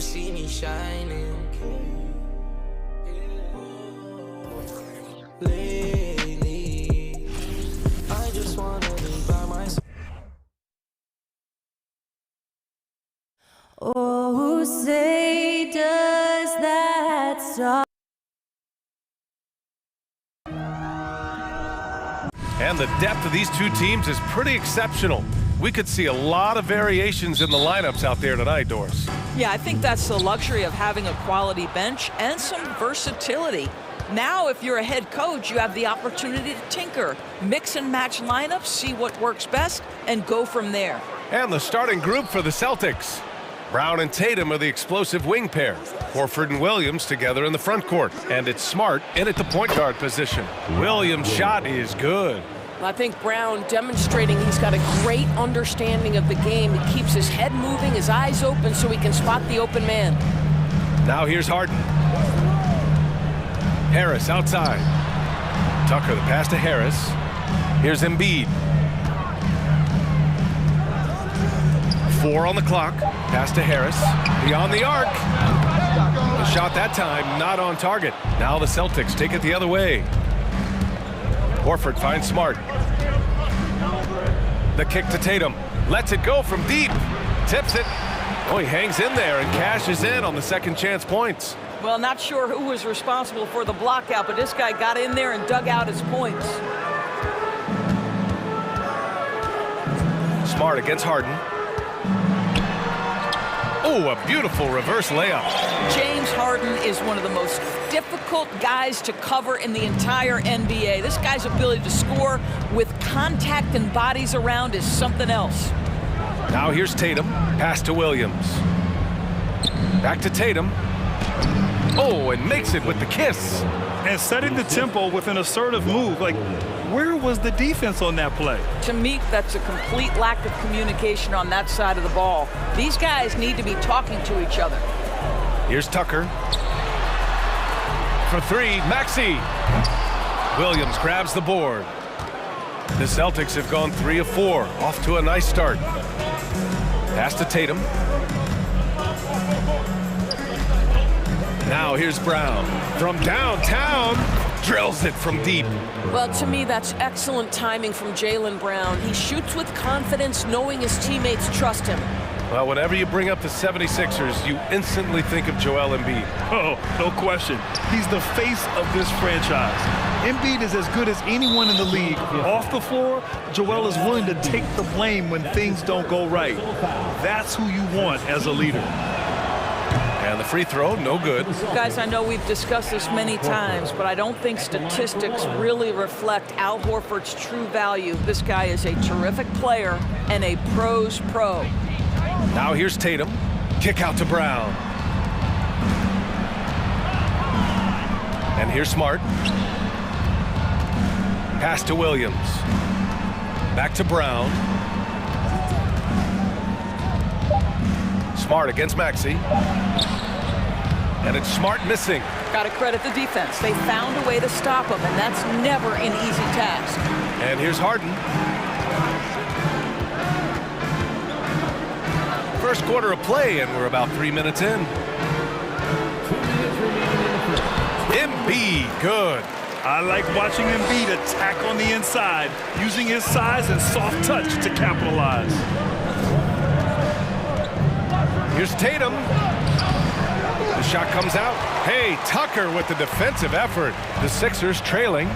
see me shining. Lately, I just wanna be by myself. Oh, say does that song. And the depth of these two teams is pretty exceptional. We could see a lot of variations in the lineups out there tonight, Doris. Yeah, I think that's the luxury of having a quality bench and some versatility. Now, if you're a head coach, you have the opportunity to tinker, mix and match lineups, see what works best, and go from there. And the starting group for the Celtics. Brown and Tatum are the explosive wing pair. Horford and Williams together in the front court. And it's Smart in at the point guard position. Williams' shot is good. I think Brown demonstrating he's got a great understanding of the game. He keeps his head moving, his eyes open so he can spot the open man. Now here's Harden. Harris outside. Tucker the pass to Harris. Here's Embiid. 4 on the clock. Pass to Harris. Beyond the arc. The shot that time not on target. Now the Celtics take it the other way. Horford finds Smart. The kick to Tatum. Lets it go from deep. Tips it. Oh, he hangs in there and cashes in on the second chance points. Well, not sure who was responsible for the blockout, but this guy got in there and dug out his points. Smart against Harden. Oh, a beautiful reverse layup. James Harden is one of the most difficult guys to cover in the entire NBA. This guy's ability to score with contact and bodies around is something else. Now here's Tatum. Pass to Williams. Back to Tatum. Oh, and makes it with the kiss. And setting the tempo with an assertive move. Like, where was the defense on that play? To me, that's a complete lack of communication on that side of the ball. These guys need to be talking to each other. Here's Tucker. For 3, Maxey. Williams grabs the board. The Celtics have gone 3 of 4. Off to a nice start. Pass to Tatum. Now here's Brown. From downtown, drills it from deep. Well, to me, that's excellent timing from Jaylen Brown. He shoots with confidence, knowing his teammates trust him. Well, whenever you bring up the 76ers, you instantly think of Joel Embiid. Oh, no question. He's the face of this franchise. Embiid is as good as anyone in the league. Off the floor, Joel is willing to take the blame when things don't go right. That's who you want as a leader. And the free throw, no good. Guys, I know we've discussed this many times, but I don't think statistics really reflect Al Horford's true value. This guy is a terrific player and a pro's pro. Now here's Tatum. Kick out to Brown. And here's Smart. Pass to Williams. Back to Brown. Smart against Maxey. And it's Smart missing. Got to credit the defense. They found a way to stop him, and that's never an easy task. And here's Harden. First quarter of play, and we're about 3 minutes in. Embiid, good. I like watching Embiid attack on the inside, using his size and soft touch to capitalize. Here's Tatum. The shot comes out. Hey, Tucker with the defensive effort. The Sixers trailing.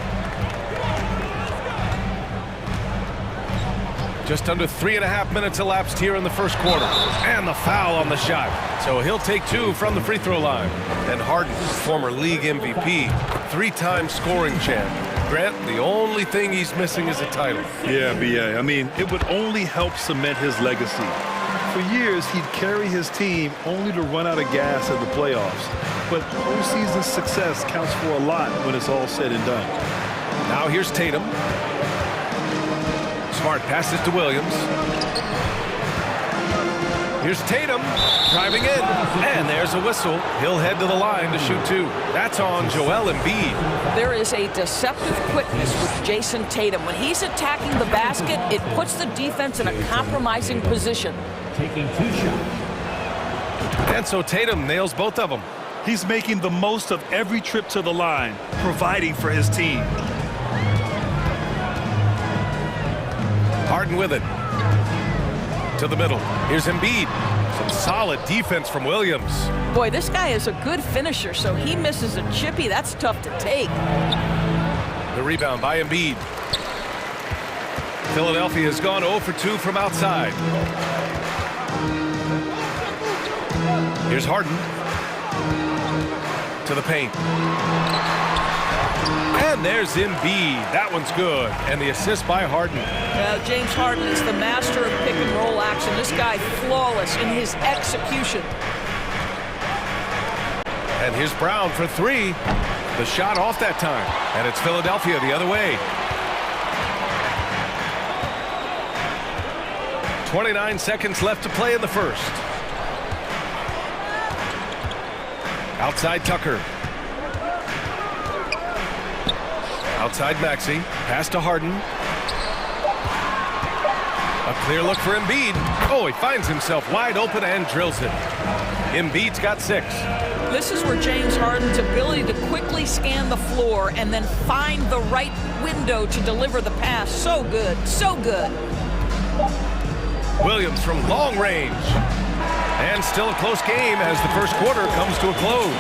Just under 3.5 minutes elapsed here in the first quarter. And the foul on the shot. So he'll take 2 from the free throw line. And Harden, former league MVP, 3-time scoring champ. Grant, the only thing he's missing is a title. Yeah, B.A. I mean, it would only help cement his legacy. For years, he'd carry his team only to run out of gas in the playoffs. But postseason success counts for a lot when it's all said and done. Now here's Tatum. Smart passes to Williams. Here's Tatum driving in. And there's a whistle. He'll head to the line to shoot 2. That's on Joel Embiid. There is a deceptive quickness with Jason Tatum. When he's attacking the basket, it puts the defense in a compromising position. Taking 2 shots. And so Tatum nails both of them. He's making the most of every trip to the line, providing for his team. Harden with it. To the middle. Here's Embiid. Some solid defense from Williams. Boy, this guy is a good finisher, so he misses a chippy. That's tough to take. The rebound by Embiid. Philadelphia has gone 0 for 2 from outside. Here's Harden. To the paint. And there's Embiid. That one's good. And the assist by Harden. James Harden is the master of pick and roll action. This guy flawless in his execution. And here's Brown for 3. The shot off that time. And it's Philadelphia the other way. 29 seconds left to play in the first. Outside Tucker. Outside Maxey. Pass to Harden. A clear look for Embiid. Oh, he finds himself wide open and drills it. Embiid's got 6. This is where James Harden's ability to quickly scan the floor and then find the right window to deliver the pass. So good, so good. Williams from long range. And still a close game as the first quarter comes to a close.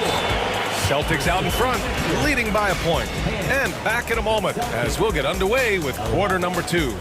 Celtics out in front, leading by a point. And back in a moment as we'll get underway with quarter number 2.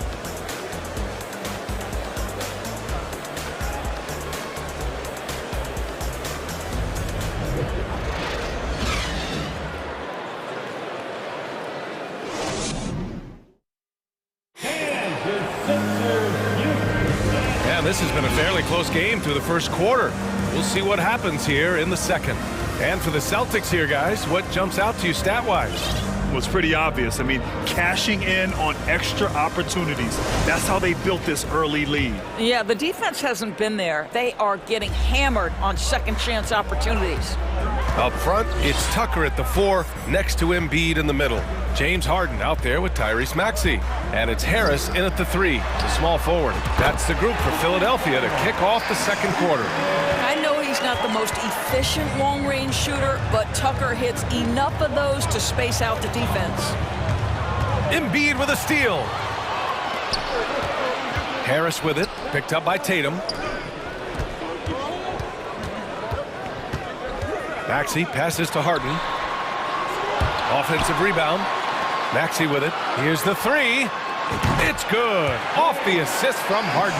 This has been a fairly close game through the first quarter. We'll see what happens here in the second. And for the Celtics here, guys, what jumps out to you stat-wise? Well, it's pretty obvious. I mean, cashing in on extra opportunities. That's how they built this early lead. Yeah, the defense hasn't been there. They are getting hammered on second chance opportunities. Up front, it's Tucker at the 4, next to Embiid in the middle. James Harden out there with Tyrese Maxey. And it's Harris in at the 3, the small forward. That's the group for Philadelphia to kick off the second quarter. I know he's not the most efficient long-range shooter, but Tucker hits enough of those to space out the defense. Embiid with a steal. Harris with it, picked up by Tatum. Maxey passes to Harden. Offensive rebound. Maxey with it. Here's the 3. It's good. Off the assist from Harden.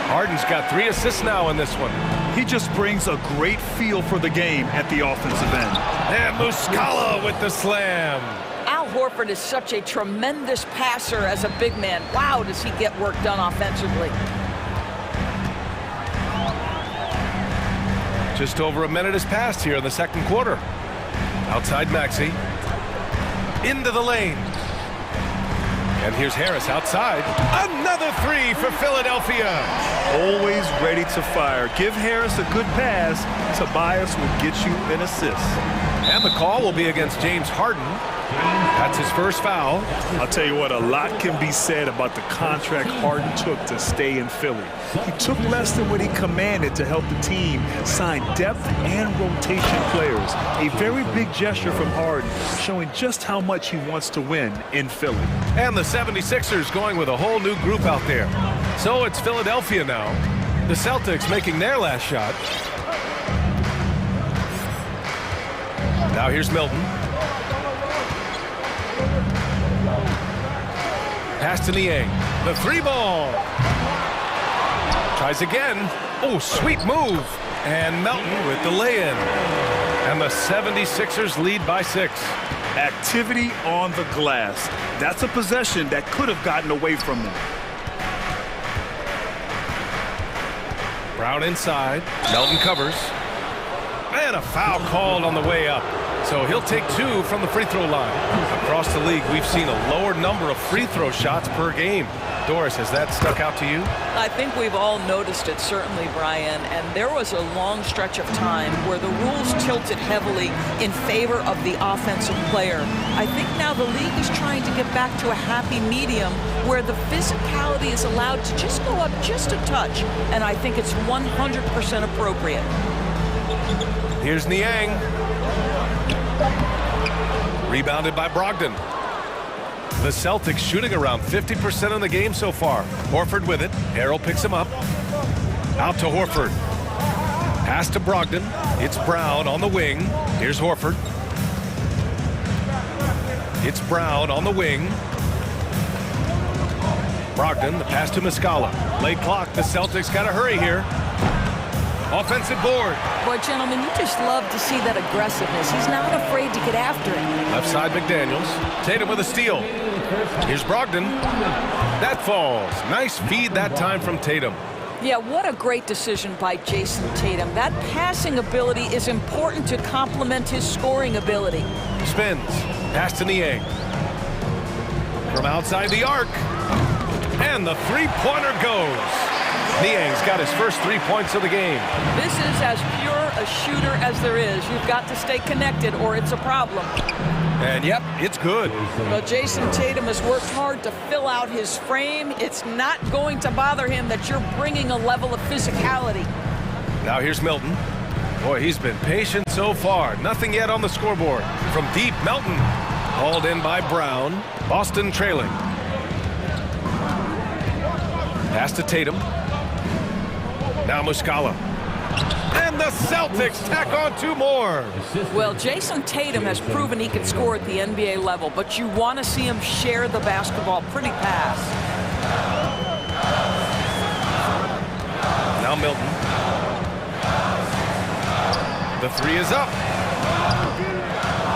Harden's got 3 assists now in this one. He just brings a great feel for the game at the offensive end. And Muscala with the slam. Al Horford is such a tremendous passer as a big man. Wow, does he get work done offensively. Just over a minute has passed here in the second quarter. Outside Maxey. Into the lane. And here's Harris outside. Another 3 for Philadelphia. Always ready to fire. Give Harris a good pass. Tobias will get you an assist. And the call will be against James Harden. That's his first foul. I'll tell you what, a lot can be said about the contract Harden took to stay in Philly. He took less than what he commanded to help the team sign depth and rotation players. A very big gesture from Harden, showing just how much he wants to win in Philly. And the 76ers going with a whole new group out there. So it's Philadelphia now. The Celtics making their last shot. Now here's Milton. Pass to Niang. The 3-ball. Tries again. Oh, sweet move. And Melton with the lay-in. And the 76ers lead by 6. Activity on the glass. That's a possession that could have gotten away from them. Brown inside. Melton covers. And a foul called on the way up. So he'll take 2 from the free throw line. Across the league, we've seen a lower number of free throw shots per game. Doris, has that stuck out to you? I think we've all noticed it, certainly, Brian. And there was a long stretch of time where the rules tilted heavily in favor of the offensive player. I think now the league is trying to get back to a happy medium where the physicality is allowed to just go up just a touch. And I think it's 100% appropriate. Here's Niang. Rebounded by Brogdon. The Celtics shooting around 50% in the game so far. Horford with it. Harrell picks him up. Out to Horford. Pass to Brogdon. It's Brown on the wing. Here's Horford. It's Brown on the wing. Brogdon, the pass to Muscala. Late clock. The Celtics got to hurry here. Offensive board. Boy, gentlemen, you just love to see that aggressiveness. He's not afraid to get after it. Left side McDaniels. Tatum with a steal. Here's Brogdon. That falls. Nice feed that time from Tatum. Yeah, what a great decision by Jason Tatum. That passing ability is important to complement his scoring ability. Spins. Pass to Niang. From outside the arc. And the three-pointer goes. Niang's got his first 3 points of the game. This is as pure a shooter as there is. You've got to stay connected or it's a problem. And yep, it's good. Well, Jason Tatum has worked hard to fill out his frame. It's not going to bother him that you're bringing a level of physicality. Now here's Milton. Boy, he's been patient so far. Nothing yet on the scoreboard. From deep, Melton. Hauled in by Brown. Boston trailing. Pass to Tatum. Now Muscala. And the Celtics tack on 2 more. Well, Jason Tatum has proven he can score at the NBA level, but you want to see him share the basketball. Pretty pass. Now Milton. The 3 is up.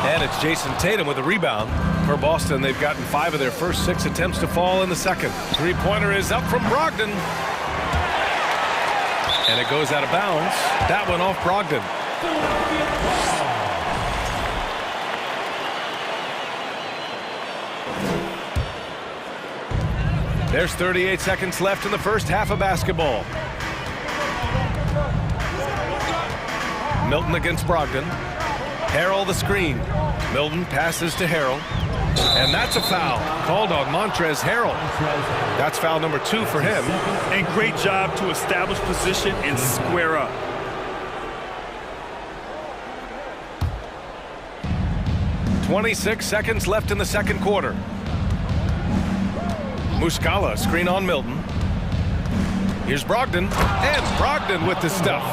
And it's Jason Tatum with a rebound. For Boston, they've gotten 5 of their first 6 attempts to fall in the second. Three-pointer is up from Brogdon. And it goes out of bounds. That one off Brogdon. There's 38 seconds left in the first half of basketball. Milton against Brogdon. Harrell the screen. Milton passes to Harrell. And that's a foul called on Montrezl Harrell. That's foul number 2 for him. And great job to establish position and square up. .26 seconds left in the second quarter. Muscala screen on Milton. Here's Brogdon. And Brogdon with the stuff.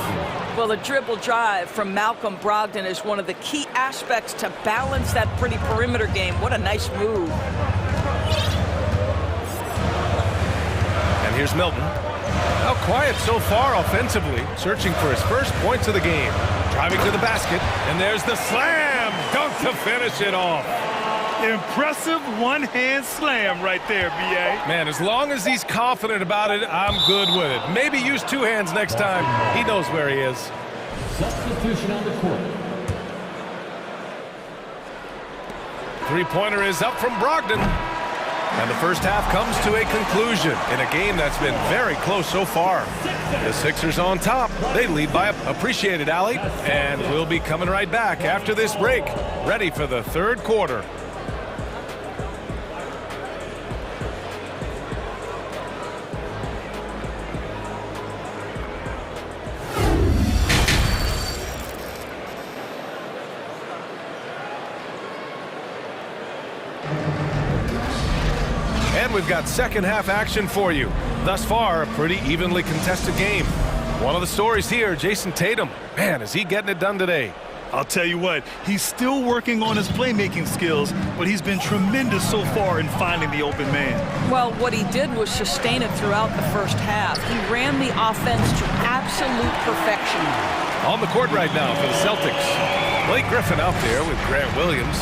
Well, the dribble drive from Malcolm Brogdon is one of the key aspects to balance that pretty perimeter game. What a nice move. And here's Milton. How quiet so far offensively. Searching for his first points of the game. Driving to the basket. And there's the slam. Dunk to finish it off. Impressive one-hand slam right there, B.A. Man, as long as he's confident about it, I'm good with it. Maybe use 2 hands next time. He knows where he is. Substitution on the court. Three-pointer is up from Brogdon. And the first half comes to a conclusion in a game that's been very close so far. The Sixers on top. They lead by appreciate it, Allie. And we'll be coming right back after this break. Ready for the third quarter. And we've got second half action for you. Thus far, a pretty evenly contested game. One of the stories here, Jason Tatum. Man, is he getting it done today? I'll tell you what, he's still working on his playmaking skills, but he's been tremendous so far in finding the open man. Well, what he did was sustain it throughout the first half. He ran the offense to absolute perfection. On the court right now for the Celtics. Blake Griffin out there with Grant Williams.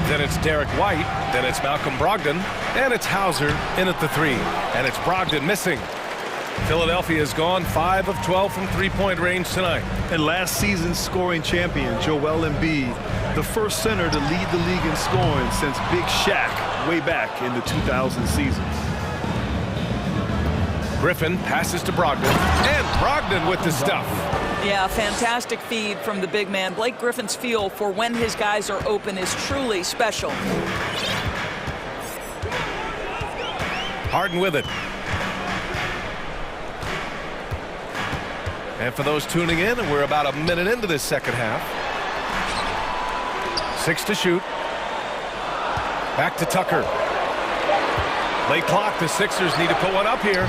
Then it's Derek White. Then it's Malcolm Brogdon. And it's Hauser in at the 3. And it's Brogdon missing. Philadelphia has gone 5 of 12 from three-point range tonight. And last season's scoring champion, Joel Embiid, the first center to lead the league in scoring since Big Shaq way back in the 2000 season. Griffin passes to Brogdon, and Brogdon with the stuff. Yeah, fantastic feed from the big man. Blake Griffin's feel for when his guys are open is truly special. Harden with it. And for those tuning in, we're about a minute into this second half. 6 to shoot. Back to Tucker. Late clock, the Sixers need to put one up here.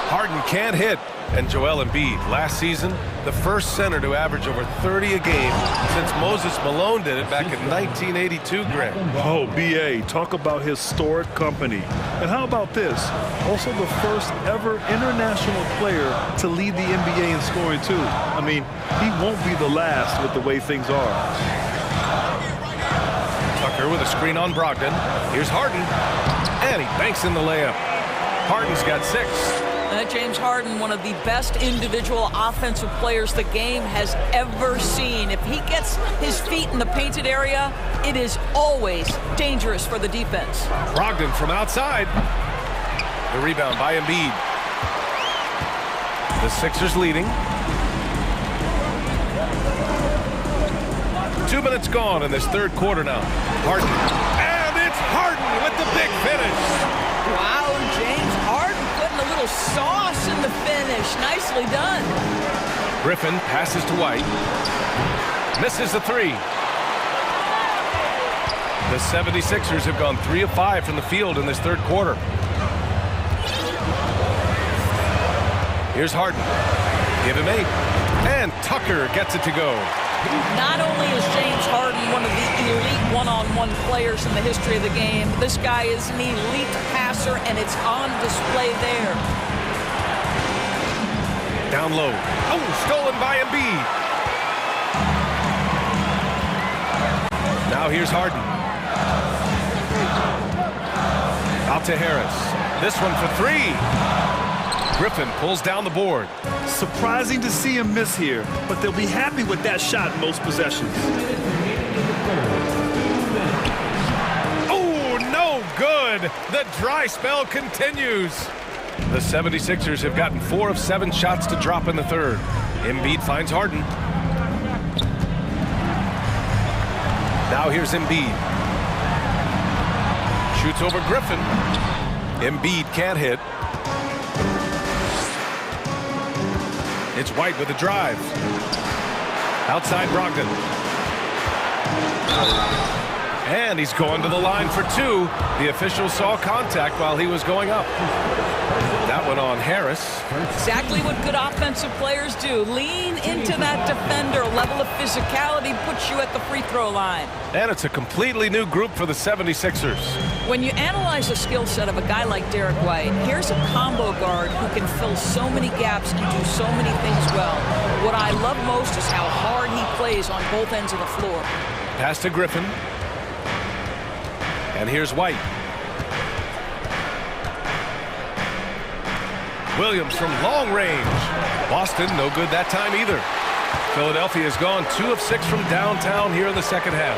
Harden can't hit. And Joel Embiid, last season, the first center to average over 30 a game since Moses Malone did it back in 1982, Grant. Oh, B.A., talk about historic company. And how about this? Also the first ever international player to lead the NBA in scoring, too. I mean, he won't be the last with the way things are. Tucker with a screen on Brogdon. Here's Harden. And he banks in the layup. Harden's got 6. James Harden, one of the best individual offensive players the game has ever seen. If he gets his feet in the painted area, it is always dangerous for the defense. Brogdon from outside. The rebound by Embiid. The Sixers leading. 2 minutes gone in this third quarter now. Harden. And it's Harden with the big finish. Wow, James Harden putting a little sauce in the finish. Nicely done. Griffin passes to White. Misses the 3. The 76ers have gone 3 of 5 from the field in this third quarter. Here's Harden. Give him 8. And Tucker gets it to go. Not only is James Harden one of the elite one-on-one players in the history of the game, this guy is an elite passer, and it's on display there. Down low. Oh, stolen by Embiid. Now here's Harden. Out to Harris. This one for 3. Griffin pulls down the board. Surprising to see him miss here, but they'll be happy with that shot in most possessions. Oh, no good. The dry spell continues. The 76ers have gotten 4 of 7 shots to drop in the third. Embiid finds Harden. Now here's Embiid. Shoots over Griffin. Embiid can't hit. It's White with a drive. Outside Brogdon. And he's going to the line for 2. The official saw contact while he was going up. That one on Harris. Exactly what good offensive players do. Lean into that defender. A level of physicality puts you at the free throw line. And it's a completely new group for the 76ers. When you analyze the skill set of a guy like Derek White, here's a combo guard who can fill so many gaps and do so many things well. What I love most is how hard he plays on both ends of the floor. Pass to Griffin. And here's White. Williams from long range. Boston, no good that time either. Philadelphia has gone 2 of 6 from downtown here in the second half.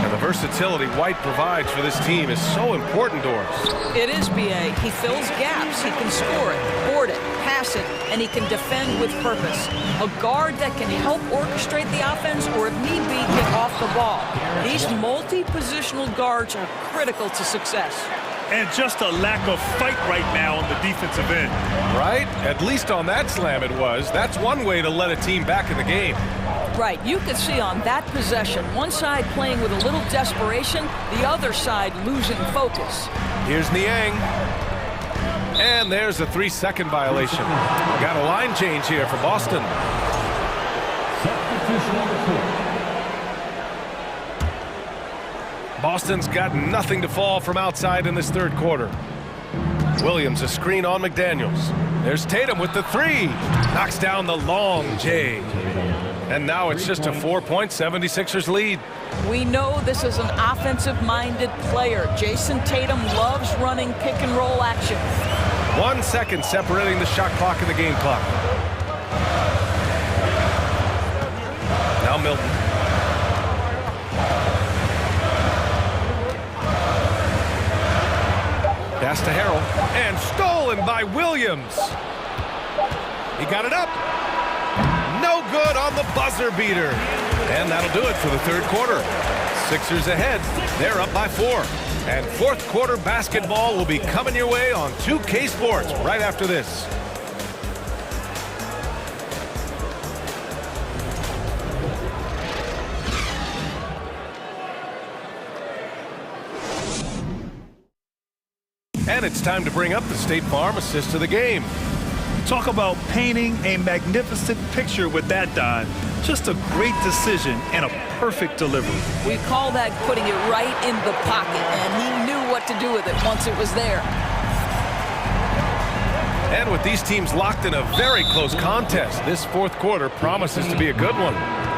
And the versatility White provides for this team is so important, Doris. It is, B.A. He fills gaps. He can score it, board it, pass it, and he can defend with purpose. A guard that can help orchestrate the offense or, if need be, get off the ball. These multi-positional guards are critical to success. And just a lack of fight right now on the defensive end. Right? At least on that slam it was. That's one way to let a team back in the game. Right. You could see on that possession, one side playing with a little desperation, the other side losing focus. Here's Niang. And there's a 3-second violation. Got a line change here for Boston. Substitution on the court. Boston's got nothing to fall from outside in this third quarter. Williams a screen on McDaniels. There's Tatum with the 3. Knocks down the long J. And now it's just a 4-point 76ers lead. We know this is an offensive-minded player. Jason Tatum loves running pick-and-roll action. 1 second separating the shot clock and the game clock. Now Milton. Pass to Harrell. And stolen by Williams. He got it up. No good on the buzzer beater. And that'll do it for the third quarter. Sixers ahead. They're up by 4. And fourth quarter basketball will be coming your way on 2K Sports right after this. And it's time to bring up the State Farm assist of the game. Talk about painting a magnificent picture with that dive. Just a great decision and a perfect delivery. We call that putting it right in the pocket, and he knew what to do with it once it was there. And with these teams locked in a very close contest, this fourth quarter promises to be a good one.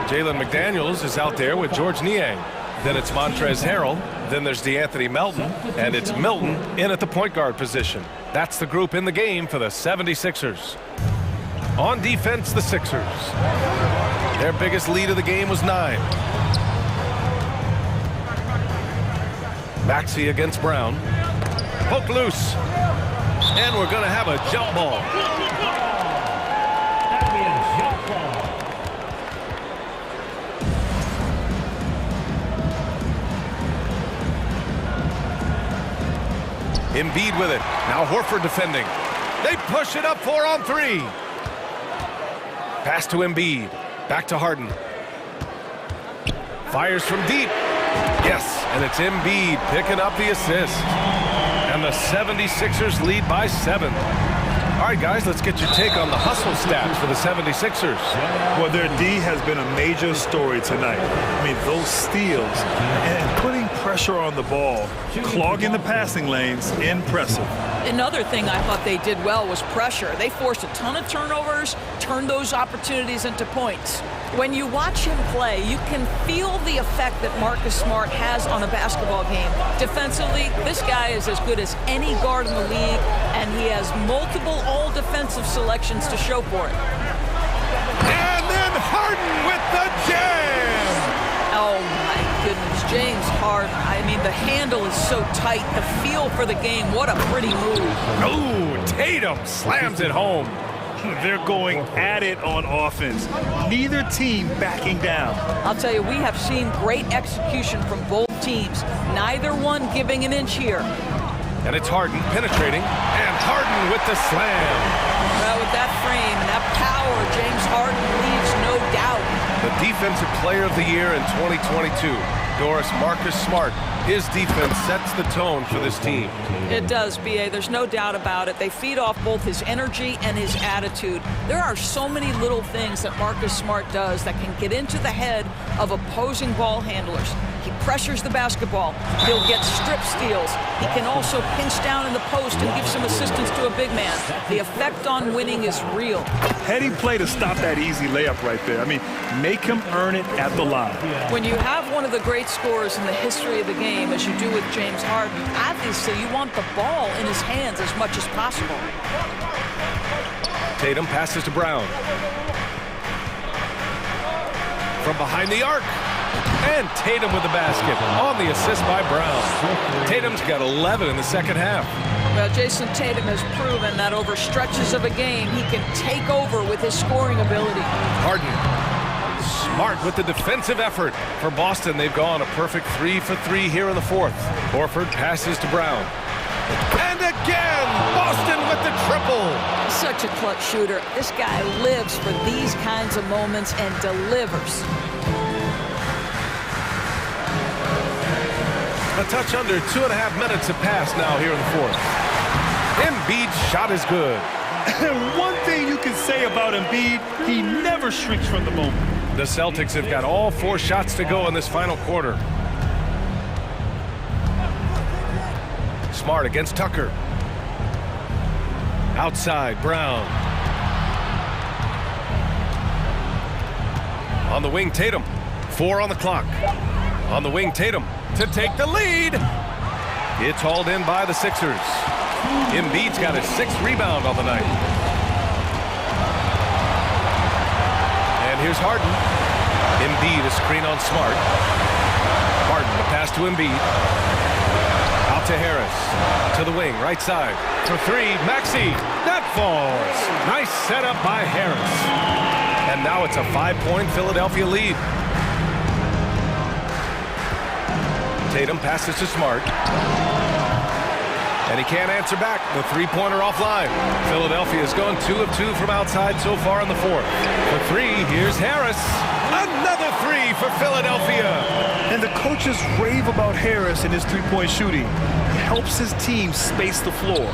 Jalen McDaniels is out there with George Niang. Then it's Montrezl Harrell. Then there's DeAnthony Melton. And it's Milton in at the point guard position. That's the group in the game for the 76ers. On defense, the Sixers. Their biggest lead of the game was 9. Maxey against Brown. Poke loose. And we're going to have a jump ball. Embiid with it. Now Horford defending. They push it up 4 on 3. Pass to Embiid. Back to Harden. Fires from deep. Yes, and it's Embiid picking up the assist. And the 76ers lead by 7. All right, guys, let's get your take on the hustle stats for the 76ers. Well, their D has been a major story tonight. I mean, those steals and putting pressure on the ball, clogging the passing lanes, impressive. Another thing I thought they did well was pressure. They forced a ton of turnovers, turned those opportunities into points. When you watch him play, you can feel the effect that Marcus Smart has on a basketball game. Defensively, this guy is as good as any guard in the league, and he has multiple all-defensive selections to show for it. And then Harden with the jam! Oh, my goodness. James Harden. I mean, the handle is so tight. The feel for the game. What a pretty move. Oh, Tatum slams it home. They're going at it on offense. Neither team backing down. I'll tell you, we have seen great execution from both teams. Neither one giving an inch here. And it's Harden penetrating. And Harden with the slam. Well, with that frame and that power, James Harden leaves no doubt. The Defensive Player of the Year in 2022. Doris, Marcus Smart. His defense sets the tone for this team. It does, B.A. There's no doubt about it. They feed off both his energy and his attitude. There are so many little things that Marcus Smart does that can get into the head of opposing ball handlers. He pressures the basketball. He'll get strip steals. He can also pinch down in the post and give some assistance to a big man. The effect on winning is real. Heady play to stop that easy layup right there. I mean, make him earn it at the line. When you have one of the great scorers in the history of the game, as you do with James Harden, obviously you want the ball in his hands as much as possible. Tatum passes to Brown. From behind the arc. And Tatum with the basket on the assist by Brown. Tatum's got 11 in the second half. Well, Jason Tatum has proven that over stretches of a game, he can take over with his scoring ability. Harden. Smart with the defensive effort. For Boston, they've gone a perfect 3 for 3 here in the fourth. Horford passes to Brown. And again, Boston with the triple. Such a clutch shooter. This guy lives for these kinds of moments and delivers. A touch under 2.5 minutes have passed now here in the fourth. Embiid's shot is good. And one thing you can say about Embiid, he never shrinks from the moment. The Celtics have got all 4 shots to go in this final quarter. Smart against Tucker. Outside, Brown. On the wing, Tatum. 4 on the clock. On the wing, Tatum to take the lead. It's hauled in by the Sixers. Embiid's got his 6th rebound on the night. And here's Harden. Embiid, a screen on Smart. Harden, the pass to Embiid. to Harris. To the wing, right side. For three, Maxey. That falls. Nice setup by Harris. And now it's a 5-point Philadelphia lead. Tatum passes to Smart. And he can't answer back. The three-pointer offline. Philadelphia has gone 2 of 2 from outside so far in the fourth. For three, here's Harris. Another three for Philadelphia. And the coaches rave about Harris and his three-point shooting. Helps his team space the floor.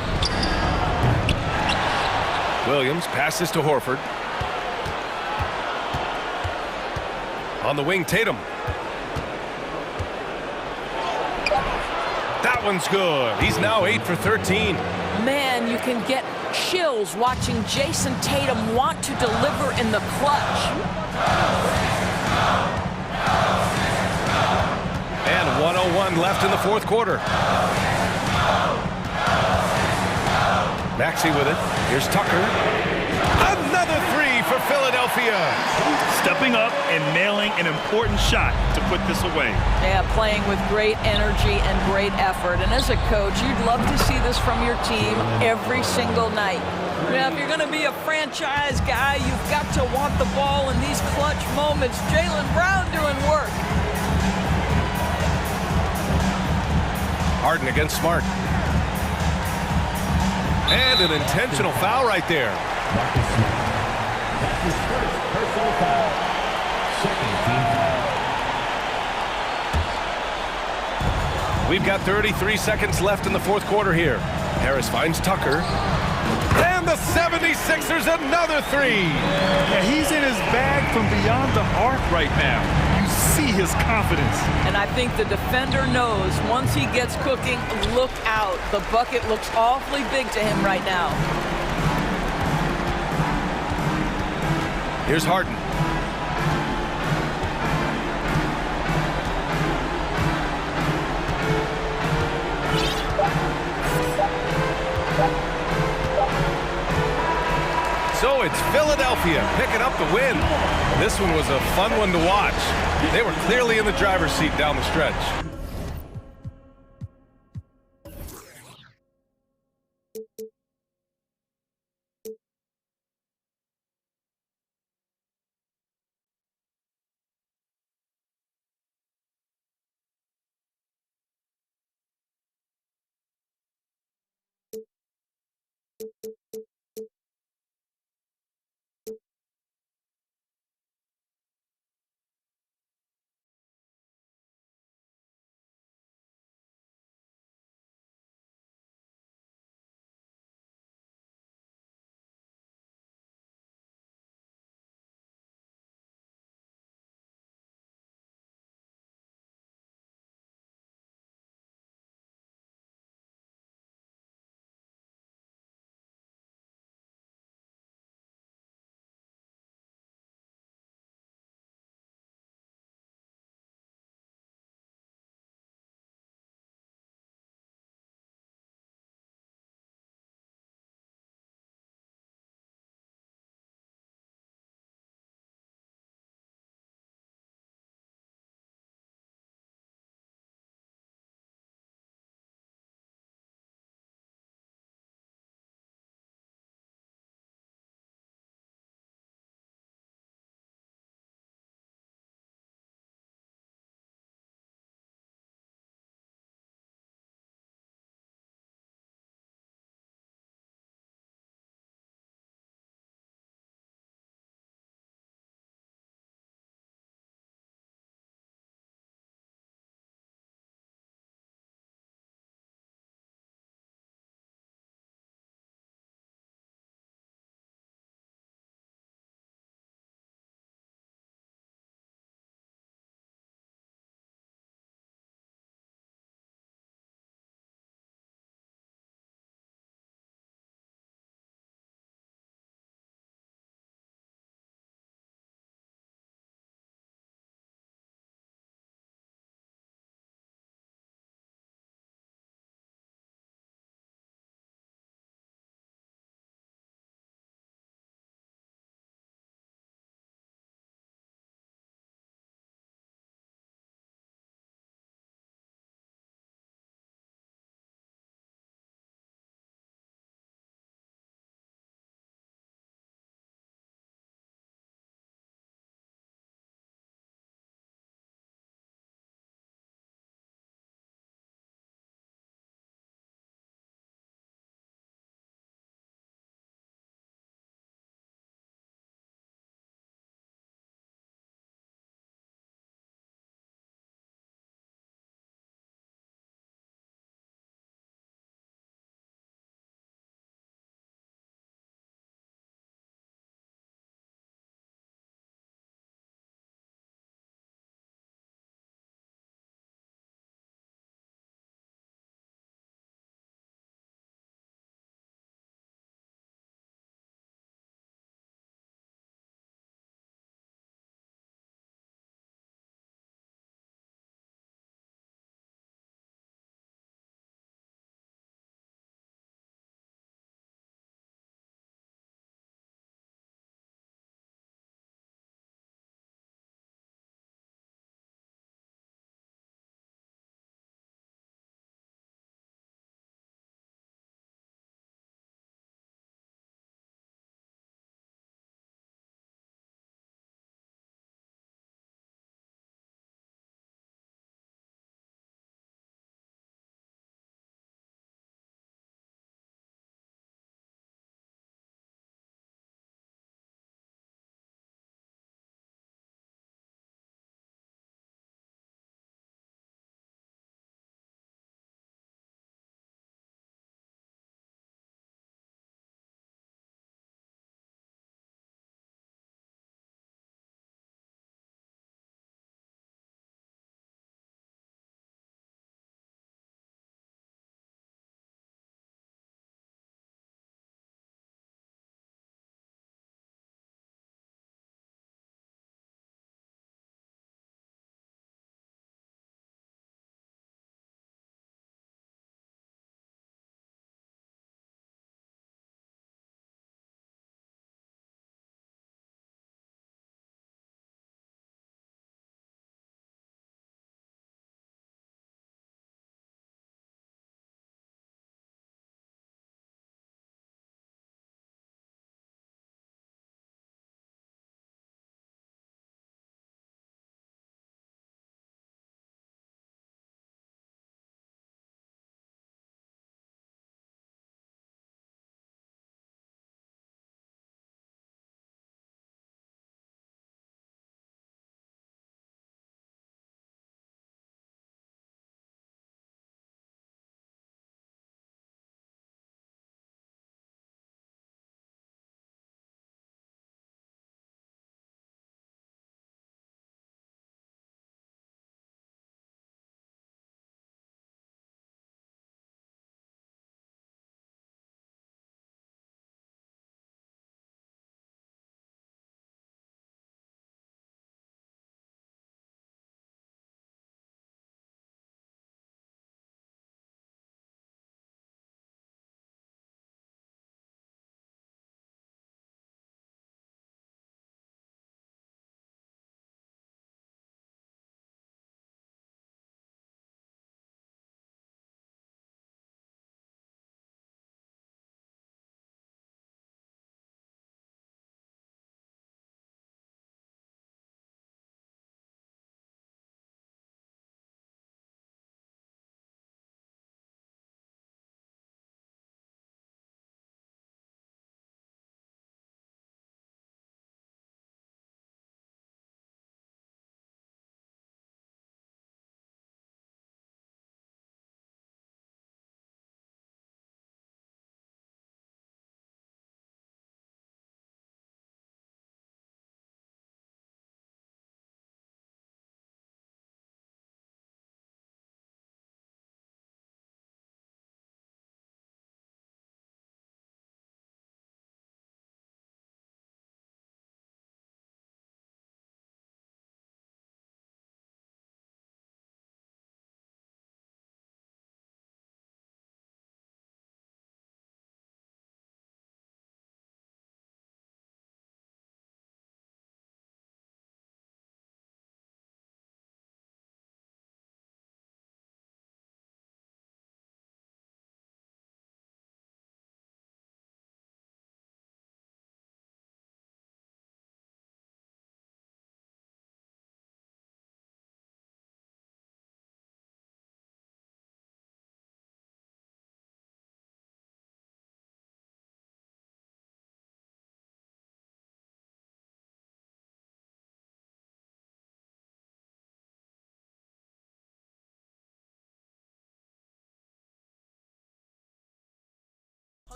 Williams passes to Horford. On the wing, Tatum. That one's good. He's now 8 for 13. Man, you can get chills watching Jason Tatum want to deliver in the clutch. And 1:01 left in the fourth quarter. Maxey with it. Here's Tucker. Another three for Philadelphia. Stepping up and nailing an important shot to put this away. Yeah, playing with great energy and great effort. And as a coach, you'd love to see this from your team every single night. Now, if you're going to be a franchise guy, you've got to want the ball in these clutch moments. Jaylen Brown doing work. Harden against Smart. And an intentional foul right there. That's his first personal foul. Second team foul. We've got 33 seconds left in the fourth quarter here. Harris finds Tucker. And the 76ers another three. Yeah, he's in his bag from beyond the arc right now. You see his confidence. And I think the defender knows once he gets cooking, look out. The bucket looks awfully big to him right now. Here's Harden. So it's Philadelphia picking up the win. This one was a fun one to watch. They were clearly in the driver's seat down the stretch.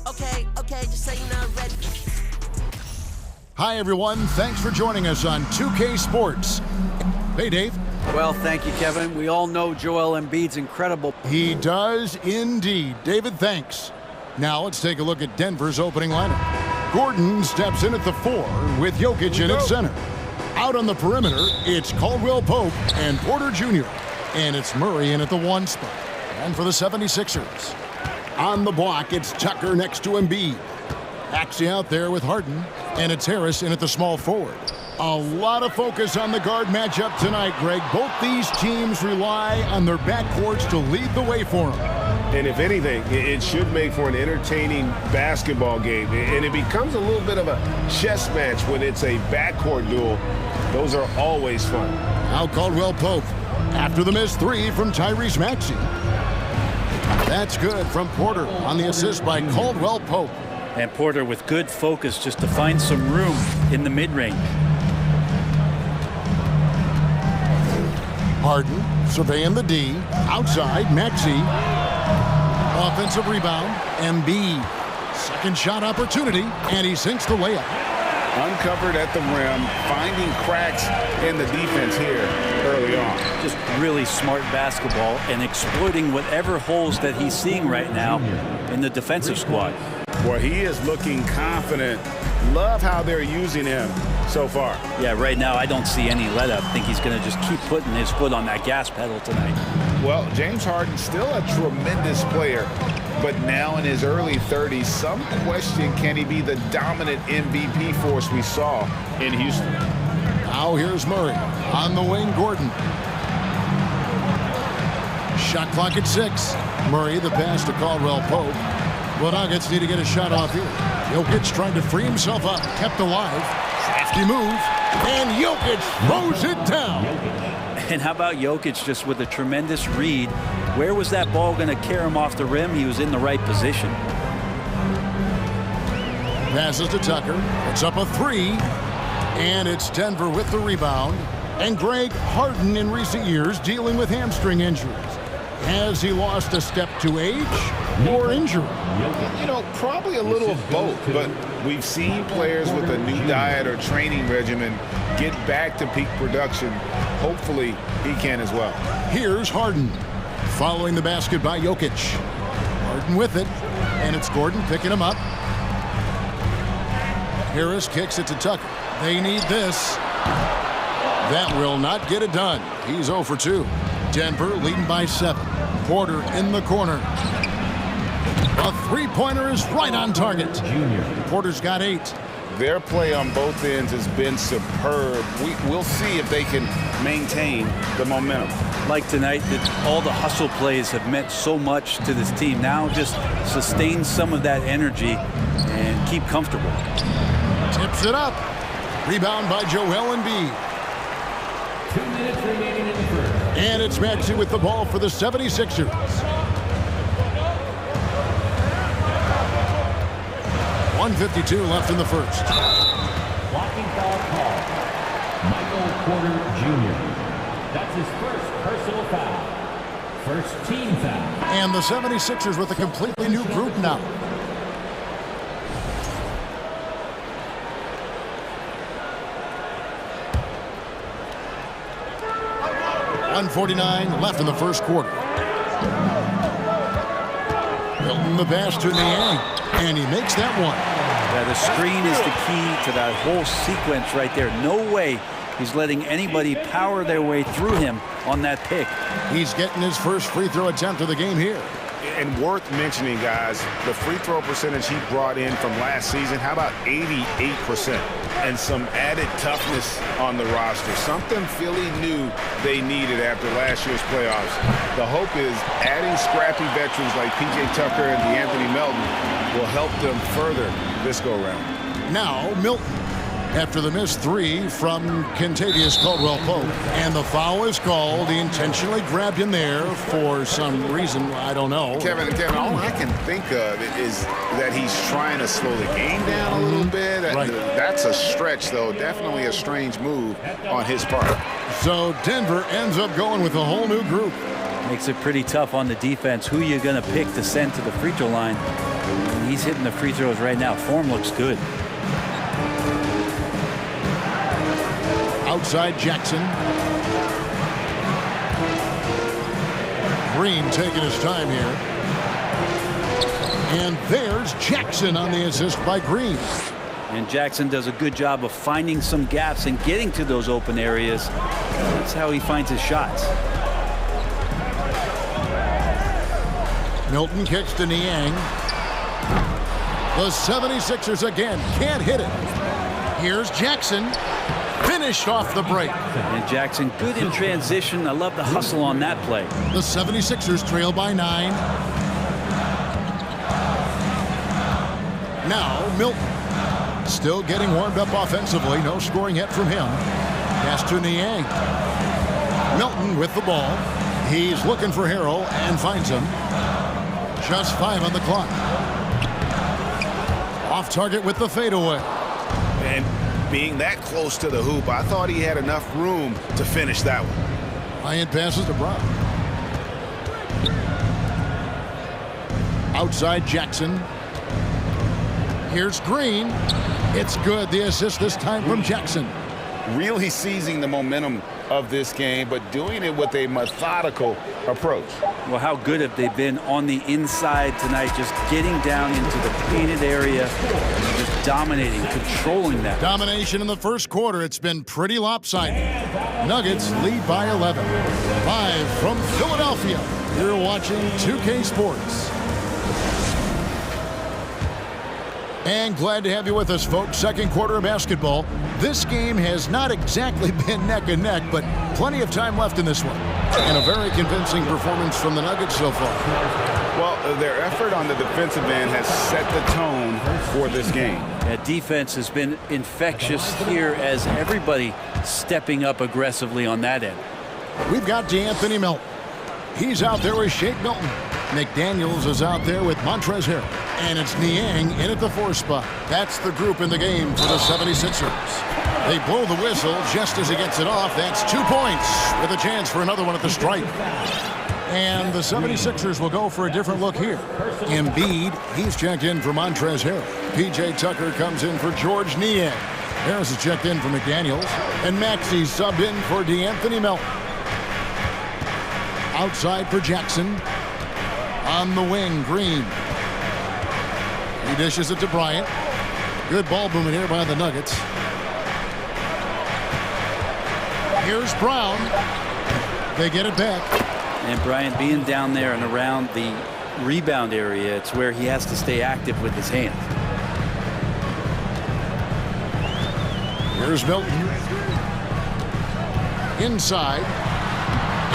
Okay, just say you're not ready. Hi, everyone. Thanks for joining us on 2K Sports. Hey, Dave. Well, thank you, Kevin. We all know Joel Embiid's incredible. He does indeed. David, thanks. Now let's take a look at Denver's opening lineup. Gordon steps in at the 4 with Jokic in at center. Out on the perimeter, it's Caldwell Pope and Porter Jr. And it's Murray in at the 1 spot. And for the 76ers, on the block, it's Tucker next to Embiid. Maxey out there with Harden, and it's Harris in at the small forward. A lot of focus on the guard matchup tonight, Greg. Both these teams rely on their backcourts to lead the way for them. And if anything, it should make for an entertaining basketball game. And it becomes a little bit of a chess match when it's a backcourt duel. Those are always fun. Now Caldwell Pope after the missed 3 from Tyrese Maxey. That's good from Porter on the assist by Caldwell Pope. And Porter with good focus just to find some room in the mid-range. Harden surveying the D. Outside, Maxey. Offensive rebound. Embiid. Second shot opportunity, and he sinks the layup. Uncovered at the rim, finding cracks in the defense here early on. Just really smart basketball and exploiting whatever holes that he's seeing right now in the defensive squad. Well, he is looking confident. Love how they're using him so far. Yeah, right now I don't see any let up. I think he's going to just keep putting his foot on that gas pedal tonight. Well, James Harden still a tremendous player, but now in his early 30s, some question, can he be the dominant MVP force we saw in Houston? Now here's Murray on the wing. Gordon. Shot clock at 6. Murray the pass to Caldwell Pope. Well, Nuggets need to get a shot off here. Jokic trying to free himself up, kept alive. Crafty move, and Jokic throws it down. And how about Jokic just with a tremendous read? Where was that ball going to carry him off the rim? He was in the right position. Passes to Tucker. It's up a 3. And it's Denver with the rebound. And Greg Harden in recent years dealing with hamstring injuries. Has he lost a step to age or injury? You know, probably a little of both, but we've seen players with a new diet or training regimen get back to peak production. Hopefully, he can as well. Here's Harden following the basket by Jokic. Harden with it, and it's Gordon picking him up. Harris kicks it to Tucker. They need this. That will not get it done. He's 0 for 2. Denver leading by 7. Porter in the corner. A three-pointer is right on target. Porter's got 8. Their play on both ends has been superb. We'll see if they can maintain the momentum. Like tonight, all the hustle plays have meant so much to this team. Now just sustain some of that energy and keep comfortable. Tips it up. Rebound by Joel Embiid. 2 minutes remaining in the first. And it's Maxey with the ball for the 76ers. .152 left in the first. Blocking foul call. Michael Porter Jr. That's his first personal foul. First team foul. And the 76ers with a completely new group now. .149 left in the first quarter. Milton the pass to Niang, and he makes that one. Yeah, the screen is the key to that whole sequence right there. No way he's letting anybody power their way through him on that pick. He's getting his first free throw attempt of the game here. And worth mentioning, guys, the free throw percentage he brought in from last season, how about 88%? And some added toughness on the roster. Something Philly knew they needed after last year's playoffs. The hope is adding scrappy veterans like P.J. Tucker and DeAnthony Melton will help them further this go-round. Now, Milton. After the missed 3 from Kentavious Caldwell-Pope. And the foul is called. He intentionally grabbed him there for some reason. I don't know. Kevin, all I can think of is that he's trying to slow the game down a little bit. Right. That's a stretch, though. Definitely a strange move on his part. So Denver ends up going with a whole new group. Makes it pretty tough on the defense. Who you going to pick to send to the free throw line? He's hitting the free throws right now. Form looks good. Outside Jackson. Green taking his time here. And there's Jackson on the assist by Green. And Jackson does a good job of finding some gaps and getting to those open areas. That's how he finds his shots. Milton kicks to Niang. The 76ers again can't hit it. Here's Jackson. Finished off the break. And Jackson good in transition. I love the hustle on that play. The 76ers trail by 9. Now Milton. Still getting warmed up offensively. No scoring yet from him. Pass to Niang. Milton with the ball. He's looking for Harrell and finds him. Just 5 on the clock. Off target with the fadeaway. And being that close to the hoop, I thought he had enough room to finish that one. Bryant passes to Brown. Outside Jackson. Here's Green. It's good. The assist this time from Jackson. Really seizing the momentum of this game, but doing it with a methodical approach. Well, how good have they been on the inside tonight, just getting down into the painted area and just dominating, controlling that. Domination in the first quarter. It's been pretty lopsided. Nuggets lead by 11. Live from Philadelphia, you're watching 2K Sports. And glad to have you with us, folks. Second quarter of basketball. This game has not exactly been neck and neck, but plenty of time left in this one. And a very convincing performance from the Nuggets so far. Well, their effort on the defensive end has set the tone for this game. That defense has been infectious here as everybody stepping up aggressively on that end. We've got D'Anthony Melton. He's out there with Shake Milton. McDaniels is out there with Montrezl Harrell. And it's Niang in at the 4 spot. That's the group in the game for the 76ers. They blow the whistle just as he gets it off. That's 2 points with a chance for another one at the stripe. And the 76ers will go for a different look here. Embiid, he's checked in for Montrezl Harrell. P.J. Tucker comes in for George Niang. Harris is checked in for McDaniels. And Maxey's subbed in for D'Anthony Melton. Outside for Jackson. On the wing, Green. He dishes it to Bryant. Good ball movement here by the Nuggets. Here's Brown. They get it back. And Bryant being down there and around the rebound area, it's where he has to stay active with his hands. Here's Milton. Inside.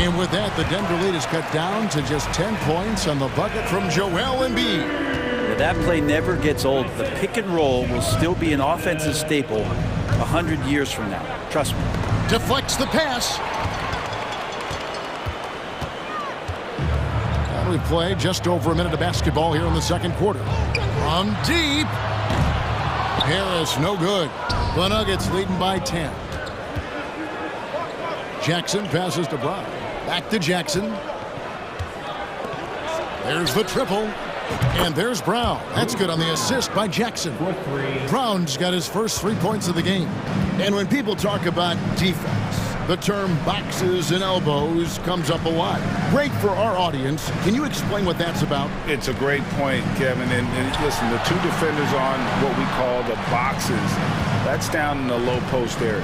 And with that, the Denver lead is cut down to just 10 points on the bucket from Joel Embiid. That play never gets old. The pick and roll will still be an offensive staple 100 years from now. Trust me. Deflects the pass. And we play just over a minute of basketball here in the second quarter. From deep. Harris, no good. The Nuggets leading by 10. Jackson passes to Brown. Back to Jackson. There's the triple. And there's Brown. That's good on the assist by Jackson. Brown's got his first 3 points of the game. And when people talk about defense, the term boxes and elbows comes up a lot. Great for our audience. Can you explain what that's about? It's a great point, Kevin. And listen, the 2 defenders on what we call the boxes, that's down in the low post area.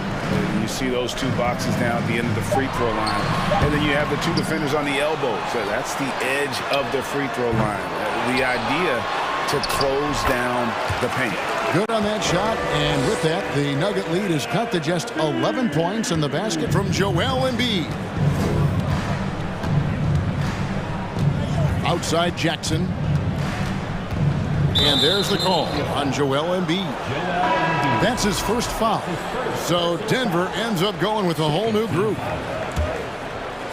You see those 2 boxes down at the end of the free throw line. And then you have the 2 defenders on the elbows. So that's the edge of the free throw line. The idea to close down the paint. Good on that shot, and with that, the Nugget lead is cut to just 11 points in the basket from Joel Embiid. Outside Jackson. And there's the call on Joel Embiid. That's his first foul. So Denver ends up going with a whole new group.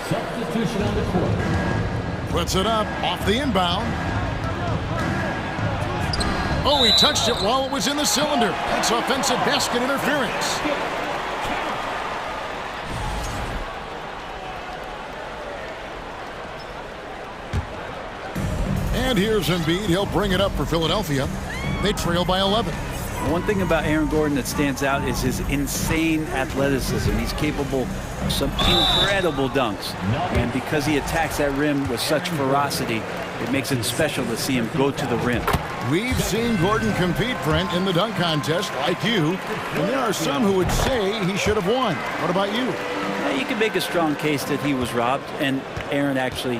Substitution on the court. Puts it up off the inbound. Oh, he touched it while it was in the cylinder. That's offensive basket interference. And here's Embiid. He'll bring it up for Philadelphia. They trail by 11. One thing about Aaron Gordon that stands out is his insane athleticism. He's capable of some incredible dunks. And because he attacks that rim with such ferocity, it makes it special to see him go to the rim. We've seen Gordon compete, Brent, in the dunk contest, like you. And there are some who would say he should have won. What about you? You can make a strong case that he was robbed, and Aaron actually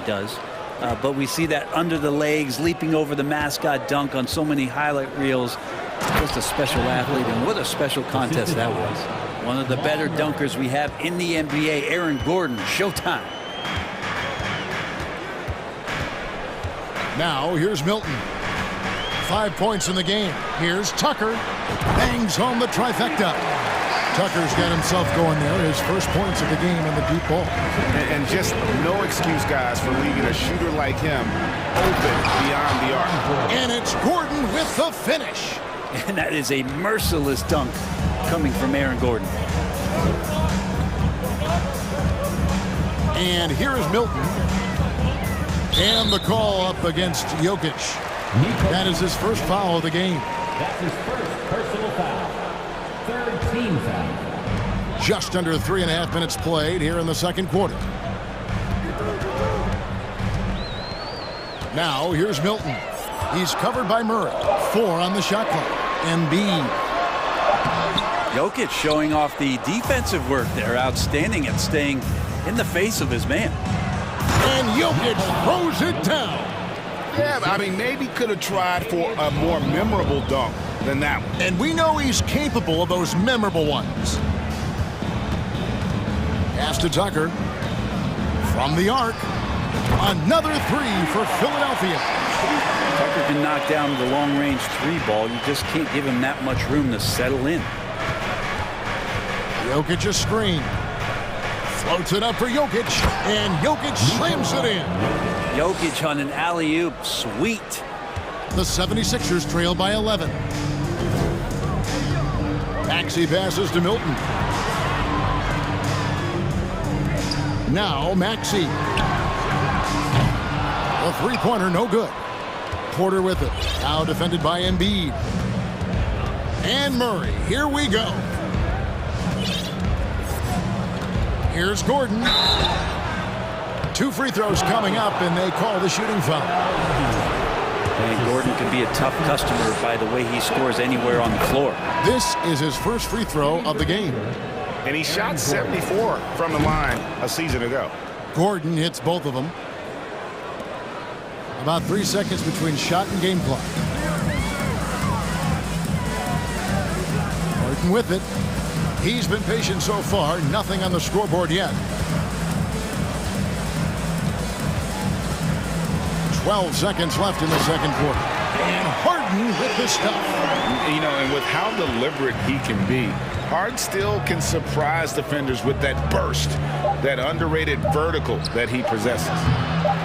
does. But we see that under the legs, leaping over the mascot dunk on so many highlight reels. Just a special athlete, and what a special contest that was. One of the better dunkers we have in the NBA, Aaron Gordon. Showtime. Now, here's Milton. 5 points in the game. Here's Tucker. Bangs home the trifecta. Tucker's got himself going there. His first points of the game in the deep ball. And just no excuse, guys, for leaving a shooter like him open beyond the arc. And it's Gordon with the finish. And that is a merciless dunk coming from Aaron Gordon. And here is Milton. And the call up against Jokic. That is his first foul of the game. That's his first personal foul. Third team foul. Just under 3.5 minutes played here in the second quarter. Now here's Milton. He's covered by Murray. 4 on the shot clock. Embiid. Jokic showing off the defensive work there. Outstanding at staying in the face of his man. And Jokic throws it down. Yeah, I mean, maybe could have tried for a more memorable dunk than that one. And we know he's capable of those memorable ones. Pass to Tucker. From the arc. Another 3 for Philadelphia. Tucker can knock down the long-range 3 ball. You just can't give him that much room to settle in. Jokic a screen. Floats it up for Jokic. And Jokic slams it in. Jokic on an alley-oop. Sweet. The 76ers trail by 11. Maxey passes to Milton. Now Maxey. A three-pointer, no good. Porter with it. Now defended by Embiid. And Murray. Here we go. Here's Gordon. 2 free throws coming up, and they call the shooting foul. And Gordon can be a tough customer by the way he scores anywhere on the floor. This is his first free throw of the game. And he shot 74 from the line a season ago. Gordon hits both of them. About 3 seconds between shot and game clock. Gordon with it. He's been patient so far. Nothing on the scoreboard yet. 12 seconds left in the second quarter. And Harden with the stuff. You know, and with how deliberate he can be, Harden still can surprise defenders with that burst, that underrated vertical that he possesses.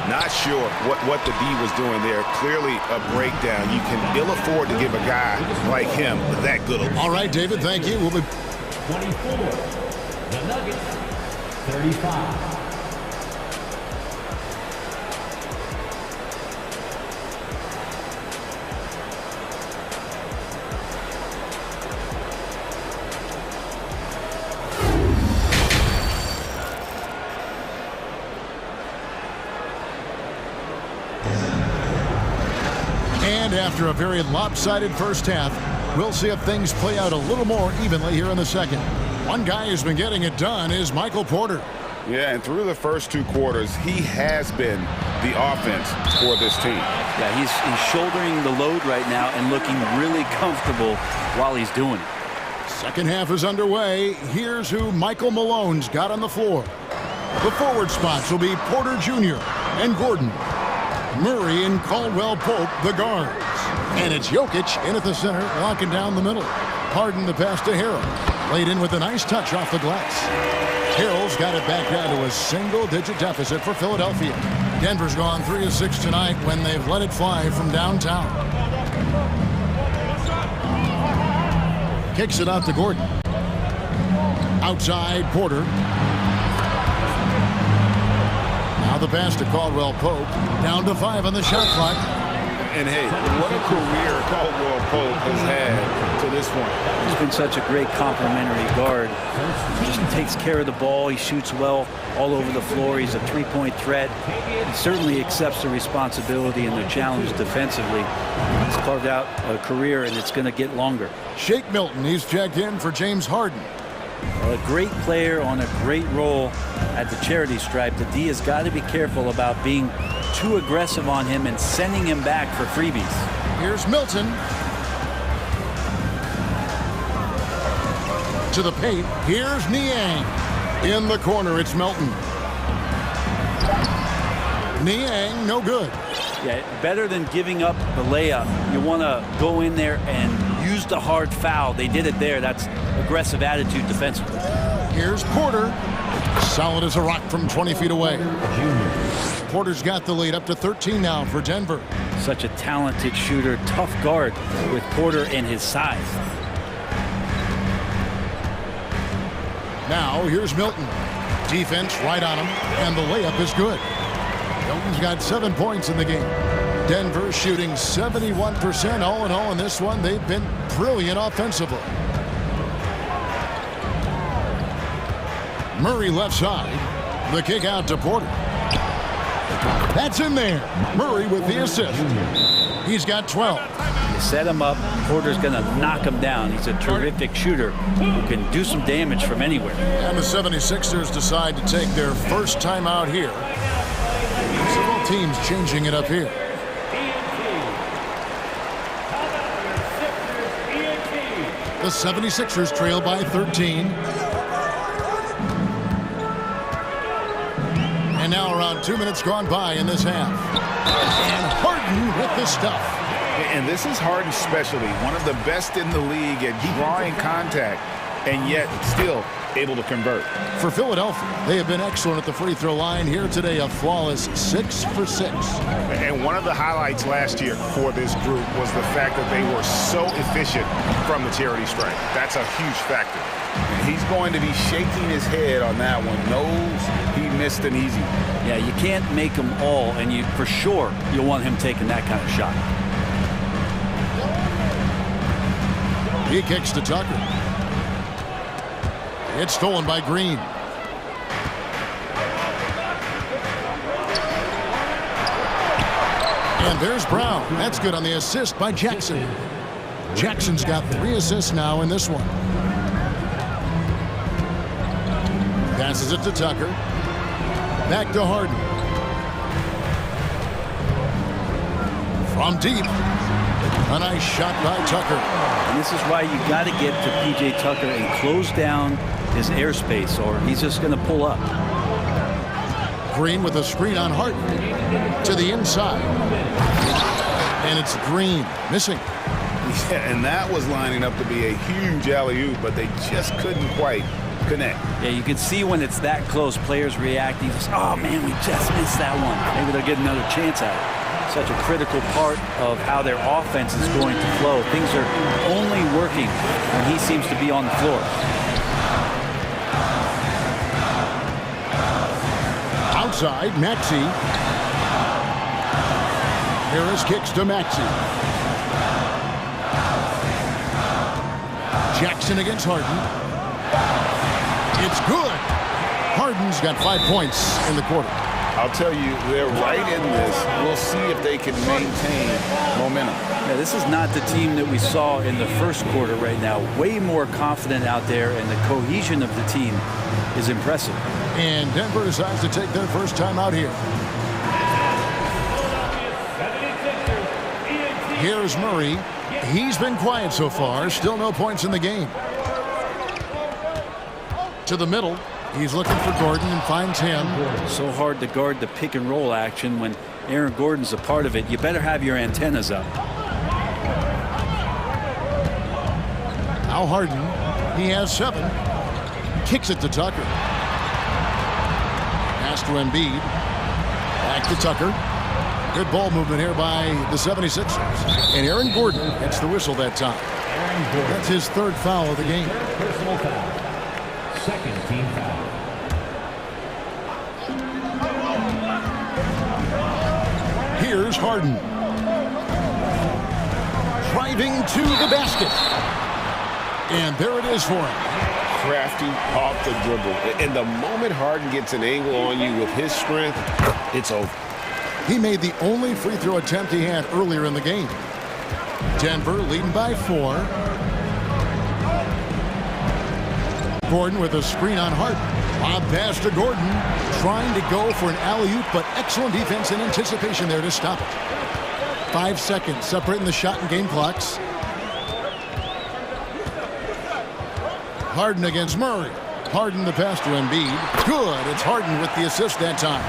Not sure what the D was doing there. Clearly a breakdown. You can ill afford to give a guy like him that good. All right, David, thank you. We'll be 24. The Nuggets, 35. And after a very lopsided first half, we'll see if things play out a little more evenly here in the second. One guy who's been getting it done is Michael Porter. Yeah, and through the first 2 quarters, he has been the offense for this team. Yeah, he's shouldering the load right now and looking really comfortable while he's doing it. Second half is underway. Here's who Michael Malone's got on the floor. The forward spots will be Porter Jr. and Gordon. Murray and Caldwell Pope, the guards. And it's Jokic in at the center, locking down the middle. Harden the pass to Harrell. Laid in with a nice touch off the glass. Harrell's got it back down to a single-digit deficit for Philadelphia. Denver's gone 3 of 6 tonight when they've let it fly from downtown. Kicks it out to Gordon. Outside, Porter. Now Now the pass to Caldwell Pope. Down to 5 on the shot clock. And hey, what a career Caldwell Pope has had to this point. He's been such a great complementary guard. He just takes care of the ball. He shoots well all over the floor. He's a three-point threat. He certainly accepts the responsibility and the challenge defensively. He's carved out a career, and it's going to get longer. Shake Milton, he's checked in for James Harden. A great player on a great role at the charity stripe. The D has got to be careful about being too aggressive on him and sending him back for freebies. Here's Milton. To the paint. Here's Niang. In the corner, it's Milton. Niang, no good. Yeah, better than giving up the layup. You want to go in there and use the hard foul. They did it there. That's aggressive attitude defensively. Here's Porter. Solid as a rock from 20 feet away. Porter's got the lead up to 13 now for Denver. Such a talented shooter, tough guard with Porter and his size. Now here's Milton. Defense right on him, and the layup is good. Milton's got 7 points in the game. Denver shooting 71% all in all in this one. They've been brilliant offensively. Murray left side. The kick out to Porter. That's in there. Murray with the assist. He's got 12. You set him up. Porter's going to knock him down. He's a terrific shooter who can do some damage from anywhere. And the 76ers decide to take their first time out here. Several teams changing it up here. The 76ers trail by 13. And now around 2 minutes gone by in this half. And Harden with the stuff. And this is Harden's specialty, one of the best in the league at drawing contact and yet still able to convert. For Philadelphia, they have been excellent at the free throw line here today, a flawless 6 for 6. And one of the highlights last year for this group was the fact that they were so efficient from the charity stripe. That's a huge factor. And he's going to be shaking his head on that one. Knows he missed an easy. Yeah, you can't make them all, and you for sure you'll want him taking that kind of shot. He kicks to Tucker. It's stolen by Green. And there's Brown. That's good on the assist by Jackson. Jackson's got 3 assists now in this one. Passes it to Tucker. Back to Harden. From deep. A nice shot by Tucker. And this is why you got to get to P.J. Tucker and close down his airspace, or he's just going to pull up. Green with a screen on Harden. To the inside. And it's Green missing. Yeah, and that was lining up to be a huge alley-oop, but they just couldn't quite connect. Yeah, you can see when it's that close, players reacting. Just, oh, man, we just missed that one. Maybe they'll get another chance at it. Such a critical part of how their offense is going to flow. Things are only working when he seems to be on the floor. Outside, Maxey. Harris kicks to Maxey. Jackson against Harden. It's good. Harden's got 5 points in the quarter. I'll tell you, they're right in this. We'll see if they can maintain momentum. Yeah, this is not the team that we saw in the first quarter right now. Way more confident out there, and the cohesion of the team is impressive. And Denver decides to take their first time out here. Here's Murray. He's been quiet so far. Still no points in the game. To the middle. He's looking for Gordon and finds him. So hard to guard the pick and roll action when Aaron Gordon's a part of it. You better have your antennas up. Now Harden. He has 7. Kicks it to Tucker. Pass to Embiid. Back to Tucker. Good ball movement here by the 76ers. And Aaron Gordon gets the whistle that time. That's his 3rd foul of the game. Personal foul. Second team foul. Here's Harden. Driving to the basket. And there it is for him. Crafty off the dribble. And the moment Harden gets an angle on you with his strength, it's over. He made the only free throw attempt he had earlier in the game. Denver leading by 4. Gordon with a screen on Harden. Lob pass to Gordon. Trying to go for an alley-oop, but excellent defense and anticipation there to stop it. 5 seconds separating the shot and game clocks. Harden against Murray. Harden the pass to Embiid. Good. It's Harden with the assist that time.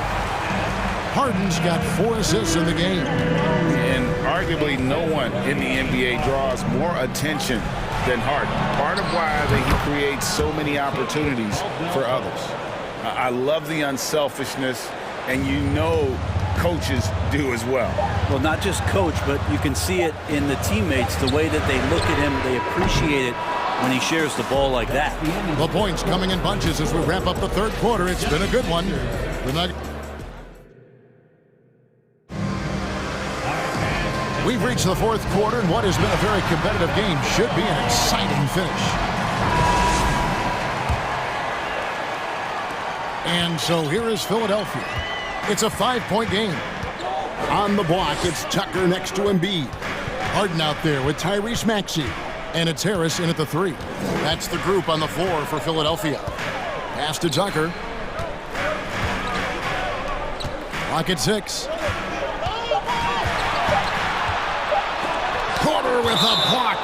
Harden's got 4 assists in the game. And arguably no one in the NBA draws more attention than Harden. Part of why he creates so many opportunities for others. I love the unselfishness, and you know coaches do as well. Well, not just coach, but you can see it in the teammates, the way that they look at him, they appreciate it when he shares the ball like that. The points coming in bunches as we wrap up the third quarter. It's been a good one. We've reached the fourth quarter, and what has been a very competitive game should be an exciting finish. And so here is Philadelphia. It's a 5-point game. On the block, it's Tucker next to Embiid. Harden out there with Tyrese Maxey. And it's Harris in at the 3. That's the group on the floor for Philadelphia. Pass to Tucker. Clock at 6. Porter with a block.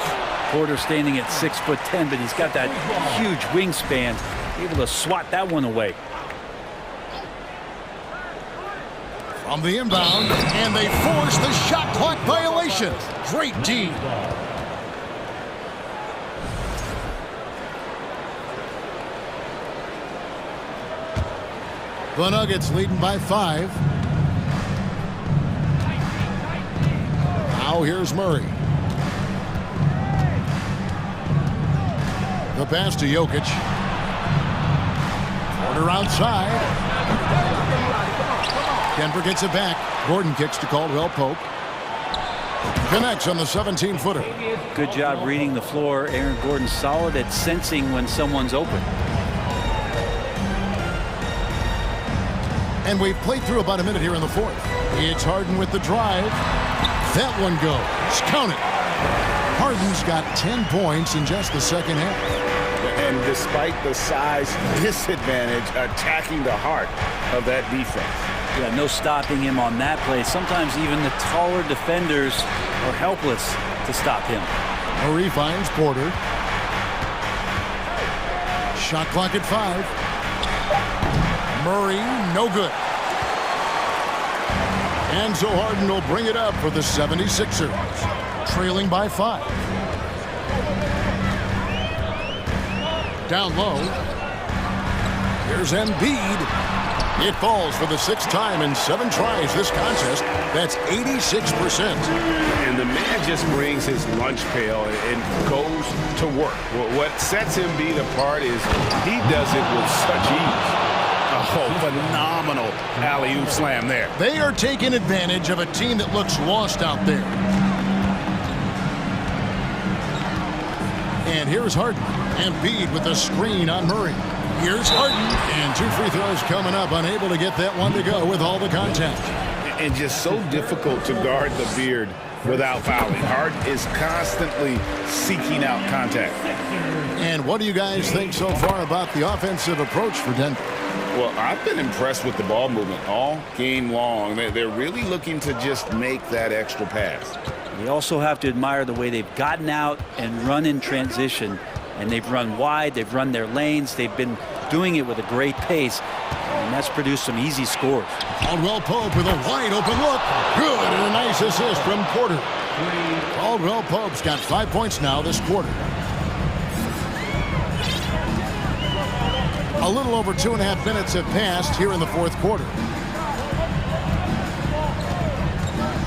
Porter standing at 6'10", but he's got that huge wingspan, able to swat that one away. From the inbound, and they force the shot clock violation. Great D. The Nuggets leading by 5. Now here's Murray. The pass to Jokic. Porter outside. Denver gets it back. Gordon kicks to Caldwell Pope. Connects on the 17-footer. Good job reading the floor. Aaron Gordon solid at sensing when someone's open. And we've played through about a minute here in the fourth. It's Harden with the drive. That one goes. Count it. Harden's got 10 points in just the second half. And despite the size disadvantage, attacking the heart of that defense. Yeah, no stopping him on that play. Sometimes even the taller defenders are helpless to stop him. Murray finds Porter. Shot clock at 5. Murray, no good. And so Harden will bring it up for the 76ers, trailing by 5. Down low. Here's Embiid. It falls for the 6th time in 7 tries this contest. That's 86%. And the man just brings his lunch pail and goes to work. What sets Embiid apart is he does it with such ease. Oh, phenomenal alley-oop slam there. They are taking advantage of a team that looks lost out there. And here's Harden. Embiid with a screen on Murray. Here's Harden. And 2 free throws coming up. Unable to get that one to go with all the contact. And just so difficult to guard the beard without fouling. Harden is constantly seeking out contact. And what do you guys think so far about the offensive approach for Denver? Well, I've been impressed with the ball movement all game long. They're really looking to just make that extra pass. You also have to admire the way they've gotten out and run in transition. And they've run wide, they've run their lanes, they've been doing it with a great pace, and that's produced some easy scores. Caldwell Pope with a wide open look. Good, and a nice assist from Porter. Caldwell Pope's got 5 points now this quarter. A little over 2.5 minutes have passed here in the fourth quarter.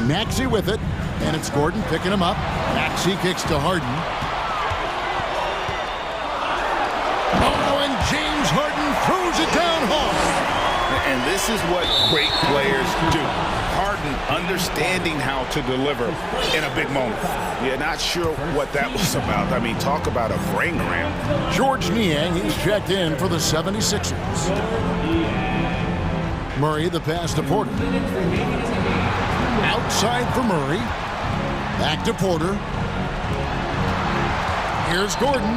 Maxey with it, and it's Gordon picking him up. Maxey kicks to Harden. Oh, and James Harden throws it down hard. And this is what great players do. Harden understanding how to deliver in a big moment. Yeah, not sure what that was about. I mean, talk about a brain cramp. George Niang, he's checked in for the 76ers. Murray, the pass to Porter. Outside for Murray. Back to Porter. Here's Gordon.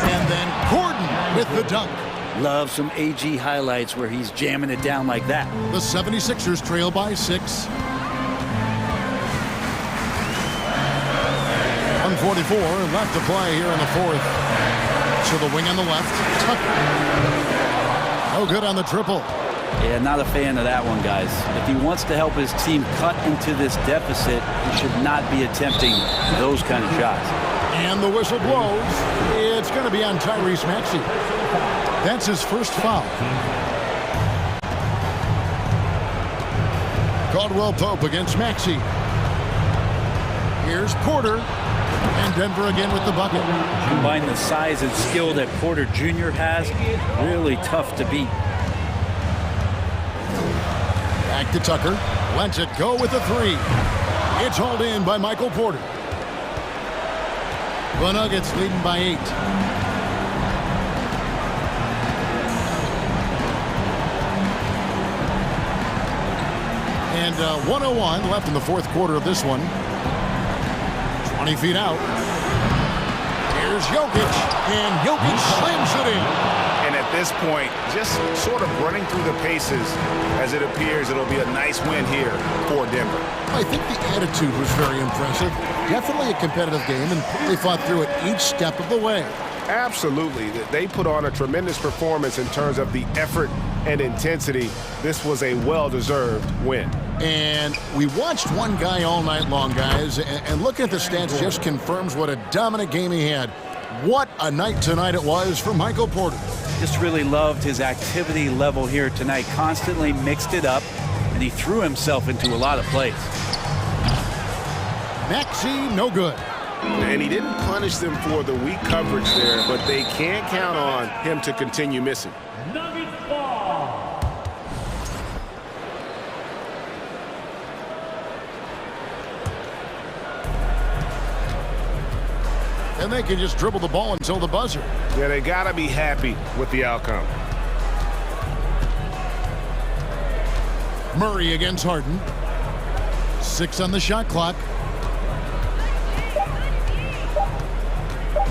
And then Gordon with the dunk. Love some AG highlights where he's jamming it down like that. The 76ers trail by 6. 144 left to play here in the fourth. So the wing on the left. Tucker. No good on the triple. Yeah, not a fan of that one, guys. If he wants to help his team cut into this deficit, he should not be attempting those kind of shots. And the whistle blows. It's going to be on Tyrese Maxey. That's his first foul. Caldwell Pope against Maxey. Here's Porter. And Denver again with the bucket. Combine the size and skill that Porter Jr. has, really tough to beat. Back to Tucker. Lets it go with the 3. It's hauled in by Michael Porter. The Nuggets leading by 8. And 1:01 left in the fourth quarter of this one. 20 feet out. Here's Jokic, and Jokic slams it in. And at this point, just sort of running through the paces as it appears it'll be a nice win here for Denver. I think the attitude was very impressive. Definitely a competitive game, and they fought through it each step of the way. Absolutely. They put on a tremendous performance in terms of the effort and intensity. This was a well-deserved win. And we watched one guy all night long, guys, and looking at the stats just confirms what a dominant game he had. What a night tonight it was for Michael Porter. Just really loved his activity level here tonight. Constantly mixed it up, and he threw himself into a lot of plays. Maxey, no good. And he didn't punish them for the weak coverage there, but they can't count on him to continue missing. And they can just dribble the ball until the buzzer. Yeah, they got to be happy with the outcome. Murray against Harden. 6 on the shot clock.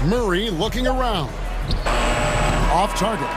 Murray looking around. Off target.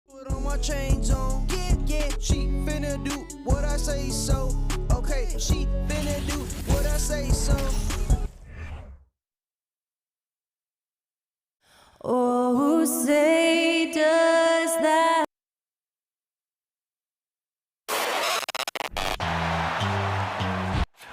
Put on my chains on, yeah, she finna do what I say so. Okay, she finna do what I say so. Oh, say does that.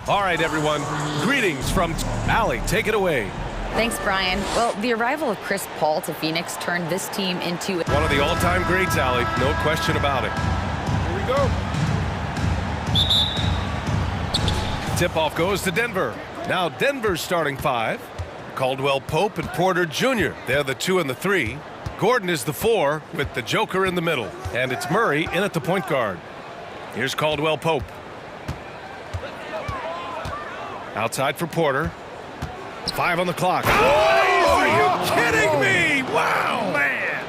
All right, everyone. Greetings from Allie. Take it away. Thanks, Brian. Well, the arrival of Chris Paul to Phoenix turned this team into one of the all-time greats, Allie. No question about it. Here we go. Tip-off goes to Denver. Now Denver's starting 5. Caldwell Pope and Porter Jr. They're the 2 and the 3. Gordon is the 4 with the Joker in the middle. And it's Murray in at the point guard. Here's Caldwell Pope. Outside for Porter. 5 on the clock. Oh, are you kidding me? Wow, man.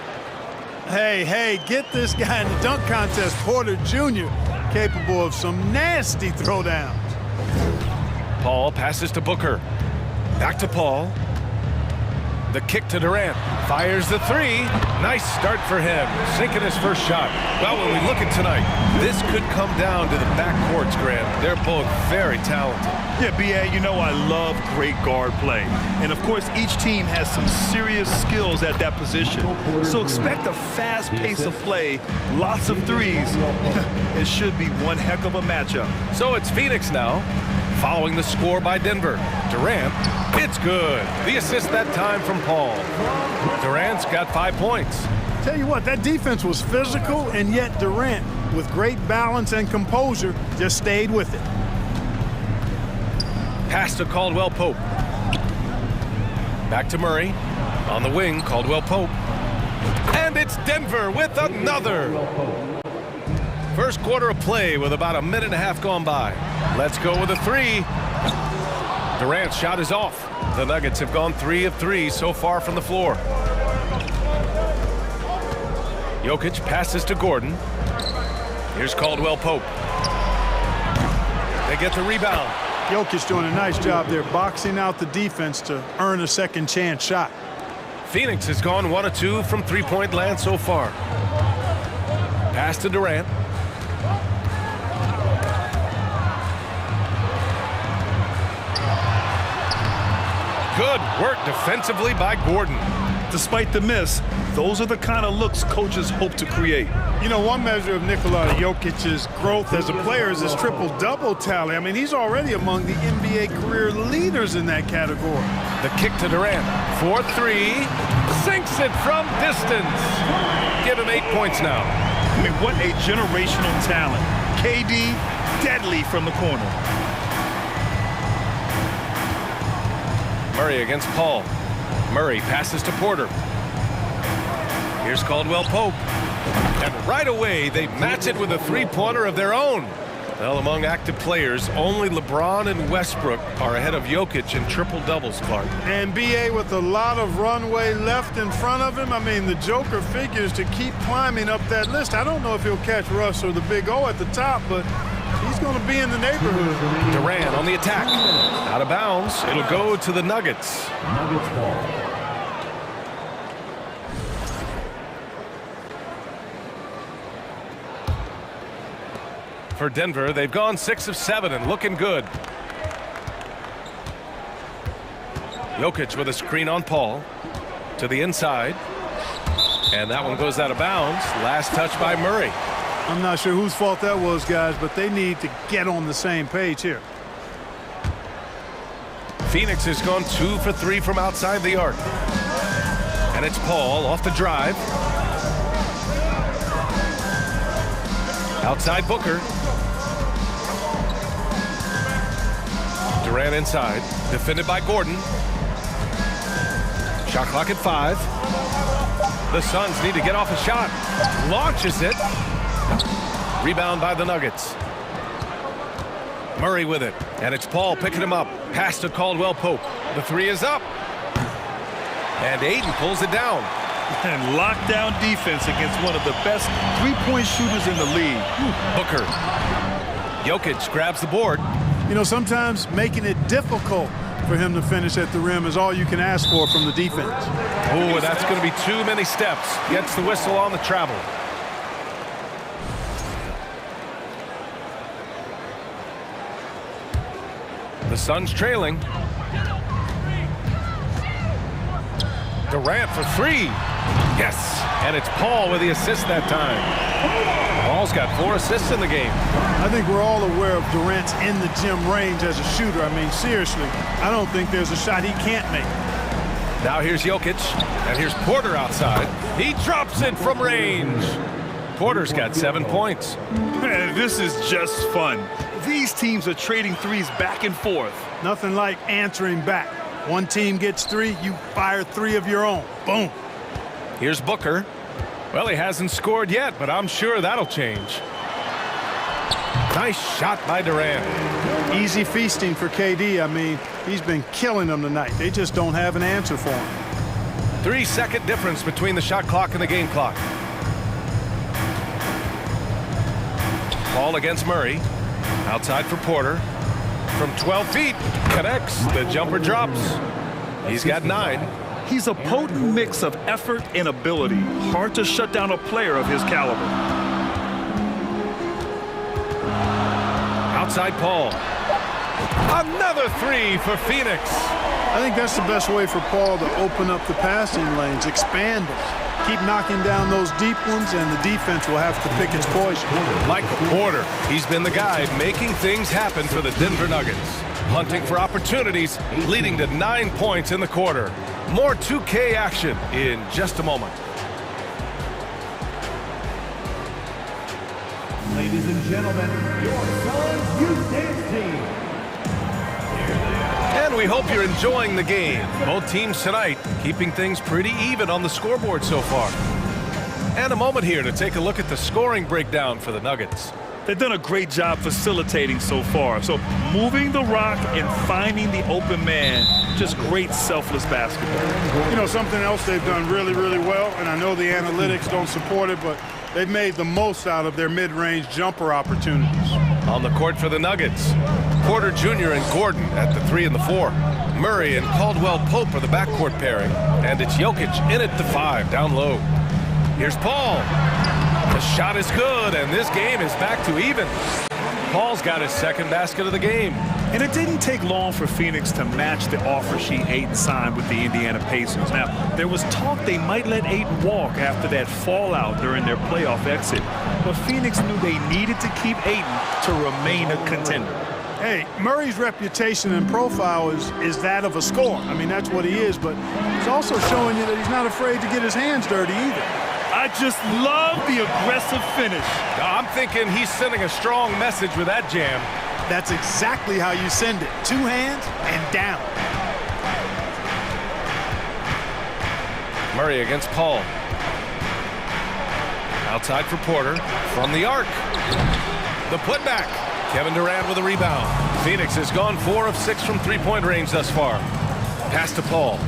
Hey, get this guy in the dunk contest. Porter Jr. capable of some nasty throwdowns. Paul passes to Booker. Back to Paul. The kick to Durant. Fires the 3. Nice start for him. Sinking his first shot. Well, when we look at tonight, this could come down to the backcourts, Graham. They're both very talented. Yeah, B.A., you know I love great guard play. And, of course, each team has some serious skills at that position. So expect a fast pace of play, lots of threes. It should be one heck of a matchup. So it's Phoenix now, following the score by Denver. Durant, it's good. The assist that time from Paul. Durant's got 5 points. Tell you what, that defense was physical, and yet Durant, with great balance and composure, just stayed with it. Pass to Caldwell Pope. Back to Murray. On the wing, Caldwell Pope. And it's Denver with another. First quarter of play with about a minute and a half gone by. Let's go with a 3. Durant's shot is off. The Nuggets have gone 3 of 3 so far from the floor. Jokic passes to Gordon. Here's Caldwell Pope. They get the rebound. Jokic doing a nice job there, boxing out the defense to earn a second chance shot. Phoenix has gone 1 of 2 from three-point land so far. Pass to Durant. Good work defensively by Gordon. Despite the miss, those are the kind of looks coaches hope to create. You know, one measure of Nikola Jokic's growth as a player is his triple-double tally. I mean, he's already among the NBA career leaders in that category. The kick to Durant. 4-3. Sinks it from distance. Give him 8 points now. I mean, what a generational talent. KD, deadly from the corner. Murray against Paul. Murray passes to Porter. Here's Caldwell Pope. And right away, they match it with a three-pointer of their own. Well, among active players, only LeBron and Westbrook are ahead of Jokic in triple-doubles, Clark. And B.A. with a lot of runway left in front of him. I mean, the Joker figures to keep climbing up that list. I don't know if he'll catch Russ or the Big O at the top, but he's going to be in the neighborhood. Durant on the attack. Out of bounds. It'll go to the Nuggets. Nuggets ball. For Denver, they've gone 6 of 7 and looking good. Jokic with a screen on Paul. To the inside. And that one goes out of bounds. Last touch by Murray. I'm not sure whose fault that was, guys, but they need to get on the same page here. Phoenix has gone 2 for 3 from outside the arc. And it's Paul off the drive. Outside Booker. Durant inside. Defended by Gordon. Shot clock at 5. The Suns need to get off a shot. Launches it. Rebound by the Nuggets. Murray with it. And it's Paul picking him up. Pass to Caldwell Pope. The 3 is up. And Aiden pulls it down. And lockdown defense against one of the best three-point shooters in the league. Booker. Jokic grabs the board. You know, sometimes making it difficult for him to finish at the rim is all you can ask for from the defense. Oh, that's going to be too many steps. Gets the whistle on the travel. The Suns trailing. Durant for three. Yes, and it's Paul with the assist that time. Paul's got 4 assists in the game. I think we're all aware of Durant's in the gym range as a shooter. I mean, seriously, I don't think there's a shot he can't make. Now here's Jokic, and here's Porter outside. He drops it from range. Porter's got 7 points. Man, this is just fun. These teams are trading threes back and forth. Nothing like answering back. One team gets 3, you fire 3 of your own. Boom. Here's Booker. Well, he hasn't scored yet, but I'm sure that'll change. Nice shot by Durant. Easy feasting for KD. I mean, he's been killing them tonight. They just don't have an answer for him. 3-second difference between the shot clock and the game clock. Paul against Murray. Outside for Porter. From 12 feet. Connects. The jumper drops. He's got 9. He's a potent mix of effort and ability. Hard to shut down a player of his caliber. Outside Paul. Another 3 for Phoenix. I think that's the best way for Paul to open up the passing lanes, expand them. Keep knocking down those deep ones, and the defense will have to pick its poison. Michael Porter, he's been the guy making things happen for the Denver Nuggets. Hunting for opportunities, leading to 9 points in the quarter. More 2K action in just a moment. Ladies and gentlemen, your Suns Youth Dance Team. And we hope you're enjoying the game. Both teams tonight keeping things pretty even on the scoreboard so far. And a moment here to take a look at the scoring breakdown for the Nuggets. They've done a great job facilitating so far. So moving the rock and finding the open man, just great selfless basketball. You know, something else they've done really, really well, and I know the analytics don't support it, but they've made the most out of their mid-range jumper opportunities. On the court for the Nuggets, Porter Jr. and Gordon at the 3 and the 4. Murray and Caldwell Pope are the backcourt pairing, and it's Jokic in at the 5 down low. Here's Paul. The shot is good, and this game is back to even. Paul's got his second basket of the game. And it didn't take long for Phoenix to match the offer sheet Ayton signed with the Indiana Pacers. Now, there was talk they might let Ayton walk after that fallout during their playoff exit. But Phoenix knew they needed to keep Ayton to remain a contender. Hey, Murray's reputation and profile is that of a scorer. I mean, that's what he is, but he's also showing you that he's not afraid to get his hands dirty either. I just love the aggressive finish. I'm thinking he's sending a strong message with that jam. That's exactly how you send it. 2 hands and down. Murray against Paul. Outside for Porter. From the arc. The putback. Kevin Durant with a rebound. Phoenix has gone 4 of 6 from three-point range thus far. Pass to Paul.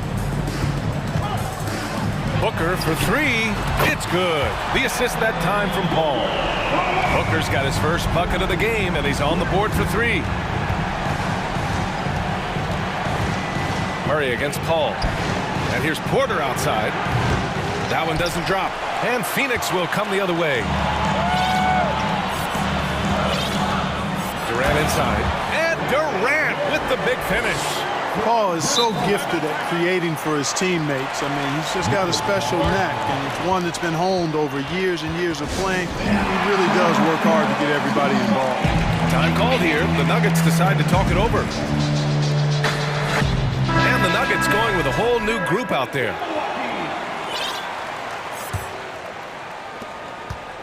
Booker for 3. It's good. The assist that time from Paul. Booker's got his first bucket of the game, and he's on the board for 3. Murray against Paul. And here's Porter outside. That one doesn't drop. And Phoenix will come the other way. Durant inside. And Durant with the big finish. Paul is so gifted at creating for his teammates. I mean, he's just got a special knack, and it's one that's been honed over years and years of playing. He really does work hard to get everybody involved. Time called here. The Nuggets decide to talk it over. And the Nuggets going with a whole new group out there.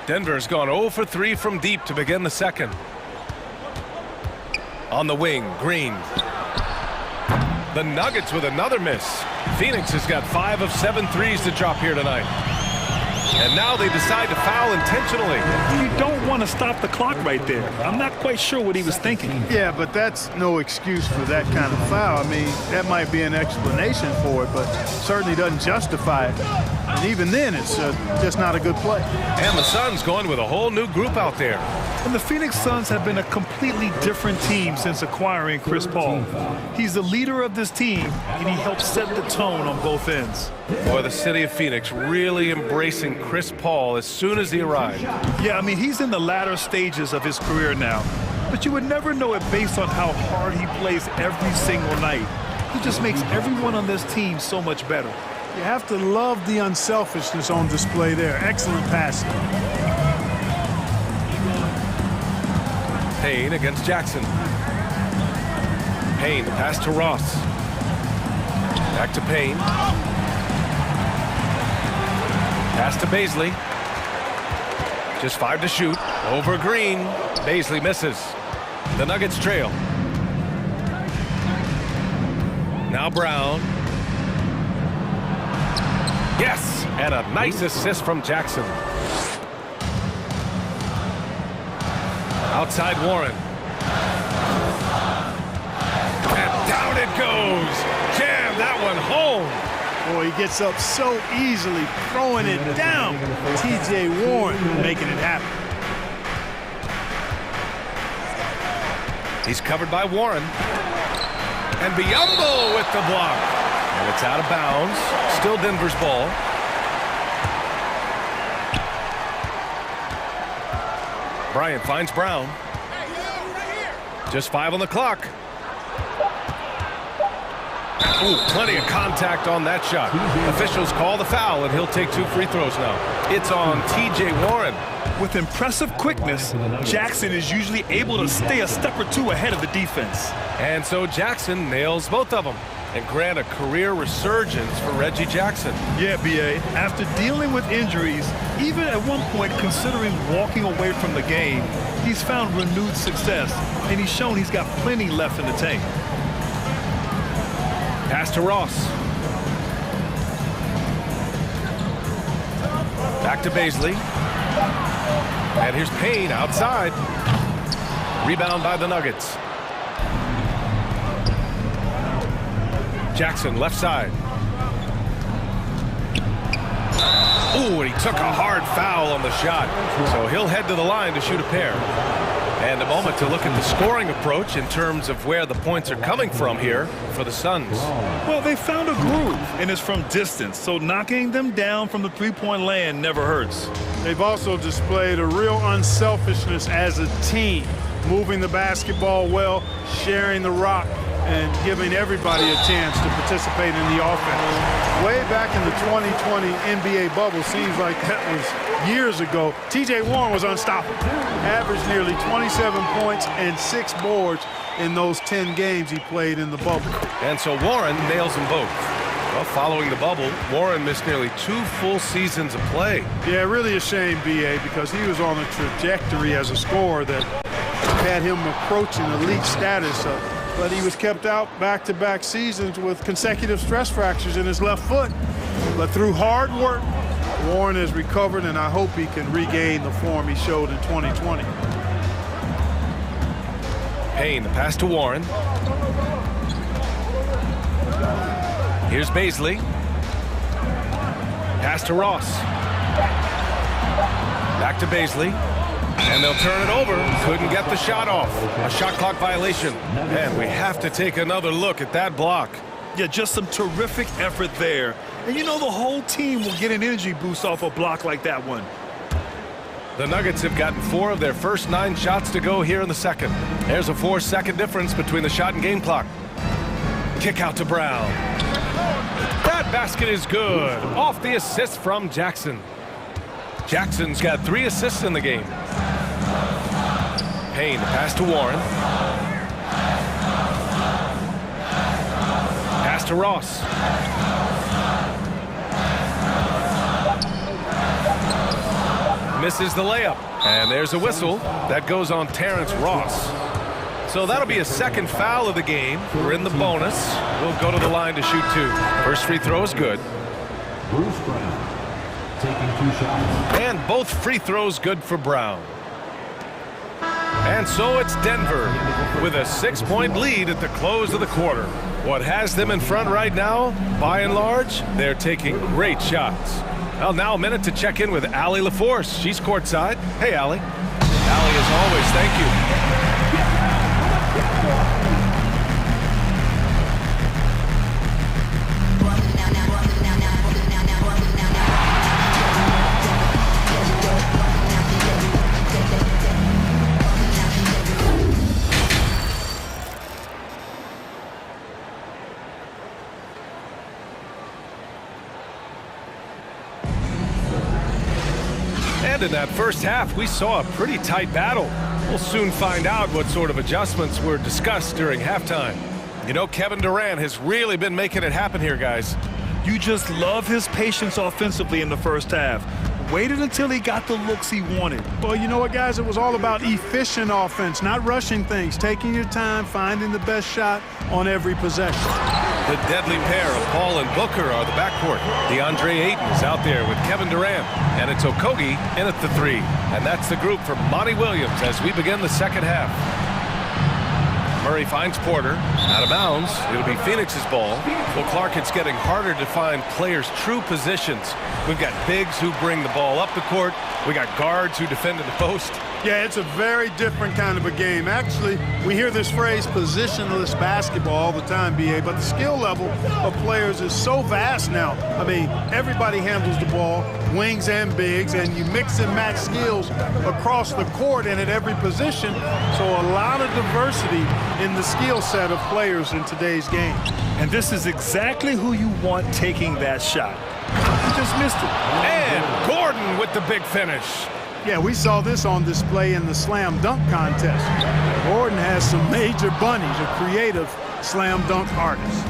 Denver's gone 0 for 3 from deep to begin the second. On the wing, Green. The Nuggets with another miss. Phoenix has got 5 of 7 threes to drop here tonight. And now they decide to foul intentionally. You don't want to stop the clock right there. I'm not quite sure what he was thinking. Yeah, but that's no excuse for that kind of foul. I mean, that might be an explanation for it, but certainly doesn't justify it. And even then, it's just not a good play. And the Suns going with a whole new group out there. And the Phoenix Suns have been a completely different team since acquiring Chris Paul. He's the leader of this team, and he helps set the tone on both ends. Boy, the city of Phoenix really embracing Chris Paul as soon as he arrived. Yeah, I mean, he's in the latter stages of his career now. but you would never know it based on how hard he plays every single night. He just makes everyone on this team so much better. You have to love the unselfishness on display there. Excellent passing. Payne against Jackson. Payne, pass to Ross. Back to Payne. Pass to Baisley. Just 5 to shoot. Over Green. Baisley misses. The Nuggets trail. Now Brown. Yes! And a nice assist from Jackson. Outside Warren. And down it goes. Jam that one home. Boy, he gets up so easily, throwing it down. T.J. Warren making it happen. He's covered by Warren. And Biyombo with the block. And it's out of bounds. Still Denver's ball. Bryant finds Brown. Just 5 on the clock. Ooh, plenty of contact on that shot. Officials call the foul, and he'll take 2 free throws now. It's on T.J. Warren. With impressive quickness, Jackson is usually able to stay a step or 2 ahead of the defense. And so Jackson nails both of them and grant a career resurgence for Reggie Jackson. Yeah, B.A., after dealing with injuries, even at one point considering walking away from the game, he's found renewed success, and he's shown he's got plenty left in the tank. Pass to Ross. Back to Baisley. And here's Payne outside. Rebound by the Nuggets. Jackson left side. Ooh, and he took a hard foul on the shot. So he'll head to the line to shoot a pair. And a moment to look at the scoring approach in terms of where the points are coming from here for the Suns. Well, they found a groove, and it's from distance, so knocking them down from the three-point land never hurts. They've also displayed a real unselfishness as a team, moving the basketball well, sharing the rock, and giving everybody a chance to participate in the offense. Way back in the 2020 NBA bubble, seems like that was years ago, T.J. Warren was unstoppable. Averaged nearly 27 points and 6 boards in those 10 games he played in the bubble. And so Warren nails them both. Well, following the bubble, Warren missed nearly 2 full seasons of play. Yeah, really a shame, B.A., because he was on a trajectory as a scorer that had him approaching elite status. But he was kept out back-to-back seasons with consecutive stress fractures in his left foot. But through hard work, Warren has recovered, and I hope he can regain the form he showed in 2020. Payne, the pass to Warren. Here's Baisley. Pass to Ross. Back to Baisley. And they'll turn it over. Couldn't get the shot off. A shot clock violation. And we have to take another look at that block. Yeah, just some terrific effort there. And you know the whole team will get an energy boost off a block like that one. The Nuggets have gotten 4 of their first 9 shots to go here in the second. There's a 4-second difference between the shot and game clock. Kick out to Brown. That basket is good. Off the assist from Jackson. Jackson's got 3 assists in the game. Payne, pass to Warren. Pass to Ross. Misses the layup. And there's a whistle. That goes on Terrence Ross. So that'll be a second foul of the game. We're in the bonus. We'll go to the line to shoot 2. First free throw is good. Bruce Brown taking 2 shots. And both free throws good for Brown. And so it's Denver with a 6-point lead at the close of the quarter. What has them in front right now, by and large, they're taking great shots. Well, now a minute to check in with Allie LaForce. She's courtside. Hey, Allie. Allie, as always, thank you. And in that first half, we saw a pretty tight battle. We'll soon find out what sort of adjustments were discussed during halftime. You know, Kevin Durant has really been making it happen here, guys. You just love his patience offensively in the first half. Waited until he got the looks he wanted. Well, you know what, guys? It was all about efficient offense, not rushing things, taking your time, finding the best shot on every possession. The deadly pair of Paul and Booker are the backcourt. DeAndre Ayton is out there with Kevin Durant, and it's Okogie in at the 3. And that's the group for Monty Williams as we begin the second half. Murray finds Porter out of bounds. It'll be Phoenix's ball. Well, Clark, it's getting harder to find players' true positions. We've got bigs who bring the ball up the court. We got guards who defend in the post. Yeah, it's a very different kind of a game. Actually, we hear this phrase positionless basketball all the time, BA, but the skill level of players is so vast now. I mean, everybody handles the ball, wings and bigs, and you mix and match skills across the court and at every position. So a lot of diversity in the skill set of players in today's game. And this is exactly who you want taking that shot. You just missed it. And Gordon with the big finish. Yeah, we saw this on display in the slam dunk contest. Gordon has some major bunnies, a creative slam dunk artist.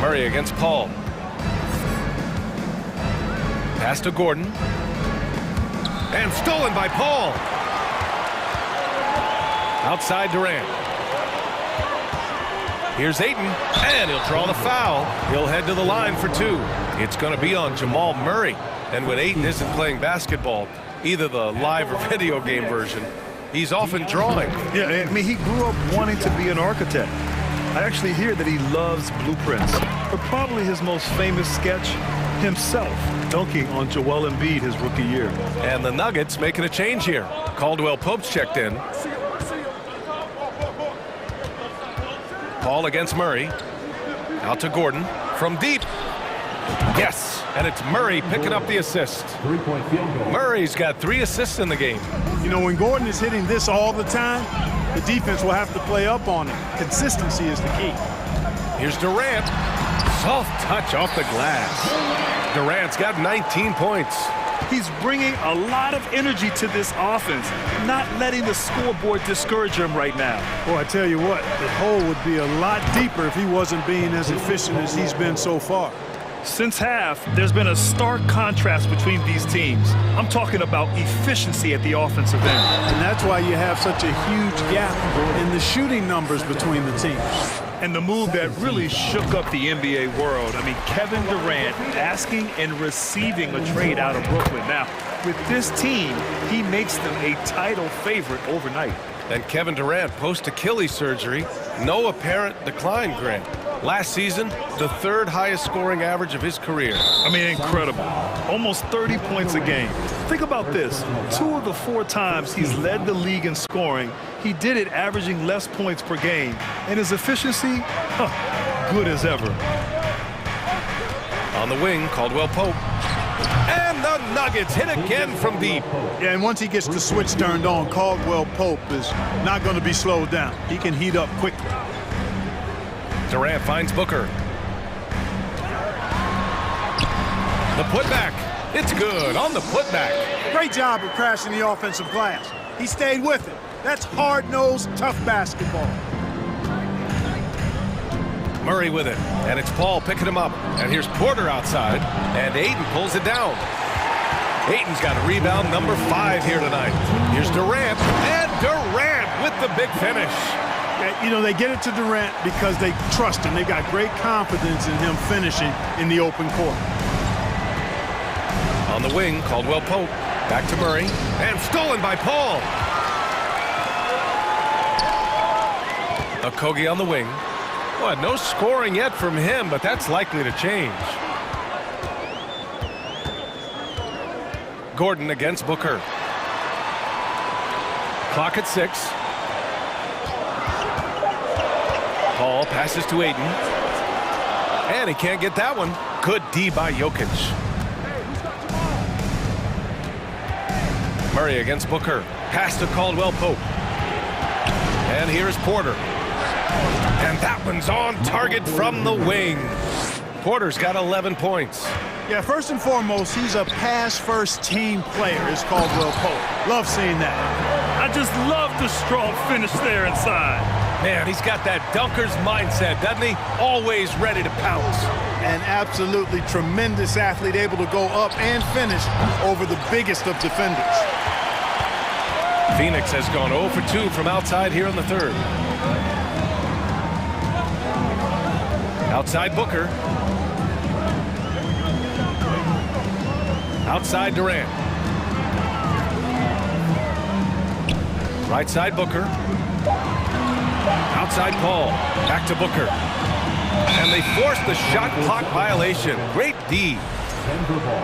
Murray against Paul. Pass to Gordon. And stolen by Paul. Outside Durant. Here's Ayton, and he'll draw the foul. He'll head to the line for 2. It's going to be on Jamal Murray. And when Ayton isn't playing basketball, either the live or video game version, he's often drawing. Yeah, I mean, he grew up wanting to be an architect. I actually hear that he loves blueprints. But probably his most famous sketch, himself dunking on Joel Embiid his rookie year. And the Nuggets making a change here. Caldwell Pope's checked in. Paul against Murray. Out to Gordon from deep. Yes, and it's Murray picking up the assist. Murray's got 3 assists in the game. You know, when Gordon is hitting this all the time, the defense will have to play up on it. Consistency is the key. Here's Durant. Soft touch off the glass. Durant's got 19 points. He's bringing a lot of energy to this offense, not letting the scoreboard discourage him right now. Well, I tell you what, the hole would be a lot deeper if he wasn't being as efficient as he's been so far. Since half, there's been a stark contrast between these teams. I'm talking about efficiency at the offensive end. And that's why you have such a huge gap in the shooting numbers between the teams. And the move that really shook up the NBA world. I mean, Kevin Durant asking and receiving a trade out of Brooklyn. Now, with this team, he makes them a title favorite overnight. And Kevin Durant, post-Achilles surgery, no apparent decline, Grant. Last season, the 3rd highest scoring average of his career. I mean, incredible. Almost 30 points a game. Think about this. 2 of the 4 times he's led the league in scoring, he did it averaging less points per game. And his efficiency, good as ever. On the wing, Caldwell Pope. And the Nuggets hit again from deep. Yeah, and once he gets the switch turned on, Caldwell Pope is not going to be slowed down. He can heat up quickly. Durant finds Booker. The putback. It's good on the putback. Great job of crashing the offensive glass. He stayed with it. That's hard-nosed, tough basketball. Murray with it. And it's Paul picking him up. And here's Porter outside. And Ayton pulls it down. Ayton's got a rebound number 5 here tonight. Here's Durant. And Durant with the big finish. You know, they get it to Durant because they trust him. They've got great confidence in him finishing in the open court. On the wing, Caldwell Pope. Back to Murray. And stolen by Paul. Okogie on the wing. Well, no scoring yet from him, but that's likely to change. Gordon against Booker. Clock at 6. Paul passes to Ayton. And he can't get that one. Good D by Jokic. Murray against Booker. Pass to Caldwell Pope. And here's Porter. And that one's on target from the wing. Porter's got 11 points. Yeah, first and foremost, he's a pass-first team player, is Caldwell Pope. Love seeing that. I just love the strong finish there inside. Man, he's got that dunker's mindset, doesn't he? Always ready to pounce. An absolutely tremendous athlete, able to go up and finish over the biggest of defenders. Phoenix has gone 0 for 2 from outside here in the third. Outside Booker. Outside Durant. Right side Booker. Outside Paul. Back to Booker. And they force the shot clock violation. Great D. Denver ball.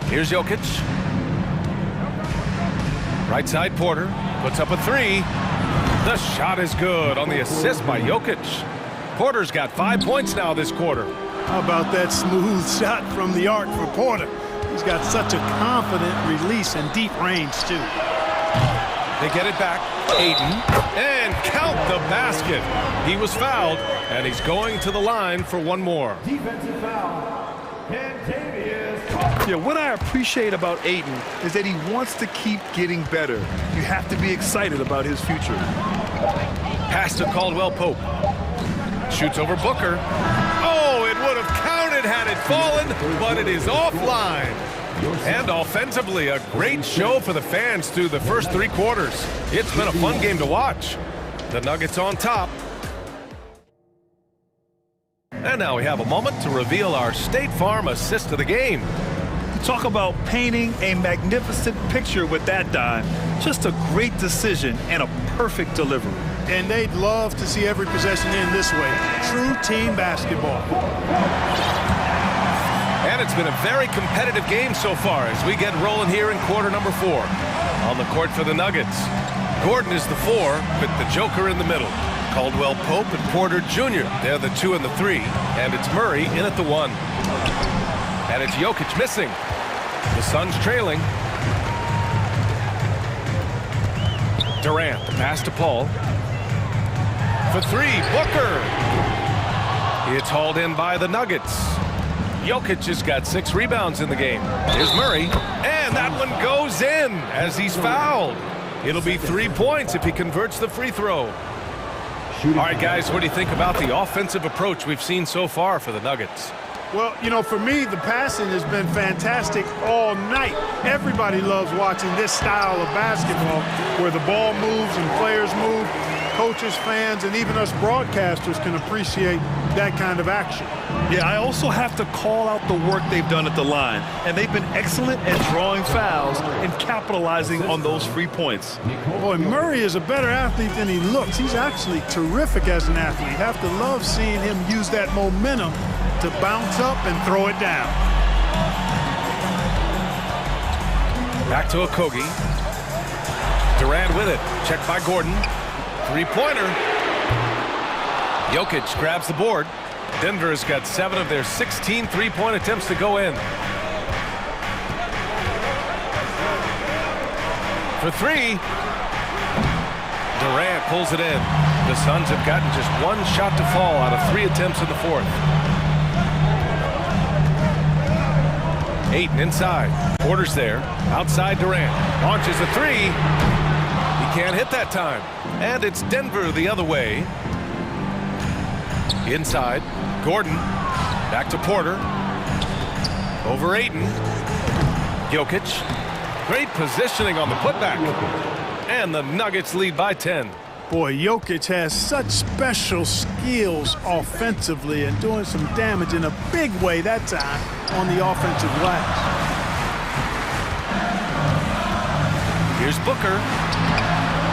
Here's Jokic. Right side Porter. Puts up a three. The shot is good on the assist by Jokic. Porter's got 5 points now this quarter. How about that smooth shot from the arc for Porter? He's got such a confident release and deep range, too. They get it back. Ayton. And count the basket. He was fouled, and he's going to the line for one more. Defensive foul. Yeah, what I appreciate about Ayton is that he wants to keep getting better. You have to be excited about his future. Pass to Caldwell Pope. Shoots over Booker. Oh, it would have counted had it fallen, but it is offline. And offensively, a great show for the fans through the first 3 quarters. It's been a fun game to watch. The Nuggets on top. And now we have a moment to reveal our State Farm assist of the game. Talk about painting a magnificent picture with that dime. Just a great decision and a perfect delivery. And they'd love to see every possession end this way. True team basketball. And it's been a very competitive game so far as we get rolling here in quarter number 4. On the court for the Nuggets, Gordon is the 4 with the Joker in the middle. Caldwell Pope and Porter Jr. They're the 2 and the 3. And it's Murray in at the 1. And it's Jokic missing. The Suns trailing. Durant, the pass to Paul. For 3, Booker. It's hauled in by the Nuggets. Jokic has got 6 rebounds in the game. Here's Murray. And that one goes in as he's fouled. It'll be 3 points if he converts the free throw. All right, guys, what do you think about the offensive approach we've seen so far for the Nuggets? Well, you know, for me, the passing has been fantastic all night. Everybody loves watching this style of basketball where the ball moves and players move. Coaches, fans, and even us broadcasters can appreciate that kind of action. Yeah, I also have to call out the work they've done at the line. And they've been excellent at drawing fouls and capitalizing on those free points. Boy, Murray is a better athlete than he looks. He's actually terrific as an athlete. You have to love seeing him use that momentum to bounce up and throw it down. Back to Okogie. Durant with it. Checked by Gordon. 3-pointer. Jokic grabs the board. Denver has got 7 of their 16 3-point attempts to go in. For 3. Durant pulls it in. The Suns have gotten just 1 shot to fall out of 3 attempts in the 4th. Ayton inside. Porter's there. Outside Durant. Launches a 3. He can't hit that time. And it's Denver the other way. Inside. Gordon. Back to Porter. Over Ayton. Jokic. Great positioning on the putback. And the Nuggets lead by 10. Boy, Jokic has such special skills offensively and doing some damage in a big way that time on the offensive glass. Here's Booker.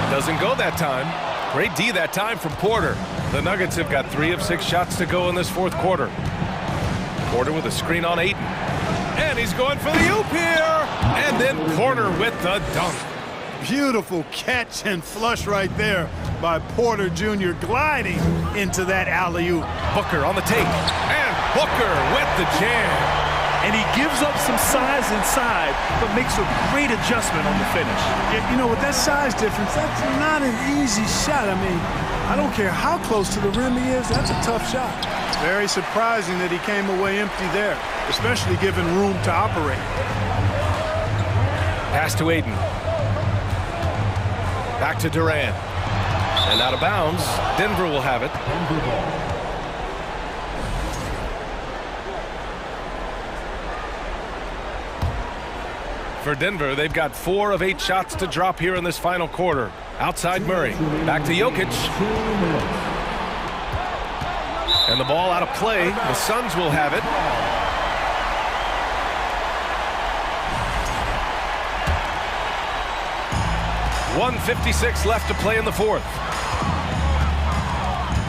Doesn't go that time. Great D that time from Porter. The Nuggets have got 3 of 6 shots to go in this 4th quarter. Porter with a screen on Ayton. And he's going for the oop here. And then Porter with the dunk. Beautiful catch and flush right there by Porter Jr. gliding into that alley-oop. Booker on the take. And Booker with the jam. and he gives up some size inside, but makes a great adjustment on the finish. Yeah, you know, with that size difference, that's not an easy shot. I mean, I don't care how close to the rim he is, that's a tough shot. Very surprising that he came away empty there, especially given room to operate. Pass to Aiden. Back to Durant. And out of bounds. Denver will have it. For Denver, they've got 4 of 8 shots to drop here in this final quarter. Outside Murray. Back to Jokic. And the ball out of play. The Suns will have it. .156 left to play in the fourth.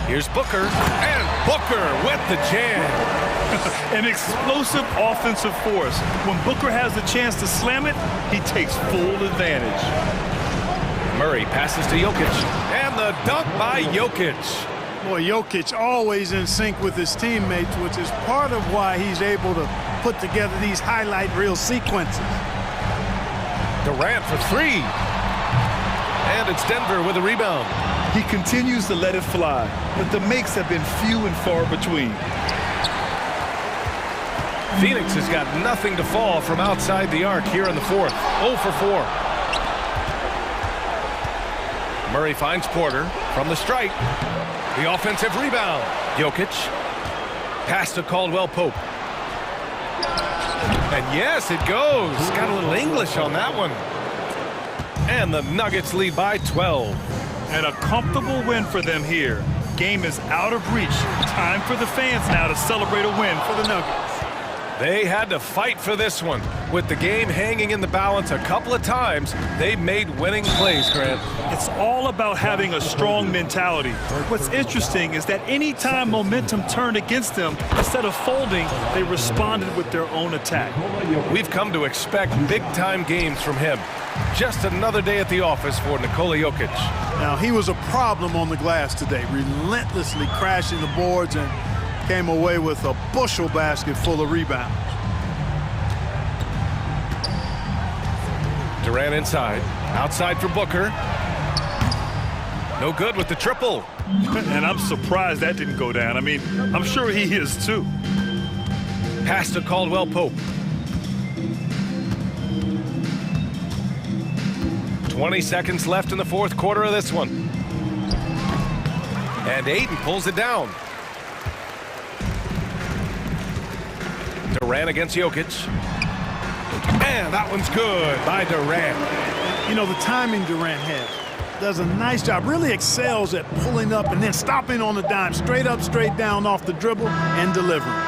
Here's Booker, and Booker with the jam. An explosive offensive force. When Booker has the chance to slam it, he takes full advantage. Murray passes to Jokic, and the dunk by Jokic. Boy, Jokic always in sync with his teammates, which is part of why he's able to put together these highlight reel sequences. Durant for 3. And it's Denver with a rebound. He continues to let it fly, but the makes have been few and far between. Phoenix has got nothing to fall from outside the arc here in the fourth. 0 for 4. Murray finds Porter from the stripe. The offensive rebound. Jokic. Pass to Caldwell Pope. And yes, it goes. Got a little English on that one. And the Nuggets lead by 12. And a comfortable win for them here. Game is out of reach. Time for the fans now to celebrate a win for the Nuggets. They had to fight for this one. With the game hanging in the balance a couple of times, they made winning plays, Grant. It's all about having a strong mentality. What's interesting is that any time momentum turned against them, instead of folding, they responded with their own attack. We've come to expect big-time games from him. Just another day at the office for Nikola Jokic. Now, he was a problem on the glass today, relentlessly crashing the boards and came away with a bushel basket full of rebounds. Durant inside. Outside for Booker. No good with the triple. And I'm surprised that didn't go down. I mean, I'm sure he is too. Pass to Caldwell Pope. 20 seconds left in the fourth quarter of this one. And Aiden pulls it down. Durant against Jokic. And that one's good by Durant. You know, the timing Durant has. Does a nice job, really excels at pulling up and then stopping on the dime, straight up, straight down off the dribble and delivering.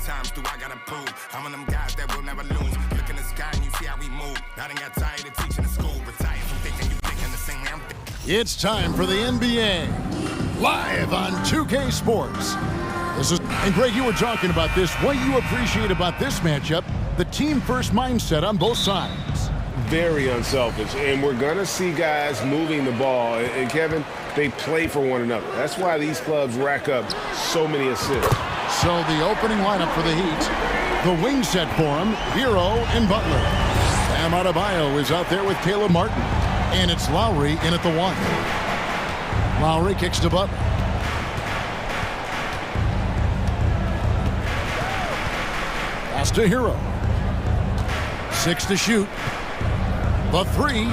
times do I gotta prove? I'm one of them guys that will never lose. Look in the sky and you see how we move. I done got tired of teaching in school. Retired from thinking you thinking the same way I'm thinking. It's time for the NBA, live on 2K Sports. And Greg, you were talking about this. What you appreciate about this matchup, the team-first mindset on both sides. Very unselfish, and we're going to see guys moving the ball. And Kevin, they play for one another. That's why these clubs rack up so many assists. So the opening lineup for the Heat, the wing set for him, Hero and Butler. Bam Adebayo is out there with Caleb Martin, and it's Lowry in at the 1. Lowry kicks to Butler. Pass to Hero. 6 to shoot. The 3.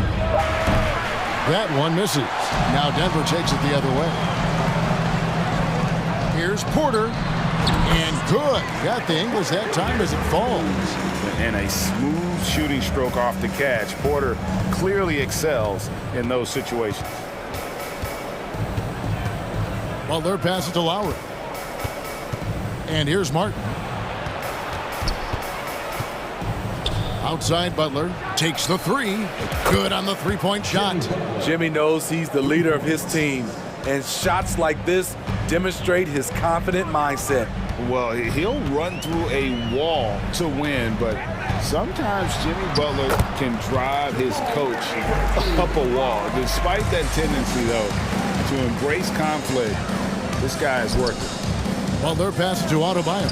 That one misses. Now Denver takes it the other way. Here's Porter. And good. Got the English that time as it falls. And a smooth shooting stroke off the catch. Porter clearly excels in those situations. Butler passes to Lowry. And here's Martin. Outside Butler takes the 3. Good on the three-point shot. Jimmy knows he's the leader of his team, and shots like this demonstrate his confident mindset. Well, he'll run through a wall to win, but sometimes Jimmy Butler can drive his coach up a wall. Despite that tendency, though, to embrace conflict, this guy is working. Butler passes to Adebayo.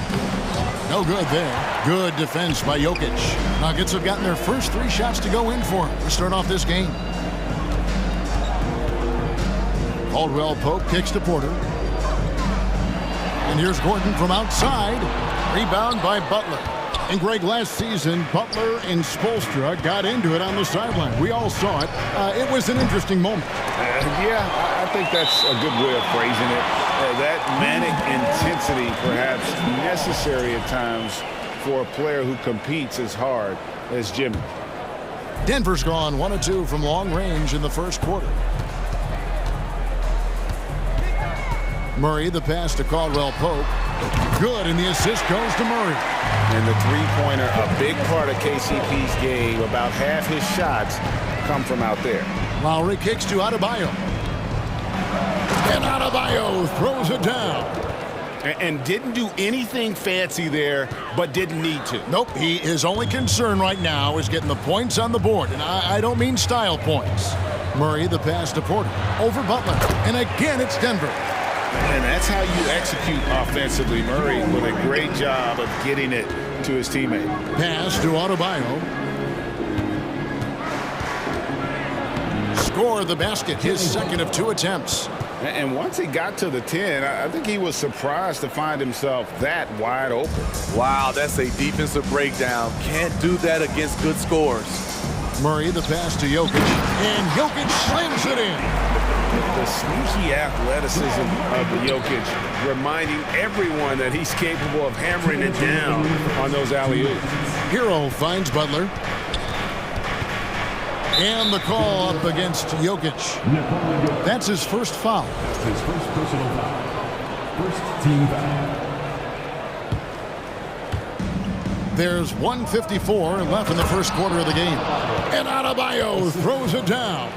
No good there. Good defense by Jokic. Nuggets have gotten their first 3 shots to go in for him to start off this game. Caldwell Pope kicks to Porter. And here's Gordon from outside. Rebound by Butler. And Greg, last season, Butler and Spoelstra got into it on the sideline. We all saw it. It was an interesting moment. Yeah, I think that's a good way of phrasing it. That manic intensity perhaps necessary at times for a player who competes as hard as Jimmy. Denver's gone 1 of 2 from long range in the first quarter. Murray, the pass to Caldwell Pope. Good, and the assist goes to Murray. And the three-pointer, a big part of KCP's game. About half his shots come from out there. Lowry kicks to Adebayo. And Adebayo throws it down. And didn't do anything fancy there, but didn't need to. Nope, his only concern right now is getting the points on the board. And I don't mean style points. Murray, the pass to Porter. Over Butler. And again, it's Denver. And that's how you execute offensively. Murray with a great job of getting it to his teammate. Pass to Adebayo. Score the basket, his second of 2 attempts. And once he got to the 10, I think he was surprised to find himself that wide open. Wow, that's a defensive breakdown. Can't do that against good scores. Murray, the pass to Jokic. And Jokic slams it in. The sneaky athleticism of the Jokic, reminding everyone that he's capable of hammering it down on those alley-oops. Hero finds Butler. And the call up against Jokic. That's his first foul. That's his first personal foul. First team foul. There's 1:54 left in the first quarter of the game. And Adebayo throws it down.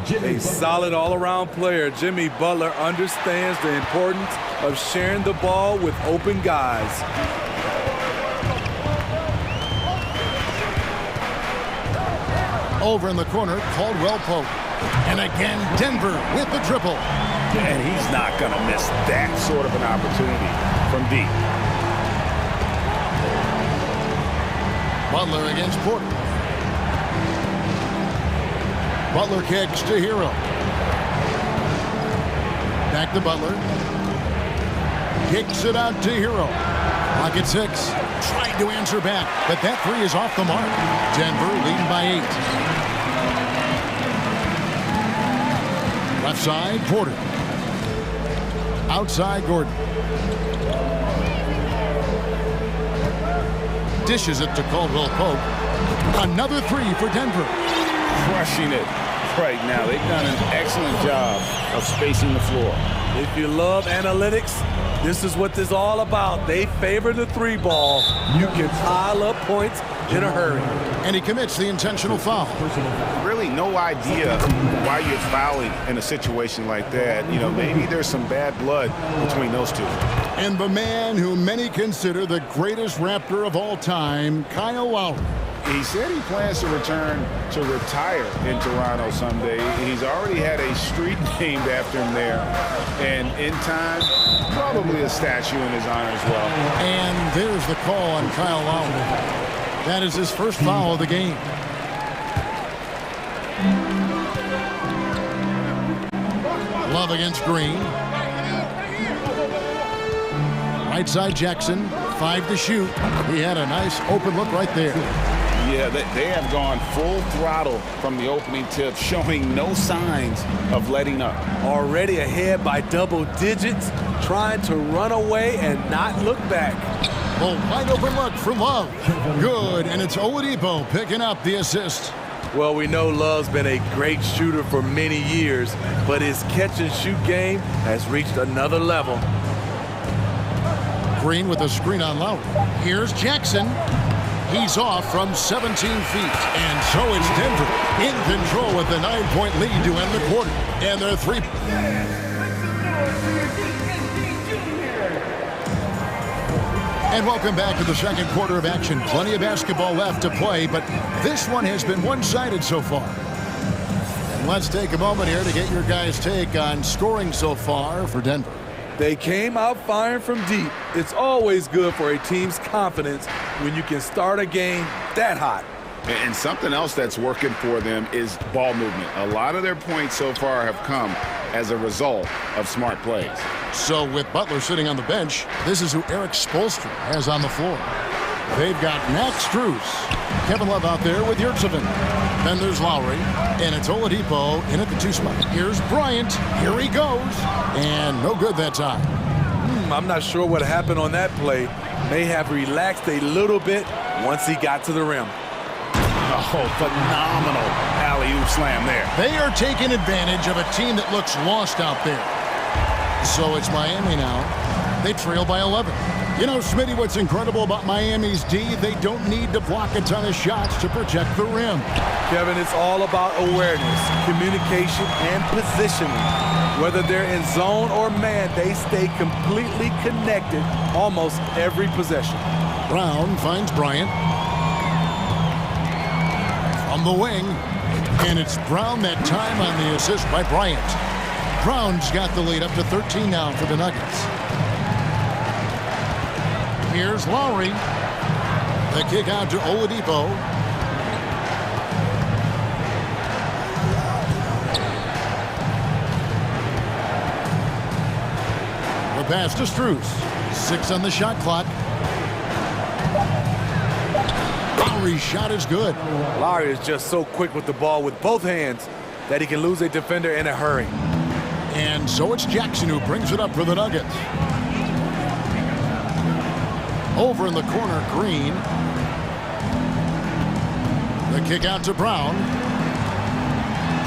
A solid all-around player, Jimmy Butler understands the importance of sharing the ball with open guys. Over in the corner, Caldwell Pope. And again, Denver with the triple. And he's not going to miss that sort of an opportunity from deep. Butler against Porter. Butler kicks to Hero. Back to Butler. Kicks it out to Hero. Clock at 6. Tried to answer back, but that 3 is off the mark. Denver leading by 8. Left side, Porter. Outside, Gordon. Dishes it to Caldwell Pope. Another 3 for Denver. Crushing it right now. They've done an excellent job of spacing the floor. If you love analytics, this is what this is all about. They favor the 3-ball. You can pile up points in a hurry. And he commits the intentional foul. Really no idea why you're fouling in a situation like that. You know, maybe there's some bad blood between those two. And the man who many consider the greatest Raptor of all time, Kyle Lowry. He said he plans to return to retire in Toronto someday. He's already had a street named after him there. And in time, probably a statue in his honor as well. And there's the call on Kyle Lowry. That is his first foul of the game. Love against Green. Right side Jackson, 5 to shoot. He had a nice open look right there. Yeah, they have gone full throttle from the opening tip, showing no signs of letting up. Already ahead by double digits, trying to run away and not look back. Oh, wide open look for Love. Good, and it's Oladipo picking up the assist. Well, we know Love's been a great shooter for many years, but his catch-and-shoot game has reached another level. Green with a screen on Lowry. Here's Jackson. He's off from 17 feet. And so it's Denver in control with the 9-point lead to end the quarter. And their three. And welcome back to the second quarter of action. Plenty of basketball left to play, but this one has been one-sided so far. And let's take a moment here to get your guys' take on scoring so far for Denver. They came out firing from deep. It's always good for a team's confidence when you can start a game that hot. And something else that's working for them is ball movement. A lot of their points so far have come as a result of smart plays. So with Butler sitting on the bench, this is who Eric Spoelstra has on the floor. They've got Max Strus, Kevin Love out there with Yurtseven. Then there's Lowry, and it's Oladipo in at the 2 spot. Here's Bryant. Here he goes. And no good that time. I'm not sure what happened on that play. May have relaxed a little bit once he got to the rim. Oh, phenomenal alley-oop slam there. They are taking advantage of a team that looks lost out there. So it's Miami now. They trail by 11. You know, Smitty, what's incredible about Miami's D, they don't need to block a ton of shots to protect the rim. Kevin, it's all about awareness, communication, and positioning. Whether they're in zone or man, they stay completely connected almost every possession. Brown finds Bryant. From the wing. And it's Brown that time on the assist by Bryant. Brown's got the lead up to 13 now for the Nuggets. Here's Lowry. The kick out to Oladipo. The pass to Strus. 6 on the shot clock. Lowry's shot is good. Lowry is just so quick with the ball with both hands that he can lose a defender in a hurry. And so it's Jackson who brings it up for the Nuggets. Over in the corner, Green. The kick out to Brown.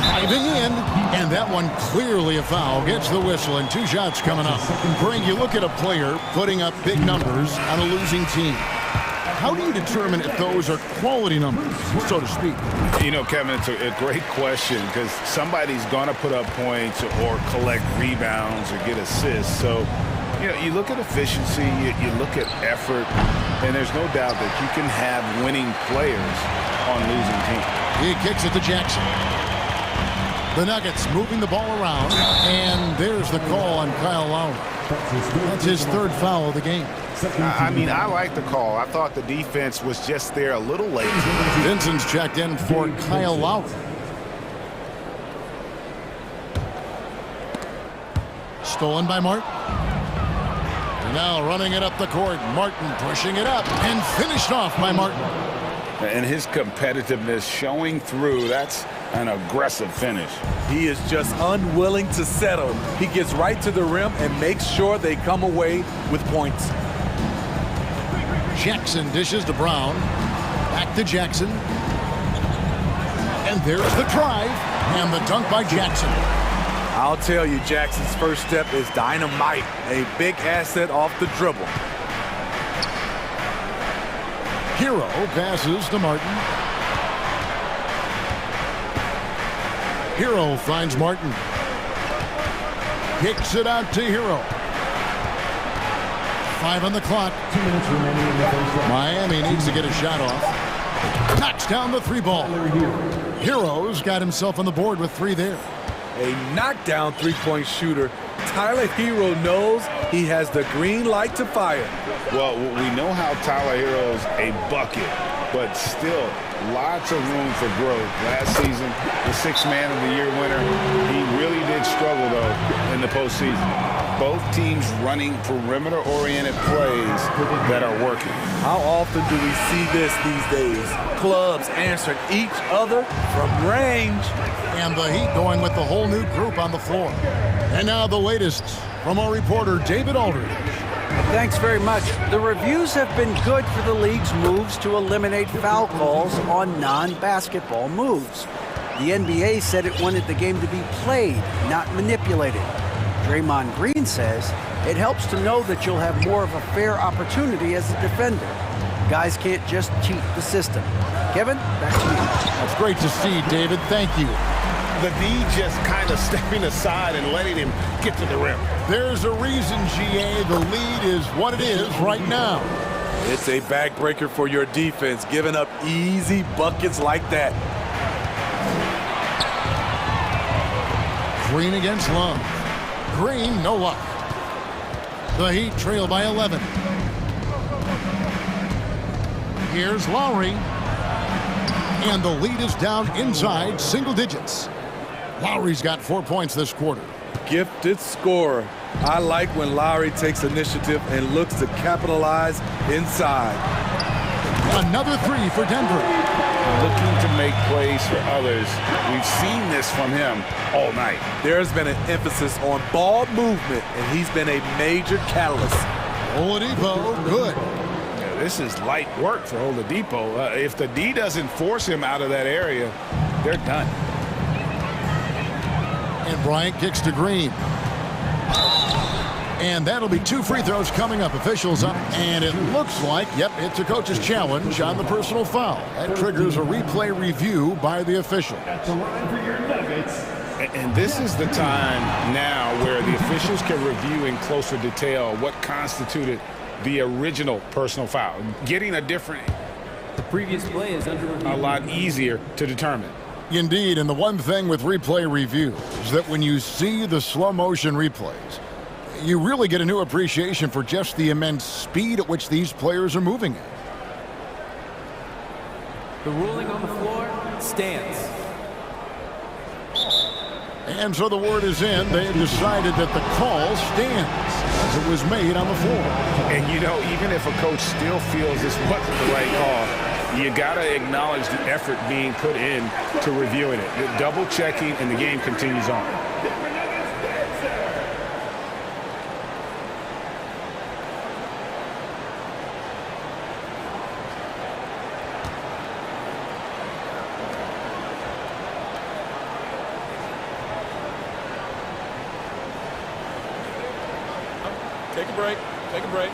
Driving in, and that one clearly a foul. Gets the whistle, and 2 shots coming up. Greg, you look at a player putting up big numbers on a losing team. How do you determine if those are quality numbers, so to speak? You know, Kevin, it's a great question because somebody's going to put up points or collect rebounds or get assists. So, you know, you look at efficiency, you look at effort, and there's no doubt that you can have winning players on losing teams. He kicks it to Jackson. The Nuggets moving the ball around, and there's the call on Kyle Lowry. That's his 3rd foul of the game. I mean, I like the call. I thought the defense was just there a little late. Vincent's checked in for Kyle Lowry. Stolen by Martin. Now running it up the court. Martin pushing it up and finished off by Martin. And his competitiveness showing through. That's an aggressive finish. He is just unwilling to settle. He gets right to the rim and makes sure they come away with points. Jackson dishes to Brown. Back to Jackson. And there's the drive. And the dunk by Jackson. I'll tell you, Jackson's first step is dynamite. A big asset off the dribble. Hero passes to Martin. Hero finds Martin. Kicks it out to Hero. 5 on the clock. 2 minutes remaining in the first half. Miami needs to get a shot off. Knocks down the 3 ball. Hero's got himself on the board with 3 there. A knockdown three-point shooter. Tyler Hero knows he has the green light to fire. Well, we know how Tyler Hero's a bucket, but still lots of room for growth. Last season, the 6th Man of the Year winner, he really did struggle, though, in the postseason. Both teams running perimeter-oriented plays that are working. How often do we see this these days? Clubs answering each other from range. And the Heat going with the whole new group on the floor. And now the latest from our reporter, David Aldridge. Thanks very much. The reviews have been good for the league's moves to eliminate foul calls on non-basketball moves. The NBA said it wanted the game to be played, not manipulated. Draymond Green says it helps to know that you'll have more of a fair opportunity as a defender. Guys can't just cheat the system. Kevin, back to you. That's great to see, David. Thank you. The D just kind of stepping aside and letting him get to the rim. There's a reason, GA, the lead is what it is right now. It's a backbreaker for your defense, giving up easy buckets like that. Green against Love. Green, no luck. The Heat trail by 11. Here's Lowry. And the lead is down inside single digits. Lowry's got 4 points this quarter. Gifted scorer. I like when Lowry takes initiative and looks to capitalize inside. Another 3 for Denver. Looking to make plays for others. We've seen this from him all night. There's been an emphasis on ball movement, and he's been a major catalyst. Oladipo, good. Yeah, this is light work for Oladipo. If the D doesn't force him out of that area, they're done. And Bryant kicks to Green. And that'll be 2 free throws coming up. Officials up, and it looks like, yep, it's a coach's challenge on the personal foul. That triggers a replay review by the official. And this is the time now where the officials can review in closer detail what constituted the original personal foul. Getting a different... The previous play is under review. A lot easier to determine. Indeed, and the one thing with replay review is that when you see the slow motion replays, you really get a new appreciation for just the immense speed at which these players are moving at. The ruling on the floor stands. And so the word is in. They have decided that the call stands as it was made on the floor. And you know, even if a coach still feels this wasn't the right call, you got to acknowledge the effort being put in to reviewing it. The double checking, and the game continues on. Take a break. Take a break.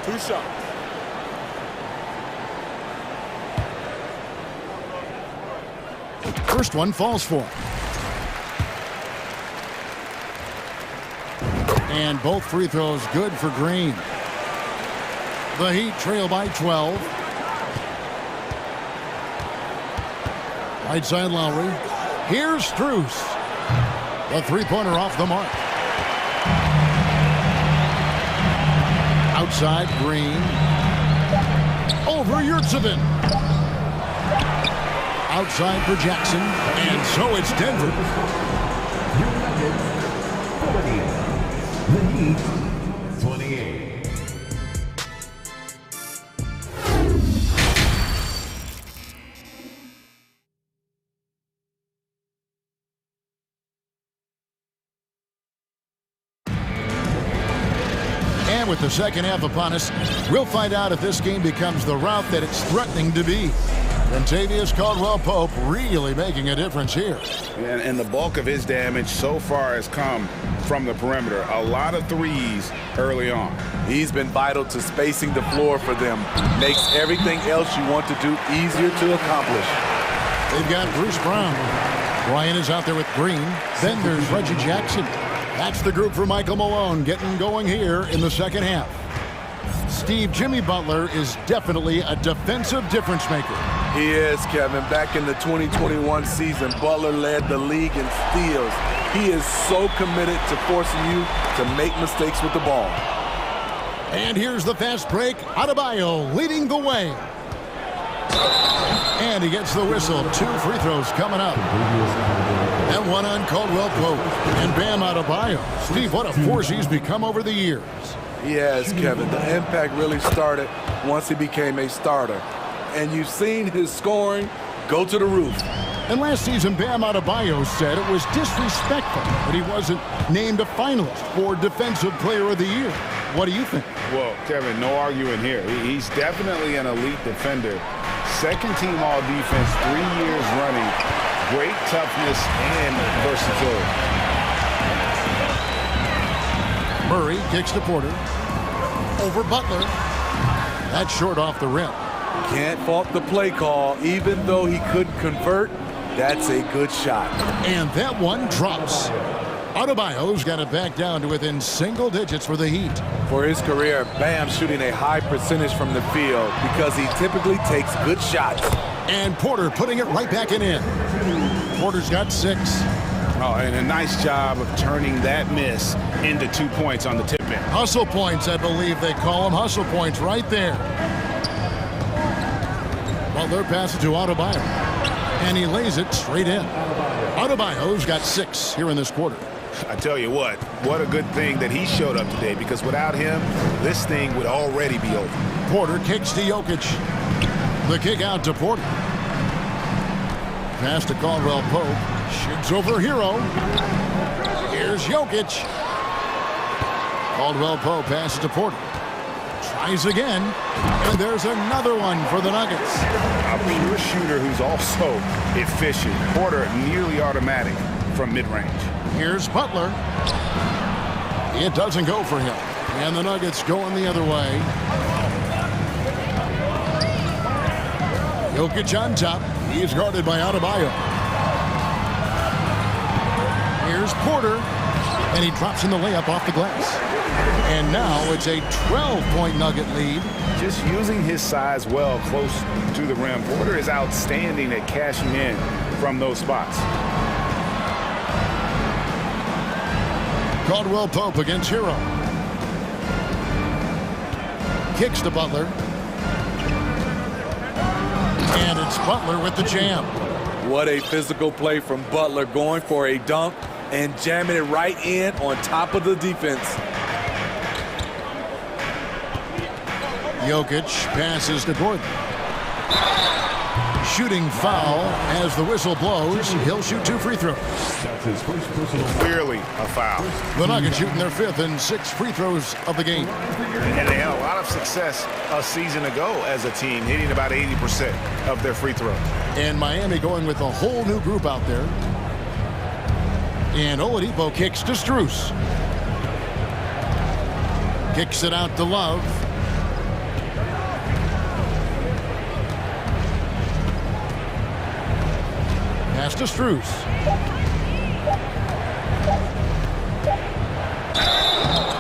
2 shots. First one falls for him. And both free throws good for Green. The Heat trail by 12. Right side Lowry. Here's Strus. The three-pointer off the mark. Outside Green. Over Yurtsevin. Outside for Jackson. And so it's Denver. The Heat, 28. And with the second half upon us, we'll find out if this game becomes the rout that it's threatening to be. Kentavious Caldwell-Pope really making a difference here. And the bulk of his damage so far has come from the perimeter. A lot of threes early on. He's been vital to spacing the floor for them. Makes everything else you want to do easier to accomplish. They've got Bruce Brown. Ryan is out there with Green. Then there's Reggie Jackson. That's the group for Michael Malone getting going here in the second half. Steve Jimmy Butler is definitely a defensive difference maker. He is, Kevin. Back in the 2021 season, Butler led the league in steals. He is so committed to forcing you to make mistakes with the ball. And here's the fast break. Adebayo leading the way. And he gets the whistle. 2 free throws coming up. And one on Caldwell-Pope. And Bam Adebayo. Steve, what a force he's become over the years. He has, Kevin. The impact really started once he became a starter. And you've seen his scoring go to the roof. And last season, Bam Adebayo said it was disrespectful that he wasn't named a finalist for Defensive Player of the Year. What do you think? Well, Kevin, no arguing here. He's definitely an elite defender. Second team all-defense 3 years running. Great toughness and versatility. Murray kicks to Porter. Over Butler. That's short off the rim. Can't fault the play call. Even though he couldn't convert, that's a good shot. And that one drops. Adebayo's got it back down to within single digits for the Heat. For his career, Bam shooting a high percentage from the field because he typically takes good shots. And Porter putting it right back in. Porter's got 6. Oh, and a nice job of turning that miss into 2 points on the tip in. Hustle points, I believe they call them. Hustle points right there. Butler passes to Adebayo. And he lays it straight in. Adebayo's got 6 here in this quarter. I tell you what a good thing that he showed up today, because without him, this thing would already be over. Porter kicks to Jokic. The kick out to Porter. Pass to Caldwell-Pope. Shoots over Hero. Here's Jokic. Caldwell-Pope passes to Porter. Tries again. And there's another one for the Nuggets. A pure shooter who's also efficient. Porter nearly automatic from mid-range. Here's Butler. It doesn't go for him. And the Nuggets going the other way. Jokic on top. He's guarded by Adebayo. Here's Porter. And he drops in the layup off the glass. And now it's a 12-point Nugget lead. Just using his size well close to the rim. Porter is outstanding at cashing in from those spots. Caldwell-Pope against Hero. Kicks to Butler. And it's Butler with the jam. What a physical play from Butler, going for a dunk and jamming it right in on top of the defense. Jokic passes to Gordon. Shooting foul as the whistle blows. He'll shoot 2 free throws. That's his first personal. Clearly a foul. The Nuggets shooting their 5th and 6th free throws of the game. And they had a lot of success a season ago as a team, hitting about 80% of their free throws. And Miami going with a whole new group out there. And Oladipo kicks to Strus. Kicks it out to Love. Pass to Strus.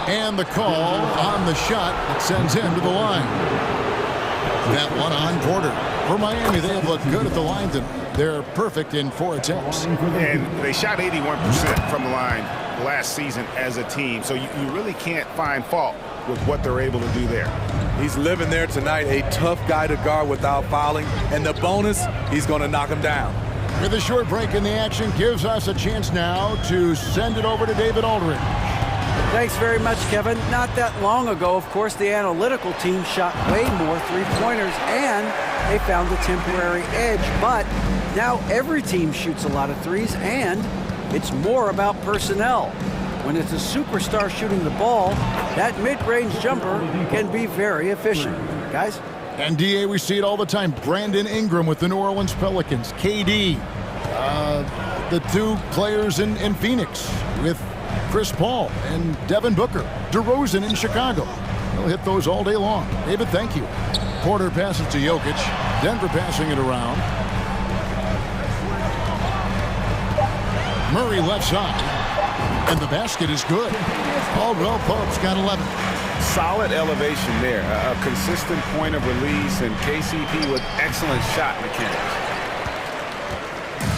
And the call on the shot that sends him to the line. That one on Porter. For Miami, they have looked good at the line tonight. They're perfect in 4 attempts. And they shot 81% from the line last season as a team. So you really can't find fault with what they're able to do there. He's living there tonight, a tough guy to guard without fouling. And the bonus, he's going to knock him down. With a short break in the action, gives us a chance now to send it over to David Aldridge. Thanks very much, Kevin. Not that long ago, of course, the analytical team shot way more three-pointers, and they found a temporary edge. But now every team shoots a lot of threes, and it's more about personnel. When it's a superstar shooting the ball, that mid-range jumper can be very efficient. Guys? And DA, we see it all the time. Brandon Ingram with the New Orleans Pelicans. KD, the two players in Phoenix with Chris Paul and Devin Booker. DeRozan in Chicago. They'll hit those all day long. David, thank you. Porter passes to Jokic. Denver passing it around. Murray left side. And the basket is good. Caldwell Pope's got 11. Solid elevation there. A consistent point of release, and KCP with excellent shot mechanics.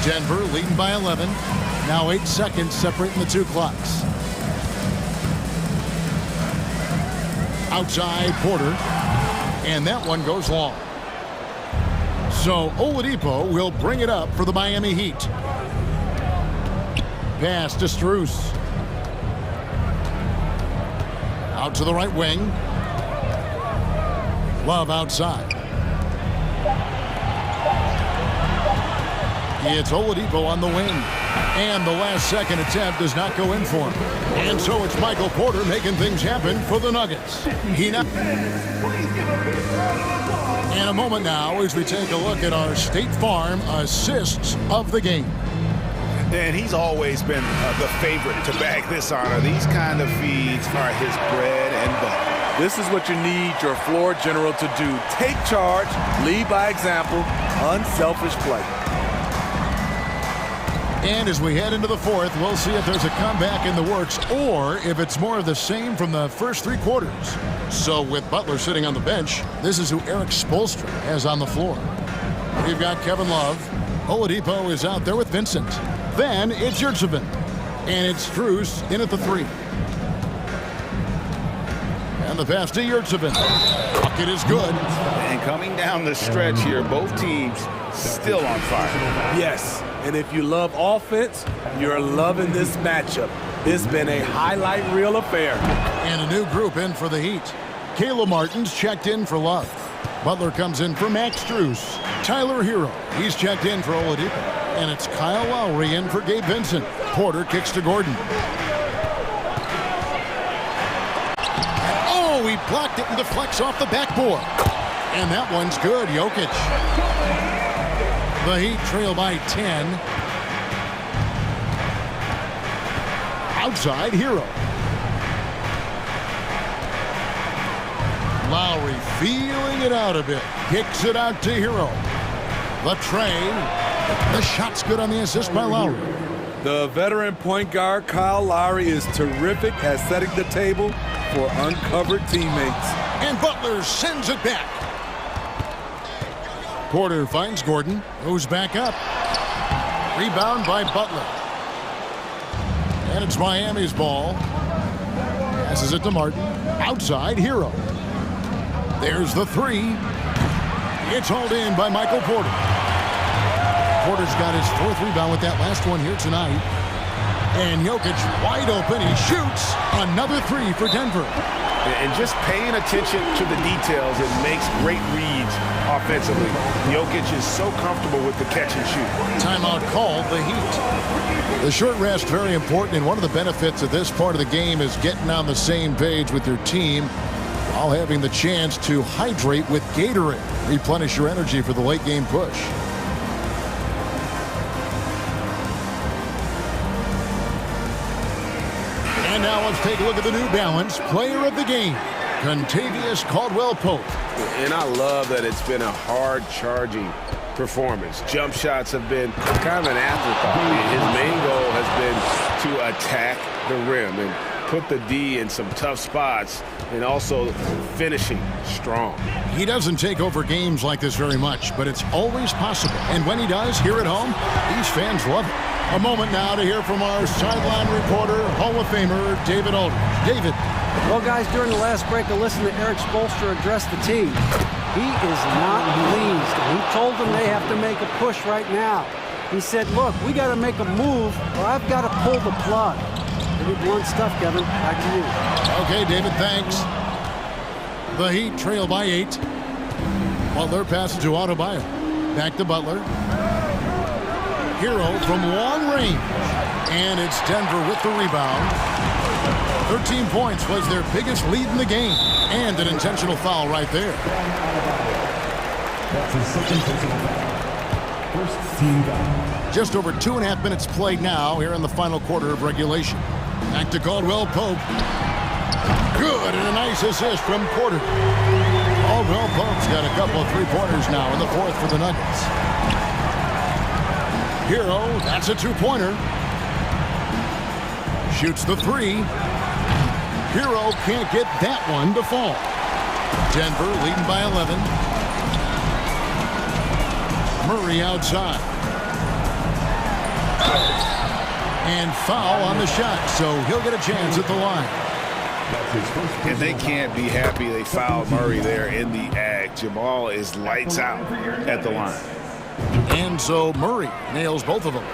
Denver leading by 11. Now 8 seconds separating the two clocks. Outside Porter. And that one goes long. So Oladipo will bring it up for the Miami Heat. Pass to Strus. Out to the right wing. Love outside. It's Oladipo on the wing. And the last second attempt does not go in for him. And so it's Michael Porter making things happen for the Nuggets. And a moment now as we take a look at our State Farm assists of the game. And he's always been the favorite to bag this honor. These kind of feeds are his bread and butter. This is what you need your floor general to do. Take charge, lead by example, unselfish play. And as we head into the fourth, we'll see if there's a comeback in the works or if it's more of the same from the first 3 quarters. So with Butler sitting on the bench, this is who Eric Spoelstra has on the floor. We've got Kevin Love. Oladipo is out there with Vincent. Then it's Yurtseven. And it's Strus in at the 3. And the pass to Yurtseven. Bucket is good. And coming down the stretch here, both teams still on fire. Yes, and if you love offense, you're loving this matchup. It's been a highlight reel affair. And a new group in for the Heat. Kayla Martin's checked in for Love. Butler comes in for Max Strus. Tyler Hero, he's checked in for Oladipo. And it's Kyle Lowry in for Gabe Vincent. Porter kicks to Gordon. Oh, he blocked it and deflects off the backboard. And that one's good, Jokic. The Heat trail by 10. Outside, Hero. Lowry feeling it out a bit. Kicks it out to Hero. The tray. The shot's good on the assist by Lowry. The veteran point guard Kyle Lowry is terrific at setting the table for uncovered teammates. And Butler sends it back. Porter finds Gordon, goes back up. Rebound by Butler. And it's Miami's ball. Passes it to Martin. Outside, Hero. There's the 3. It's hauled in by Michael Porter. Porter's got his 4th rebound with that last one here tonight. And Jokic wide open. He shoots another 3 for Denver. And just paying attention to the details, it makes great reads offensively. Jokic is so comfortable with the catch and shoot. Timeout called, the Heat. The short rest, very important, and one of the benefits of this part of the game is getting on the same page with your team while having the chance to hydrate with Gatorade. Replenish your energy for the late game push. And now let's take a look at the New Balance player of the game, Contavious Caldwell-Pope. And I love that it's been a hard-charging performance. Jump shots have been kind of an afterthought. His main goal has been to attack the rim and put the D in some tough spots and also finishing strong. He doesn't take over games like this very much, but it's always possible. And when he does, here at home, these fans love it. A moment now to hear from our sideline reporter, Hall of Famer, David Aldridge. David. Well, guys, during the last break, I listened to Eric Spoelstra address the team. He is not pleased. He told them they have to make a push right now. He said, look, we got to make a move or I've got to pull the plug. Pretty blunt stuff, Kevin. Back to you. Okay, David, thanks. The Heat trail by 8. Butler passes to Adebayo. Back to Butler. Hero from long range. And it's Denver with the rebound. 13 points was their biggest lead in the game, and an intentional foul right there. That's his second personal foul. First team foul. Just over 2.5 minutes played now here in the final quarter of regulation. Back to Caldwell Pope. Good, and a nice assist from Porter. Caldwell Pope's got a couple of three-pointers now in the fourth for the Nuggets. Hero, that's a two-pointer. Shoots the three. Hero can't get that one to fall. Denver leading by 11. Murray outside. And foul on the shot, so he'll get a chance at the line. And they can't be happy they fouled Murray there in the ag. Jamal is lights out at the line. And so Murray nails both of them.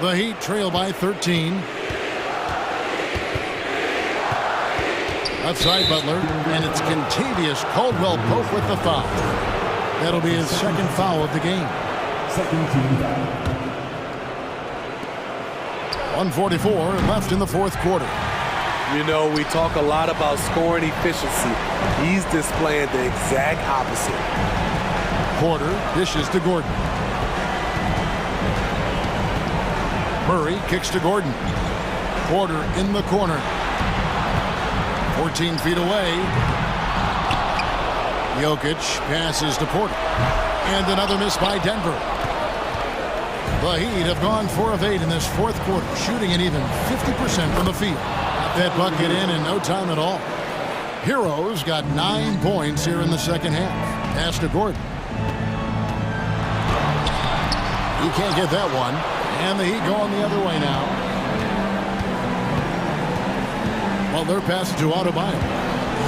The Heat trail by 13. Outside Butler, and it's Kentavious Caldwell-Pope with the foul. That'll be his second foul of the game. Second team foul. 1:44 left in the fourth quarter. You know, we talk a lot about scoring efficiency. He's displaying the exact opposite. Porter dishes to Gordon. Murray kicks to Gordon. Porter in the corner. 14 feet away. Jokic passes to Porter. And another miss by Denver. The Heat have gone 4 of 8 in this fourth quarter, shooting an even 50% from the field. Got that bucket in no time at all. Heroes got 9 points here in the second half. Pass to Gordon. He can't get that one. And the Heat going the other way now. Well, they're passing to Adebayo.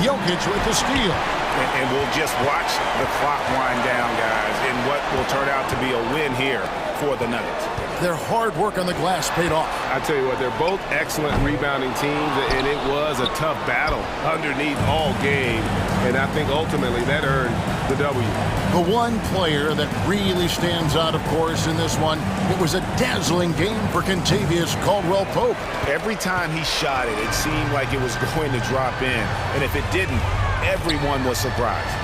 Jokic with the steal. And we'll just watch the clock wind down, guys, in what will turn out to be a win here for the Nuggets. Their hard work on the glass paid off. I tell you what, they're both excellent rebounding teams, and it was a tough battle underneath all game. And I think ultimately that earned the W. The one player that really stands out, of course, in this one, it was a dazzling game for Kentavious Caldwell-Pope. Every time he shot it, it seemed like it was going to drop in. And if it didn't, everyone was surprised.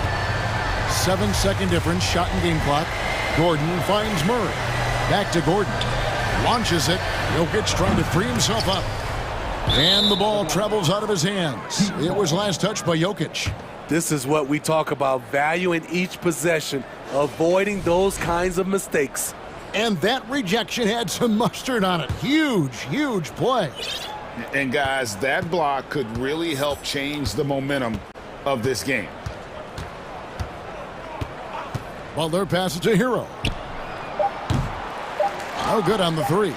7-second difference, shot and game clock. Gordon finds Murray. Back to Gordon. Launches it. Jokic trying to free himself up. And the ball travels out of his hands. It was last touched by Jokic. This is what we talk about, value in each possession, avoiding those kinds of mistakes. And that rejection had some mustard on it. Huge, huge play. And guys, that block could really help change the momentum of this game. Well, they're passing to Hero. No good on the three.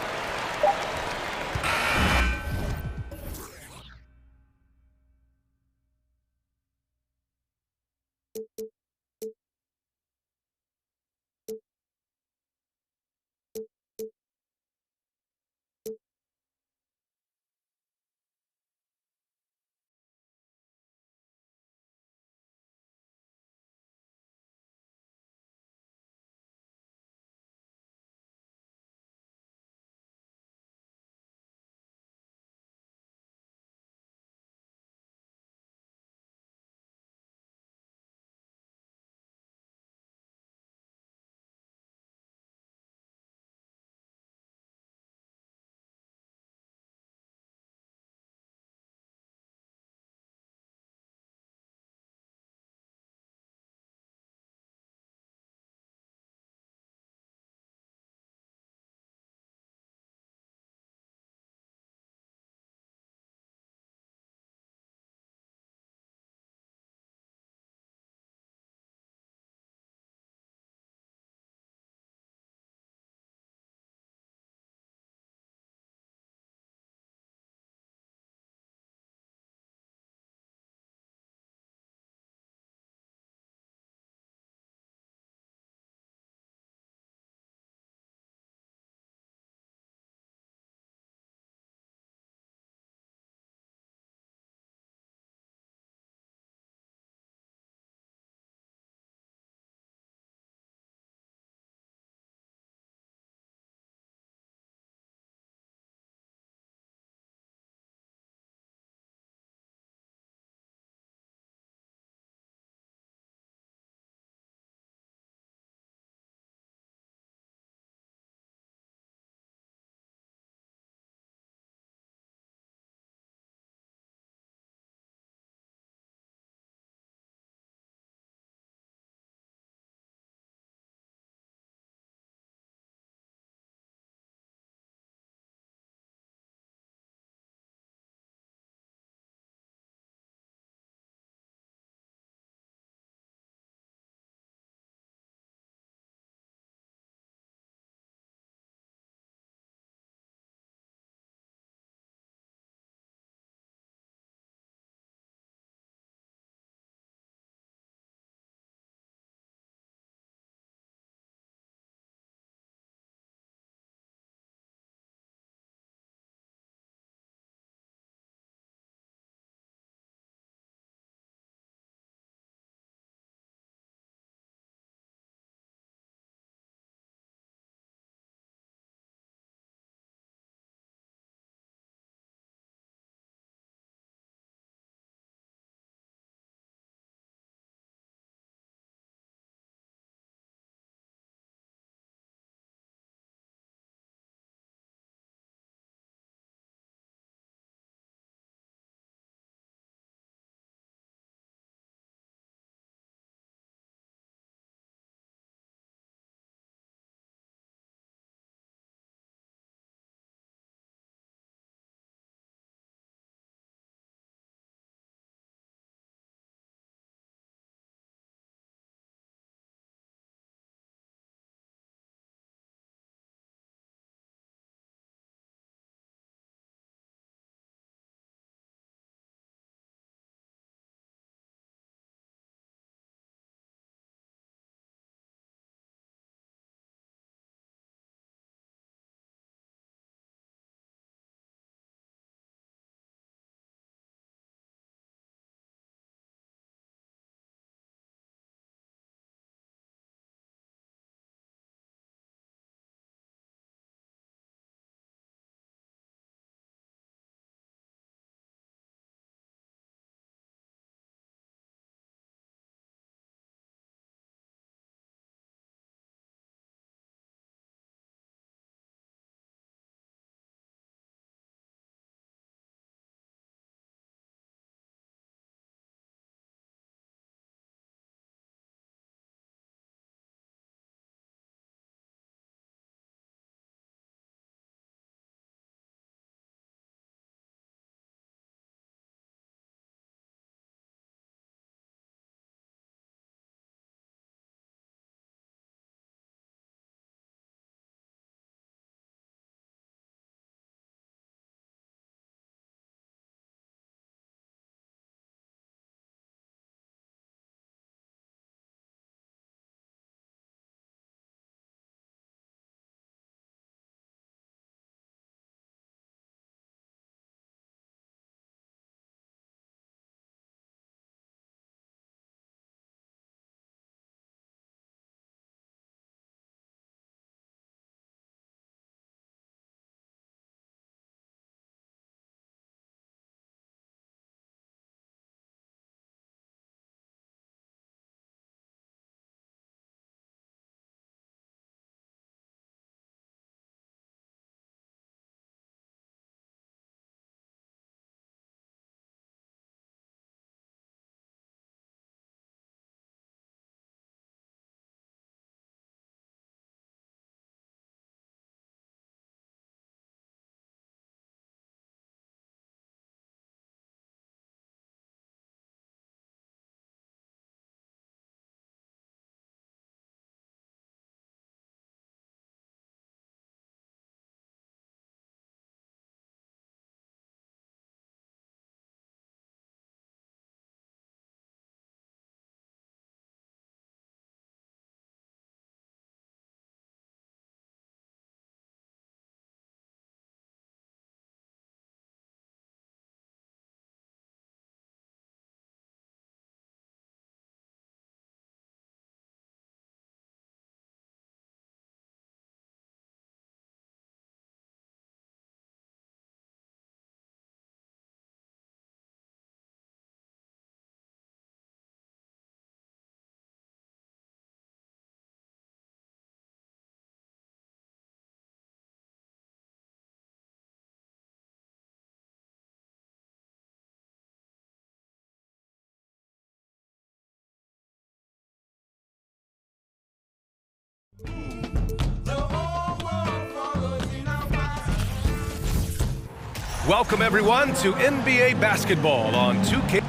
Welcome, everyone, to NBA basketball on 2K.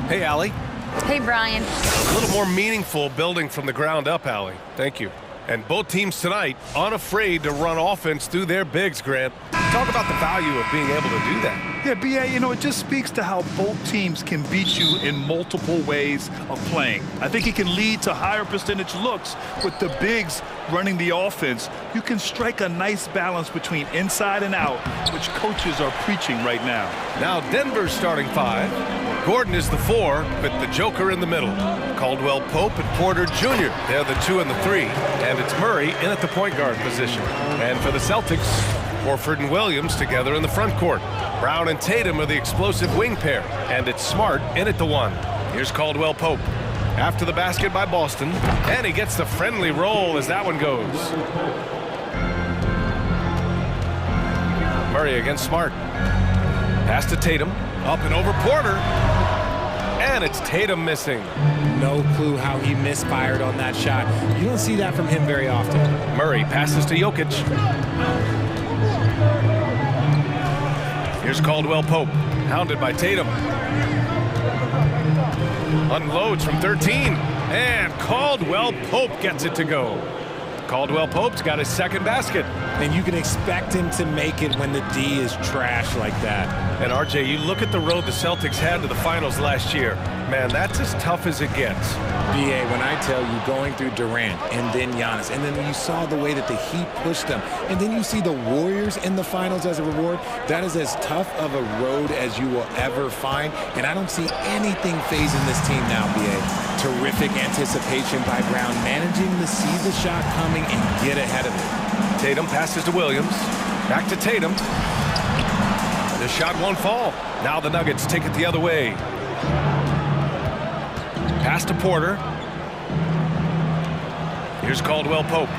Hey, Allie. Hey, Brian. A little more meaningful building from the ground up, Allie. Thank you. And both teams tonight unafraid to run offense through their bigs, Grant. Talk about the value of being able to do that. Yeah, B.A., you know, it just speaks to how both teams can beat you in multiple ways of playing. I think it can lead to higher percentage looks with the bigs running the offense. You can strike a nice balance between inside and out, which coaches are preaching right now. Now Denver's starting 5. Gordon is the 4, with the Joker in the middle. Caldwell Pope and Porter Jr. They're the 2 and the 3. And it's Murray in at the point guard position. And for the Celtics, Horford and Williams together in the front court. Brown and Tatum are the explosive wing pair. And it's Smart in at the 1. Here's Caldwell Pope. After the basket by Boston. And he gets the friendly roll as that one goes. Murray against Smart. Pass to Tatum. Up and over Porter. And it's Tatum missing. No clue how he misfired on that shot. You don't see that from him very often. Murray passes to Jokic. Here's Caldwell Pope, hounded by Tatum. Unloads from 13. And Caldwell Pope gets it to go. Caldwell Pope's got his second basket. And you can expect him to make it when the D is trash like that. And RJ, you look at the road the Celtics had to the finals last year. Man, that's as tough as it gets. BA, when I tell you going through Durant and then Giannis, and then you saw the way that the Heat pushed them, and then you see the Warriors in the finals as a reward, that is as tough of a road as you will ever find. And I don't see anything phasing this team now, BA. Terrific anticipation by Brown, managing to see the shot coming and get ahead of it. Tatum passes to Williams. Back to Tatum. The shot won't fall. Now the Nuggets take it the other way. Pass to Porter. Here's Caldwell Pope.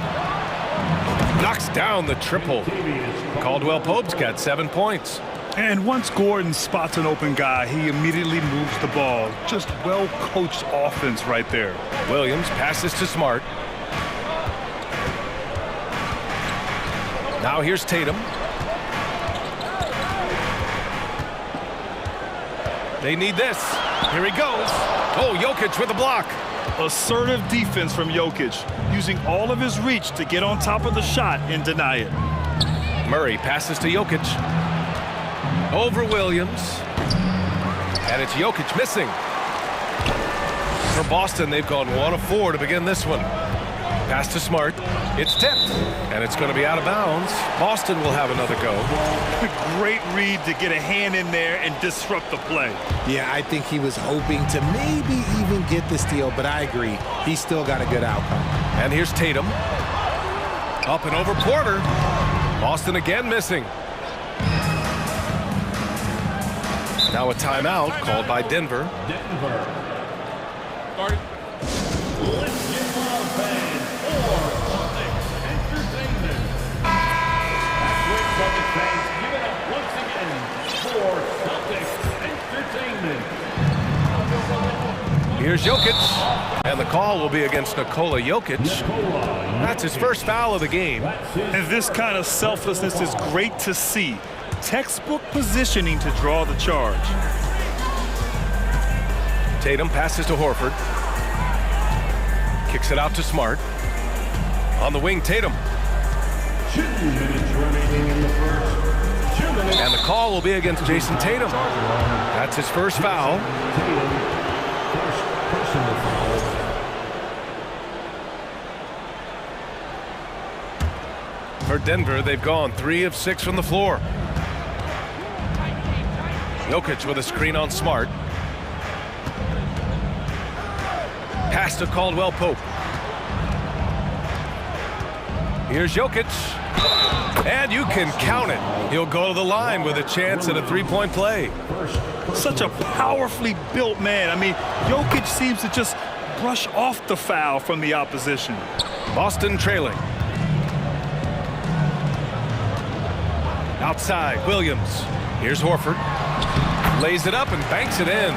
Knocks down the triple. Caldwell Pope's got 7 points. And once Gordon spots an open guy, he immediately moves the ball. Just well-coached offense right there. Williams passes to Smart. Now here's Tatum. They need this. Here he goes. Oh, Jokic with a block. Assertive defense from Jokic, using all of his reach to get on top of the shot and deny it. Murray passes to Jokic. Over Williams. And it's Jokic missing. For Boston, they've gone 1 of 4 to begin this one. Pass to Smart. It's tipped. And it's going to be out of bounds. Boston will have another go. Great read to get a hand in there and disrupt the play. Yeah, I think he was hoping to maybe even get the steal, but I agree. He still got a good outcome. And here's Tatum. Up and over Porter. Boston again missing. Now a timeout called by Denver. Here's Jokic, and the call will be against Nikola Jokic. That's his first foul of the game. And this kind of selflessness is great to see. Textbook positioning to draw the charge. Tatum passes to Horford. Kicks it out to Smart. On the wing, Tatum. 2 minutes remaining in the first. 2 minutes. And the call will be against Jason Tatum. That's his first foul. For Denver, they've gone 3 of 6 from the floor. Jokic with a screen on Smart. Pass to Caldwell Pope. Here's Jokic. And you can count it. He'll go to the line with a chance at a 3-point play. Such a powerfully built man. I mean, Jokic seems to just brush off the foul from the opposition. Boston trailing. Outside, Williams. Here's Horford. Lays it up and banks it in.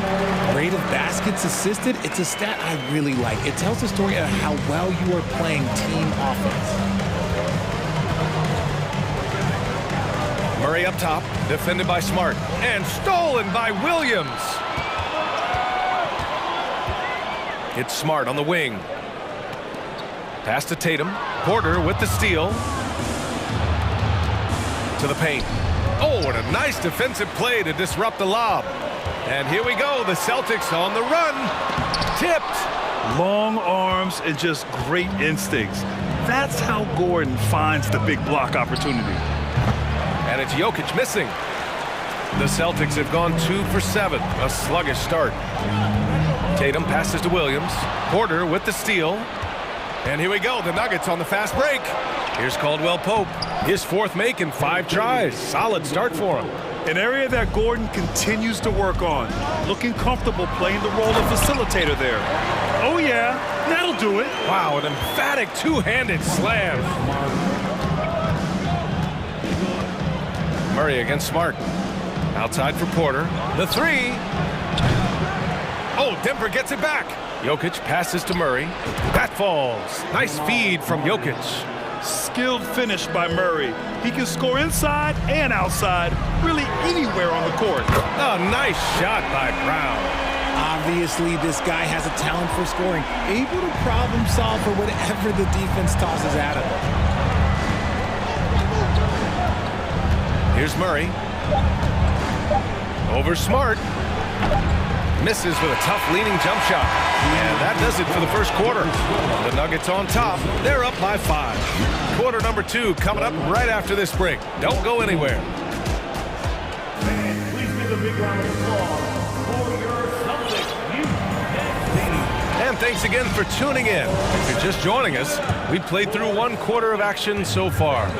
Rate of baskets assisted, it's a stat I really like. It tells the story of how well you are playing team offense. Murray up top, defended by Smart, and stolen by Williams. It's Smart on the wing. Pass to Tatum. Porter with the steal. To the paint. Oh, what a nice defensive play to disrupt the lob. And here we go, the Celtics on the run. Tipped. Long arms and just great instincts. That's how Gordon finds the big block opportunity. And it's Jokic missing. The Celtics have gone 2 for 7, a sluggish start. Tatum passes to Williams. Porter with the steal. And here we go, the Nuggets on the fast break. Here's Caldwell Pope, his 4th make in 5 tries. Solid start for him. An area that Gordon continues to work on. Looking comfortable playing the role of facilitator there. Oh yeah, that'll do it. Wow, an emphatic two-handed slam. Murray against Smart. Outside for Porter. The 3. Oh, Denver gets it back. Jokic passes to Murray. That falls. Nice feed from Jokic. Skilled finish by Murray. He can score inside and outside, really anywhere on the court. A nice shot by Brown. Obviously, this guy has a talent for scoring, able to problem solve for whatever the defense tosses at him. Here's Murray. Over Smart. Misses with a tough leaning jump shot. And that does it for the first quarter. The Nuggets on top. They're up by 5. Quarter number 2 coming up right after this break. Don't go anywhere. Please give a big round of applause for your Celtics. And thanks again for tuning in. If you're just joining us, we played through 1 quarter of action so far.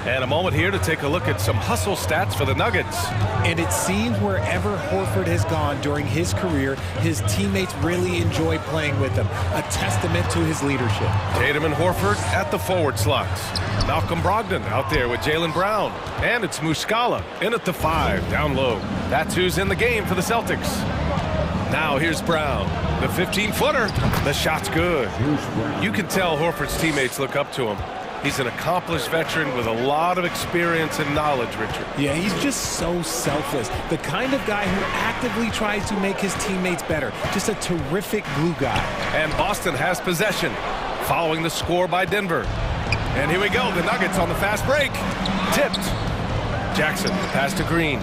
And a moment here to take a look at some hustle stats for the Nuggets. And it seems wherever Horford has gone during his career, his teammates really enjoy playing with him. A testament to his leadership. Tatum and Horford at the forward slots. Malcolm Brogdon out there with Jaylen Brown. And it's Muscala in at the 5, down low. That's who's in the game for the Celtics. Now here's Brown. The 15-footer. The shot's good. You can tell Horford's teammates look up to him. He's an accomplished veteran with a lot of experience and knowledge, Richard. Yeah, he's just so selfless. The kind of guy who actively tries to make his teammates better. Just a terrific glue guy. And Boston has possession, following the score by Denver. And here we go, the Nuggets on the fast break. Tipped. Jackson, pass to Green.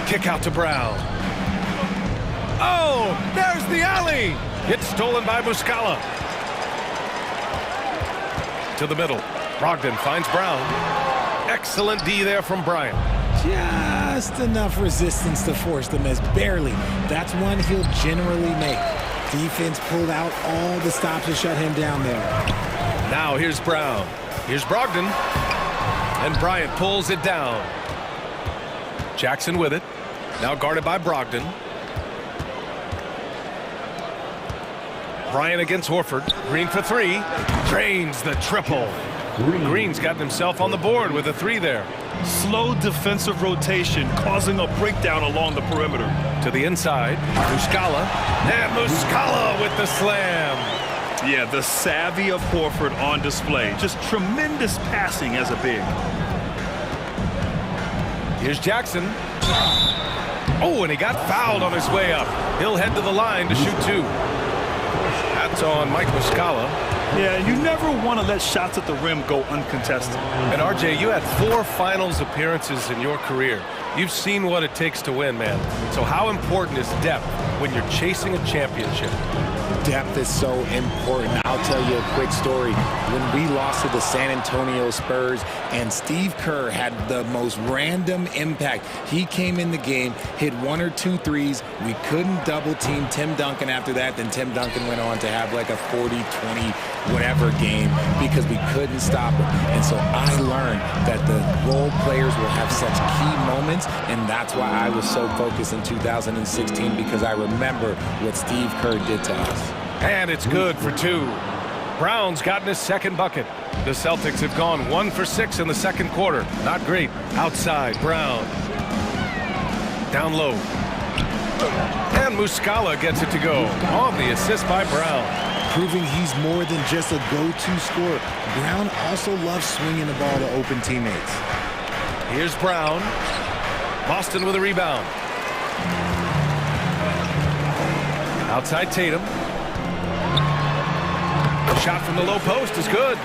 Kick out to Brown. Oh, there's the alley. It's stolen by Muscala. To the middle. Brogdon finds Brown. Excellent D there from Bryant. Just enough resistance to force the miss. Barely. That's one he'll generally make. Defense pulled out all the stops to shut him down there. Now here's Brown. Here's Brogdon. And Bryant pulls it down. Jackson with it. Now guarded by Brogdon. Bryant against Horford. Green for 3. Drains the triple. Green's gotten himself on the board with a 3 there. Slow defensive rotation causing a breakdown along the perimeter. To the inside. Muscala. And Muscala with the slam. Yeah, the savvy of Horford on display. Just tremendous passing as a big. Here's Jackson. Oh, and he got fouled on his way up. He'll head to the line to shoot 2. That's on Mike Muscala. Yeah, you never want to let shots at the rim go uncontested. And RJ, you had 4 finals appearances in your career. You've seen what it takes to win, man. So how important is depth when you're chasing a championship? Depth is so important. I'll tell you a quick story. When we lost to the San Antonio Spurs and Steve Kerr had the most random impact. He came in the game, hit 1 or 2 threes. We couldn't double team Tim Duncan after that. Then Tim Duncan went on to have like a 40, 20, whatever game because we couldn't stop him. And so I learned that the role players will have such key moments, and that's why I was so focused in 2016 because I remember what Steve Kerr did to us. And it's good for 2. Brown's gotten his 2nd bucket. The Celtics have gone 1 for 6 in the 2nd quarter. Not great. Outside, Brown. Down low. And Muscala gets it to go on the assist by Brown. Proving he's more than just a go-to scorer. Brown also loves swinging the ball to open teammates. Here's Brown. Boston with a rebound. Outside Tatum. The shot from the low post is good.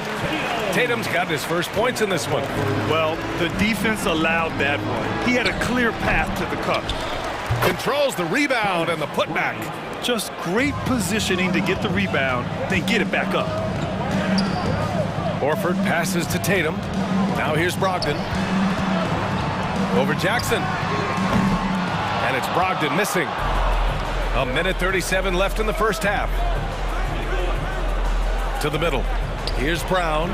Tatum's got his first points in this one. Well, the defense allowed that one. He had a clear path to the cup. Controls the rebound and the putback. Just great positioning to get the rebound, then get it back up. Horford passes to Tatum. Now here's Brogdon. Over Jackson. And it's Brogdon missing. A minute 37 left in the first half. To the middle. Here's Brown.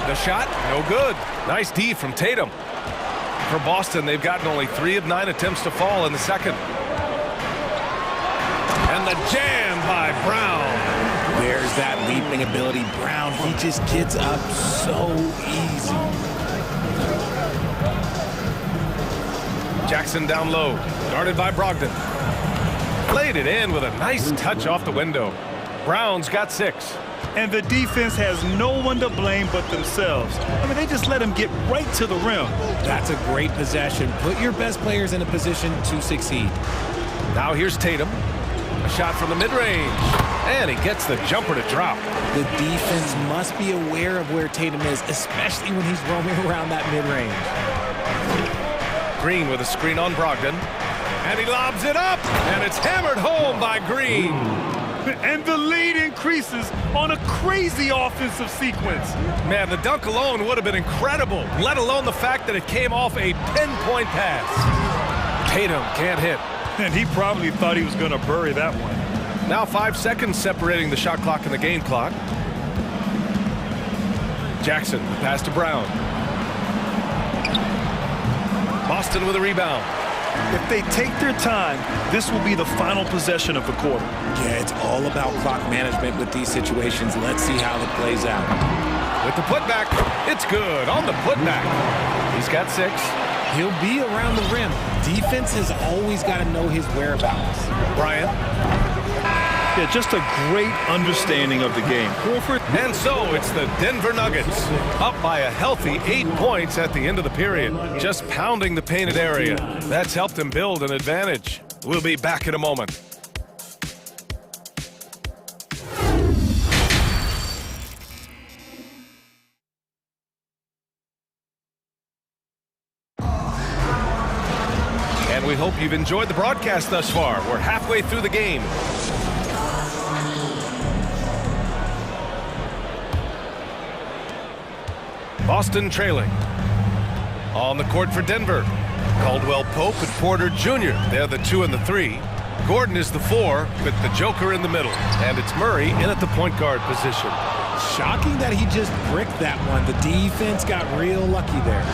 The shot, no good. Nice D from Tatum. For Boston, they've gotten only 3 of 9 attempts to fall in the second. And the jam by Brown. There's that leaping ability. Brown, he just gets up so easy. Jackson down low, guarded by Brogdon. Played it in with a nice touch off the window. Brown's got 6. And the defense has no one to blame but themselves. I mean, they just let him get right to the rim. That's a great possession. Put your best players in a position to succeed. Now here's Tatum. A shot from the mid-range. And he gets the jumper to drop. The defense must be aware of where Tatum is, especially when he's roaming around that mid-range. Green with a screen on Brogdon. And he lobs it up. And it's hammered home by Green. And the lead increases on a crazy offensive sequence. Man, the dunk alone would have been incredible, let alone the fact that it came off a pinpoint pass. Tatum can't hit. And he probably thought he was going to bury that one. Now 5 seconds separating the shot clock and the game clock. Jackson, pass to Brown. Boston with a rebound. If they take their time, this will be the final possession of the quarter. Yeah, it's all about clock management with these situations. Let's see how it plays out. With the putback, it's good on the putback. He's got 6. He'll be around the rim. Defense has always got to know his whereabouts. Bryant. Yeah, just a great understanding of the game. Horford. And so it's the Denver Nuggets up by a healthy 8 points at the end of the period. Just pounding the painted area. That's helped them build an advantage. We'll be back in a moment. And we hope you've enjoyed the broadcast thus far. We're halfway through the game. Boston trailing. On the court for Denver. Caldwell Pope and Porter Jr. They're the 2 and the 3. Gordon is the 4 with the Joker in the middle. And it's Murray in at the point guard position. Shocking that he just bricked that one. The defense got real lucky there.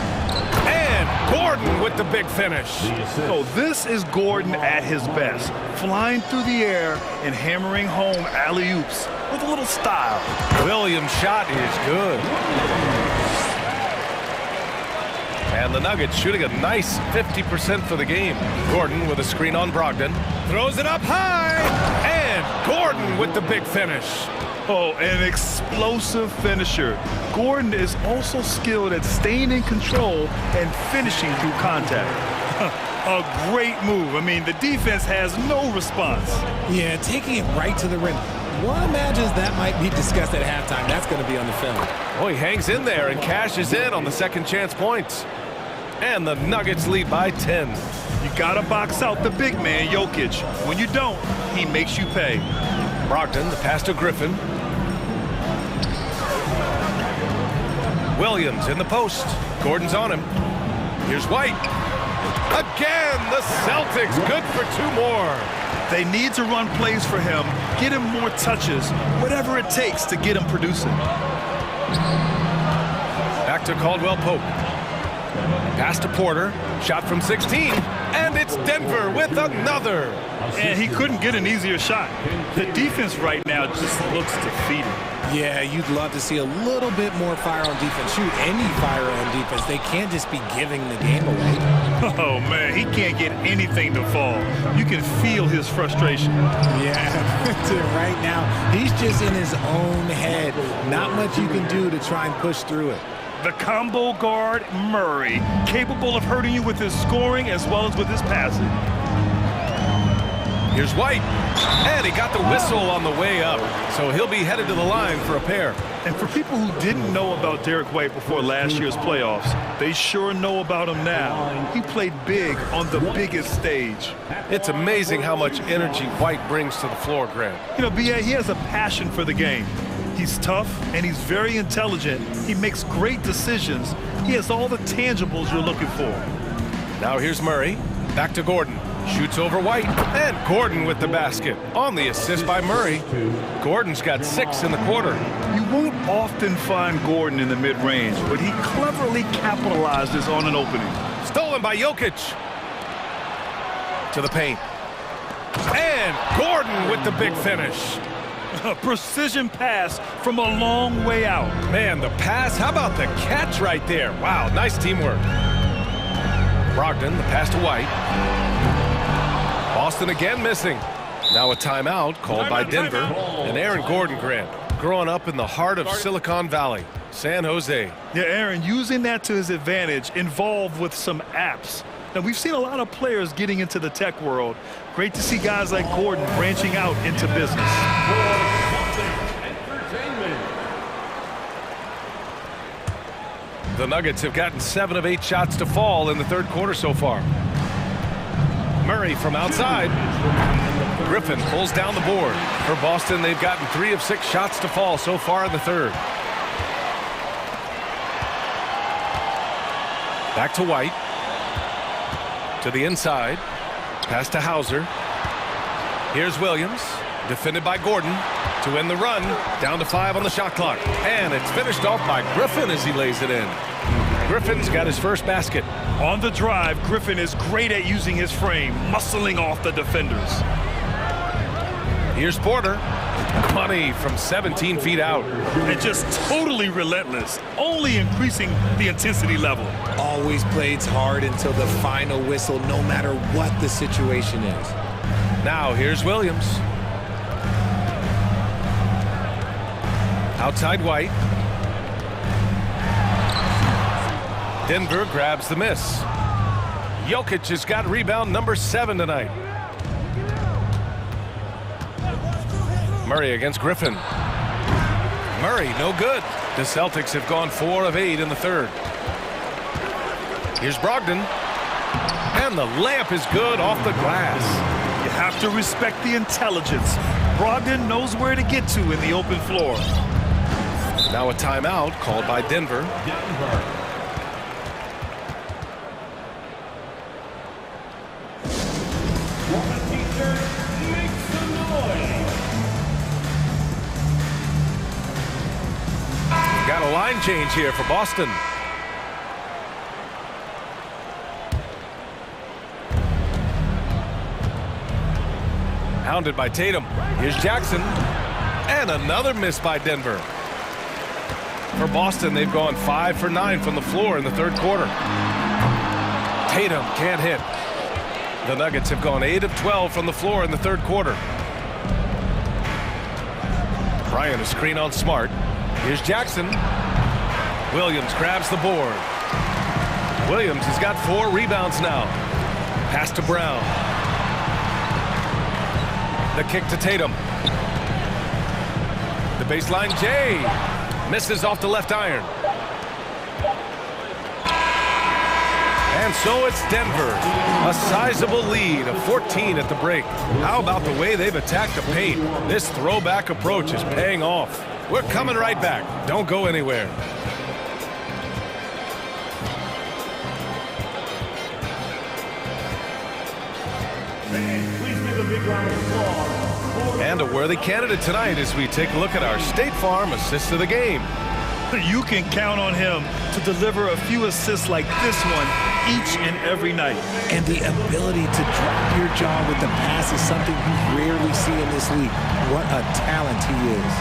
And Gordon with the big finish. So this is Gordon at his best. Flying through the air and hammering home alley-oops with a little style. Williams' shot is good. And the Nuggets shooting a nice 50% for the game. Gordon with a screen on Brogdon. Throws it up high. And Gordon with the big finish. Oh, an explosive finisher. Gordon is also skilled at staying in control and finishing through contact. A great move. I mean, the defense has no response. Yeah, taking it right to the rim. One imagines that might be discussed at halftime. That's going to be on the film. Oh, he hangs in there and cashes in on the second chance points. And the Nuggets lead by 10. You got to box out the big man, Jokic. When you don't, he makes you pay. Brogdon, the pass to Griffin. Williams in the post. Gordon's on him. Here's White. Again, the Celtics good for 2 more. They need to run plays for him, get him more touches, whatever it takes to get him producing. Back to Caldwell Pope. Pass to Porter. Shot from 16. And it's Denver with another. And he couldn't get an easier shot. The defense right now just looks defeated. Yeah, you'd love to see a little bit more fire on defense. Shoot, any fire on defense. They can't just be giving the game away. Oh, man, he can't get anything to fall. You can feel his frustration. Yeah, right now, he's just in his own head. Not much you can do to try and push through it. The combo guard, Murray, capable of hurting you with his scoring as well as with his passing. Here's White, and he got the whistle on the way up, so he'll be headed to the line for a pair. And for people who didn't know about Derek White before last year's playoffs, they sure know about him now. He played big on the biggest stage. It's amazing how much energy White brings to the floor, Grant. You know, B.A., he has a passion for the game. He's tough, and he's very intelligent. He makes great decisions. He has all the tangibles you're looking for. Now here's Murray. Back to Gordon. Shoots over White, and Gordon with the basket. On the assist by Murray. Gordon's got 6 in the quarter. You won't often find Gordon in the mid-range, but he cleverly capitalizes on an opening. Stolen by Jokic. To the paint. And Gordon with the big finish. A precision pass from a long way out. Man, the pass, how about the catch right there? Wow, nice teamwork. Brogdon, the pass to White. Boston again missing. Now a timeout called by Denver. And Aaron Gordon, Grant, growing up in the heart of Silicon Valley, San Jose. Yeah, Aaron, using that to his advantage, involved with some apps. Now, we've seen a lot of players getting into the tech world. Great to see guys like Gordon branching out into business. The Nuggets have gotten 7 of 8 shots to fall in the third quarter so far. Murray from outside. Griffin pulls down the board. For Boston, they've gotten 3 of 6 shots to fall so far in the third. Back to White. To the inside. Pass to Hauser. Here's Williams. Defended by Gordon. To end the run. Down to 5 on the shot clock. And it's finished off by Griffin as he lays it in. Griffin's got his first basket. On the drive, Griffin is great at using his frame, muscling off the defenders. Here's Porter. Money from 17 feet out. And just totally relentless, only increasing the intensity level. Always plays hard until the final whistle, no matter what the situation is. Now here's Williams. Outside White. Denver grabs the miss. Jokic has got rebound number 7 tonight. Murray against Griffin. Murray, no good. The Celtics have gone 4 of 8 in the third. Here's Brogdon. And the layup is good off the glass. You have to respect the intelligence. Brogdon knows where to get to in the open floor. Now a timeout called by Denver. Got a line change here for Boston. Hounded by Tatum. Here's Jackson. And another miss by Denver. For Boston, they've gone 5 for 9 from the floor in the third quarter. Tatum can't hit. The Nuggets have gone 8 of 12 from the floor in the third quarter. Bryant a screen on Smart. Here's Jackson. Williams grabs the board. Williams has got 4 rebounds now. Pass to Brown. The kick to Tatum. The baseline, Jay. Misses off the left iron. And so it's Denver. A sizable lead of 14 at the break. How about the way they've attacked the paint? This throwback approach is paying off. We're coming right back. Don't go anywhere. And a worthy candidate tonight as we take a look at our State Farm assist of the game. You can count on him to deliver a few assists like this one each and every night. And the ability to drop your jaw with the pass is something you rarely see in this league. What a talent he is.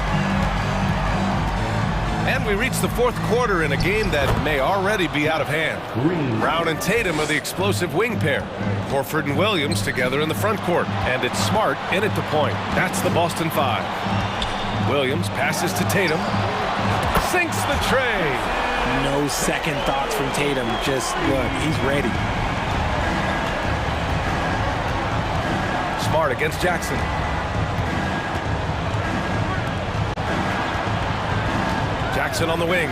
And we reach the fourth quarter in a game that may already be out of hand. Brown and Tatum are the explosive wing pair. Horford and Williams together in the front court. And it's Smart in at the point. That's the Boston 5. Williams passes to Tatum. Sinks the tray. no second thoughts from Tatum. Just look, he's ready. Smart against Jackson. Jackson on the wing.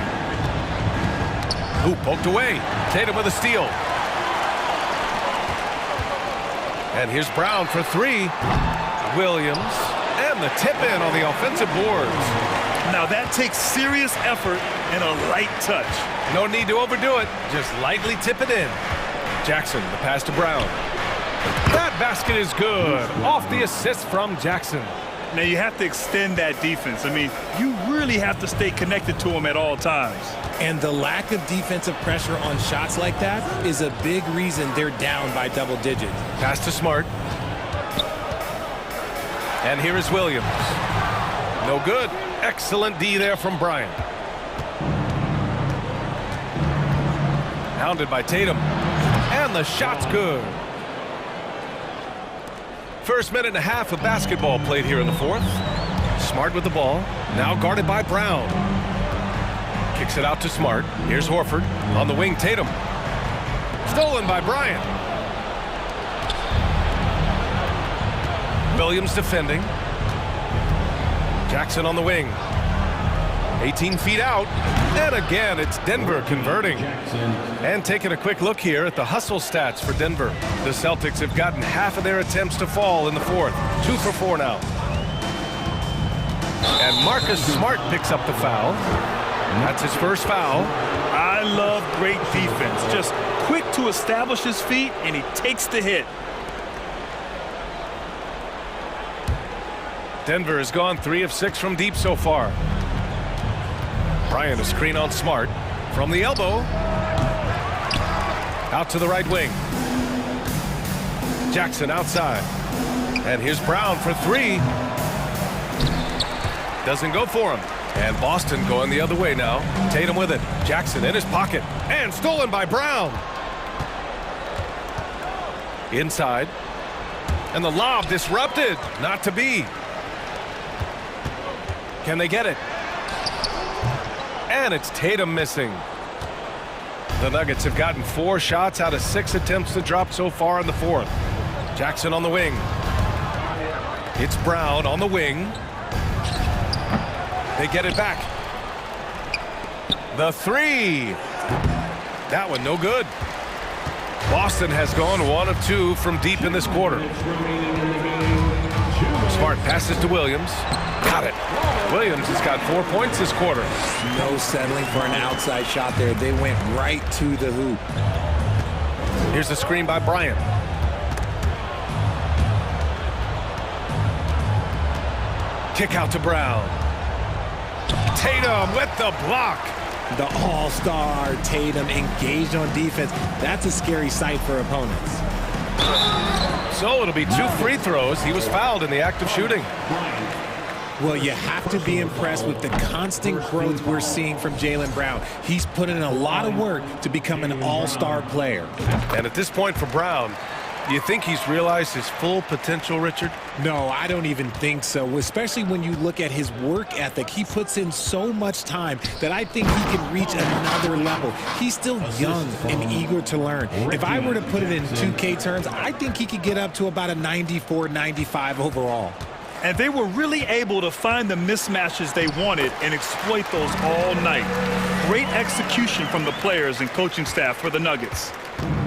Ooh, poked away. Tatum with a steal. And here's Brown for three. Williams, and the tip-in on the offensive boards. Now that takes serious effort and a light touch. No need to overdo it. Just lightly tip it in. Jackson, the pass to Brown. That basket is good. Off the assist from Jackson. Now you have to extend that defense. I mean, you really have to stay connected to him at all times. And the lack of defensive pressure on shots like that is a big reason they're down by double digits. Pass to Smart. And here is Williams. No good. Excellent D there from Bryant. Hounded by Tatum. And the shot's good. First minute and a half of basketball played here in the fourth. Smart with the ball. Now guarded by Brown. Kicks it out to Smart. Here's Horford. On the wing, Tatum. Stolen by Bryant. Williams defending. Jackson on the wing. 18 feet out. And again, it's Denver converting. And taking a quick look here at the hustle stats for Denver. The Celtics have gotten half of their attempts to fall in the fourth. 2 for 4 now. And Marcus Smart picks up the foul. That's his first foul. I love great defense. Just quick to establish his feet, and he takes the hit. Denver has gone 3 of 6 from deep so far. Bryant a screen on Smart. From the elbow. Out to the right wing. Jackson outside. And here's Brown for 3. Doesn't go for him. And Boston going the other way now. Tatum with it. Jackson in his pocket. And stolen by Brown. Inside. And the lob disrupted. Not to be. Can they get it? And it's Tatum missing. The Nuggets have gotten 4 shots out of 6 attempts to drop so far in the fourth. Jackson on the wing. It's Brown on the wing. They get it back. The 3. That one no good. Boston has gone 1 of 2 from deep in this quarter. Smart passes to Williams. Got it. Williams has got 4 points this quarter. No settling for an outside shot there. They went right to the hoop. Here's the screen by Bryant. Kick out to Brown. Tatum with the block. The all-star Tatum engaged on defense. That's a scary sight for opponents. So it'll be 2 free throws. He was fouled in the act of shooting. Well, you have to be impressed with the constant growth we're seeing from Jaylen Brown. He's put in a lot of work to become an all-star player. And at this point for Brown, do you think he's realized his full potential, Richard? No, I don't even think so, especially when you look at his work ethic. He puts in so much time that I think he can reach another level. He's still young and eager to learn. If I were to put it in 2K terms, I think he could get up to about a 94, 95 overall. And they were really able to find the mismatches they wanted and exploit those all night. Great execution from the players and coaching staff for the Nuggets.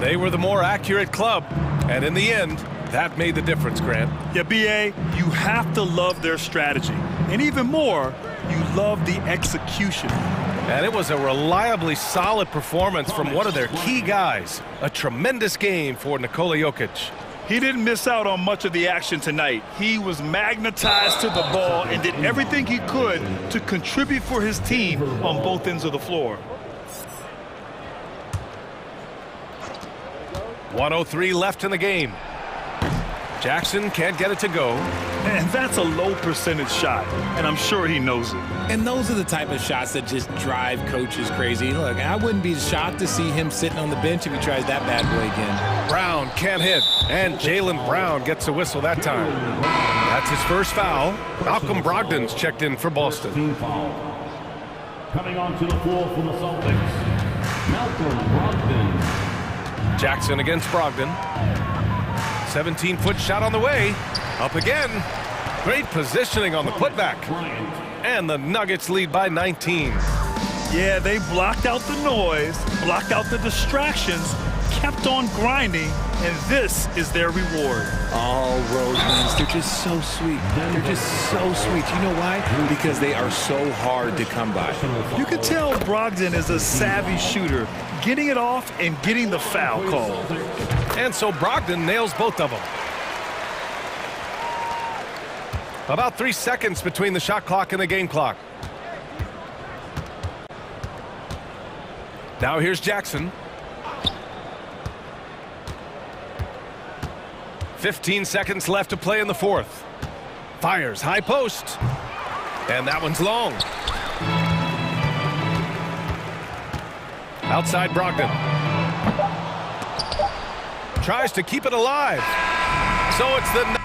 They were the more accurate club, and in the end, that made the difference, Grant. Yeah, B.A., you have to love their strategy. And even more, you love the execution. And it was a reliably solid performance from one of their key guys. A tremendous game for Nikola Jokic. He didn't miss out on much of the action tonight. He was magnetized to the ball and did everything he could to contribute for his team on both ends of the floor. 1:03 left in the game. Jackson can't get it to go. And that's a low percentage shot, and I'm sure he knows it. And those are the type of shots that just drive coaches crazy. Look, I wouldn't be shocked to see him sitting on the bench if he tries that bad boy again. Brown can't hit, and Jaylen Brown gets a whistle that time. That's his first foul. Malcolm Brogdon's checked in for Boston. Coming onto the floor for the Celtics, Malcolm Brogdon. Jackson against Brogdon. 17-foot shot on the way. Up again. Great positioning on the putback. And the Nuggets lead by 19. Yeah, they blocked out the noise, blocked out the distractions, kept on grinding, and this is their reward. All road wins. They're just so sweet. They're just so sweet. You know why? Because they are so hard to come by. You can tell Brogdon is a savvy shooter, getting it off and getting the foul called. And so Brogdon nails both of them. About 3 seconds between the shot clock and the game clock. Now here's Jackson. 15 seconds left to play in the fourth. Fires high post. And that one's long. Outside Brogdon. Tries to keep it alive. So it's the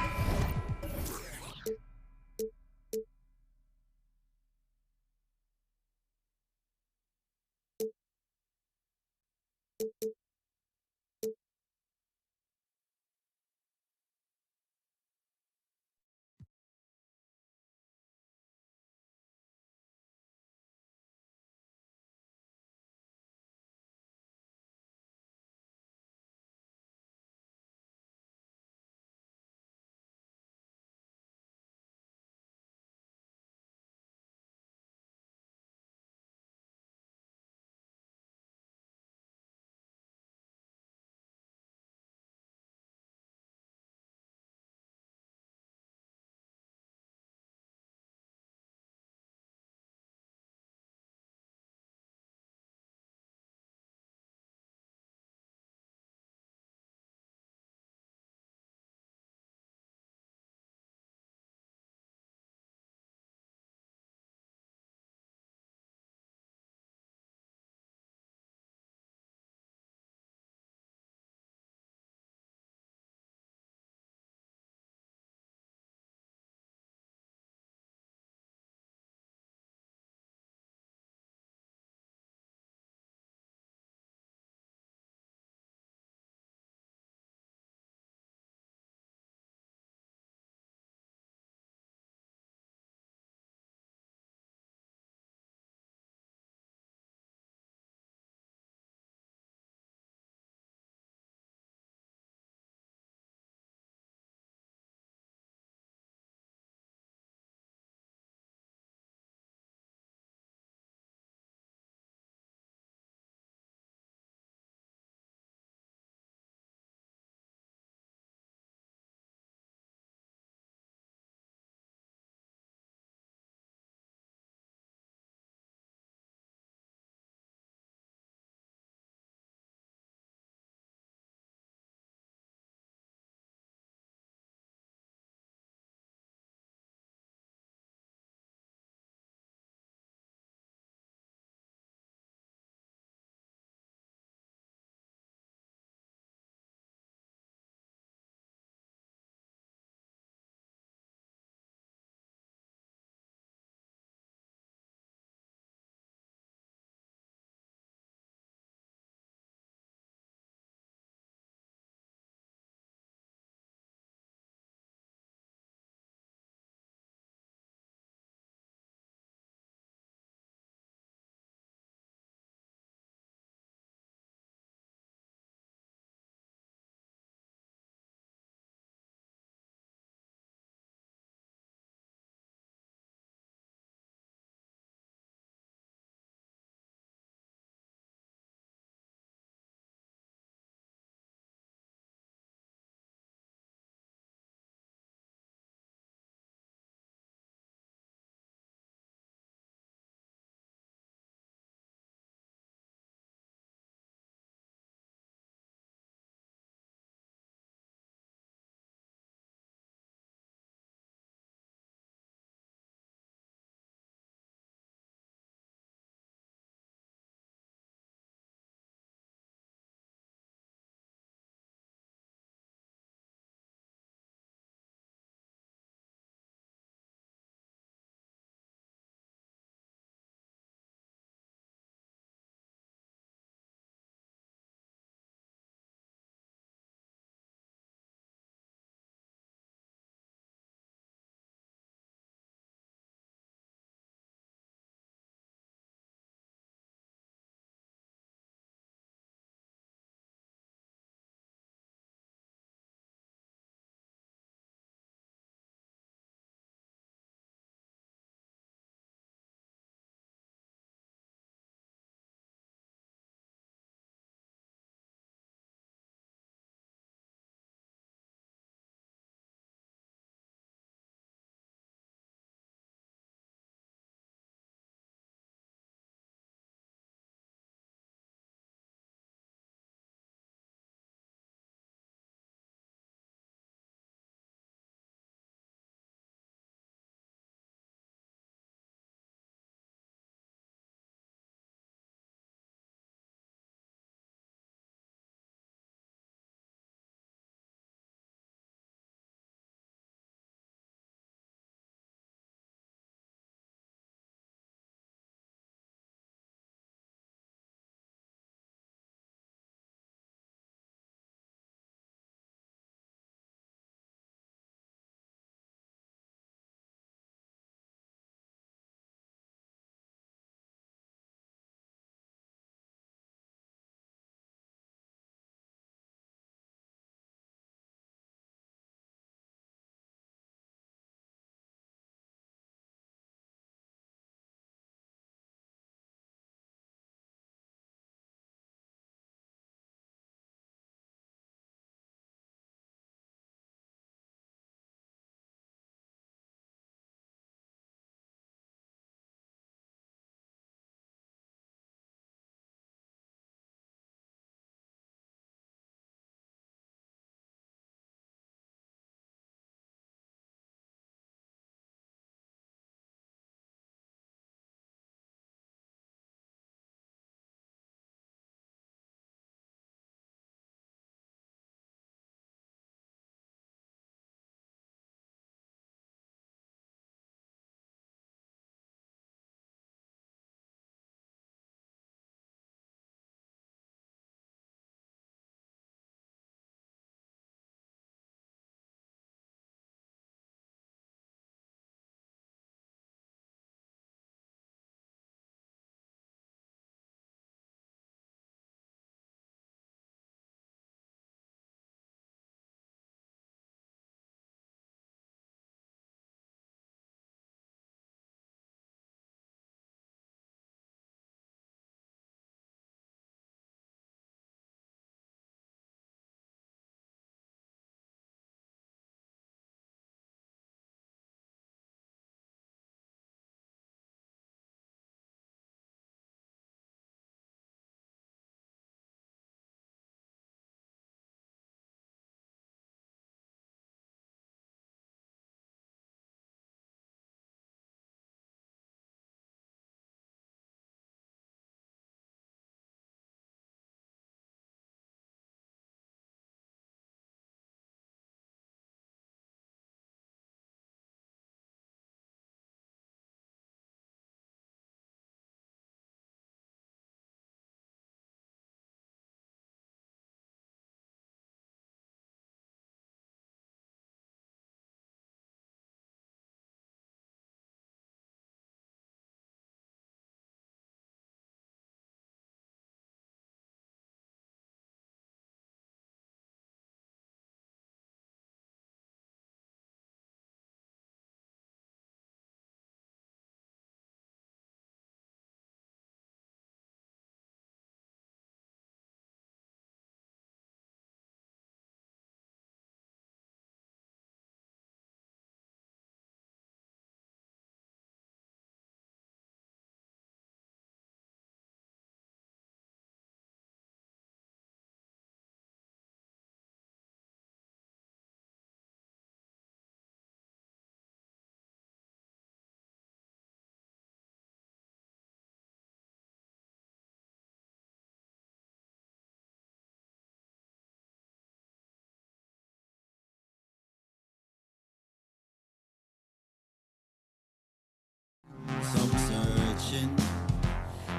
searching,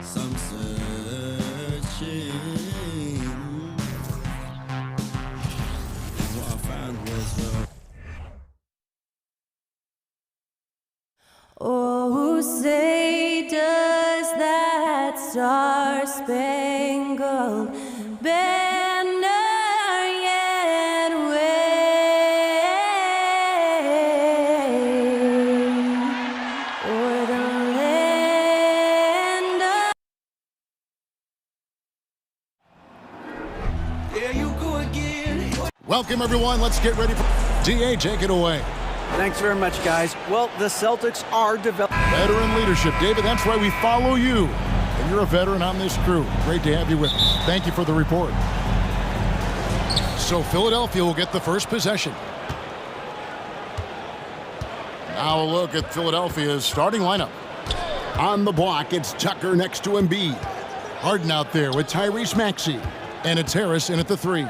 some searching. And what I found was Oh, say does that star-spangled banner yet wave o'er the land of... there you go again. Welcome, everyone. Let's get ready for DA. Take it away. Thanks very much, guys. Well, the Celtics are developing Veteran leadership. David, that's why we follow you. And you're a veteran on this crew. Great to have you with us. Thank you for the report. So Philadelphia will get the first possession. Now a look at Philadelphia's starting lineup. On the block, it's Tucker next to Embiid. Harden out there with Tyrese Maxey. And it's Harris in at the 3.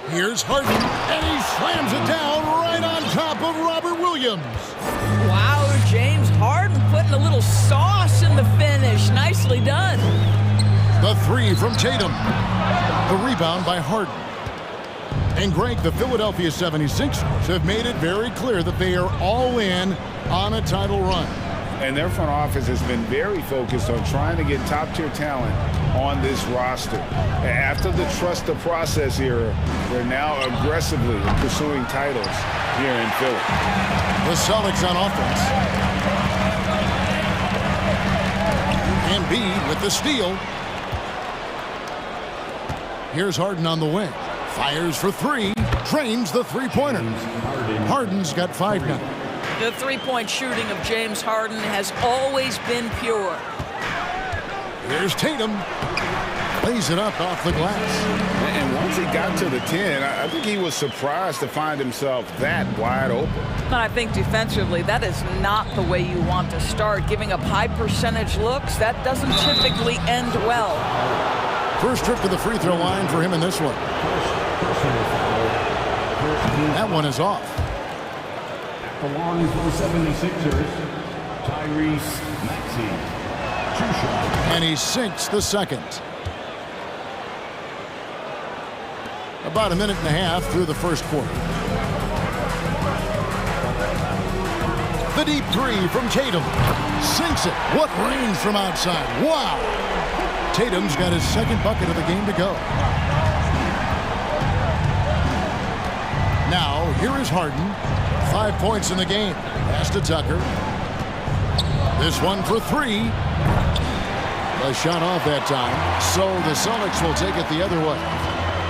Here's Harden, and he slams it down right on top of Robert Williams. Wow, James Harden putting a little sauce in the finish. Nicely done. The 3 from Tatum. The rebound by Harden. And Greg, the Philadelphia 76ers have made it very clear that they are all in on a title run. And their front office has been very focused on trying to get top-tier talent on this roster. After the trust the process era, they're now aggressively pursuing titles here in Philly. The Celtics on offense. Embiid with the steal. Here's Harden on the wing. Fires for 3. Drains the three-pointer. Harden's got 5 now. The three-point shooting of James Harden has always been pure. Here's Tatum. Lays it up off the glass. And once he got to the 10, I think he was surprised to find himself that wide open. But I think defensively, that is not the way you want to start. Giving up high percentage looks, that doesn't typically end well. First trip to the free throw line for him in this one. That one is off. The line for the 76ers, Tyrese Maxey. 2 shots. And he sinks the second. About a minute and a half through the first quarter. The deep 3 from Tatum. Sinks it. What range from outside. Wow. Tatum's got his second bucket of the game to go. Now, here is Harden. 5 points in the game. Pass to Tucker. This one for 3. A shot off that time. So the Celtics will take it the other way.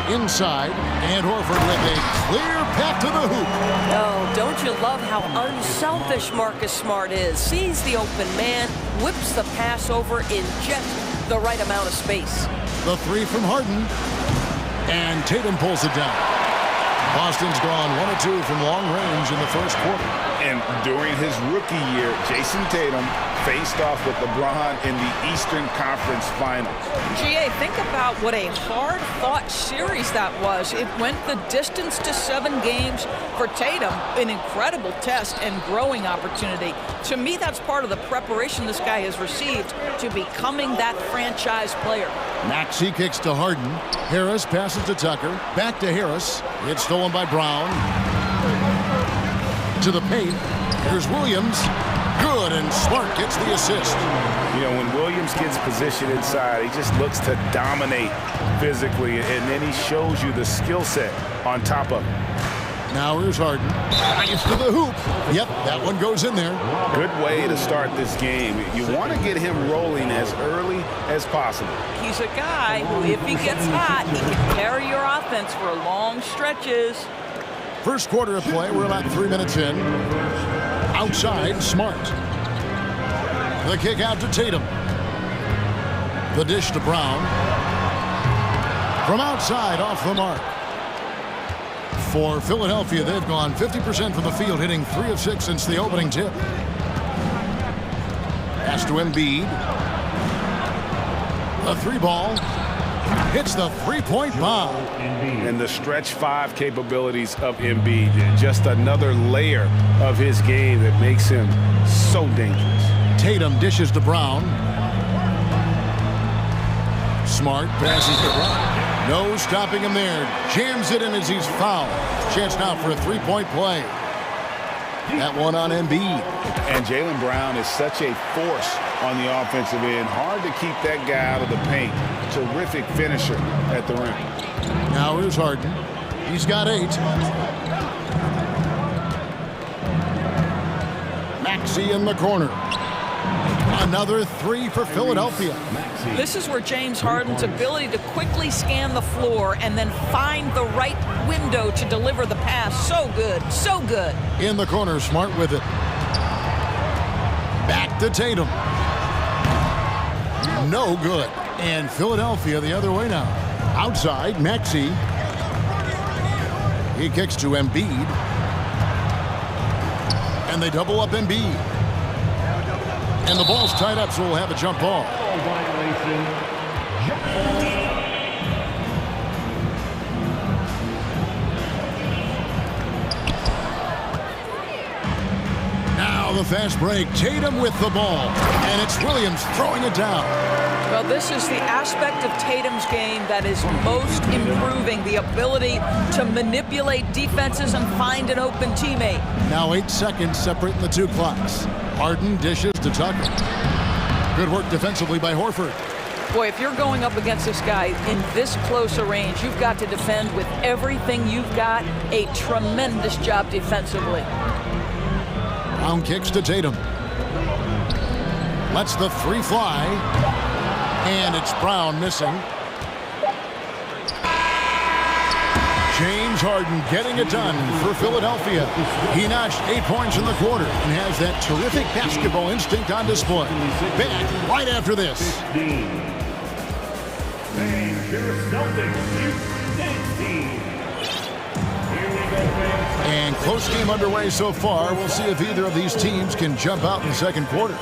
Inside, and Horford with a clear path to the hoop. Oh, don't you love how unselfish Marcus Smart is? Sees the open man, whips the pass over in just the right amount of space. The 3 from Harden. And Tatum pulls it down. Boston's gone 1 of 2 from long range in the first quarter. And during his rookie year, Jason Tatum faced off with LeBron in the Eastern Conference Finals. GA, think about what a hard-fought series that was. It went the distance to 7 games for Tatum, an incredible test and growing opportunity. To me, that's part of the preparation this guy has received to becoming that franchise player. Maxey kicks to Harden. Harris passes to Tucker. Back to Harris. It's stolen by Brown. To the paint. Here's Williams. Good, and Smart gets the assist. You know, when Williams gets positioned inside, he just looks to dominate physically, and then he shows you the skill set on top of it. Now here's Harden. Nice to the hoop. Yep, that one goes in there. Good way to start this game. You want to get him rolling as early as possible. He's a guy who, if he gets hot, he can carry your offense for long stretches. First quarter of play, we're about 3 minutes in. Outside, Smart. The kick out to Tatum. The dish to Brown. From outside, off the mark. For Philadelphia, they've gone 50% from the field, hitting 3 of 6 since the opening tip. Pass to Embiid. The 3-ball. Hits the 3-point bomb. And the stretch 5 capabilities of Embiid. Just another layer of his game that makes him so dangerous. Tatum dishes to Brown. Smart passes to Brown. No stopping him there. Jams it in as he's fouled. Chance now for a three-point play. That one on Embiid. And Jaylen Brown is such a force on the offensive end. Hard to keep that guy out of the paint. Terrific finisher at the rim. Now here's Harden. He's got 8. Maxey in the corner. Another 3 for Philadelphia. This is where James Harden's ability to quickly scan the floor and then find the right window to deliver the pass. So good, so good. In the corner, Smart with it. Back to Tatum. No good. And Philadelphia the other way now. Outside, Maxey. He kicks to Embiid. And they double up Embiid. And the ball's tied up, so we'll have a jump ball. Now the fast break. Tatum with the ball. And it's Williams throwing it down. Well, this is the aspect of Tatum's game that is most improving, the ability to manipulate defenses and find an open teammate. Now 8 seconds separating the two clocks. Harden dishes to Tucker. Good work defensively by Horford. Boy, if you're going up against this guy in this close a range, you've got to defend with everything you've got. A tremendous job defensively. Brown kicks to Tatum. Lets the 3 fly. And it's Brown missing. James Harden getting it done for Philadelphia. He notched 8 points in the quarter and has that terrific basketball instinct on display. Back right after this. And close game underway so far. We'll see if either of these teams can jump out in the second quarter.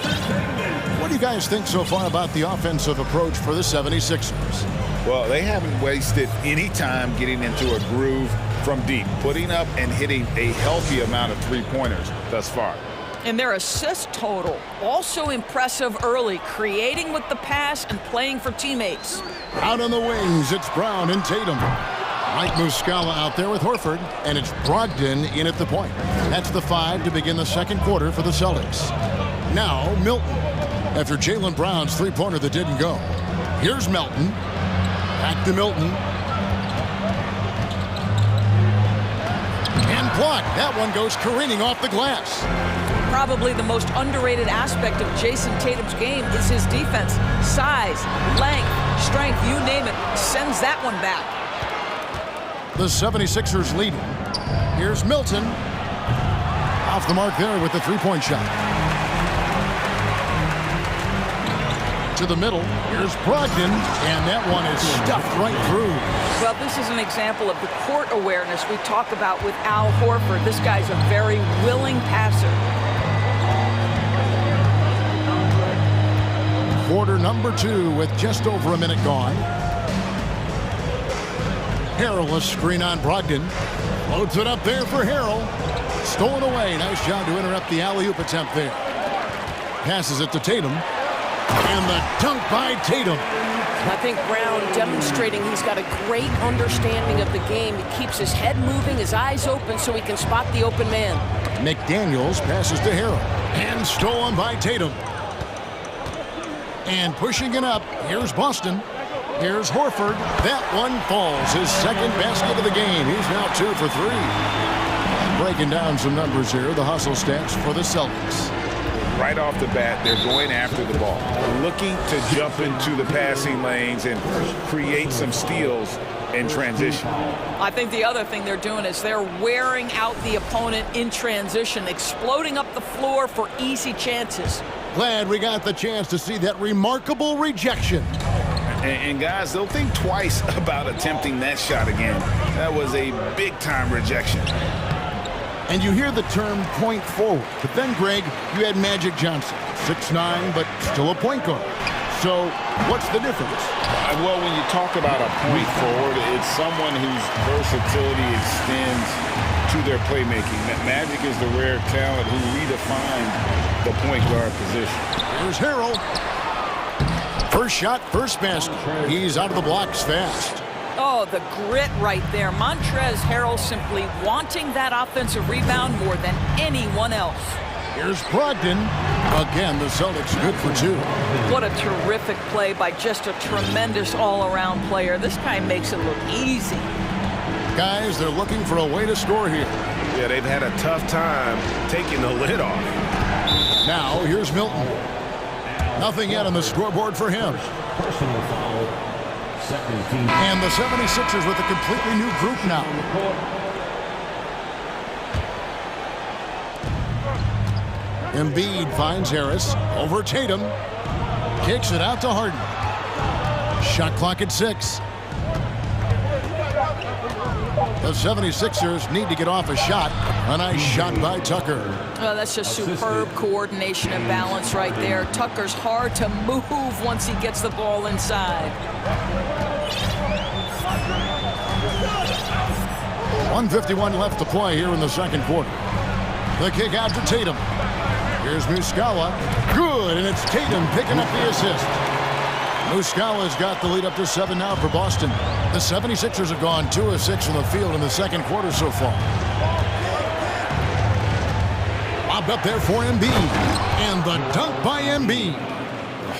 What do you guys think so far about the offensive approach for the 76ers? Well, they haven't wasted any time getting into a groove from deep, putting up and hitting a healthy amount of three-pointers thus far. And their assist total, also impressive early, creating with the pass and playing for teammates. Out on the wings, it's Brown and Tatum. Mike Muscala out there with Horford, and it's Brogdon in at the point. That's the 5 to begin the second quarter for the Celtics. Now, Milton. After Jaylen Brown's three-pointer that didn't go. Here's Melton. Back to Milton. And blocked. That one goes careening off the glass. Probably the most underrated aspect of Jason Tatum's game is his defense. Size, length, strength, you name it, sends that one back. The 76ers leading. Here's Milton. Off the mark there with the three-point shot. To the middle. Here's Brogdon, and that one is stuffed right through. Well, this is an example of the court awareness we talk about with Al Horford. This guy's a very willing passer. Quarter number 2 with just over a minute gone. Harrell, a screen on Brogdon. Loads it up there for Harrell. Stolen away. Nice job to interrupt the alley-oop attempt there. Passes it to Tatum. And the dunk by Tatum. I think Brown demonstrating he's got a great understanding of the game. He keeps his head moving, his eyes open so he can spot the open man. McDaniels passes to Harrell. And stolen by Tatum. And pushing it up, here's Boston. Here's Horford. That one falls. His second basket of the game. He's now 2 for 3. Breaking down some numbers here. The hustle stats for the Celtics. Right off the bat, they're going after the ball, looking to jump into the passing lanes and create some steals in transition. I think the other thing they're doing is they're wearing out the opponent in transition, exploding up the floor for easy chances. Glad we got the chance to see that remarkable rejection. And guys, they'll think twice about attempting that shot again. That was a big-time rejection. And you hear the term point forward. But then, Greg, you had Magic Johnson, 6'9", but still a point guard. So what's the difference? Well, when you talk about a point forward, it's someone whose versatility extends to their playmaking. Magic is the rare talent who redefined the point guard position. Here's Harrell. First shot, first basket. He's out of the blocks fast. Oh, the grit right there. Montrezl Harrell simply wanting that offensive rebound more than anyone else. Here's Brogdon. Again, the Celtics good for 2. What a terrific play by just a tremendous all-around player. This guy makes it look easy. Guys, they're looking for a way to score here. Yeah, they've had a tough time taking the lid off. Now, here's Milton. Nothing yet on the scoreboard for him. Personal foul. Second team. And the 76ers with a completely new group now. Embiid finds Harris over Tatum. Kicks it out to Harden. Shot clock at 6. The 76ers need to get off a shot. A nice shot by Tucker. Oh, that's just superb coordination and balance right there. Tucker's hard to move once he gets the ball inside. 1:51 left to play here in the second quarter. The kick out to Tatum. Here's Muscala. Good, and it's Tatum picking up the assist. Muscala's got the lead up to 7 now for Boston. The 76ers have gone 2 of 6 from the field in the second quarter so far. Lobbed up there for Embiid. And the dunk by Embiid.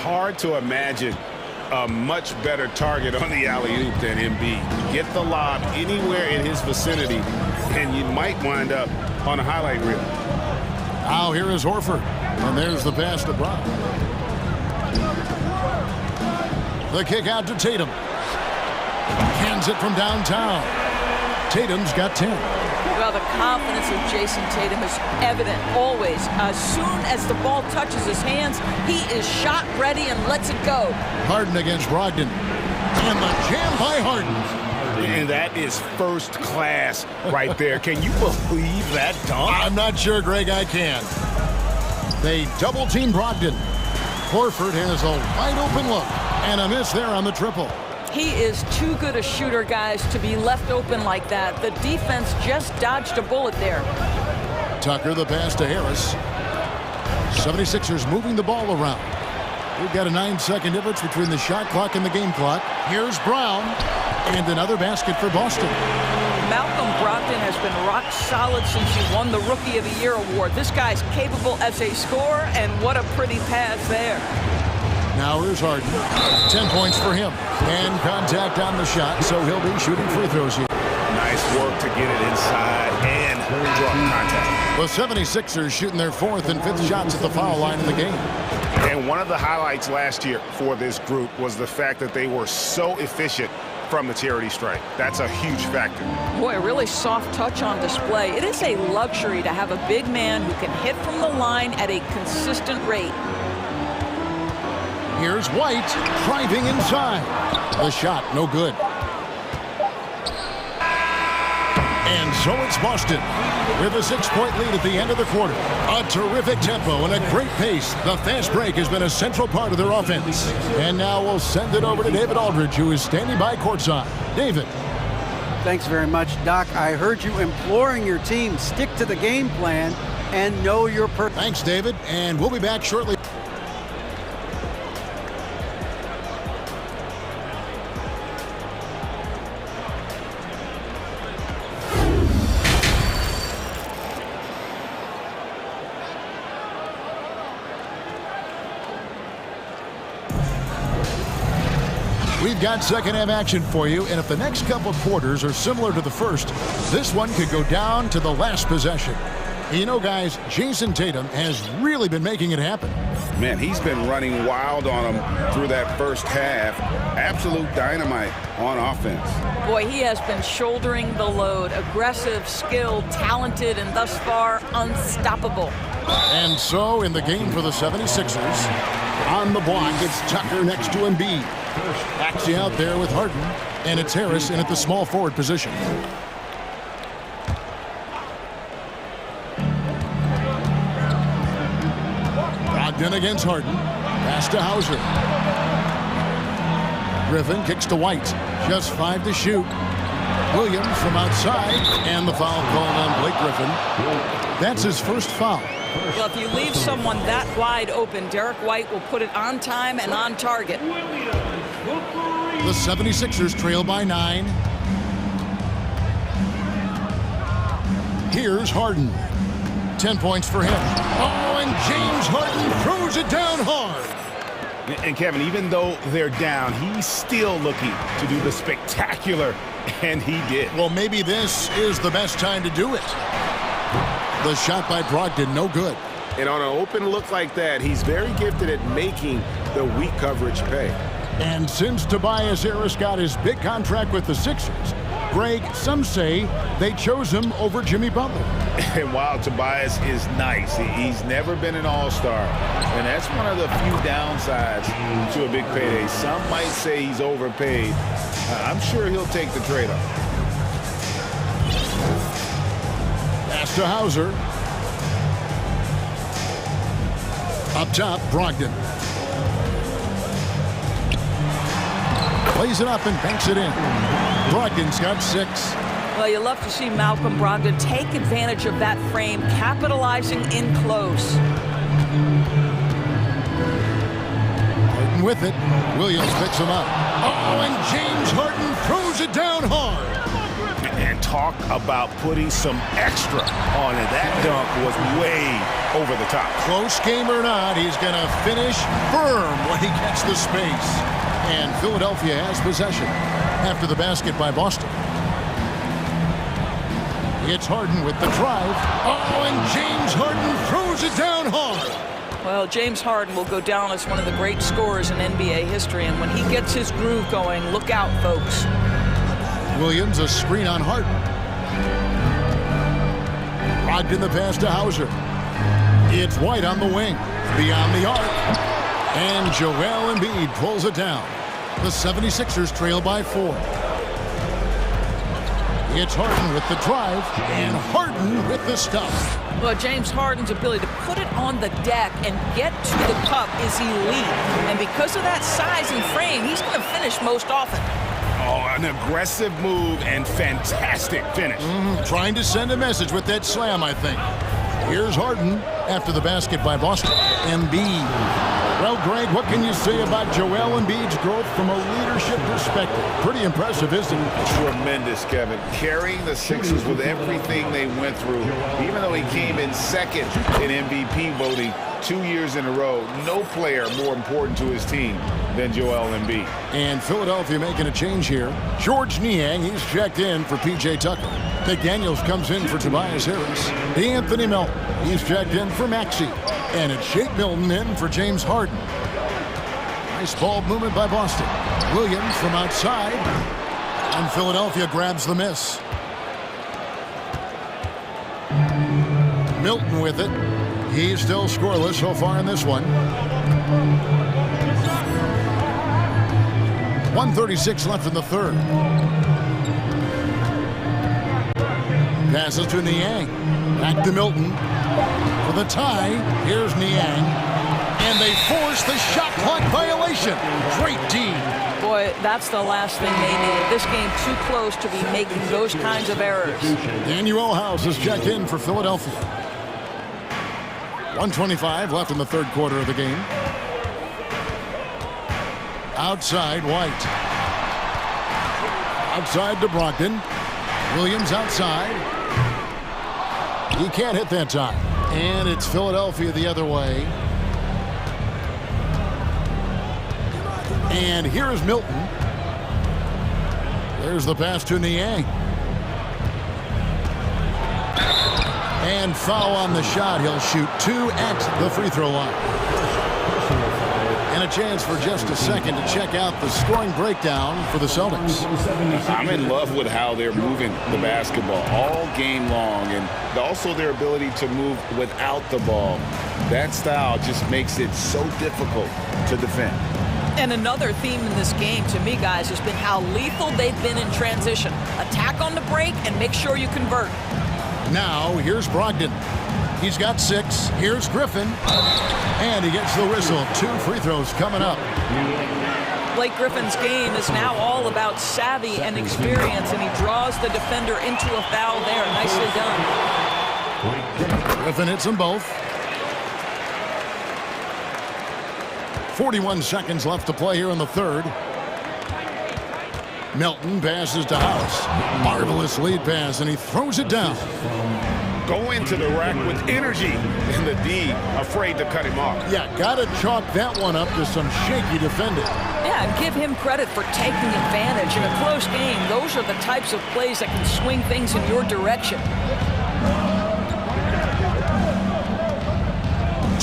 Hard to imagine a much better target on the alley-oop than Embiid. Get the lob anywhere in his vicinity, and you might wind up on a highlight reel. Now here is Horford. And there's the pass to Brown. The kick out to Tatum. Hands it from downtown. Tatum's got 10. Well, the confidence of Jason Tatum is evident always. As soon as the ball touches his hands, he is shot ready and lets it go. Harden against Brogdon. And the jam by Harden. And that is first class right there. Can you believe that dunk? I'm not sure, Greg, I can. They double-team Brogdon. Horford has a wide-open look. And a miss there on the triple. He is too good a shooter, guys, to be left open like that. The defense just dodged a bullet there. Tucker, the pass to Harris. 76ers moving the ball around. We've got a 9-second difference between the shot clock and the game clock. Here's Brown. And another basket for Boston. Malcolm Brogdon has been rock solid since he won the Rookie of the Year award. This guy's capable as a scorer, and what a pretty pass there. Now here's Harden. 10 points for him. And contact on the shot, so he'll be shooting free throws here. Nice work to get it inside and draw contact. The 76ers shooting their 4th and 5th shots at the foul line in the game. And one of the highlights last year for this group was the fact that they were so efficient from the charity stripe. That's a huge factor. Boy, a really soft touch on display. It is a luxury to have a big man who can hit from the line at a consistent rate. Here's White driving inside. The shot, no good. And so it's Boston with a 6-point lead at the end of the quarter. A terrific tempo and a great pace. The fast break has been a central part of their offense. And now we'll send it over to David Aldridge, who is standing by courtside. David. Thanks very much, Doc. I heard you imploring your team, stick to the game plan and know your purpose. Thanks, David. And we'll be back shortly. We've got second half action for you, and if the next couple quarters are similar to the first, this one could go down to the last possession. You know, guys, Jason Tatum has really been making it happen. Man, he's been running wild on them through that first half. Absolute dynamite on offense. Boy, he has been shouldering the load. Aggressive, skilled, talented, and thus far unstoppable. And so in the game for the 76ers, on the block, it's Tucker next to Embiid. Actually out there with Harden, and it's Harris in at the small forward position. Brogdon against Harden. Pass to Hauser. Griffin kicks to White. Just 5 to shoot. Williams from outside, and the foul called on Blake Griffin. That's his first foul. Well, if you leave someone that wide open, Derek White will put it on time and on target. The 76ers trail by 9. Here's Harden. 10 points for him. Oh, and James Harden throws it down hard. And Kevin, even though they're down, he's still looking to do the spectacular, and he did. Well, maybe this is the best time to do it. The shot by Brogdon, no good. And on an open look like that, he's very gifted at making the weak coverage pay. And since Tobias Harris got his big contract with the Sixers, Greg, some say they chose him over Jimmy Butler. And while Tobias is nice, he's never been an all-star. And that's one of the few downsides to a big payday. Some might say he's overpaid. I'm sure he'll take the trade-off. Pass to Hauser. Up top, Brogdon. Plays it up and banks it in. Brogdon's got 6. Well, you love to see Malcolm Brogdon take advantage of that frame, capitalizing in close. Harden with it. Williams picks him up. Oh, and James Harden throws it down hard. And talk about putting some extra on it. That dunk was way over the top. Close game or not, he's going to finish firm when he gets the space. And Philadelphia has possession after the basket by Boston. It's Harden with the drive. Oh, and James Harden throws it down hard. Well, James Harden will go down as one of the great scorers in NBA history, and when he gets his groove going, look out, folks. Williams, a screen on Harden. Brogdon the pass to Hauser. It's White on the wing. Beyond the arc. And Joel Embiid pulls it down. The 76ers trail by 4. It's Harden with the drive, and Harden with the stuff. Well, James Harden's ability to put it on the deck and get to the cup is elite. And because of that size and frame, he's going to finish most often. Oh, an aggressive move and fantastic finish. Trying to send a message with that slam, I think. Here's Harden after the basket by Boston. Embiid. Well, Greg, what can you say about Joel Embiid's growth from a leadership perspective? Pretty impressive, isn't it? Tremendous, Kevin. Carrying the Sixers with everything they went through, even though he came in second in MVP voting 2 years in a row, no player more important to his team than Joel Embiid. And Philadelphia making a change here. George Niang, he's checked in for P.J. Tucker. McDaniels comes in for Tobias Harris. Anthony Melton, he's checked in for Maxey. And it's Shake Milton in for James Harden. Nice ball movement by Boston. Williams from outside. And Philadelphia grabs the miss. Milton with it. He's still scoreless so far in this one. 1:36 left in the third. Passes to Niang. Back to Milton. For the tie, here's Niang. And they force the shot clock violation. Great D. Boy, that's the last thing they needed. This game too close to be making those kinds of errors. Daniel House is checked in for Philadelphia. 1:25 left in the third quarter of the game. Outside, White. Outside to Brogdon. Williams outside. He can't hit that time. And it's Philadelphia the other way. And here is Milton. There's the pass to Niang. And foul on the shot. He'll shoot 2 at the free throw line. And a chance for just a second to check out the scoring breakdown for the Celtics. I'm in love with how they're moving the basketball all game long, and also their ability to move without the ball. That style just makes it so difficult to defend. And another theme in this game, to me, guys, has been how lethal they've been in transition. Attack on the break and make sure you convert. Now, here's Brogdon. He's got 6. Here's Griffin. And he gets the whistle. 2 free throws coming up. Blake Griffin's game is now all about savvy and experience, and he draws the defender into a foul there. Nicely done. Griffin hits them both. 41 seconds left to play here in the third. Milton passes to House. Marvelous lead pass, and he throws it down. Go into the rack with energy, and the D afraid to cut him off. Yeah, got to chalk that one up to some shaky defending. Yeah, and give him credit for taking advantage. In a close game, those are the types of plays that can swing things in your direction.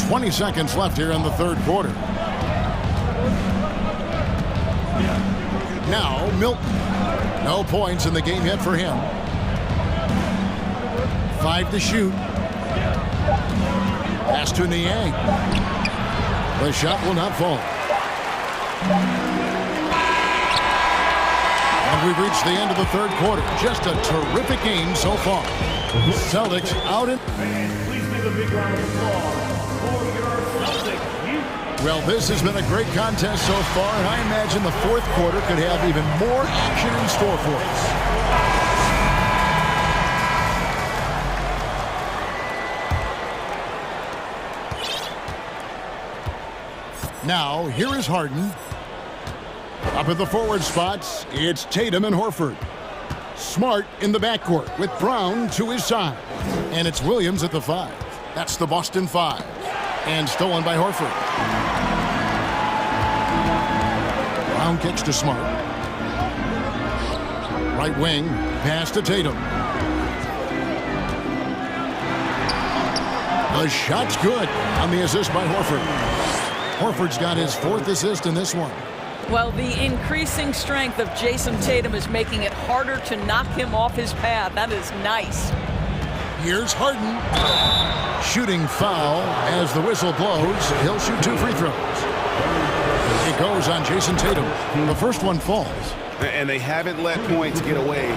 20 seconds left here in the third quarter. Now, Milton. No points in the game yet for him. 5 to shoot. Pass to Niang. The shot will not fall. And we've reached the end of the third quarter. Just a terrific game so far. Celtics out in... Please give a big round of applause for your Celtics. Well, this has been a great contest so far, and I imagine the fourth quarter could have even more action in store for us. Now, here is Harden. Up at the forward spots, it's Tatum and Horford. Smart in the backcourt with Brown to his side. And it's Williams at the 5. That's the Boston 5. And stolen by Horford. Brown kicks to Smart. Right wing, pass to Tatum. The shot's good on the assist by Horford. Horford's got his 4th assist in this one. Well, the increasing strength of Jason Tatum is making it harder to knock him off his path. That is nice. Here's Harden. Shooting foul as the whistle blows. He'll shoot 2 free throws. It goes on Jason Tatum. The first one falls. And they haven't let points get away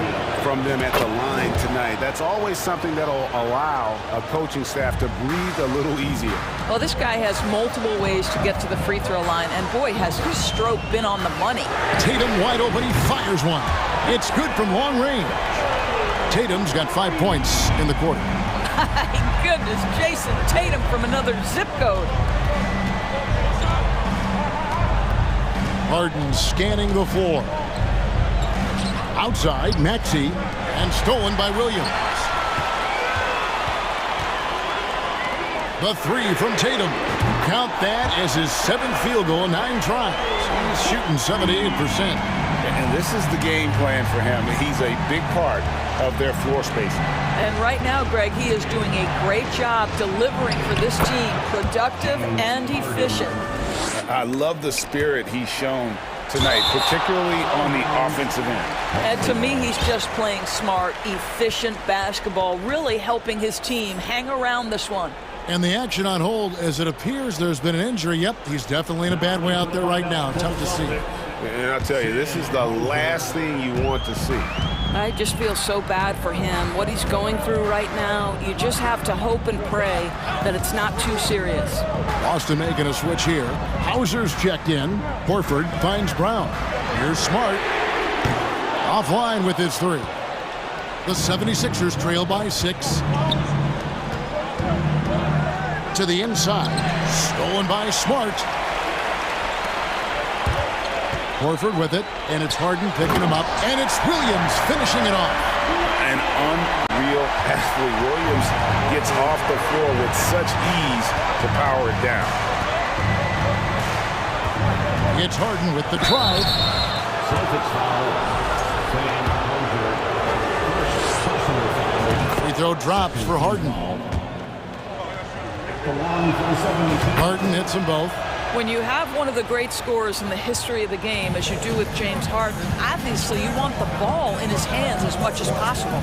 from them at the line tonight. That's always something that'll allow a coaching staff to breathe a little easier. Well, this guy has multiple ways to get to the free throw line, and boy, has his stroke been on the money. Tatum wide open, he fires one. It's good from long range. Tatum's got 5 points in the quarter. My goodness, Jason Tatum from another zip code. Harden scanning the floor. Outside, Maxey, and stolen by Williams. The 3 from Tatum. Count that as his 7th field goal in 9 tries. He's shooting 78%. And this is the game plan for him. He's a big part of their floor spacing. And right now, Greg, he is doing a great job delivering for this team. Productive and efficient. I love the spirit he's shown tonight, particularly on the offensive end. And to me, he's just playing smart, efficient basketball, really helping his team hang around this one. And the action on hold, as it appears there's been an injury. Yep, he's definitely in a bad way out there right now. Tough to see. And I'll tell you, this is the last thing you want to see. I just feel so bad for him, what he's going through right now. You just have to hope and pray that it's not too serious. Boston making a switch here. Hauser's checked in. Horford finds Brown. Here's Smart. Offline with his 3. The 76ers trail by 6. To the inside. Stolen by Smart. Horford with it, and it's Harden picking him up, and it's Williams finishing it off. An unreal athlete. Williams gets off the floor with such ease to power it down. It's Harden with the drive. Free throw drops for Harden. Harden hits them both. When you have one of the great scorers in the history of the game, as you do with James Harden, obviously you want the ball in his hands as much as possible.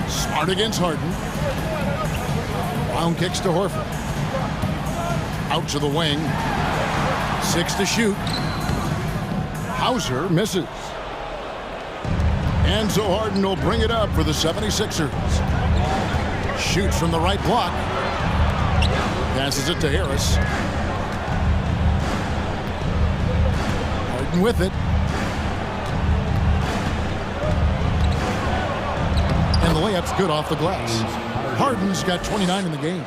Smart against Harden. Brown kicks to Horford. Out to the wing. 6 to shoot. Hauser misses. And so Harden will bring it up for the 76ers. Shoots from the right block. Passes it to Harris. Harden with it. And the layup's good off the glass. Harden's got 29 in the game.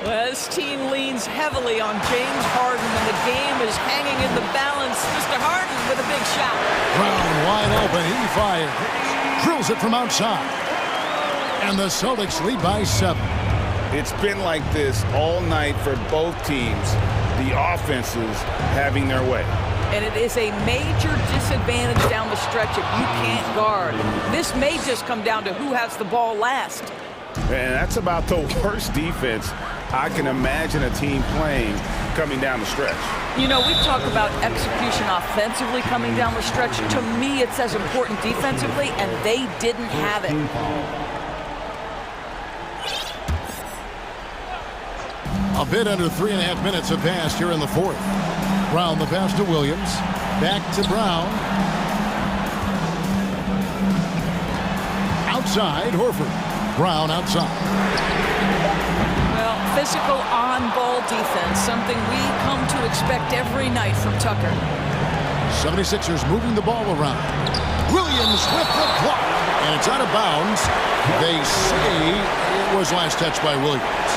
Well, this team leans heavily on James Harden, and the game is hanging in the balance. Mr. Harden with a big shot. Brown wide open. He fires. Drills it from outside. And the Celtics lead by 7. It's been like this all night for both teams. The offenses having their way. And it is a major disadvantage down the stretch if you can't guard. This may just come down to who has the ball last. And that's about the worst defense I can imagine a team playing coming down the stretch. You know, we talk about execution offensively coming down the stretch. To me, it's as important defensively, and they didn't have it. A bit under 3.5 minutes have passed here in the fourth. Brown the pass to Williams. Back to Brown. Outside, Horford. Brown outside. Well, physical on-ball defense, something we come to expect every night from Tucker. 76ers moving the ball around. Williams with the block. And it's out of bounds. They say it was last touched by Williams.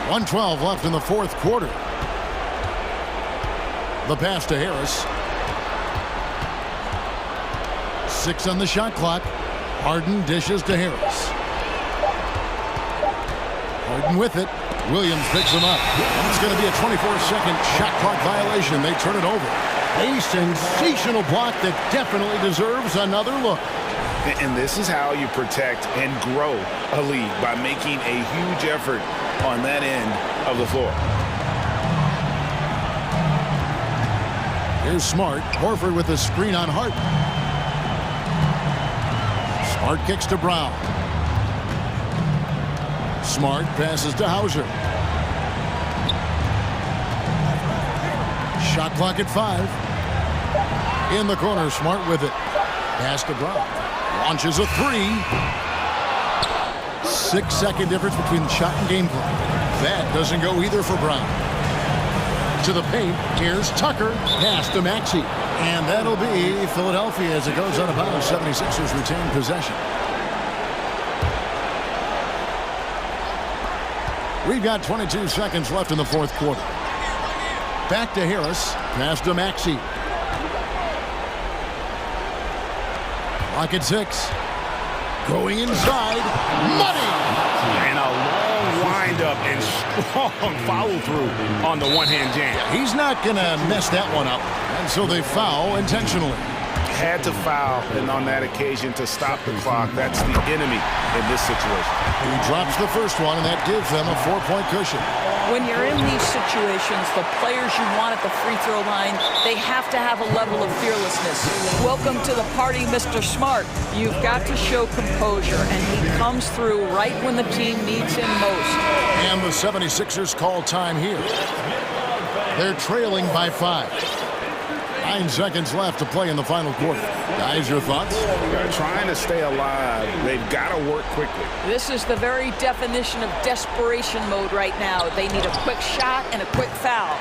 1:12 left in the fourth quarter. The pass to Harris. 6 on the shot clock. Harden dishes to Harris. Harden with it. Williams picks him up. It's going to be a 24-second shot clock violation. They turn it over. A sensational block that definitely deserves another look. And this is how you protect and grow a lead, by making a huge effort on that end of the floor. Here's Smart. Horford with the screen on Harden. Smart kicks to Brown. Smart passes to Hauser. Shot clock at 5. In the corner, Smart with it. Pass to Brown. Launches a 3. 6-second difference between the shot and game clock. That doesn't go either for Brown. To the paint. Here's Tucker. Pass to Maxey. And that'll be Philadelphia as it goes out of bounds. 76ers retain possession. We've got 22 seconds left in the fourth quarter. Back to Harris. Pass to Maxey. Clock at 6. Going inside. Money! And a long windup and strong follow through on the one-hand jam. He's not going to mess that one up. And so they foul intentionally. Had to foul, and on that occasion to stop the clock. That's the enemy in this situation. He drops the first one, and that gives them a 4-point cushion. When you're in these situations, the players you want at the free throw line, they have to have a level of fearlessness. Welcome to the party, Mr. Smart. You've got to show composure, and he comes through right when the team needs him most. And the 76ers call time here. They're trailing by 5. 9 seconds left to play in the final quarter. Guys, your thoughts? They're trying to stay alive. They've got to work quickly. This is the very definition of desperation mode right now. They need a quick shot and a quick foul.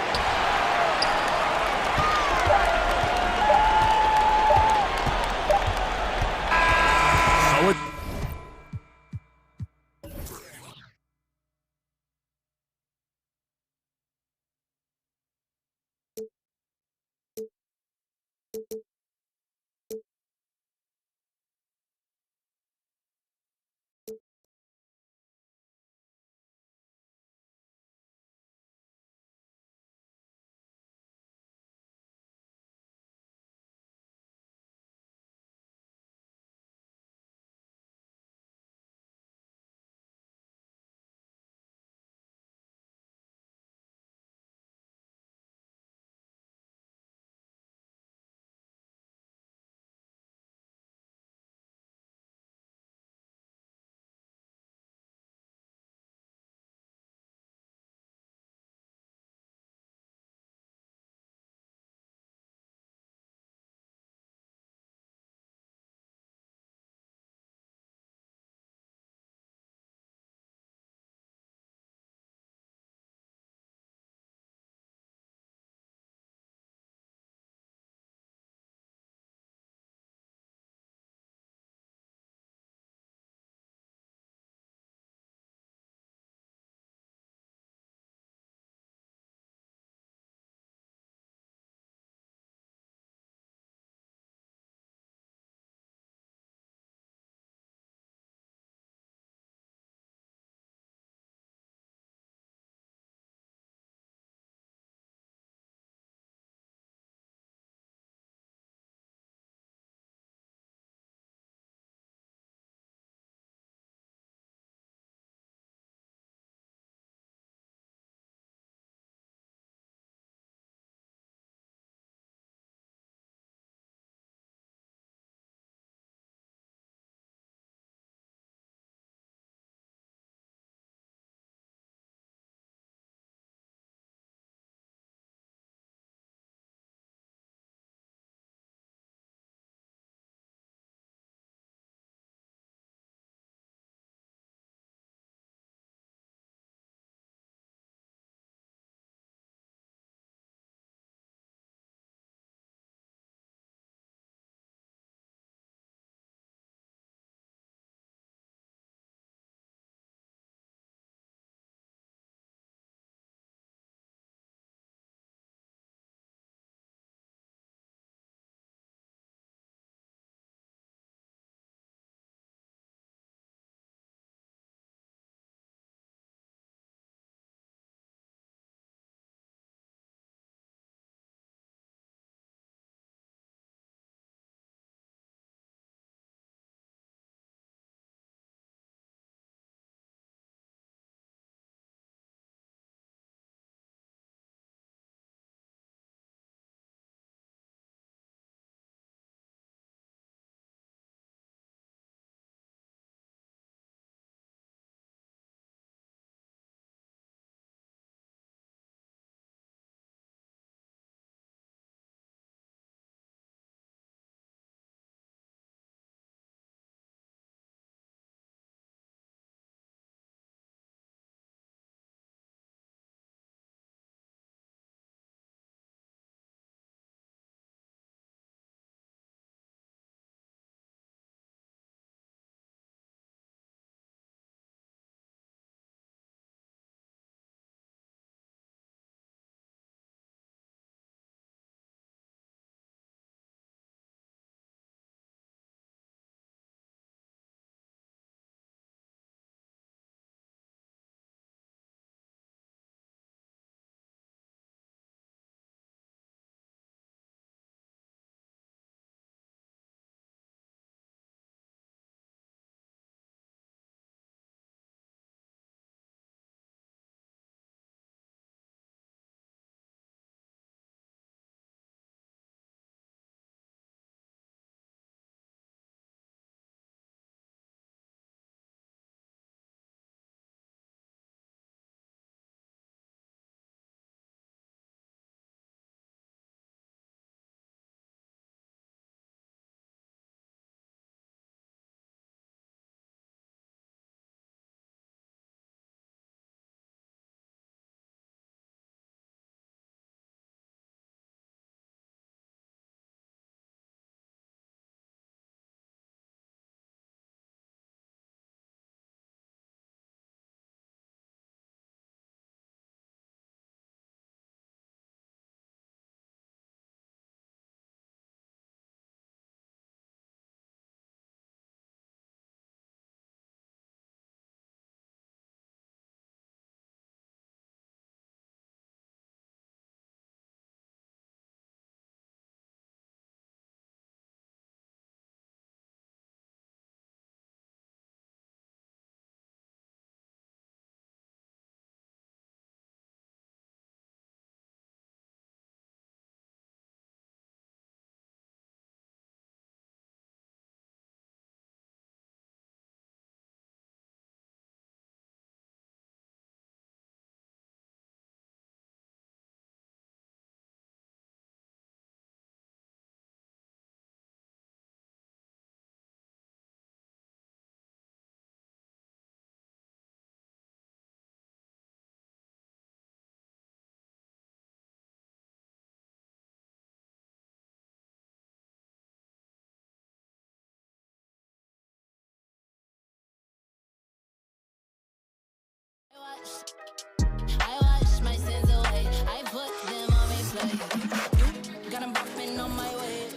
I wash my sins away. I put them on replay. Got 'em bopping on my way.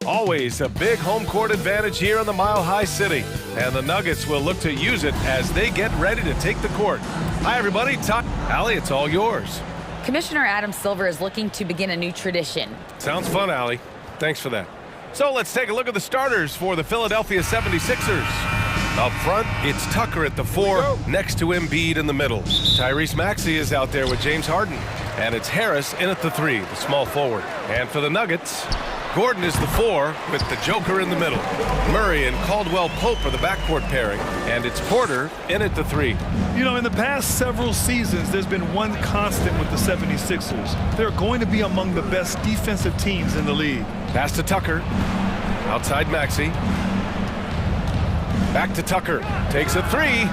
Always a big home court advantage here in the Mile High City, and the Nuggets will look to use it as they get ready to take the court. Hi, everybody. Allie, it's all yours. Commissioner Adam Silver is looking to begin a new tradition. Sounds fun, Allie. Thanks for that. So let's take a look at the starters for the Philadelphia 76ers. Up front, it's Tucker at the 4, next to Embiid in the middle. Tyrese Maxey is out there with James Harden. And it's Harris in at the 3, the small forward. And for the Nuggets, Gordon is the 4 with the Joker in the middle. Murray and Caldwell Pope are the backcourt pairing, and it's Porter in at the 3. You know, in the past several seasons, there's been one constant with the 76ers. They're going to be among the best defensive teams in the league. Pass to Tucker. Outside Maxey. Back to Tucker. Takes a 3.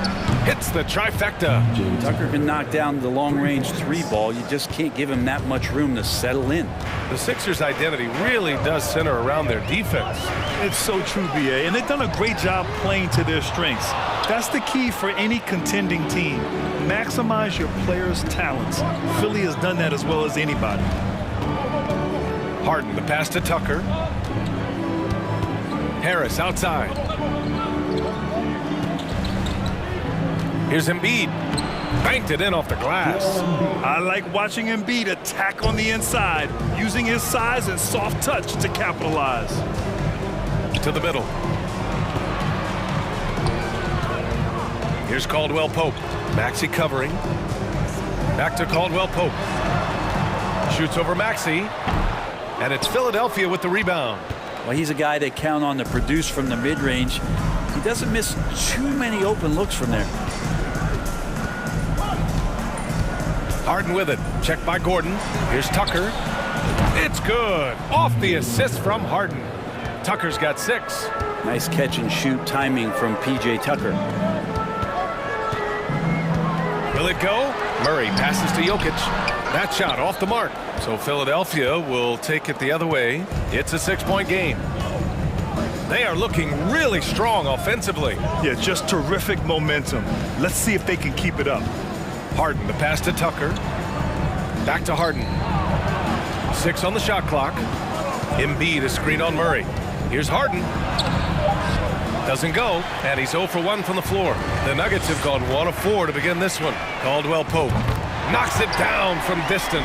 Hits the trifecta. Tucker can knock down the long-range 3 ball. You just can't give him that much room to settle in. The Sixers' identity really does center around their defense. It's so true, B.A., and they've done a great job playing to their strengths. That's the key for any contending team. Maximize your players' talents. Philly has done that as well as anybody. Harden, the pass to Tucker. Harris outside. Here's Embiid. Banked it in off the glass. I like watching Embiid attack on the inside, using his size and soft touch to capitalize. To the middle. Here's Caldwell Pope. Maxey covering. Back to Caldwell Pope. Shoots over Maxey. And it's Philadelphia with the rebound. Well, he's a guy they count on to produce from the mid-range. He doesn't miss too many open looks from there. Harden with it. Checked by Gordon. Here's Tucker. It's good. Off the assist from Harden. Tucker's got 6. Nice catch and shoot timing from P.J. Tucker. Will it go? Murray passes to Jokic. That shot off the mark. So Philadelphia will take it the other way. It's a 6-point game. They are looking really strong offensively. Yeah, just terrific momentum. Let's see if they can keep it up. Harden, the pass to Tucker. Back to Harden. 6 on the shot clock. Embiid, a screen on Murray. Here's Harden. Doesn't go, and he's 0 for 1 from the floor. The Nuggets have gone 1 of 4 to begin this one. Caldwell Pope knocks it down from distance.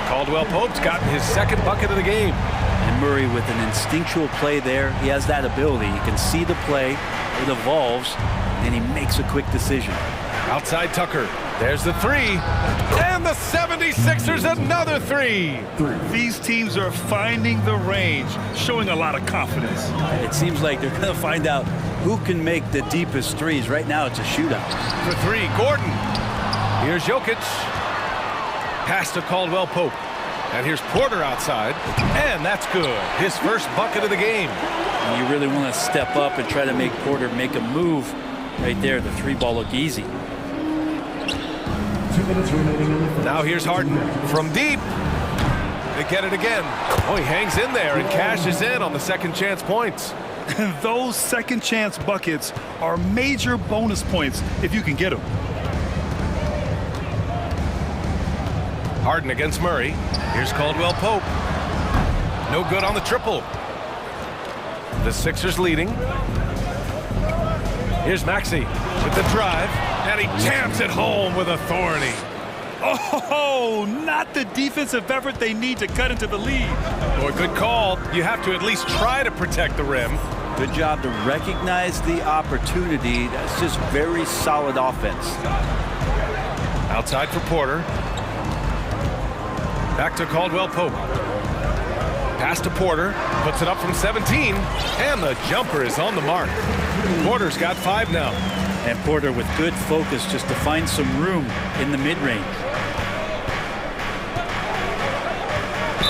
Caldwell Pope's gotten his 2nd bucket of the game. And Murray with an instinctual play there. He has that ability. You can see the play. It evolves, and he makes a quick decision. Outside Tucker. There's the 3. And the 76ers another 3. These teams are finding the range, showing a lot of confidence. It seems like they're going to find out who can make the deepest threes. Right now it's a shootout. For 3, Gordon. Here's Jokic. Pass to Caldwell Pope. And here's Porter outside. And that's good. His first bucket of the game. And you really want to step up and try to make Porter make a move. Right there, the 3 ball look easy. 2 minutes remaining in the first. Now here's Harden from deep. They get it again. Oh, he hangs in there and cashes in on the second chance points. Those second chance buckets are major bonus points if you can get them. Harden against Murray. Here's Caldwell Pope. No good on the triple. The Sixers leading. Here's Maxey with the drive, and he jams it home with authority. Oh, not the defensive effort they need to cut into the lead. Boy, good call. You have to at least try to protect the rim. Good job to recognize the opportunity. That's just very solid offense. Outside for Porter. Back to Caldwell Pope. Pass to Porter. Puts it up from 17. And the jumper is on the mark. Porter's got 5 now. And Porter with good focus just to find some room in the mid-range.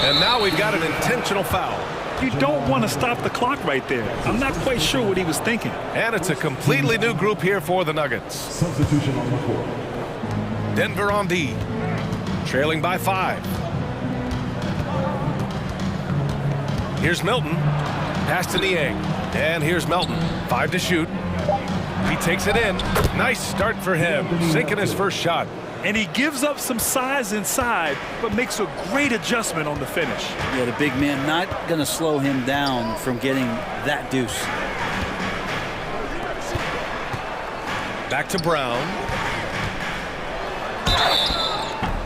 And now we've got an intentional foul. You don't want to stop the clock right there. I'm not quite sure what he was thinking. And it's a completely new group here for the Nuggets. Substitution on the court. Denver on D. Trailing by 5. Here's Milton. Pass to Niang. And here's Melton. 5 to shoot. He takes it in. Nice start for him, sinking his first shot. And he gives up some size inside, but makes a great adjustment on the finish. Yeah, the big man not going to slow him down from getting that deuce. Back to Brown.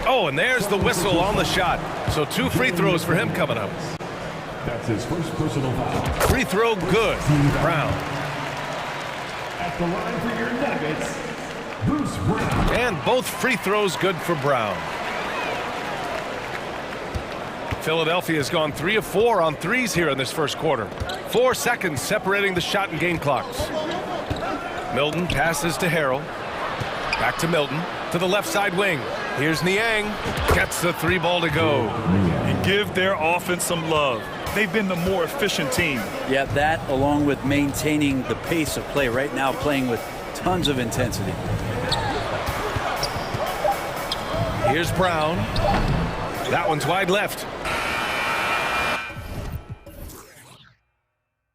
Oh, and there's the whistle on the shot. So 2 free throws for him coming up. That's his first personal foul. Free throw good. Brown. At the line for your Nuggets, Bruce Brown. And both free throws good for Brown. Philadelphia has gone 3 of 4 on threes here in this first quarter. 4 seconds separating the shot and game clocks. Milton passes to Harrell. Back to Milton. To the left side wing. Here's Niang. Gets the 3 ball to go. And give their offense some love. They've been the more efficient team. Yeah, that along with maintaining the pace of play right now, playing with tons of intensity. Here's Brown. That one's wide left.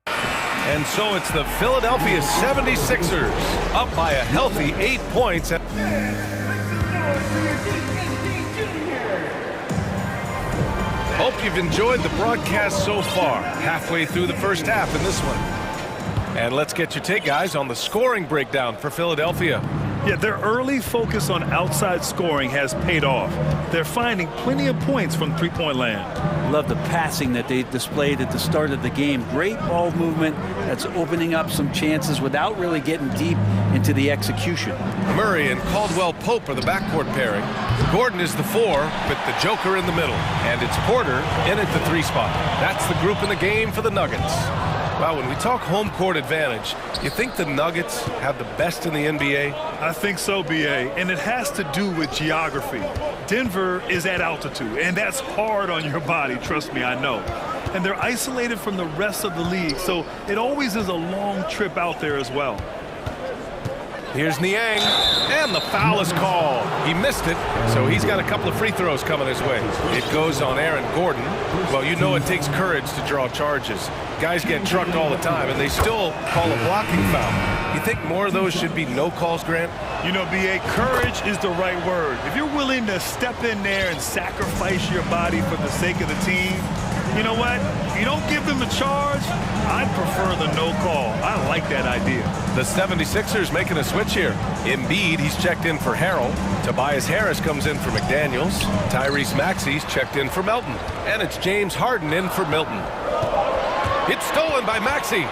And so it's the Philadelphia 76ers up by a healthy 8 points. Hope you've enjoyed the broadcast so far. Halfway through the first half in this one. And let's get your take, guys, on the scoring breakdown for Philadelphia. Yeah, their early focus on outside scoring has paid off. They're finding plenty of points from three-point land. Love the passing that they displayed at the start of the game. Great ball movement that's opening up some chances without really getting deep into the execution. Murray and Caldwell Pope are the backcourt pairing. Gordon is the 4 with the Joker in the middle. And it's Porter in at the 3 spot. That's the group in the game for the Nuggets. Well, when we talk home court advantage, you think the Nuggets have the best in the NBA? I think so, B.A., and it has to do with geography. Denver is at altitude, and that's hard on your body, trust me, I know. And they're isolated from the rest of the league, so it always is a long trip out there as well. Here's Niang, and the foul is called. He missed it, so he's got a couple of free throws coming his way. It goes on Aaron Gordon. Well, you know it takes courage to draw charges. Guys get trucked all the time, and they still call a blocking foul. You think more of those should be no calls, Grant? You know, B.A., courage is the right word. If you're willing to step in there and sacrifice your body for the sake of the team, you know what? You don't give them a charge. I prefer the no call. I like that idea. The 76ers making a switch here. Embiid, he's checked in for Harrell. Tobias Harris comes in for McDaniels. Tyrese Maxey's checked in for Melton. And it's James Harden in for Milton. It's stolen by Maxey.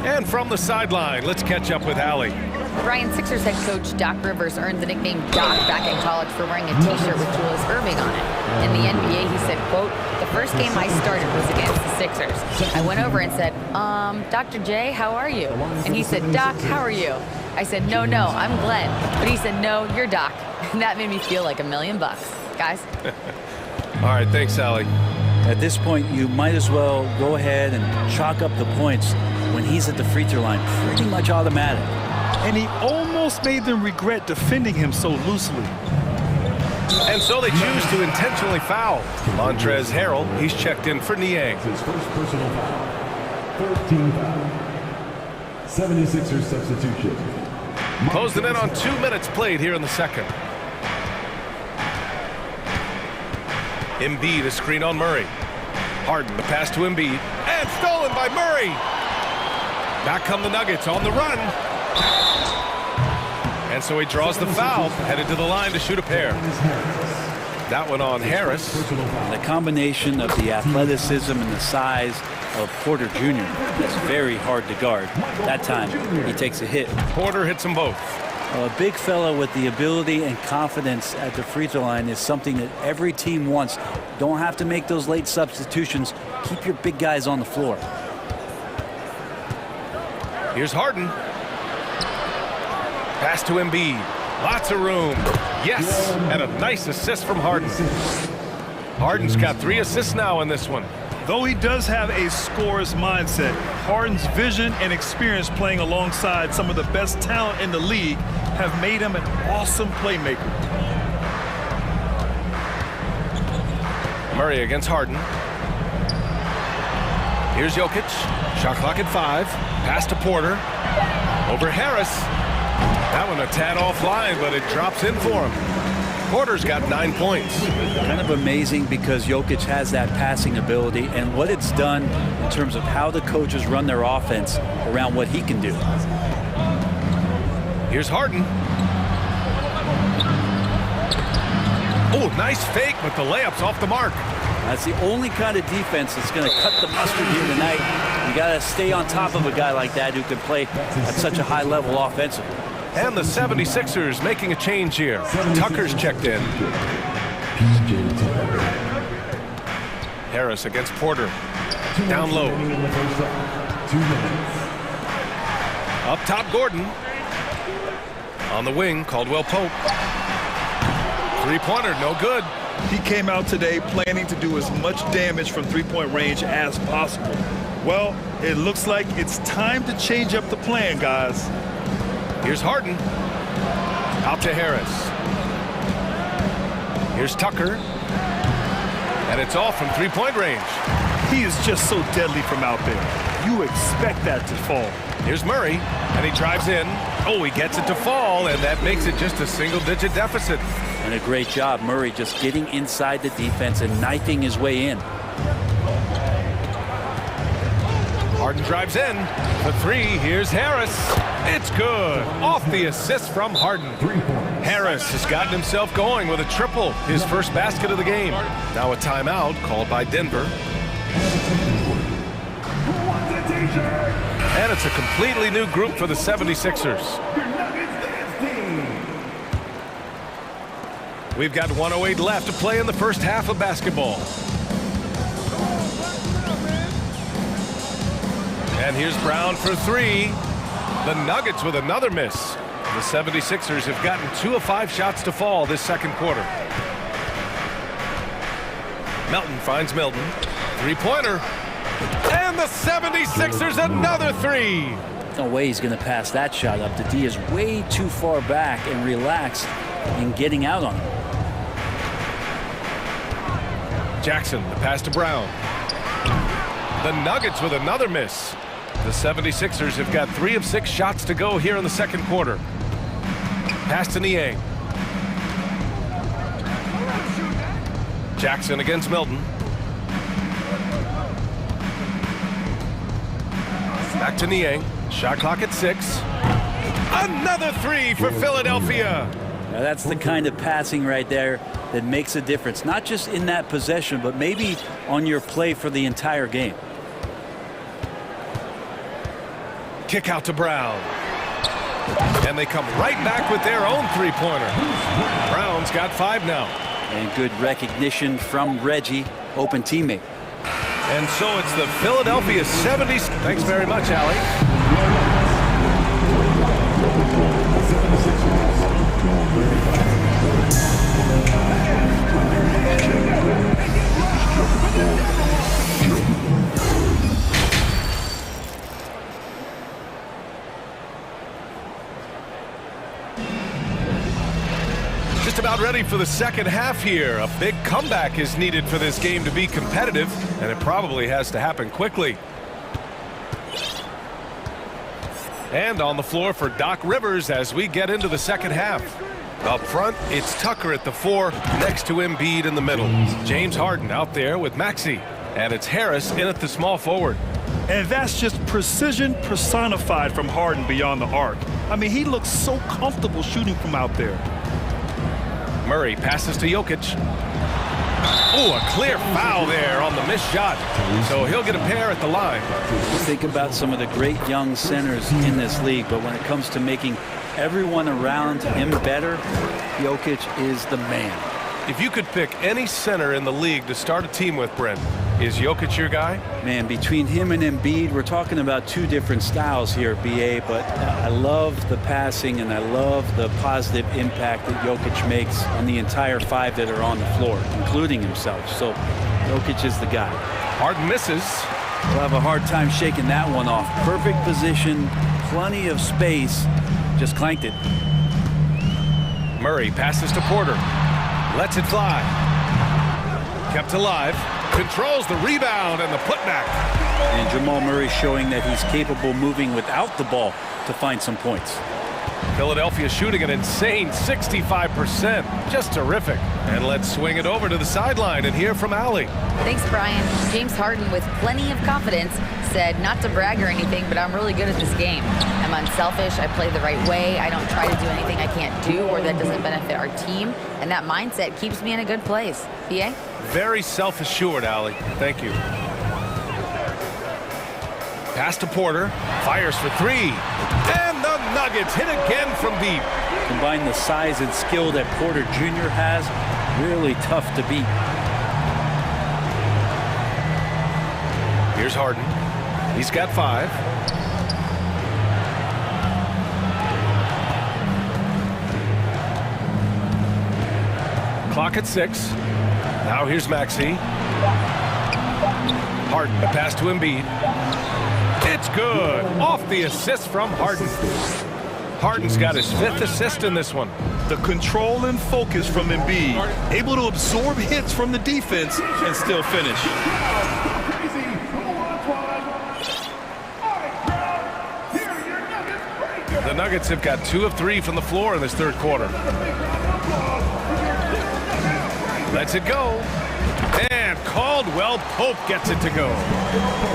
And from the sideline, let's catch up with Allie. Brian, Sixers head coach Doc Rivers earned the nickname Doc back in college for wearing a t-shirt with Julius Erving on it. In the NBA, he said, quote, "The first game I started was against the Sixers. I went over and said, Dr. J, how are you?" And he said, "Doc, how are you?" I said, no, I'm Glenn." But he said, "No, you're Doc." And that made me feel like $1 million. Guys. All right, thanks, Allie. At this point, you might as well go ahead and chalk up the points when he's at the free throw line. Pretty much automatic. And he almost made them regret defending him so loosely. And so they choose to intentionally foul. Montrezl Harrell, he's checked in for Niang. His first personal foul. 13 foul. 76ers substitution. Closing in on 2 minutes played here in the second. Embiid, a screen on Murray. Harden, the pass to Embiid. And stolen by Murray. Back come the Nuggets on the run. And so he draws the foul, headed to the line to shoot a pair. That one on Harris. The combination of the athleticism and the size of Porter Jr. is very hard to guard. That time, he takes a hit. Porter hits them both. A big fella with the ability and confidence at the free throw line is something that every team wants. Don't have to make those late substitutions. Keep your big guys on the floor. Here's Harden. Pass to Embiid. Lots of room. Yes, and a nice assist from Harden. Harden's got 3 assists now in this one. Though he does have a scorer's mindset, Harden's vision and experience playing alongside some of the best talent in the league have made him an awesome playmaker. Murray against Harden. Here's Jokic. Shot clock at 5. Pass to Porter. Over Harris. That one a tad offline, but it drops in for him. Porter's got 9 points. Kind of amazing because Jokic has that passing ability and what it's done in terms of how the coaches run their offense around what he can do. Here's Harden. Oh, nice fake, but the layup's off the mark. That's the only kind of defense that's going to cut the mustard here tonight. You got to stay on top of a guy like that who can play at such a high level offensively. And the 76ers making a change here. Tucker's checked in. Harris against Porter. Down low. Up top, Gordon. On the wing, Caldwell Pope. Three-pointer, no good. He came out today planning to do as much damage from three-point range as possible. Well, it looks like it's time to change up the plan, guys. Here's Harden. Out to Harris. Here's Tucker. And it's off from three-point range. He is just so deadly from out there. You expect that to fall. Here's Murray, and he drives in. Oh, he gets it to fall, and that makes it just a single-digit deficit. And a great job, Murray just getting inside the defense and knifing his way in. Harden drives in for 3. Here's Harris. It's good. Off the assist from Harden. Harris has gotten himself going with a triple, his first basket of the game. Now a timeout called by Denver. And it's a completely new group for the 76ers. We've got 1:08 left to play in the first half of basketball. And here's Brown for 3. The Nuggets with another miss. The 76ers have gotten 2 of 5 shots to fall this second quarter. Melton finds Milton. Three-pointer. And the 76ers another 3. No way he's going to pass that shot up. The D is way too far back and relaxed in getting out on him. Jackson, the pass to Brown. The Nuggets with another miss. The 76ers have got 3 of 6 shots to go here in the second quarter. Pass to Niang. Jackson against Milton. Back to Niang. Shot clock at 6. Another 3 for Philadelphia. Now that's the kind of passing right there that makes a difference, not just in that possession, but maybe on your play for the entire game. Kick out to Brown. And they come right back with their own three-pointer. Brown's got 5 now. And good recognition from Reggie, open teammate. And so it's the Philadelphia 70s. Thanks very much, Allie. Just about ready for the second half here. A big comeback is needed for this game to be competitive, and it probably has to happen quickly. And on the floor for Doc Rivers as we get into the second half. Up front, it's Tucker at the 4, next to Embiid in the middle. James Harden out there with Maxey, and it's Harris in at the small forward. And that's just precision personified from Harden beyond the arc. I mean, he looks so comfortable shooting from out there. Murray passes to Jokic. Oh, a clear foul there on the missed shot. So he'll get a pair at the line. Think about some of the great young centers in this league, but when it comes to making everyone around him better, Jokic is the man. If you could pick any center in the league to start a team with, Brent, is Jokic your guy? Man, between him and Embiid, we're talking about 2 different styles here, BA, but I love the passing and I love the positive impact that Jokic makes on the entire 5 that are on the floor, including himself. So Jokic is the guy. Harden misses. We'll have a hard time shaking that one off. Perfect position, plenty of space, just clanked it. Murray passes to Porter. Lets it fly. Kept alive. Controls the rebound and the putback. And Jamal Murray showing that he's capable moving without the ball to find some points. Philadelphia shooting an insane 65%. Just terrific. And let's swing it over to the sideline and hear from Allie. Thanks, Brian. James Harden, with plenty of confidence, said, not to brag or anything, but I'm really good at this game. I'm unselfish. I play the right way. I don't try to do anything I can't do or that doesn't benefit our team. And that mindset keeps me in a good place. BA? Very self-assured, Allie. Thank you. Pass to Porter. Fires for three. And the Nuggets hit again from deep. Combine the size and skill that Porter Jr. has, really tough to beat. Here's Harden. He's got 5. Clock at 6. Now here's Maxey. Harden, the pass to Embiid. It's good. Off the assist from Harden. Harden's got his 5th assist in this one. The control and focus from Embiid, able to absorb hits from the defense and still finish. The Nuggets have got 2 of 3 from the floor in this third quarter. Lets it go. And Caldwell Pope gets it to go.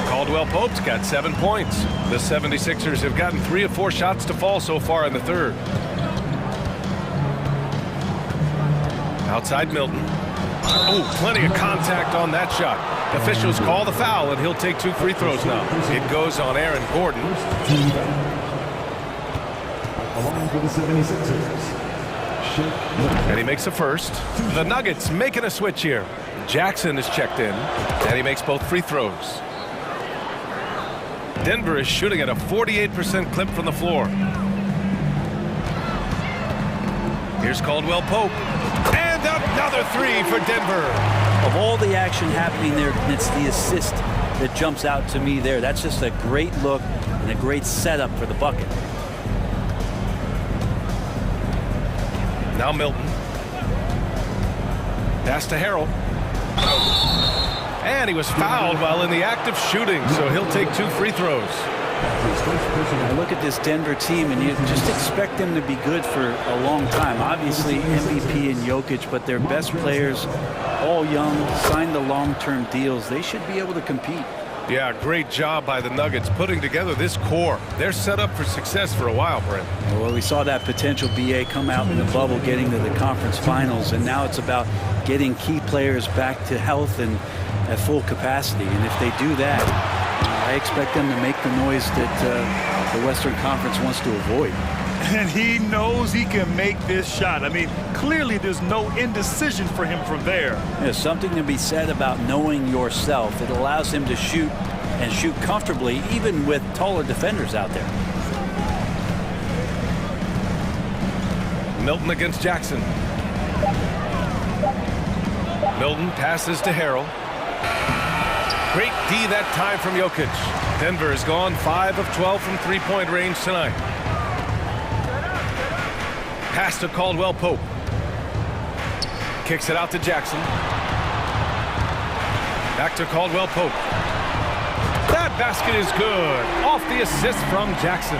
Caldwell Pope's got 7 points. The 76ers have gotten 3 of 4 shots to fall so far in the third. Outside Milton. Oh, plenty of contact on that shot. Officials call the foul, and he'll take 2 free throws now. It goes on Aaron Gordon. Along for the 76ers. And he makes a first. The Nuggets making a switch here. Jackson is checked in, and he makes both free throws. Denver is shooting at a 48% clip from the floor. Here's Caldwell Pope. And another 3 for Denver. Of all the action happening there, it's the assist that jumps out to me there. That's just a great look and a great setup for the bucket. Now Milton. Pass to Harrell. And he was fouled while in the act of shooting, so he'll take 2 free throws. I look at this Denver team, and you just expect them to be good for a long time. Obviously, MVP and Jokic, but their best players, all young, signed the long-term deals. They should be able to compete. Yeah, great job by the Nuggets putting together this core. They're set up for success for a while, Brent. Well, we saw that potential BA come out in the bubble, getting to the conference finals, and now it's about getting key players back to health and at full capacity. And if they do that, I expect them to make the noise that the Western Conference wants to avoid. And he knows he can make this shot. I mean, clearly there's no indecision for him from there. There's something to be said about knowing yourself. It allows him to shoot and shoot comfortably, even with taller defenders out there. Milton against Jackson. Milton passes to Harrell. Great D that time from Jokic. Denver has gone 5 of 12 from three-point range tonight. Pass to Caldwell Pope. Kicks it out to Jackson. Back to Caldwell Pope. That basket is good. Off the assist from Jackson.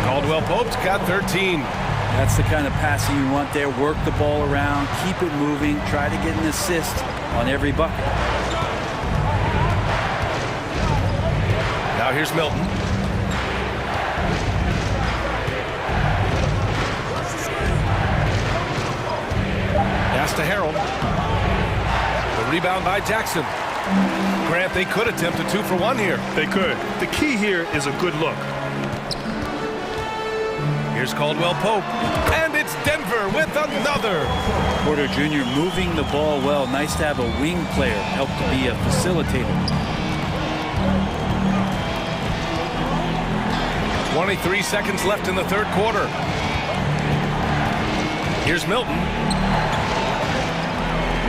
Caldwell Pope's got 13. That's the kind of passing you want there. Work the ball around, keep it moving, try to get an assist on every bucket. Now here's Milton. Pass to Harrell. The rebound by Jackson. Grant, they could attempt a 2 for 1 here. They could. The key here is a good look. Here's Caldwell Pope. And it's Denver with another. Porter Jr. moving the ball well. Nice to have a wing player help to be a facilitator. 23 seconds left in the third quarter. Here's Milton.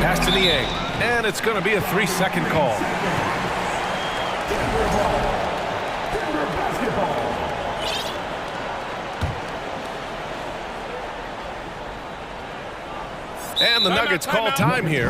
Pass to Niang. And it's going to be a 3-second call. And the Nuggets call time here.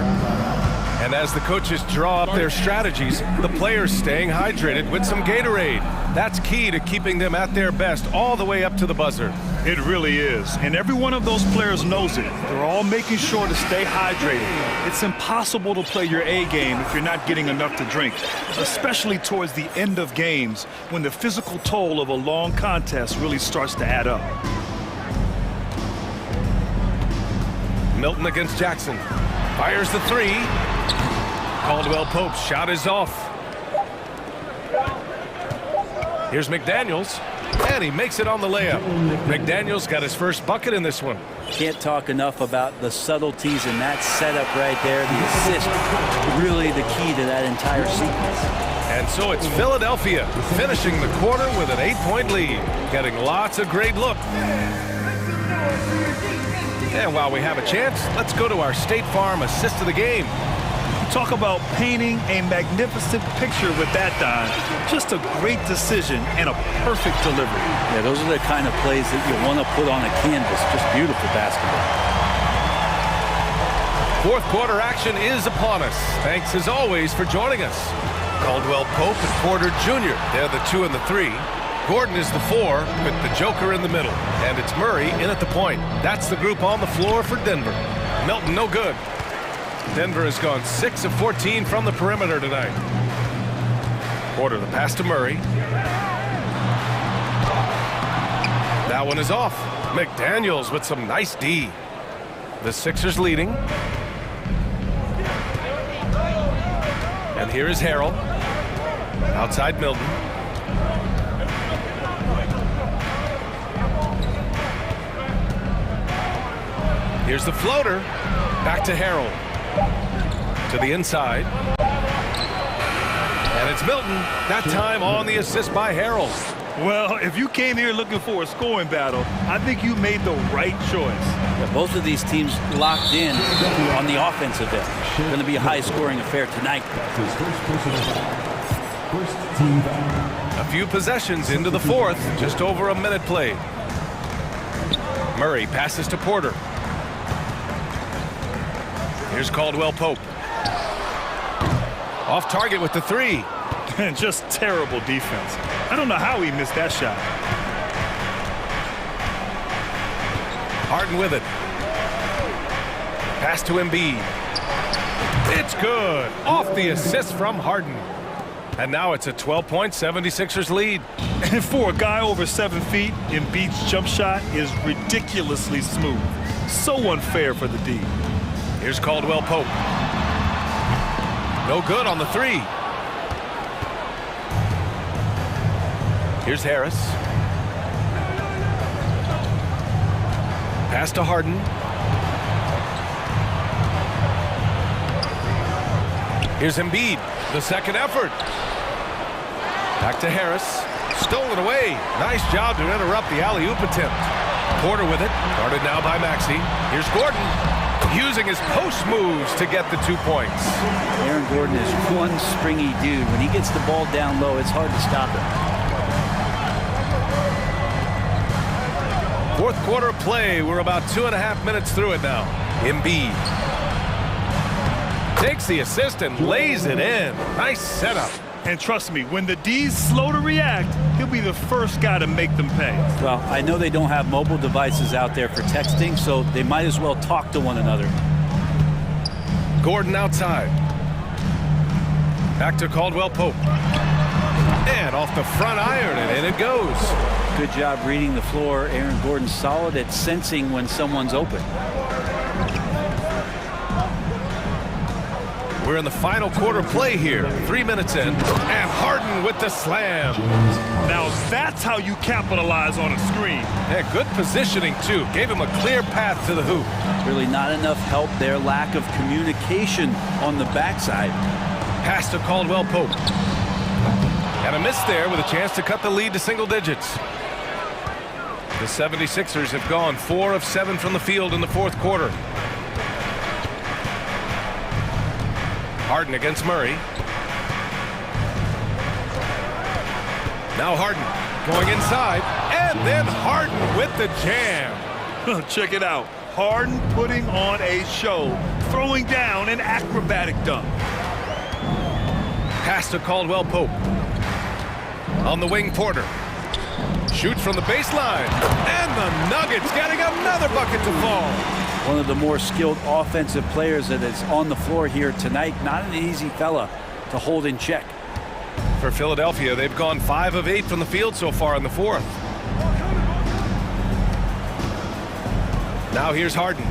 And as the coaches draw up their strategies, the players staying hydrated with some Gatorade. That's key to keeping them at their best all the way up to the buzzer. It really is. And every one of those players knows it. They're all making sure to stay hydrated. It's impossible to play your A game if you're not getting enough to drink, especially towards the end of games when the physical toll of a long contest really starts to add up. Milton against Jackson. Fires the three. Caldwell Pope's shot is off. Here's McDaniels, and he makes it on the layup. McDaniels got his first bucket in this one. Can't talk enough about the subtleties in that setup right there. The assist, really the key to that entire sequence. And so it's Philadelphia finishing the quarter with an 8-point lead, getting lots of great looks. And while we have a chance, let's go to our State Farm assist of the game. Talk about painting a magnificent picture with that dime. Just a great decision and a perfect delivery. Yeah, those are the kind of plays that you want to put on a canvas. Just beautiful basketball. Fourth quarter action is upon us. Thanks as always for joining us. Caldwell Pope and Porter Jr. They're the 2 and the 3. Gordon is the 4 with the Joker in the middle. And it's Murray in at the point. That's the group on the floor for Denver. Milton no good. Denver has gone 6 of 14 from the perimeter tonight. Porter the pass to Murray. That one is off. McDaniels with some nice D. The Sixers leading. And here is Harrell. Outside Milton. Here's the floater. Back to Harrell. To the inside. And it's Milton. That time on the assist by Harrell. Well, if you came here looking for a scoring battle, I think you made the right choice. Yeah, both of these teams locked in on the offensive end. Going to be a high-scoring affair tonight. A few possessions into the fourth. Just over a minute played. Murray passes to Porter. Here's Caldwell Pope. Off target with the 3. And just terrible defense. I don't know how he missed that shot. Harden with it. Pass to Embiid. It's good. Off the assist from Harden. And now it's a 12-point 76ers lead. And for a guy over 7 feet, Embiid's jump shot is ridiculously smooth. So unfair for the D. Here's Caldwell Pope. No good on the 3. Here's Harris. Pass to Harden. Here's Embiid, the second effort. Back to Harris. Stolen away. Nice job to interrupt the alley-oop attempt. Porter with it. Guarded now by Maxey. Here's Gordon. Using his post moves to get the 2 points. Aaron Gordon is one springy dude. When he gets the ball down low, it's hard to stop him. Fourth quarter play. We're about 2.5 minutes through it now. Embiid takes the assist and lays it in. Nice setup. And trust me, when the D's slow to react, he'll be the first guy to make them pay. Well, I know they don't have mobile devices out there for texting, so they might as well talk to one another. Gordon outside. Back to Caldwell Pope. And off the front iron, and in it goes. Good job reading the floor. Aaron Gordon's solid at sensing when someone's open. We're in the final quarter play here. 3 minutes in. And Harden with the slam. Now that's how you capitalize on a screen. Yeah, good positioning, too. Gave him a clear path to the hoop. Really not enough help there. Lack of communication on the backside. Pass to Caldwell Pope. And a miss there with a chance to cut the lead to single digits. The 76ers have gone 4 of 7 from the field in the fourth quarter. Harden against Murray. Now Harden going inside. And then Harden with the jam. Check it out. Harden putting on a show throwing down an acrobatic dunk. Pass to Caldwell Pope. On the wing, Porter. Shoots from the baseline. And the Nuggets getting another bucket to fall. One of the more skilled offensive players that is on the floor here tonight. Not an easy fella to hold in check. For Philadelphia, they've gone 5 of 8 from the field so far in the fourth. Now here's Harden.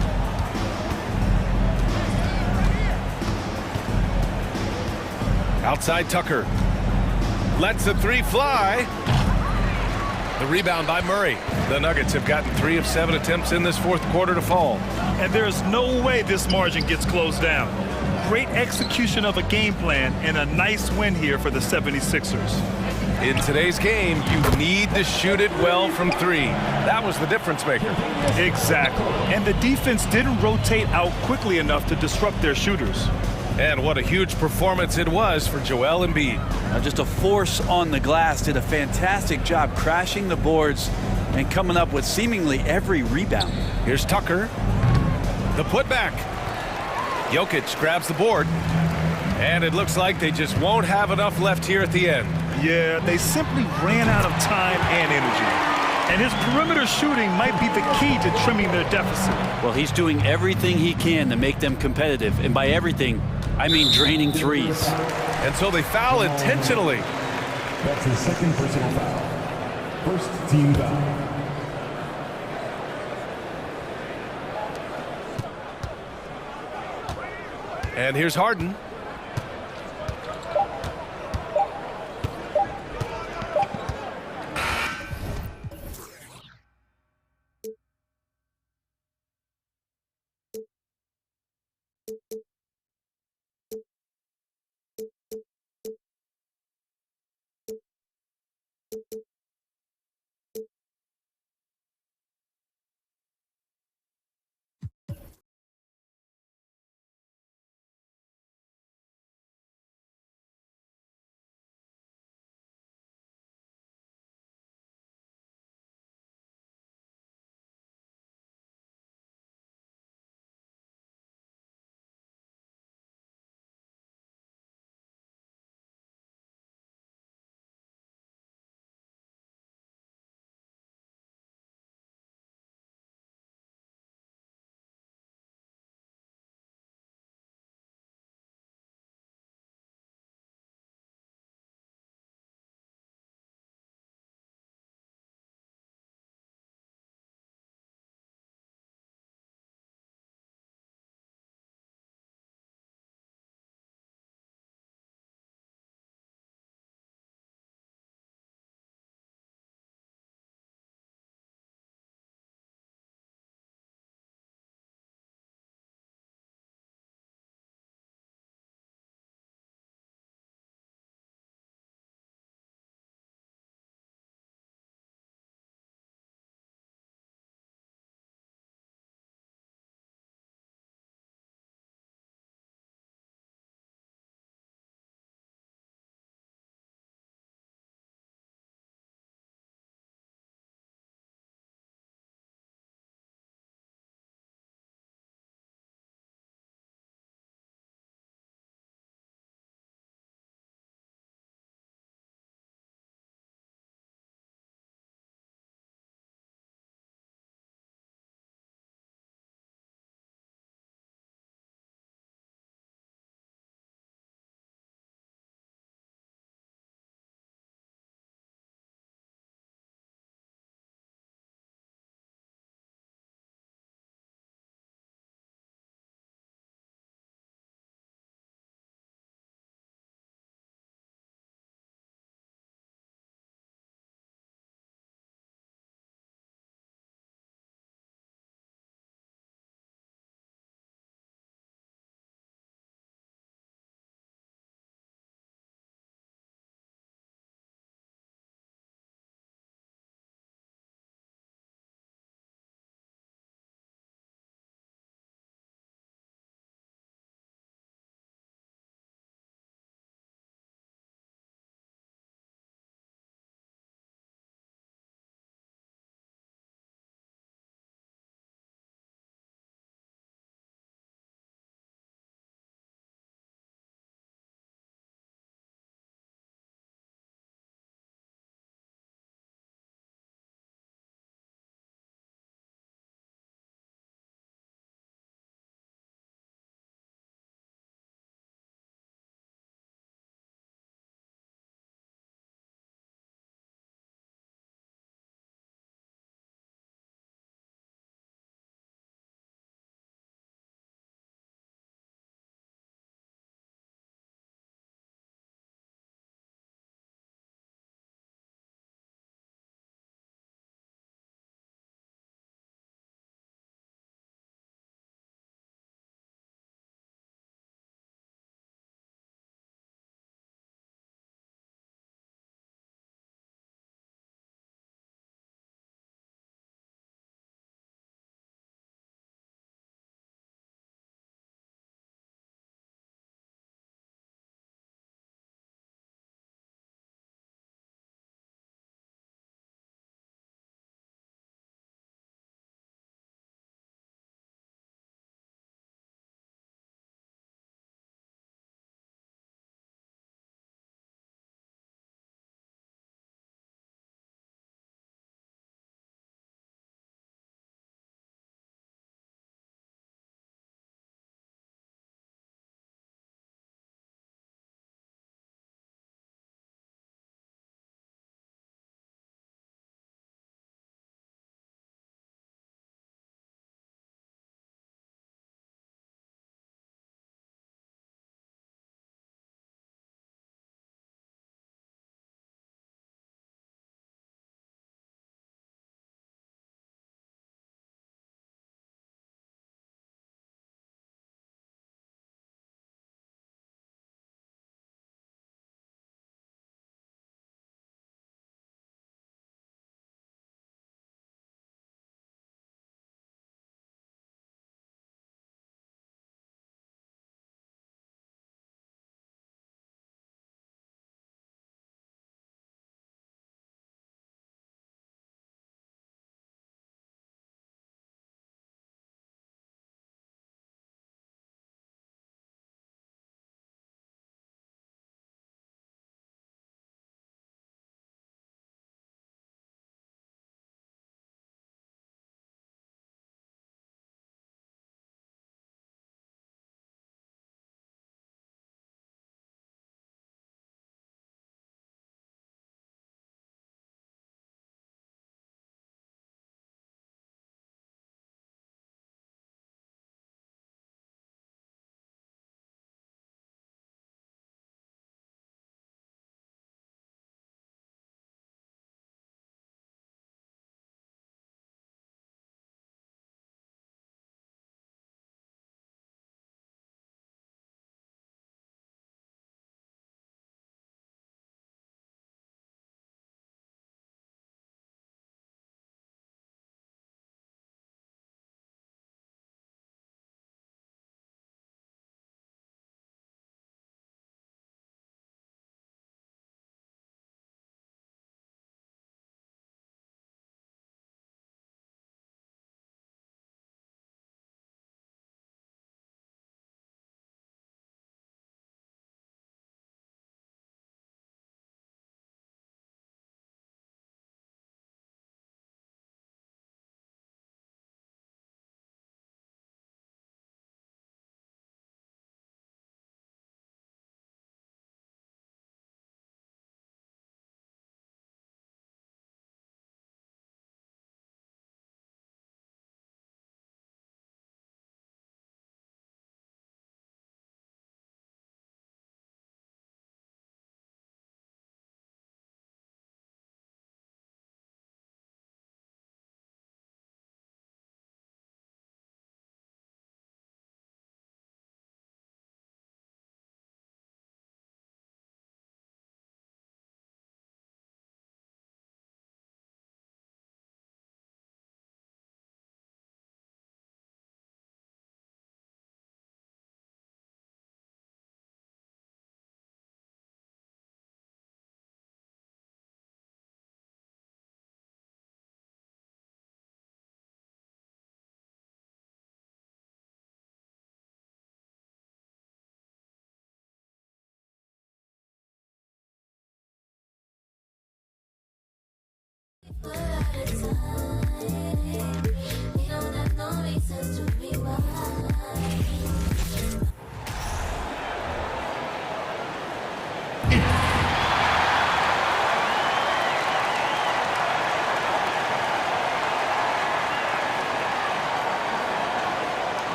Outside Tucker. Lets the three fly. The rebound by Murray. The Nuggets have gotten 3 of 7 attempts in this fourth quarter to fall. And there's no way this margin gets closed down. Great execution of a game plan and a nice win here for the 76ers. In today's game, you need to shoot it well from 3. That was the difference maker. Exactly. And the defense didn't rotate out quickly enough to disrupt their shooters. And what a huge performance it was for Joel Embiid. Just a force on the glass, did a fantastic job crashing the boards and coming up with seemingly every rebound. Here's Tucker. The putback. Jokic grabs the board. And it looks like they just won't have enough left here at the end. Yeah, they simply ran out of time and energy. And his perimeter shooting might be the key to trimming their deficit. Well, he's doing everything he can to make them competitive. And by everything, I mean draining threes. And so they foul intentionally. That's his second personal foul. First team foul. And here's Harden.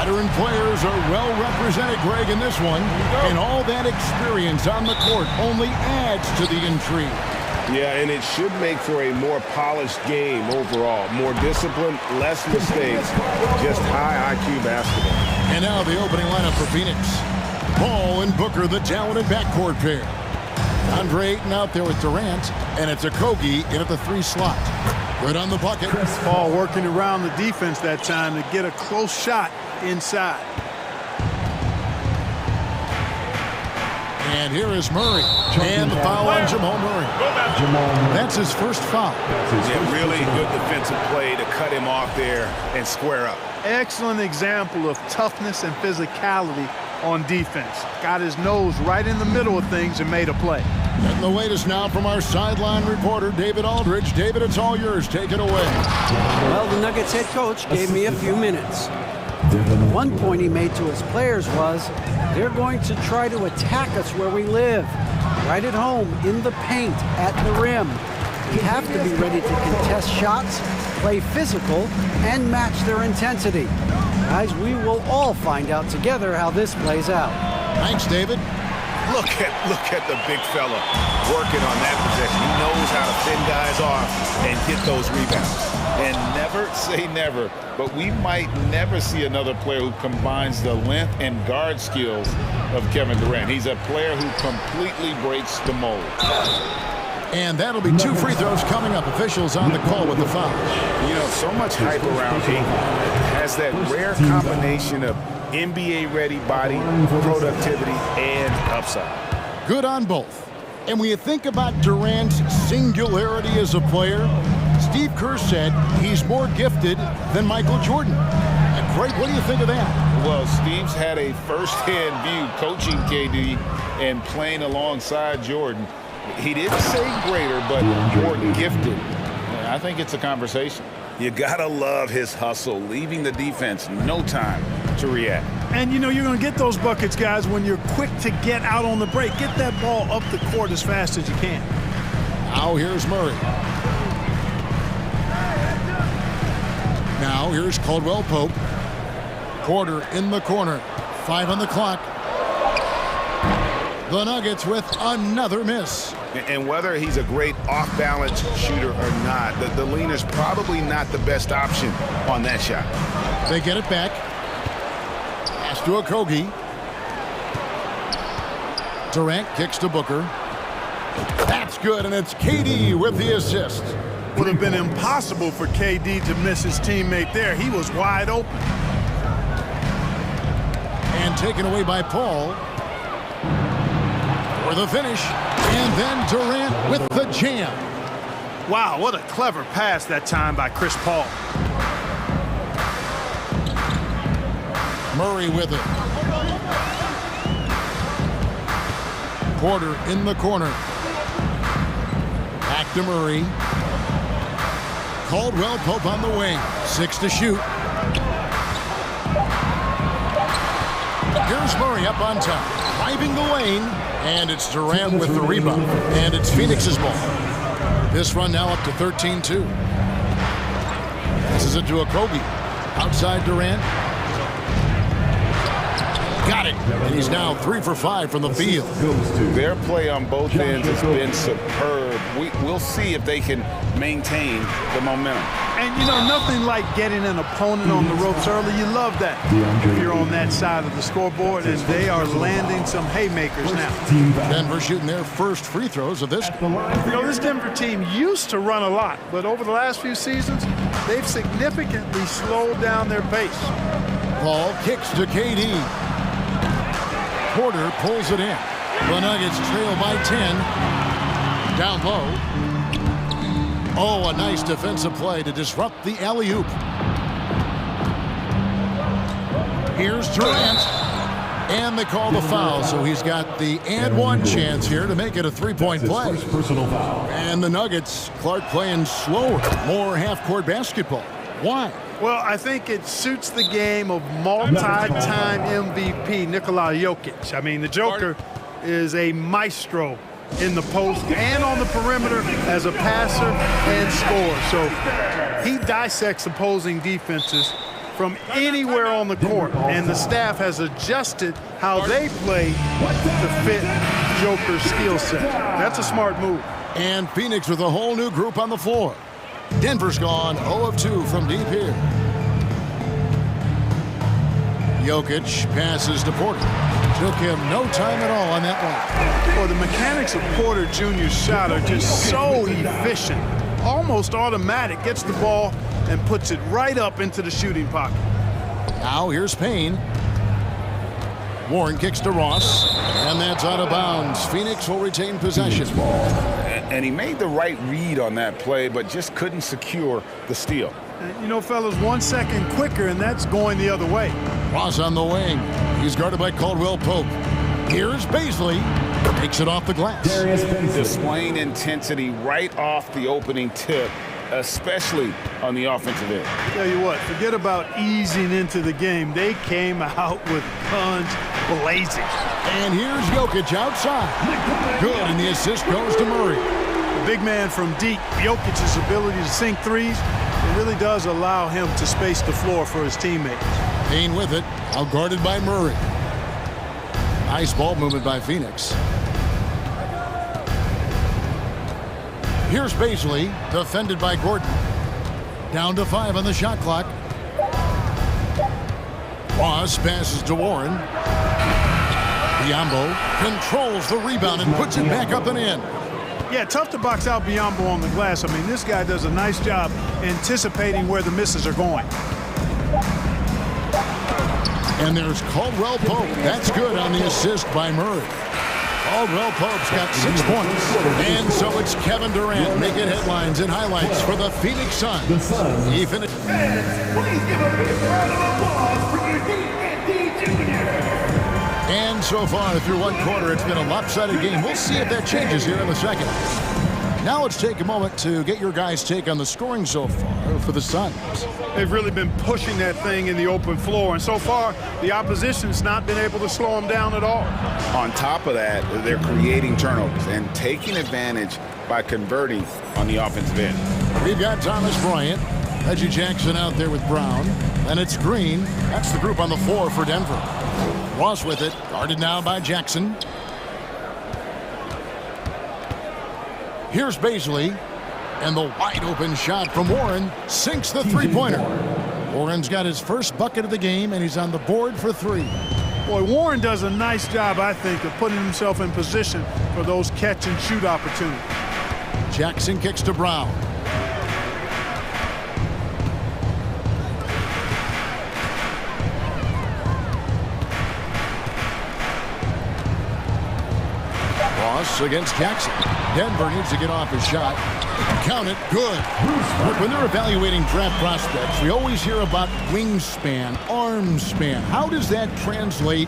Veteran players are well represented, Greg, in this one. And all that experience on the court only adds to the intrigue. Yeah, and it should make for a more polished game overall. More discipline, less mistakes, just high IQ basketball. And now the opening lineup for Phoenix. Ball and Booker, the talented backcourt pair. Andre Ayton out there with Durant, and it's Okogie in at the 3 slot. Good on the bucket. Ball working around the defense that time to get a close shot inside. And here is Murray. And the foul on Jamal Murray. That's his first foul. Yeah, really good defensive play to cut him off there and square up. Excellent example of toughness and physicality on defense. Got his nose right in the middle of things and made a play. And the latest now from our sideline reporter, David Aldridge. David, it's all yours. Take it away. Well, the Nuggets head coach gave me a few minutes. One point he made to his players was, they're going to try to attack us where we live, right at home, in the paint, at the rim. We have to be ready to contest shots, play physical, and match their intensity. Guys, we will all find out together how this plays out. Thanks, David. Look at the big fella working on that possession. He knows how to fend guys off and get those rebounds. And never say never, but we might never see another player who combines the length and guard skills of Kevin Durant. He's a player who completely breaks the mold. And that'll be 2 free throws coming up. Officials on the call with the foul. You know, so much hype around Ayton. Has that rare combination of NBA-ready body, productivity, and upside. Good on both. And when you think about Durant's singularity as a player, Steve Kerr said he's more gifted than Michael Jordan. And Greg, what do you think of that? Well, Steve's had a first-hand view coaching KD and playing alongside Jordan. He didn't say greater, but more gifted. I think it's a conversation. You gotta love his hustle, leaving the defense no time to react. And you know you're going to get those buckets, guys, when you're quick to get out on the break. Get that ball up the court as fast as you can. Now here's Murray. Now here's Caldwell Pope. Porter in the corner. 5 on the clock. The Nuggets with another miss. And whether he's a great off-balance shooter or not, the leaner's probably not the best option on that shot. They get it back. Pass to Okogie. Durant kicks to Booker. That's good, and it's KD with the assist. Would have been impossible for KD to miss his teammate there. He was wide open. And taken away by Paul. For the finish, and then Durant with the jam. Wow, what a clever pass that time by Chris Paul. Murray with it. Porter in the corner. Back to Murray. Caldwell Pope on the wing. 6 to shoot. Here's Murray up on top. Driving the lane. And it's Durant with the rebound. And it's Phoenix's ball. This run now up to 13-2. This is it to Okogie. Outside Durant. Got it. And he's now 3 for 5 from the field. Their play on both ends has been superb. We'll see if they can maintain the momentum. And, you know, nothing like getting an opponent on the ropes early. You love that if you're on that side of the scoreboard, and they are landing some haymakers now. Denver shooting their first free throws of this. You know, this Denver team used to run a lot, but over the last few seasons, they've significantly slowed down their pace. Ball kicks to KD. Porter pulls it in. The Nuggets trail by 10. Down low. Oh, a nice defensive play to disrupt the alley-oop. Here's Durant. And they call the foul, so he's got the and one chance here to make it a three-point play. Personal foul. And the Nuggets, Clark playing slower, more half-court basketball. Why? Well, I think it suits the game of multi-time MVP Nikola Jokic. I mean, the Joker is a maestro in the post and on the perimeter as a passer and scorer. So he dissects opposing defenses from anywhere on the court, and the staff has adjusted how they play to fit Joker's skill set. That's a smart move. And Phoenix with a whole new group on the floor. Denver's gone 0 of 2 from deep here. Jokic passes to Porter. Took him no time at all on that one. Well, the mechanics of Porter Jr.'s shot are just so efficient, almost automatic. Gets the ball and puts it right up into the shooting pocket. Now here's Payne. Warren kicks to Ross, and that's out of bounds. Phoenix will retain possession. And he made the right read on that play, but just couldn't secure the steal. And, you know, fellas, 1 second quicker, and that's going the other way. Ross on the wing. He's guarded by Caldwell Pope. Here's Baisley. Takes it off the glass. Displaying intensity right off the opening tip, especially on the offensive end. Tell you what, forget about easing into the game. They came out with guns blazing. And here's Jokic outside. Good, and the assist goes to Murray. The big man from deep, Jokic's ability to sink threes, it really does allow him to space the floor for his teammates. Payne with it, out guarded by Murray. Nice ball movement by Phoenix. Here's Baisley, defended by Gordon. Down to 5 on the shot clock. Ross passes to Warren. Biombo controls the rebound and puts it back up and in. Yeah, tough to box out Biombo on the glass. I mean, this guy does a nice job anticipating where the misses are going. And there's Caldwell Pope. That's good on the assist by Murray. Caldwell Pope's got 6 points. And so it's Kevin Durant making headlines and highlights for the Phoenix Suns. He finished. Please give a big round of applause for your D&D Junior. And so far through one quarter, it's been a lopsided game. We'll see if that changes here in the second. Now let's take a moment to get your guys' take on the scoring so far for the Suns. They've really been pushing that thing in the open floor, and so far the opposition's not been able to slow them down at all. On top of that, they're creating turnovers and taking advantage by converting on the offensive end. We've got Thomas Bryant, Reggie Jackson out there with Brown, and it's Green. That's the group on the floor for Denver. Ross with it, guarded now by Jackson. Here's Baisley, and the wide open shot from Warren sinks the three-pointer. Warren's got his first bucket of the game, and he's on the board for 3. Boy, Warren does a nice job, I think, of putting himself in position for those catch-and-shoot opportunities. Jackson kicks to Brown. Ross against Jackson. Denver needs to get off his shot. Count it. Good. Look, when they're evaluating draft prospects, we always hear about wingspan, arm span. How does that translate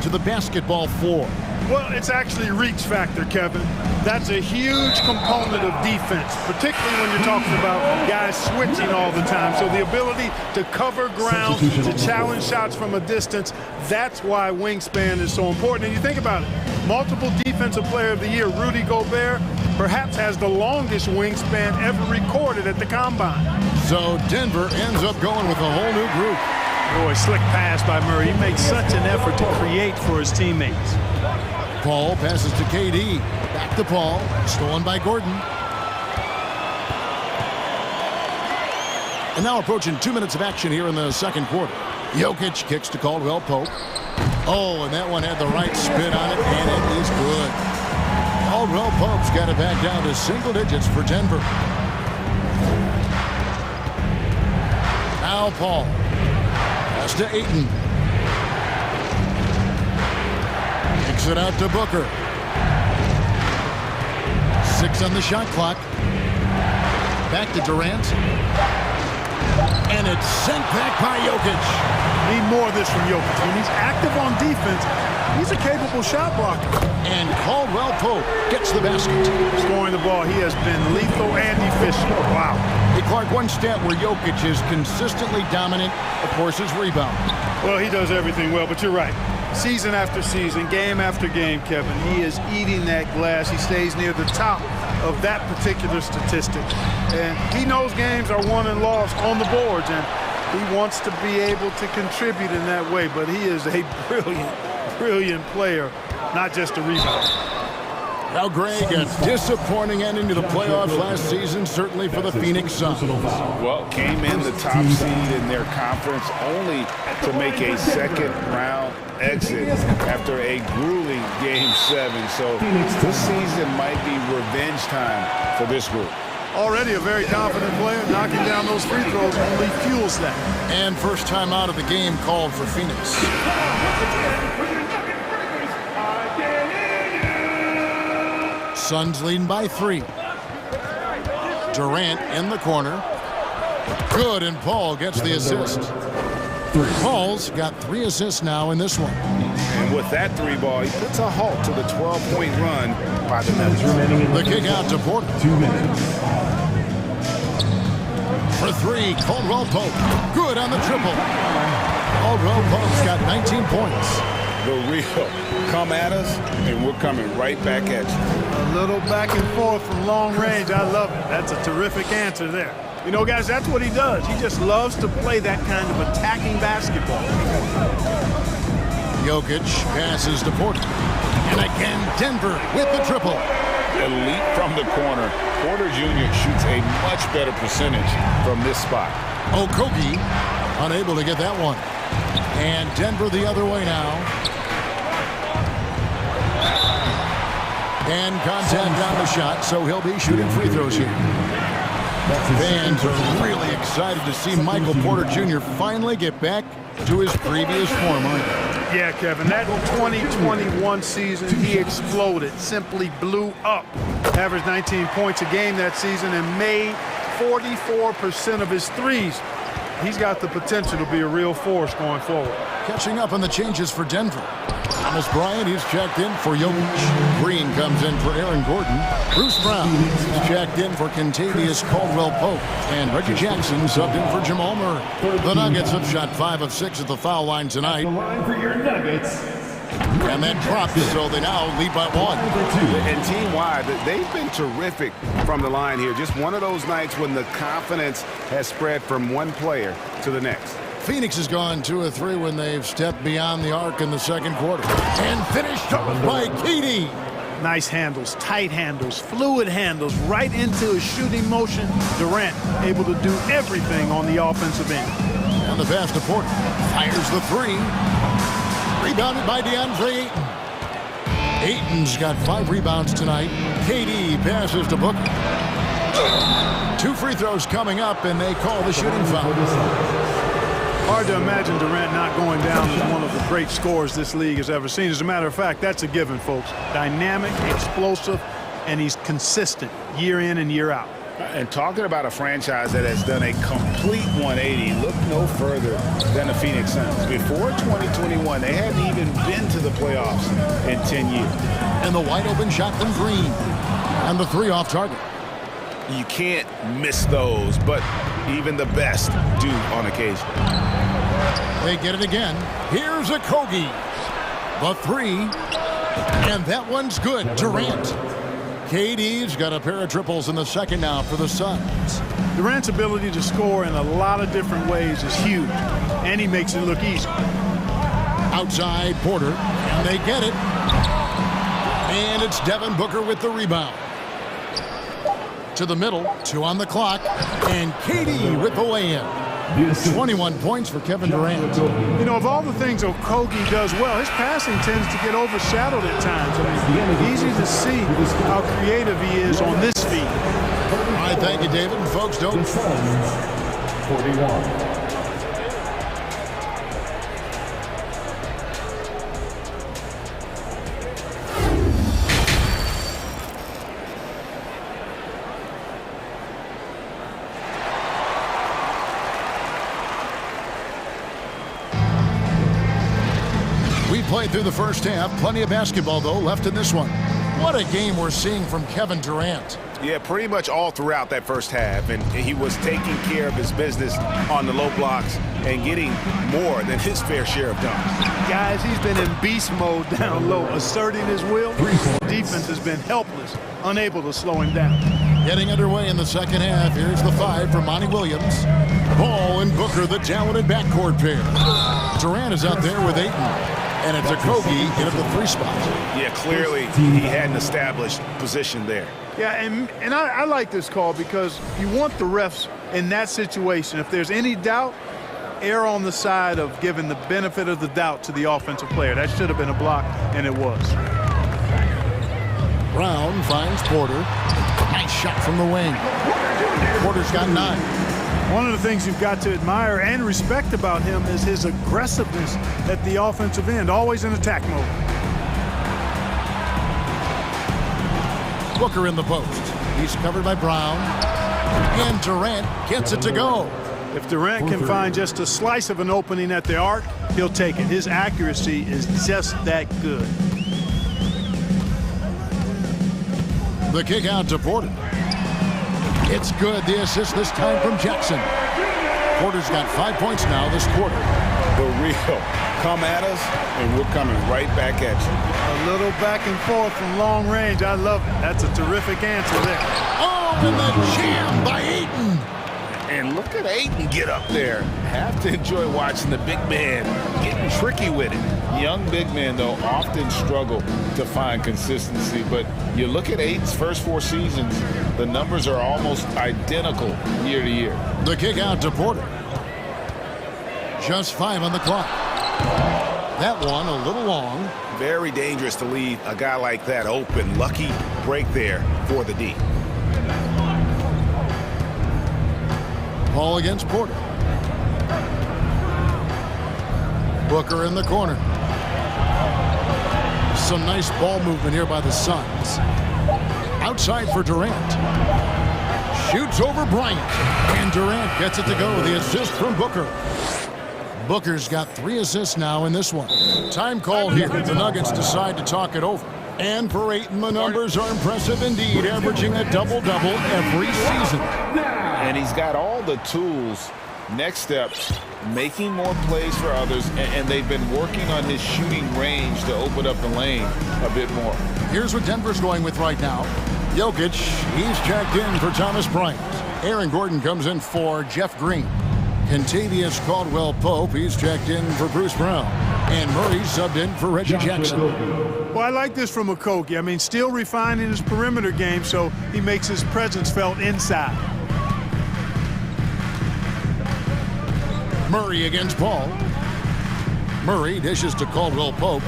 to the basketball floor? Well, it's actually reach factor, Kevin. That's a huge component of defense, particularly when you're talking about guys switching all the time. So the ability to cover ground, to challenge shots from a distance, that's why wingspan is so important. And you think about it, multiple Defensive Player of the Year, Rudy Gobert, perhaps has the longest wingspan ever recorded at the Combine. So Denver ends up going with a whole new group. Boy, slick pass by Murray. He makes such an effort to create for his teammates. Paul passes to KD. Back to Paul. Stolen by Gordon. And now approaching 2 minutes of action here in the second quarter. Jokic kicks to Caldwell Pope. Oh, and that one had the right spin on it, and it is good. Caldwell Pope's got it back down to single digits for Denver. Now Paul. Pass to Ayton. Kicks it out to Booker. 6 on the shot clock. Back to Durant. And it's sent back by Jokic. Need more of this from Jokic. When he's active on defense, he's a capable shot blocker. And Caldwell Pope gets the basket. Scoring the ball, he has been lethal and efficient. Wow. Hey, Clark, one stat where Jokic is consistently dominant, of course, is rebound. Well, he does everything well, but you're right. Season after season, game after game, Kevin, he is eating that glass. He stays near the top of that particular statistic. And he knows games are won and lost on the boards, and he wants to be able to contribute in that way. But he is a brilliant player, not just a rebounder. Now, Greg, a disappointing ending to the playoffs last season, certainly for the Phoenix Suns. Well, came in the top seed in their conference only to make a second-round exit after a grueling Game 7. So this season might be revenge time for this group. Already a very confident player, knocking down those free throws only fuels that. And first time out of the game called for Phoenix. Suns leading by 3. Durant in the corner. Good, and Paul gets the assist. Paul's got 3 assists now in this one. And with that 3 ball, he puts a halt to the 12-point run by the Nets. The kick out to Porter. 2 minutes. For 3, Caldwell Pope. Good on the triple. Caldwell Pope's got 19 points. The real come at us, and we're coming right back at you. A little back and forth from long range. I love it. That's a terrific answer there. You know, guys, that's what he does. He just loves to play that kind of attacking basketball. Jokic passes to Porter. And again, Denver with the triple. Elite from the corner. Porter Jr. shoots a much better percentage from this spot. Okogie unable to get that one. And Denver the other way now. And contact on the shot, so he'll be shooting free throws here. Fans are really excited to see Michael Porter Jr. finally get back to his previous form, aren't they? Yeah, Kevin, that 2021 season, he exploded, simply blew up. Averaged 19 points a game that season and made 44% of his threes. He's got the potential to be a real force going forward. Catching up on the changes for Denver. Thomas Bryant, he's checked in for Jokic. Green comes in for Aaron Gordon. Bruce Brown is checked in for Kentavious Caldwell-Pope. And Reggie Jackson subbed in for Jamal Murray. The Nuggets have shot 5 of 6 at the foul line tonight. The line for your Nuggets. And that drops, so they now lead by 1. And team-wide, they've been terrific from the line here. Just one of those nights when the confidence has spread from one player to the next. Phoenix has gone 2 of 3 when they've stepped beyond the arc in the second quarter. And finished by KD. Nice handles, tight handles, fluid handles, right into a shooting motion. Durant able to do everything on the offensive end. And the pass to Porter. Fires the 3. Rebounded by DeAndre Ayton. Ayton's got 5 rebounds tonight. KD passes to Booker. 2 free throws coming up, and they call the shooting foul. Hard to imagine Durant not going down as one of the great scorers this league has ever seen. As a matter of fact, that's a given, folks. Dynamic, explosive, and he's consistent year in and year out. And talking about a franchise that has done a complete 180, look no further than the Phoenix Suns. Before 2021, they hadn't even been to the playoffs in 10 years. And the wide open shot from Green. And the 3 off target. You can't miss those, but even the best do on occasion. They get it again. Here's Okogie. The 3. And that one's good. Durant. KD's got a pair of triples in the second now for the Suns. Durant's ability to score in a lot of different ways is huge, and he makes it look easy. Outside Porter, and they get it. And it's Devin Booker with the rebound. To the middle, 2 on the clock, and KD with the lay-in. 21 points for Kevin Durant. You know, of all the things Okogie does well, his passing tends to get overshadowed at times. I mean, easy to see how creative he is on this feed. All right, thank you, David. And folks, don't... 41. play through the first half. Plenty of basketball, though, left in this one. What a game we're seeing from Kevin Durant. Yeah, pretty much all throughout that first half, and he was taking care of his business on the low blocks and getting more than his fair share of dunks. Guys, he's been in beast mode down low, asserting his will. Defense has been helpless, unable to slow him down. Getting underway in the second half. Here's the 5 from Monty Williams. Ball and Booker, the talented backcourt pair. Durant is out there with Ayton. And it's a Kogi in at the 3 spot. Yeah, clearly he had an established position there. Yeah, and I like this call because you want the refs in that situation. If there's any doubt, err on the side of giving the benefit of the doubt to the offensive player. That should have been a block, and it was. Brown finds Porter. Nice shot from the wing. Porter's got 9. One of the things you've got to admire and respect about him is his aggressiveness at the offensive end, always in attack mode. Booker in the post. He's covered by Brown. And Durant gets it to go. If Durant can find just a slice of an opening at the arc, he'll take it. His accuracy is just that good. The kick out to Porter. It's good. The assist this time from Jackson. Porter's got 5 points now this quarter. The real. Come at us, and we're coming right back at you. A little back and forth from long range. I love it. That's a terrific answer there. Oh, and the jam by Ayton. And look at Ayton get up there. Have to enjoy watching the big man getting tricky with it. Young big men, though, often struggle to find consistency. But you look at Ayton's first 4 seasons, the numbers are almost identical year to year. The kick out to Porter. Just 5 on the clock. That one a little long. Very dangerous to leave a guy like that open. Lucky break there for the D. Ball against Porter. Booker in the corner. Some nice ball movement here by the Suns. Outside for Durant. Shoots over Bryant. And Durant gets it to go. The assist from Booker. Booker's got 3 assists now in this one. Time called here. The Nuggets decide to talk it over. And for Ayton, the numbers are impressive indeed, averaging a double-double every season. And he's got all the tools. Next steps, making more plays for others, and they've been working on his shooting range to open up the lane a bit more. Here's what Denver's going with right now. Jokic, he's checked in for Thomas Bryant. Aaron Gordon comes in for Jeff Green. Contavious Caldwell-Pope, he's checked in for Bruce Brown. And Murray subbed in for Reggie Jackson. Well, I like this from Okogie. I mean, still refining his perimeter game so he makes his presence felt inside. Murray against Paul. Murray dishes to Caldwell-Pope.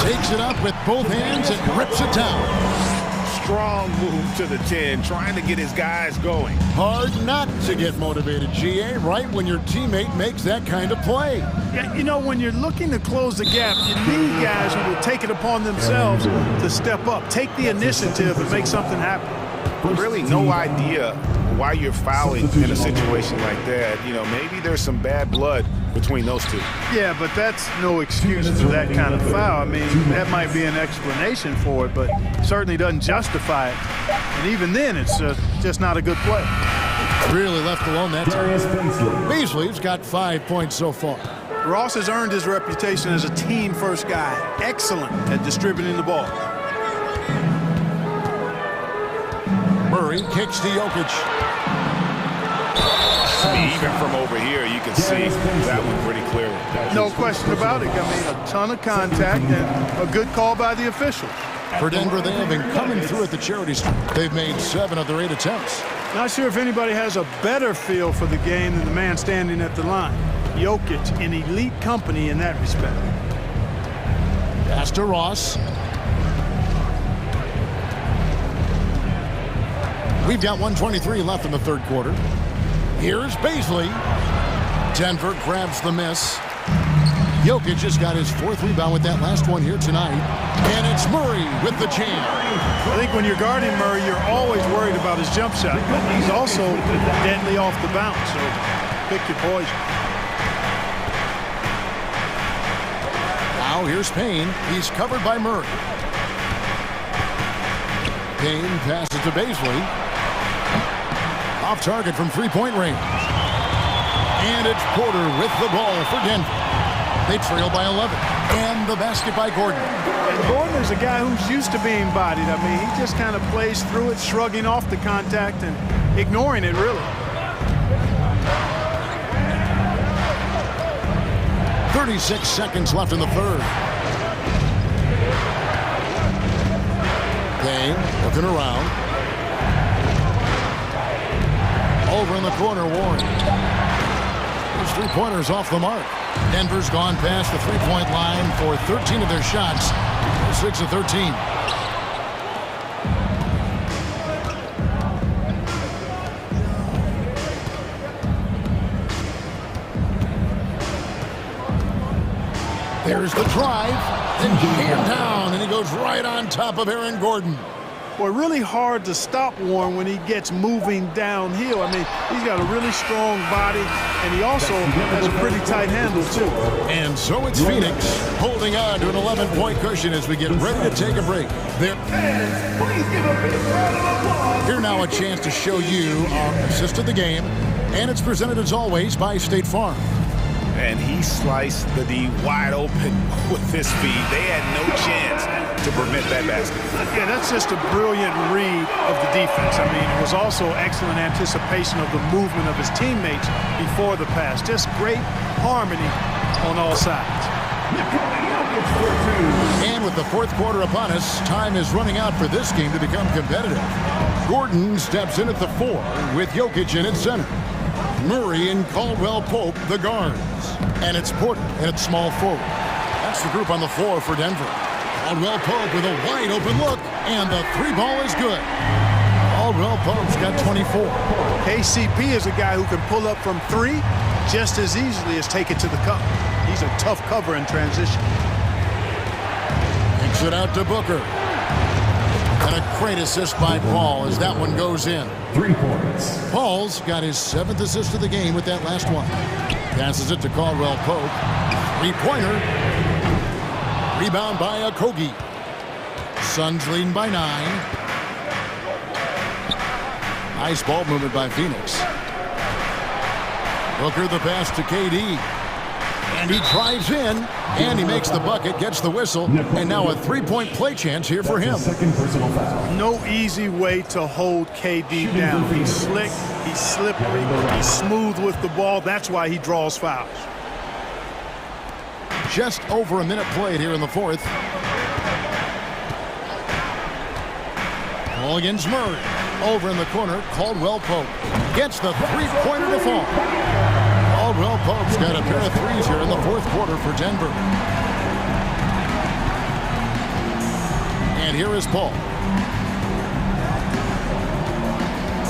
Takes it up with both hands and rips it down. Strong move to the 10, trying to get his guys going. Hard not to get motivated, GA, right when your teammate makes that kind of play. Yeah, you know, when you're looking to close the gap, you need guys who will take it upon themselves to step up, take the initiative and make something happen. Really no idea why you're fouling in a situation like that. You know, maybe there's some bad blood between those two. Yeah, but that's no excuse for that kind of foul. I mean, that might be an explanation for it, but certainly doesn't justify it. And even then, it's just not a good play. Really left alone that time. Beasley's got 5 points so far. Ross has earned his reputation as a team-first guy. Excellent at distributing the ball. Murray kicks to Jokic. Even from over here, you can see that one pretty clearly. No question about it. I mean, a ton of contact and a good call by the officials. For Denver, they have been coming through at the charity stripe. They've made 7 of their 8 attempts. Not sure if anybody has a better feel for the game than the man standing at the line. Jokic in elite company in that respect. Pass to Ross. We've got 1:23 left in the third quarter. Here's Beasley. Denver grabs the miss. Jokic just got his 4th rebound with that last one here tonight. And it's Murray with the jam. I think when you're guarding Murray, you're always worried about his jump shot. But he's also deadly off the bounce, so pick your poison. Now Now here's Payne. He's covered by Murray. Payne passes to Baisley. Off target from three-point range. And it's Porter with the ball for Denver. They trail by 11. And the basket by Gordon. And Gordon is a guy who's used to being bodied. I mean, he just kind of plays through it, shrugging off the contact and ignoring it, really. 36 seconds left in the third. Payne looking around. Over in the corner, Warren. His three-pointers off the mark. Denver's gone past the three-point line for 13 of their shots. 6 of 13. There's the drive, and jammed down, and he goes right on top of Aaron Gordon. Boy, really hard to stop Warren when he gets moving downhill. I mean, he's got a really strong body, and he also has a pretty tight handle, too. And so it's Phoenix holding on to an 11-point cushion as we get ready to take a break. Here now a chance to show you our assist of the game, and it's presented as always by State Farm. And he sliced the D wide open with his speed. They had no chance to prevent that basket. Yeah, that's just a brilliant read of the defense. I mean, it was also excellent anticipation of the movement of his teammates before the pass. Just great harmony on all sides. And with the fourth quarter upon us, time is running out for this game to become competitive. Gordon steps in at the 4 with Jokic in at center. Murray and Caldwell-Pope, the guards. And it's Porter and it's small forward. That's the group on the floor for Denver. Caldwell-Pope with a wide open look, and the three ball is good. Caldwell-Pope's got 24. KCP is a guy who can pull up from 3 just as easily as take it to the cup. He's a tough cover in transition. Kicks it out to Booker. And a great assist by Paul as that one goes in. 3 points. Paul's got his 7th assist of the game with that last one. Passes it to Caldwell-Pope. Three-pointer. Rebound by Okogie. Suns leading by 9. Nice ball movement by Phoenix. Booker the pass to KD. And he drives in, and he makes the bucket, gets the whistle, and now a three-point play chance here for him. No easy way to hold KD down. He's slick, he's slippery, he's smooth with the ball. That's why he draws fouls. Just over a minute played here in the fourth. Ball against Murray. Over in the corner, Caldwell-Pope gets the three-pointer to fall. Caldwell-Pope's got a pair of threes here in the fourth quarter for Denver. And here is Paul.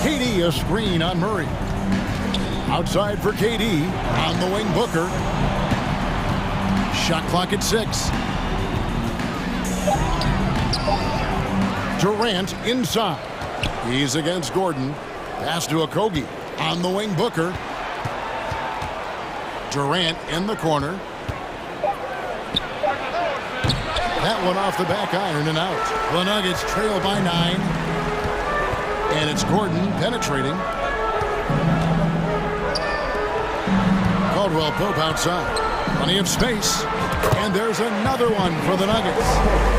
KD a screen on Murray. Outside for KD. On the wing, Booker. Shot clock at 6. Durant inside. He's against Gordon. Pass to Okogie. On the wing, Booker. Durant in the corner. That one off the back iron and out. The Nuggets trail by 9. And it's Gordon penetrating. Caldwell-Pope outside. Plenty of space. And there's another one for the Nuggets.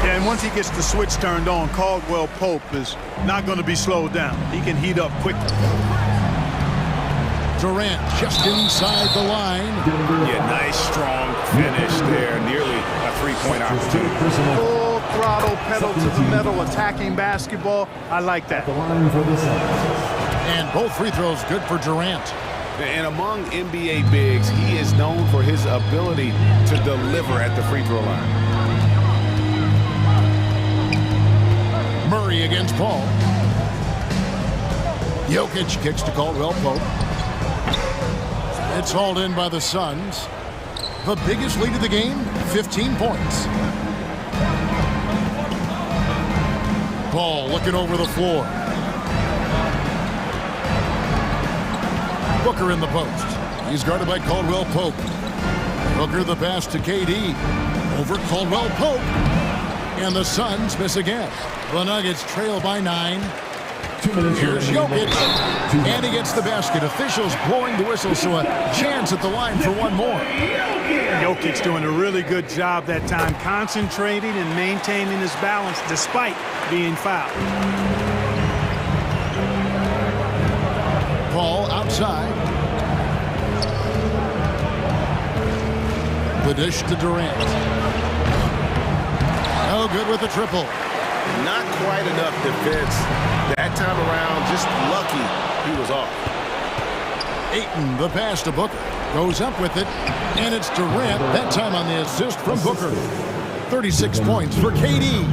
Yeah, and once he gets the switch turned on, Caldwell-Pope is not going to be slowed down. He can heat up quickly. Durant just inside the line. Yeah, nice strong finish there. Nearly a three-point opportunity. Full throttle, pedal to the metal, attacking basketball. I like that. And both free throws good for Durant. And among NBA bigs, he is known for his ability to deliver at the free throw line. Murray against Paul. Jokic kicks to Caldwell-Pope. It's hauled in by the Suns. The biggest lead of the game, 15 points. Paul looking over the floor. Booker in the post. He's guarded by Caldwell-Pope. Booker the pass to KD. Over Caldwell Pope. And the Suns miss again. The Nuggets trail by 9. 2 minutes. Here's Jokic. And he gets the basket. Officials blowing the whistle, so a chance at the line for one more. Jokic doing a really good job that time, concentrating and maintaining his balance despite being fouled. Paul outside. The dish to Durant. No good with the triple. Not quite enough defense that time around. Just lucky he was off. Ayton, the pass to Booker. Goes up with it. And it's Durant, that time on the assist from Booker. 36 points for KD.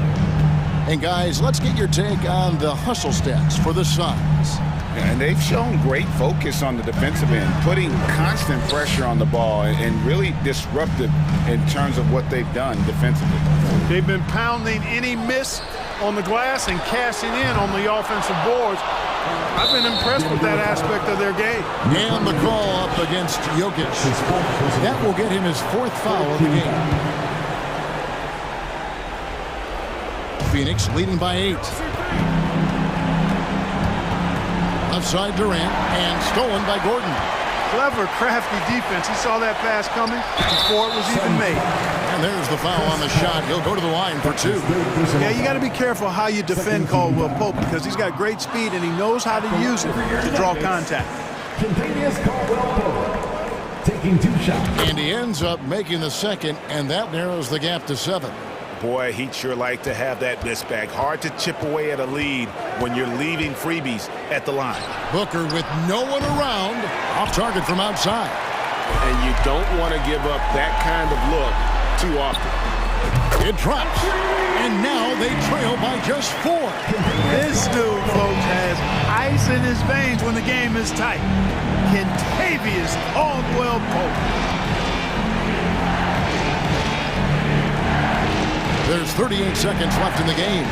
And guys, let's get your take on the hustle stats for the Suns. And they've shown great focus on the defensive end, putting constant pressure on the ball and really disruptive in terms of what they've done defensively. They've been pounding any miss on the glass and cashing in on the offensive boards. I've been impressed with that aspect of their game. And the call up against Jokic. That will get him his 4th foul of the game. Phoenix leading by 8. Outside Durant, and stolen by Gordon. Clever, crafty defense. He saw that pass coming before it was even made. And there's the foul on the shot. He'll go to the line for 2. Yeah, you got to be careful how you defend Caldwell Pope because he's got great speed and he knows how to use it to draw contact. Kentavious Caldwell Pope taking 2 shots. And he ends up making the second, and that narrows the gap to 7. Boy, he'd sure like to have that miss back. Hard to chip away at a lead when you're leaving freebies at the line. Booker with no one around, off target from outside. And you don't want to give up that kind of look too often. It drops, and now they trail by just 4. This dude, folks, has ice in his veins when the game is tight. Kentavious Caldwell Pope. There's 38 seconds left in the game.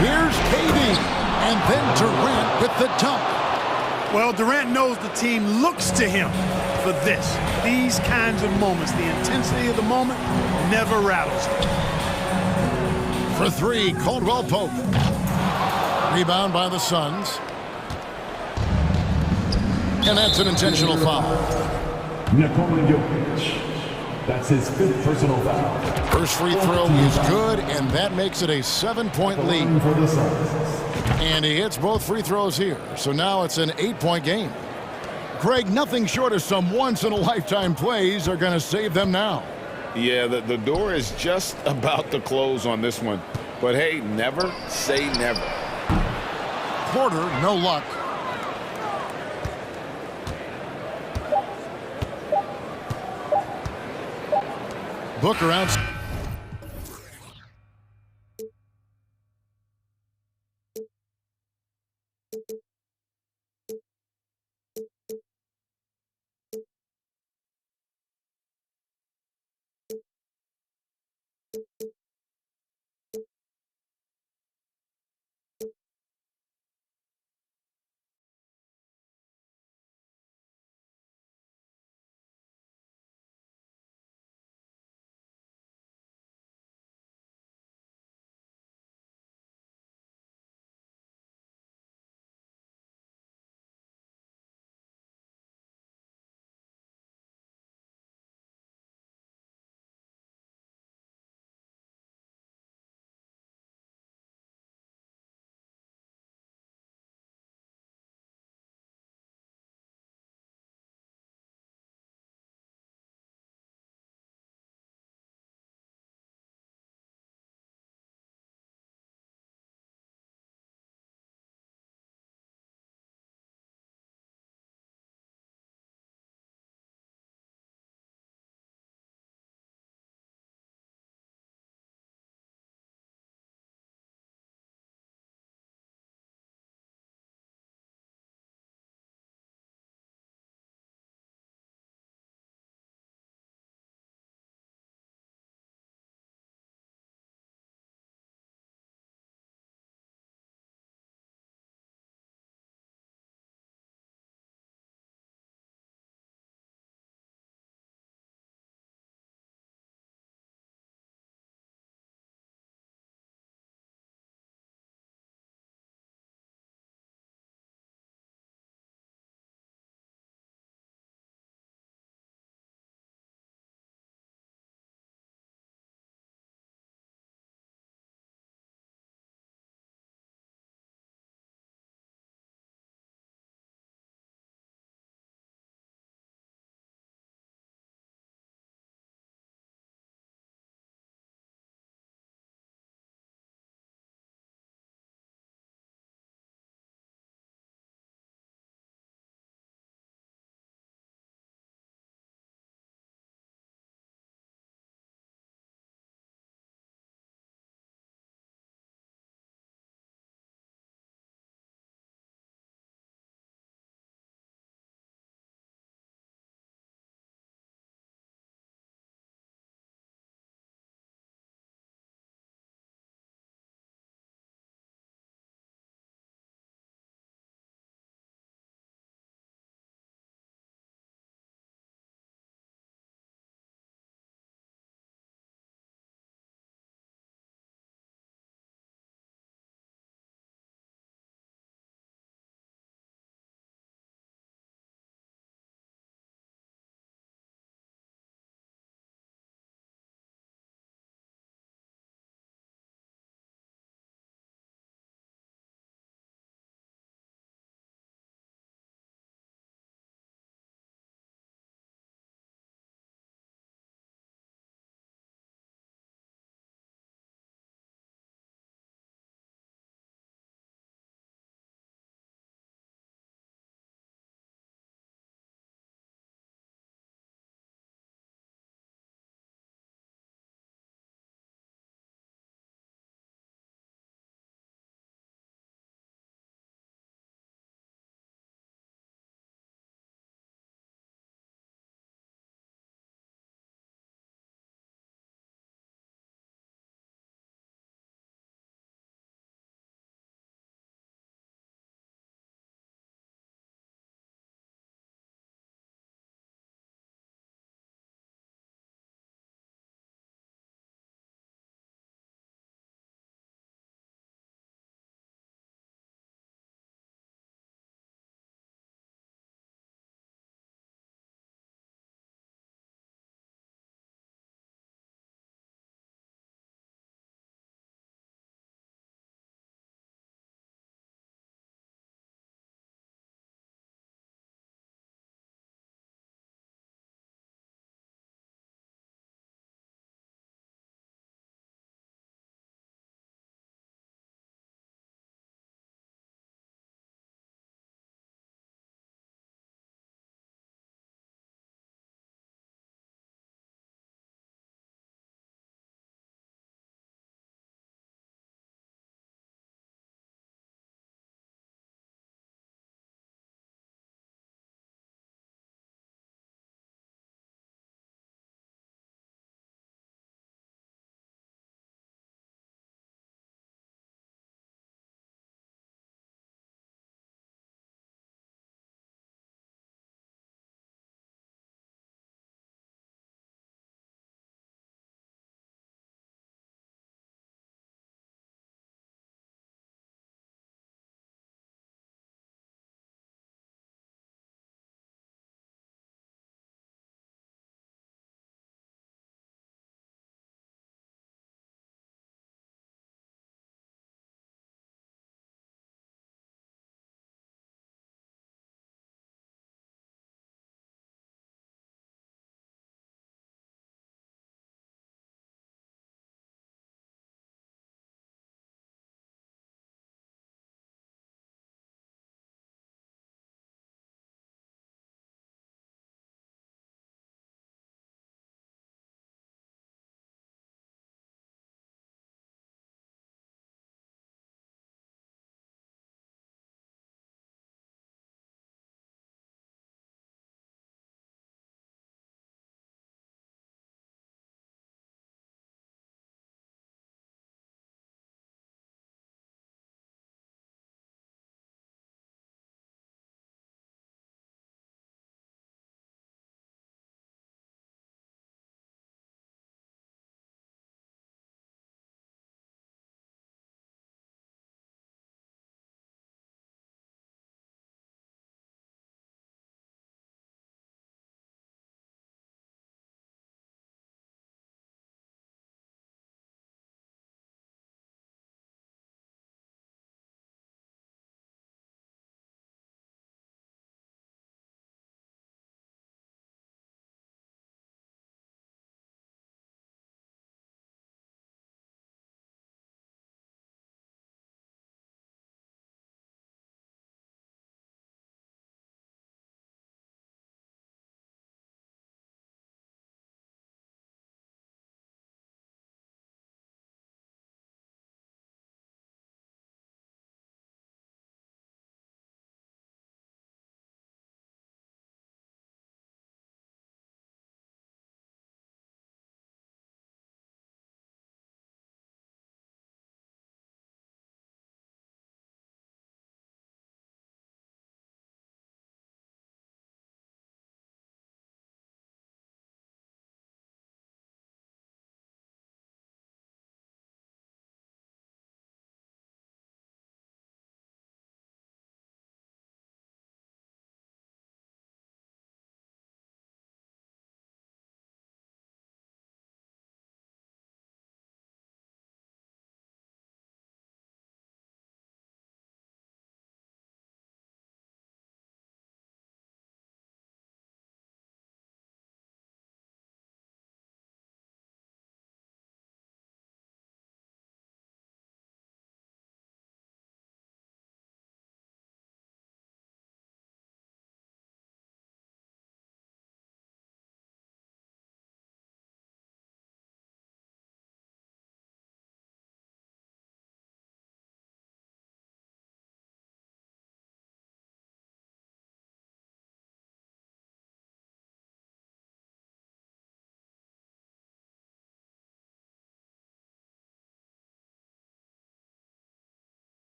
Here's KD, and then Durant with the dunk. Well, Durant knows the team looks to him for this. These kinds of moments, the intensity of the moment never rattles him. For 3, Caldwell Pope. Rebound by the Suns. And that's an intentional foul. Nikola Jokic. That's his 5th personal foul. First free throw is good, and that makes it a 7-point lead. And he hits both free throws here, so now it's an 8-point game. Greg, nothing short of some once-in-a-lifetime plays are going to save them now. Yeah, the door is just about to close on this one. But hey, never say never. Porter, no luck. Booker out.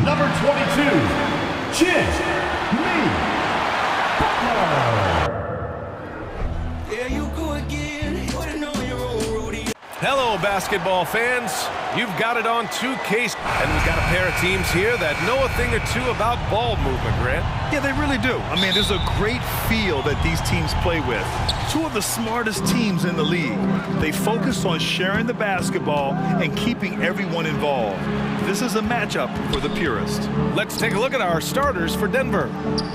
Number 22, Jimmy Butler. There you go again, putting on your own rodeo. Hello, basketball fans. You've got it on 2K, and we've got a pair of teams here that know a thing or two about ball movement, Grant. Yeah, they really do. I mean, there's a great feel that these teams play with. Two of the smartest teams in the league. They focus on sharing the basketball and keeping everyone involved. This is a matchup for the purist. Let's take a look at our starters for Denver.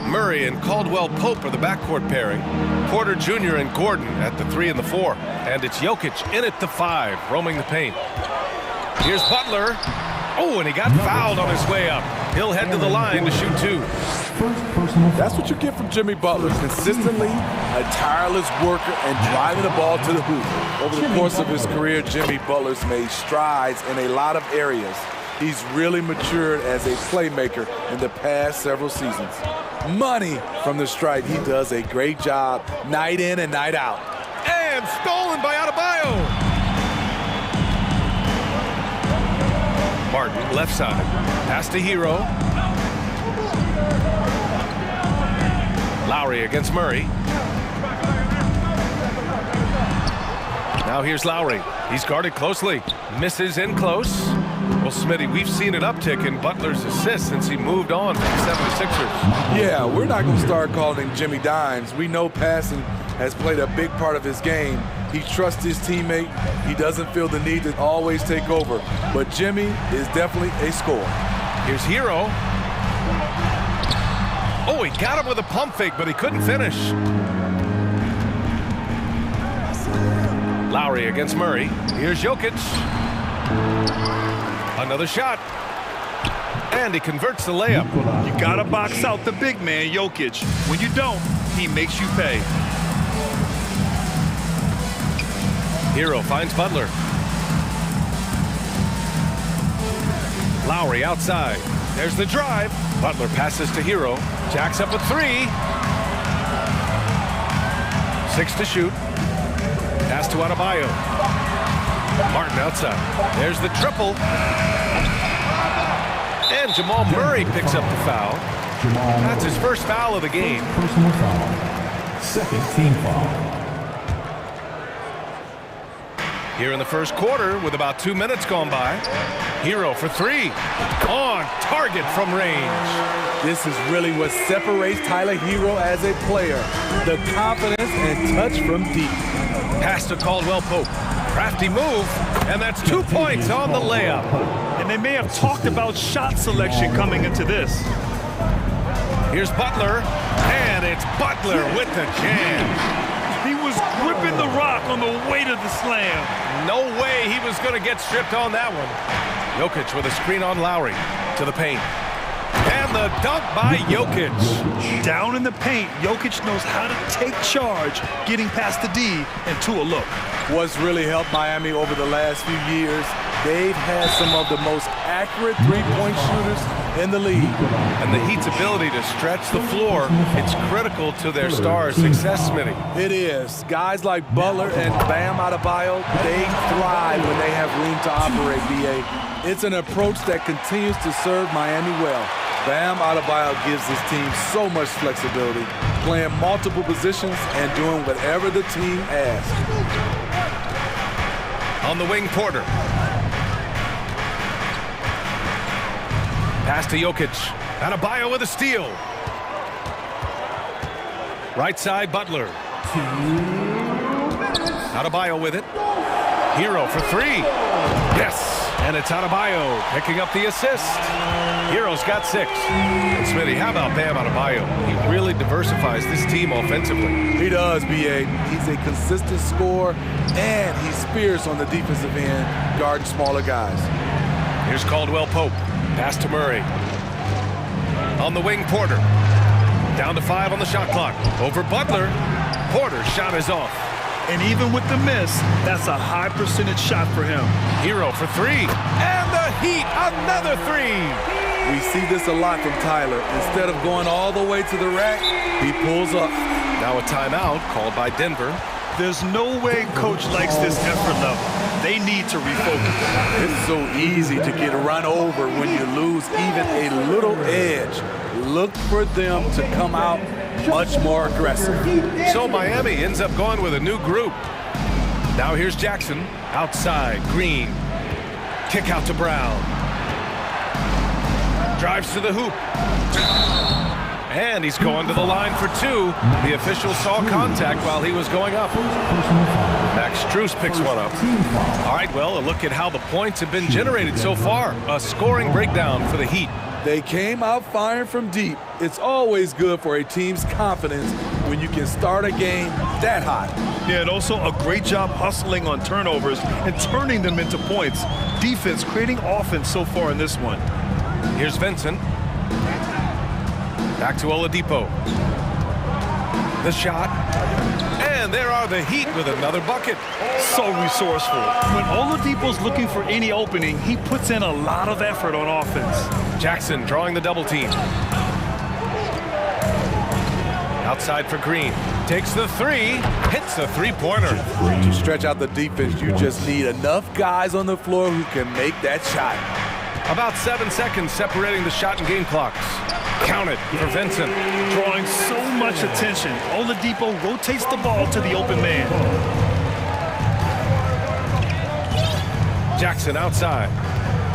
Murray and Caldwell Pope are the backcourt pairing. Porter Jr. and Gordon at the 3 and the 4. And it's Jokic in at the 5, roaming the paint. Here's Butler. Oh, and he got fouled on his way up. He'll head to the line to shoot 2. That's what you get from Jimmy Butler. Consistently a tireless worker and driving the ball to the hoop. Over the course of his career, Jimmy Butler's made strides in a lot of areas. He's really matured as a playmaker in the past several seasons. Money from the stripe. He does a great job night in and night out. And stolen by Adebayo. Martin, left side. Pass to Hero. Lowry against Murray. Now here's Lowry. He's guarded closely. Misses in close. Well, Smitty, we've seen an uptick in Butler's assists since he moved on from 76ers. Yeah, we're not going to start calling him Jimmy Dimes. We know passing has played a big part of his game. He trusts his teammate. He doesn't feel the need to always take over. But Jimmy is definitely a scorer. Here's Hero. Oh, he got him with a pump fake, but he couldn't finish. Lowry against Murray. Here's Jokic. Another shot. And he converts the layup. You got to box out the big man, Jokic. When you don't, he makes you pay. Hero finds Butler. Lowry outside. There's the drive. Butler passes to Hero. Jacks up a 3. 6 to shoot. Pass to Adebayo. Martin outside. There's the triple. And Jamal Murray picks up the foul. That's his first foul of the game. Personal foul. Second team foul. Here in the first quarter with about 2 minutes gone by. Hero for 3. On target from range. This is really what separates Tyler Hero as a player. The confidence and touch from deep. Pass to Caldwell Pope. Crafty move. And that's 2 points on the layup. And they may have talked about shot selection coming into this. Here's Butler. And it's Butler with the jam. He was gripping the rock on the weight of the slam. No way he was going to get stripped on that one. Jokic with a screen on Lowry to the paint. And the dunk by Jokic. Down in the paint, Jokic knows how to take charge, getting past the D and to a look. What's really helped Miami over the last few years, they've had some of the most accurate three-point shooters in the league. And the Heat's ability to stretch the floor, it's critical to their stars' success, Smitty. It is. Guys like Butler and Bam Adebayo, they thrive when they have room to operate, B.A. It's an approach that continues to serve Miami well. Bam Adebayo gives his team so much flexibility, playing multiple positions and doing whatever the team asks. On the wing, Porter. Pass to Jokic. Adebayo with a steal. Right side, Butler. Adebayo with it. Hero for 3. Yes! And it's Adebayo picking up the assist. Hero's got 6. And Smitty, how about Bam Adebayo? He really diversifies this team offensively. He does, B.A. He's a consistent scorer, and he spears on the defensive end, guarding smaller guys. Here's Caldwell Pope. Pass to Murray. On the wing, Porter. Down to 5 on the shot clock. Over Butler. Porter's shot is off. And even with the miss, that's a high percentage shot for him. Hero for 3. And the Heat, another 3. We see this a lot from Tyler. Instead of going all the way to the rack, he pulls up. Now a timeout called by Denver. There's no way coach likes this effort level. They need to refocus. It's so easy to get run over when you lose even a little edge. Look for them to come out much more aggressive. So Miami ends up going with a new group. Now here's Jackson. Outside, Green. Kick out to Brown. Drives to the hoop. And he's going to the line for two. The official saw contact while he was going up. Max Strus picks one up. All right, well, a look at how the points have been generated so far. A scoring breakdown for the Heat. They came out firing from deep. It's always good for a team's confidence when you can start a game that hot. Yeah, and also a great job hustling on turnovers and turning them into points. Defense creating offense so far in this one. Here's Vincent. Back to Oladipo. The shot. And there are the Heat with another bucket. So resourceful. When Oladipo's looking for any opening, he puts in a lot of effort on offense. Jackson drawing the double team. Outside for Green. Takes the three. Hits the three-pointer. To stretch out the defense, you just need enough guys on the floor who can make that shot. About 7 seconds separating the shot and game clocks. Counted for Vincent. Drawing so much attention. Oladipo rotates the ball to the open man. Jackson outside.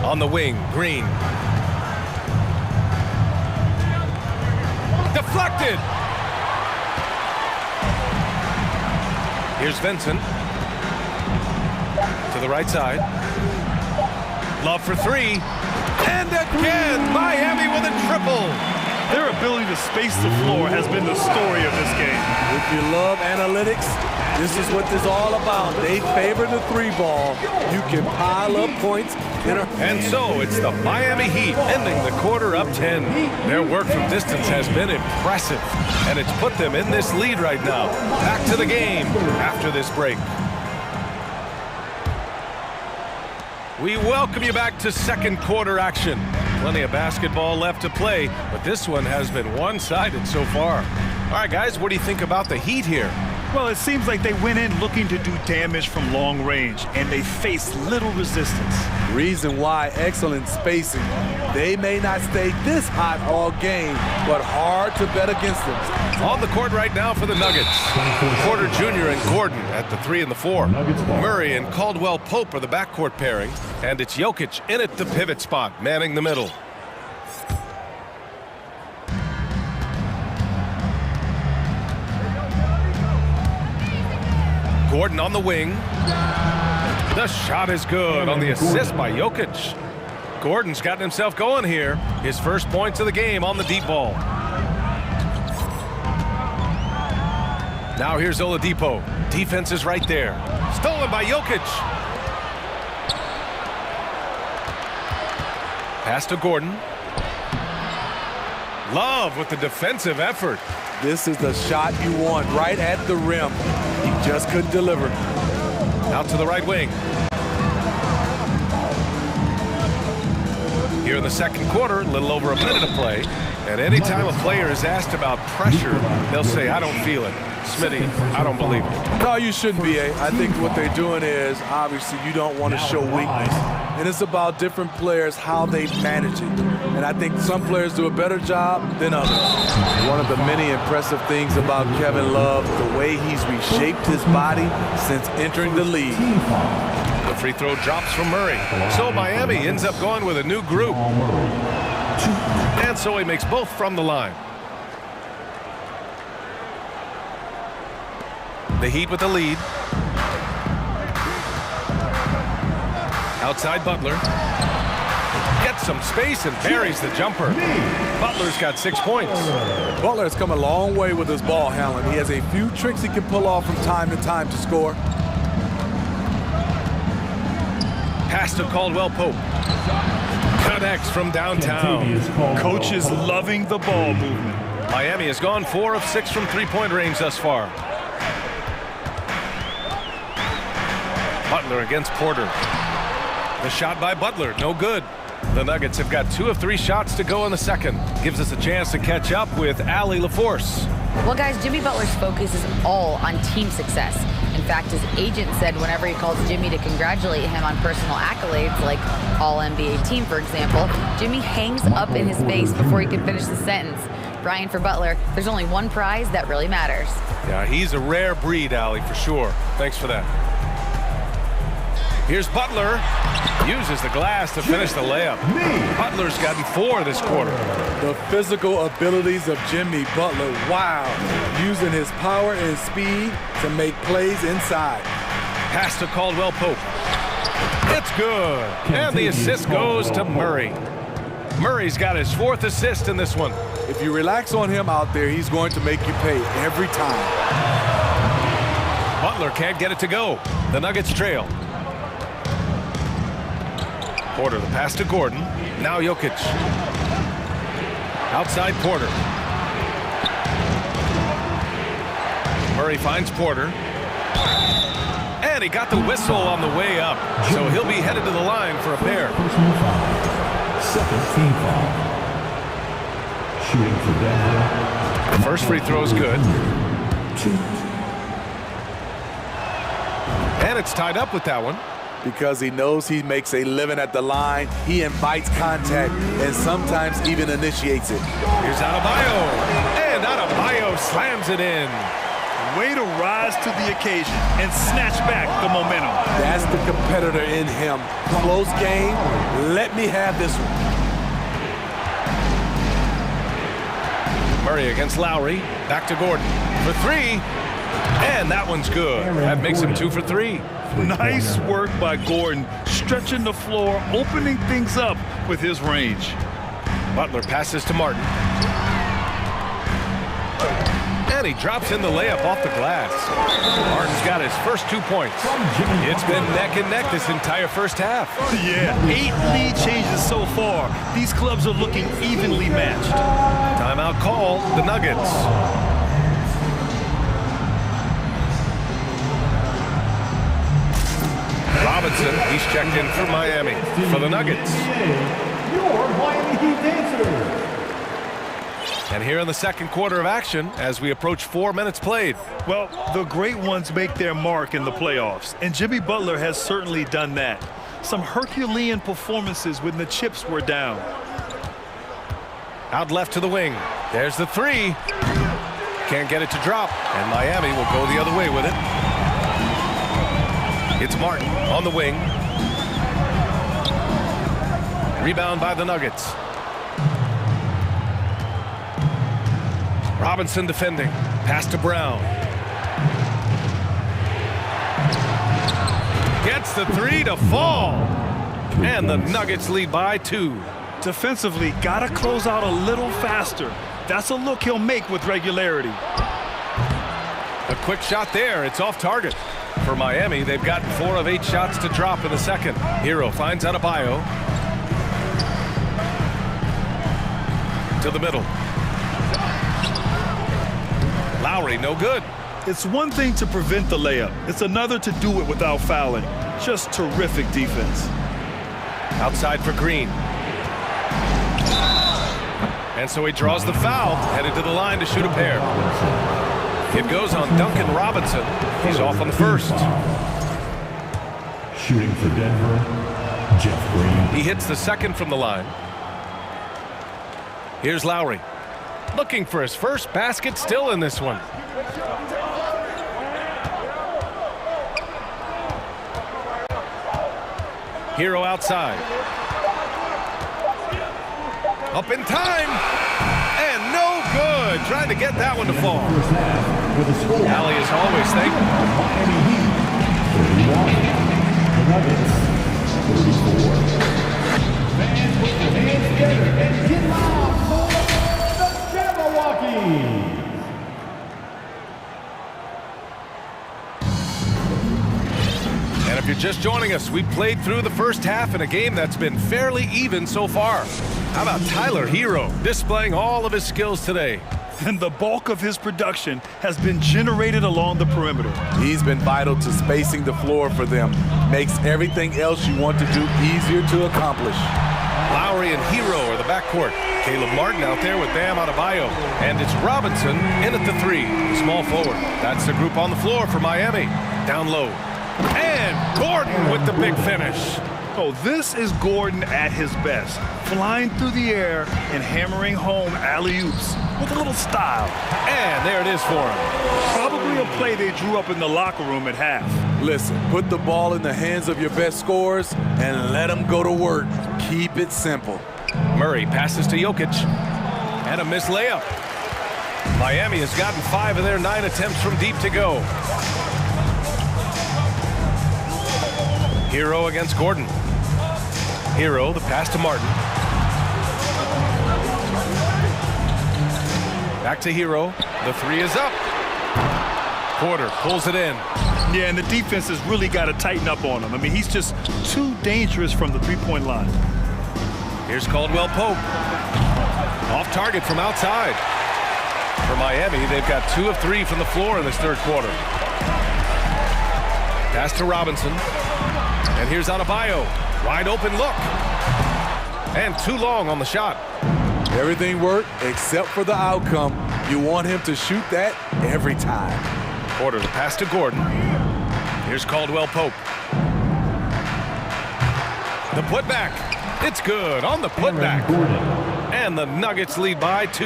On the wing, Green. Deflected. Here's Vincent. To the right side. Love for three. And again, Miami with a triple. Their ability to space the floor has been the story of this game. If you love analytics, this is what this is all about. They favor the three ball. You can pile up points. And so it's the Miami Heat ending the quarter up 10. Their work from distance has been impressive, and it's put them in this lead right now. Back to the game after this break. We welcome you back to second quarter action. Plenty of basketball left to play, but this one has been one-sided so far. All right, guys, what do you think about the Heat here? Well, it seems like they went in looking to do damage from long range, and they faced little resistance. Reason why, excellent spacing. They may not stay this hot all game, but hard to bet against them. On the court right now for the Nuggets. Porter Jr. and Gordon at the 3 and the 4. Murray and Caldwell Pope are the backcourt pairing, and it's Jokic in at the pivot spot, manning the middle. Gordon on the wing. The shot is good on the assist by Jokic. Gordon's gotten himself going here. His first points of the game on the deep ball. Now here's Oladipo. Defense is right there. Stolen by Jokic. Pass to Gordon. Love with the defensive effort. This is the shot you want right at the rim. He just couldn't deliver. Out to the right wing. Here in the second quarter, a little over a minute to play. And anytime a player is asked about pressure, they'll say, I don't feel it. Smitty, I don't believe it. No, you shouldn't be. I think what they're doing is, obviously, you don't want to show weakness. And it's about different players, how they manage it. And I think some players do a better job than others. One of the many impressive things about Kevin Love, the way he's reshaped his body since entering the league. The free throw drops from Murray. So Miami ends up going with a new group. And so he makes both from the line. The Heat with the lead. Outside Butler. Gets some space and buries the jumper. Butler's got 6 points. Butler has come a long way with his ball handling. He has a few tricks he can pull off from time to time to score. Pass to Caldwell Pope. Connects from downtown. Coach is loving the ball movement. Miami has gone 4 of 6 from three-point range thus far. Butler against Porter. The shot by Butler, no good. The Nuggets have got 2 of 3 shots to go in the second. Gives us a chance to catch up with Allie LaForce. Well, guys, Jimmy Butler's focus is all on team success. In fact, his agent said whenever he calls Jimmy to congratulate him on personal accolades, like All-NBA team, for example, Jimmy hangs up in his face before he can finish the sentence. Brian, for Butler, there's only one prize that really matters. Yeah, he's a rare breed, Allie, for sure. Thanks for that. Here's Butler. Uses the glass to finish the layup. Butler's gotten 4 this quarter. The physical abilities of Jimmy Butler, wow. Using his power and speed to make plays inside. Pass to Caldwell Pope. It's good. And the assist goes to Murray. Murray's got his 4th assist in this one. If you relax on him out there, he's going to make you pay every time. Butler can't get it to go. The Nuggets trail. Porter, the pass to Gordon. Now Jokic. Outside Porter. Murray finds Porter. And he got the whistle on the way up. So he'll be headed to the line for a pair. Second team foul. Shooting for Denver. The first free throw is good. And it's tied up with that one. Because he knows he makes a living at the line, he invites contact and sometimes even initiates it. Here's Adebayo. And Adebayo slams it in. Way to rise to the occasion and snatch back the momentum. That's the competitor in him. Close game. Let me have this one. Murray against Lowry. Back to Gordon for 3. And that one's good. That makes him 2 for 3. Nice work by Gordon, stretching the floor, opening things up with his range. Butler passes to Martin. And he drops in the layup off the glass. Martin's got his first 2 points. It's been neck and neck this entire first half. Yeah, 8 lead changes so far. These clubs are looking evenly matched. Timeout call, the Nuggets. Robinson, he's checked in for Miami. For the Nuggets. Your Miami Heat dancer. And here in the second quarter of action as we approach 4 minutes played. Well, the great ones make their mark in the playoffs, and Jimmy Butler has certainly done that. Some Herculean performances when the chips were down. Out left to the wing. There's the 3. Can't get it to drop, and Miami will go the other way with it. It's Martin on the wing. Rebound by the Nuggets. Robinson defending. Pass to Brown. Gets the 3 to fall. And the Nuggets lead by 2. Defensively, gotta close out a little faster. That's a look he'll make with regularity. A quick shot there. It's off target. For Miami, they've gotten 4 of 8 shots to drop in the second. Hero finds Adebayo. To the middle. Lowry, no good. It's one thing to prevent the layup. It's another to do it without fouling. Just terrific defense. Outside for Green. And so he draws the foul, headed to the line to shoot a pair. It goes on Duncan Robinson. He's off on the first. Shooting for Denver, Jeff Green. He hits the second from the line. Here's Lowry. Looking for his first basket, still in this one. Hero outside. Up in time. And no good. Trying to get that one to fall. Allie is always thankful. Miami Heat, 31. The Nuggets, 34. Fans, put your hands together and get loud for the Jabberwockies. And if you're just joining us, we played through the first half in a game that's been fairly even so far. How about Tyler Hero displaying all of his skills today? And the bulk of his production has been generated along the perimeter. He's been vital to spacing the floor for them. Makes everything else you want to do easier to accomplish. Lowry and Hero are the backcourt. Caleb Martin out there with Bam Adebayo. And it's Robinson in at the 3, the small forward. That's the group on the floor for Miami. Down low. And Gordon with the big finish. Oh, this is Gordon at his best. Flying through the air and hammering home alley-oops with a little style. And there it is for him. Probably a play they drew up in the locker room at half. Listen, put the ball in the hands of your best scorers and let them go to work. Keep it simple. Murray passes to Jokic. And a missed layup. Miami has gotten 5 of their 9 attempts from deep to go. Hero against Gordon. Hero, the pass to Martin. Back to Hero. The 3 is up. Porter pulls it in. Yeah, and the defense has really got to tighten up on him. I mean, he's just too dangerous from the three-point line. Here's Caldwell Pope. Off target from outside. For Miami, they've got 2 of 3 from the floor in this third quarter. Pass to Robinson. And here's Adebayo. Wide open look. And too long on the shot. Everything worked except for the outcome. You want him to shoot that every time. Porter, the pass to Gordon. Here's Caldwell Pope. The putback. It's good on the putback. And the Nuggets lead by 2.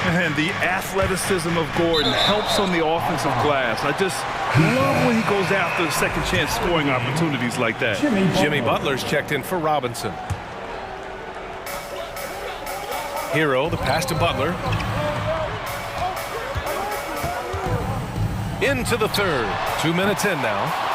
And the athleticism of Gordon helps on the offensive glass. I just love when he goes after the second chance scoring opportunities like that. Jimmy Butler's checked in for Robinson. Hero, the pass to Butler. Into the third. 2 minutes in now.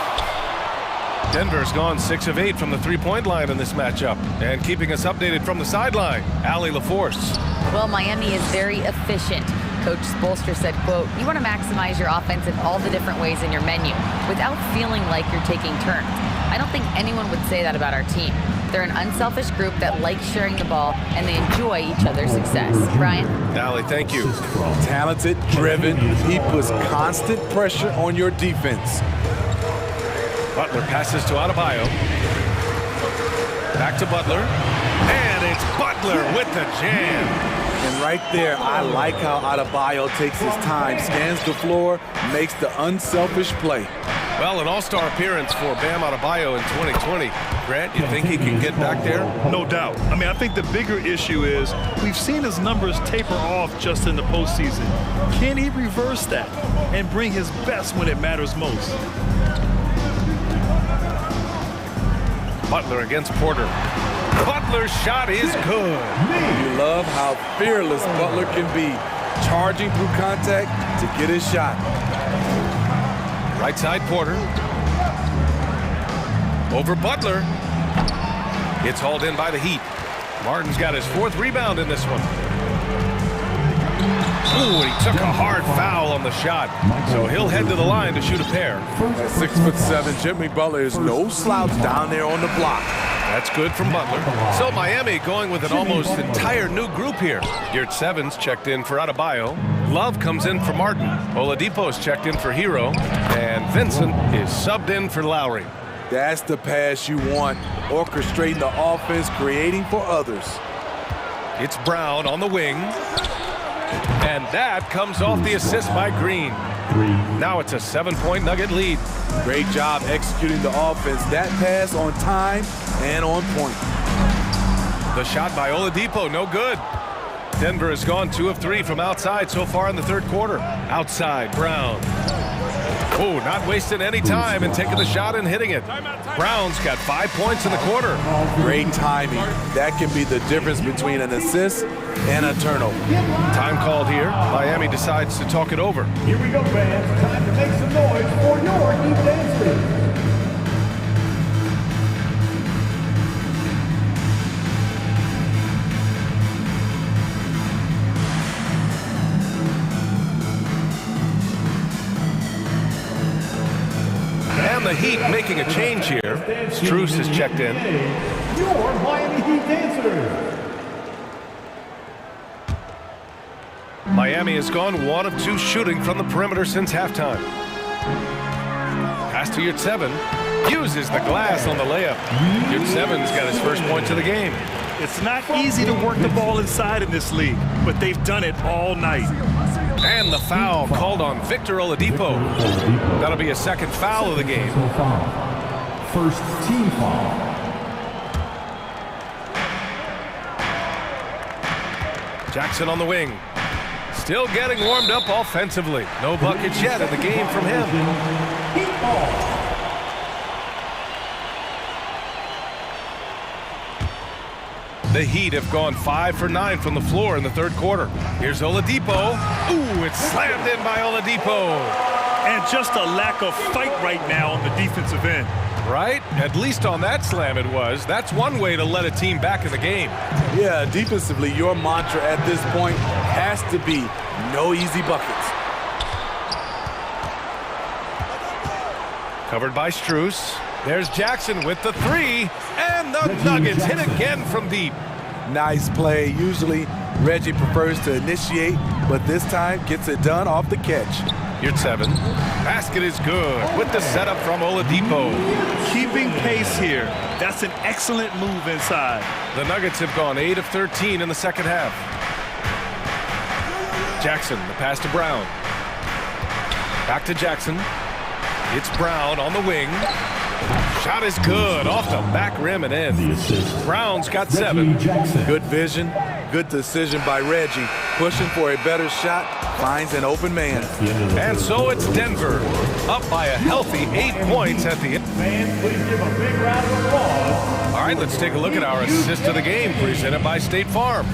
Denver's gone 6 of 8 from the three-point line in this matchup. And keeping us updated from the sideline, Allie LaForce. Well, Miami is very efficient. Coach Spoelstra said, quote, "You want to maximize your offense in all the different ways in your menu without feeling like you're taking turns." I don't think anyone would say that about our team. They're an unselfish group that likes sharing the ball, and they enjoy each other's success. Brian? Allie, thank you. Talented, driven. He puts constant pressure on your defense. Butler passes to Adebayo. Back to Butler. And it's Butler with the jam. And right there, I like how Adebayo takes his time, scans the floor, makes the unselfish play. Well, an all-star appearance for Bam Adebayo in 2020. Grant, you think he can get back there? No doubt. I mean, I think the bigger issue is we've seen his numbers taper off just in the postseason. Can he reverse that and bring his best when it matters most? Butler against Porter. Butler's shot is good. You love how fearless Butler can be, charging through contact to get his shot. Right side Porter. Over Butler. It's hauled in by the Heat. Martin's got his 4th rebound in this one. Ooh, and he took a hard foul on the shot. So he'll head to the line to shoot a pair. At 6'7", Jimmy Butler is no slouch down there on the block. That's good from Butler. So Miami going with an almost entire new group here. Geert Sevens checked in for Adebayo. Love comes in for Martin. Oladipo's checked in for Hero. And Vincent is subbed in for Lowry. That's the pass you want. Orchestrating the offense, creating for others. It's Brown on the wing. And that comes off the assist by Green. Now it's a 7-point Nugget lead. Great job executing the offense. That pass on time and on point. The shot by Oladipo, no good. Denver has gone 2 of 3 from outside so far in the third quarter. Outside, Brown. Oh, not wasting any time and taking the shot and hitting it. Brown's got 5 points in the quarter. Great timing. That can be the difference between an assist and a turnover. Time called here. Miami decides to talk it over. Here we go, fans. Time to make some noise for your Heat dancers. And the Heat making a change here. Strus has checked in. Your Miami Heat dancers. Miami has gone 1 of 2 shooting from the perimeter since halftime. Pass to Yurtseven. Uses the glass on the layup. Yurtseven's got his first points of the game. It's not easy to work the ball inside in this league, but they've done it all night. And the foul called on Victor Oladipo. That'll be a second foul of the game. First team foul. Jackson on the wing. Still getting warmed up offensively. No buckets yet in the game from him. The Heat have gone 5 for 9 from the floor in the third quarter. Here's Oladipo. Ooh, it's slammed in by Oladipo. And just a lack of fight right now on the defensive end. Right? At least on that slam it was. That's one way to let a team back in the game. Yeah, defensively, your mantra at this point has to be no easy buckets. Covered by Strus. There's Jackson with the three. And the Nuggets hit again from deep. Nice play. Usually, Reggie prefers to initiate, but this time gets it done off the catch. Here's 7. Basket is good with the setup from Oladipo. Keeping pace here. That's an excellent move inside. The Nuggets have gone 8 of 13 in the second half. Jackson, the pass to Brown. Back to Jackson. It's Brown on the wing. Shot is good off the back rim and in. Brown's got 7. Good vision, good decision by Reggie. Pushing for a better shot, finds an open man. And so it's Denver, up by a healthy 8 points at the end. Fans, please give a big round of applause. All right, let's take a look at our assist of the game presented by State Farm.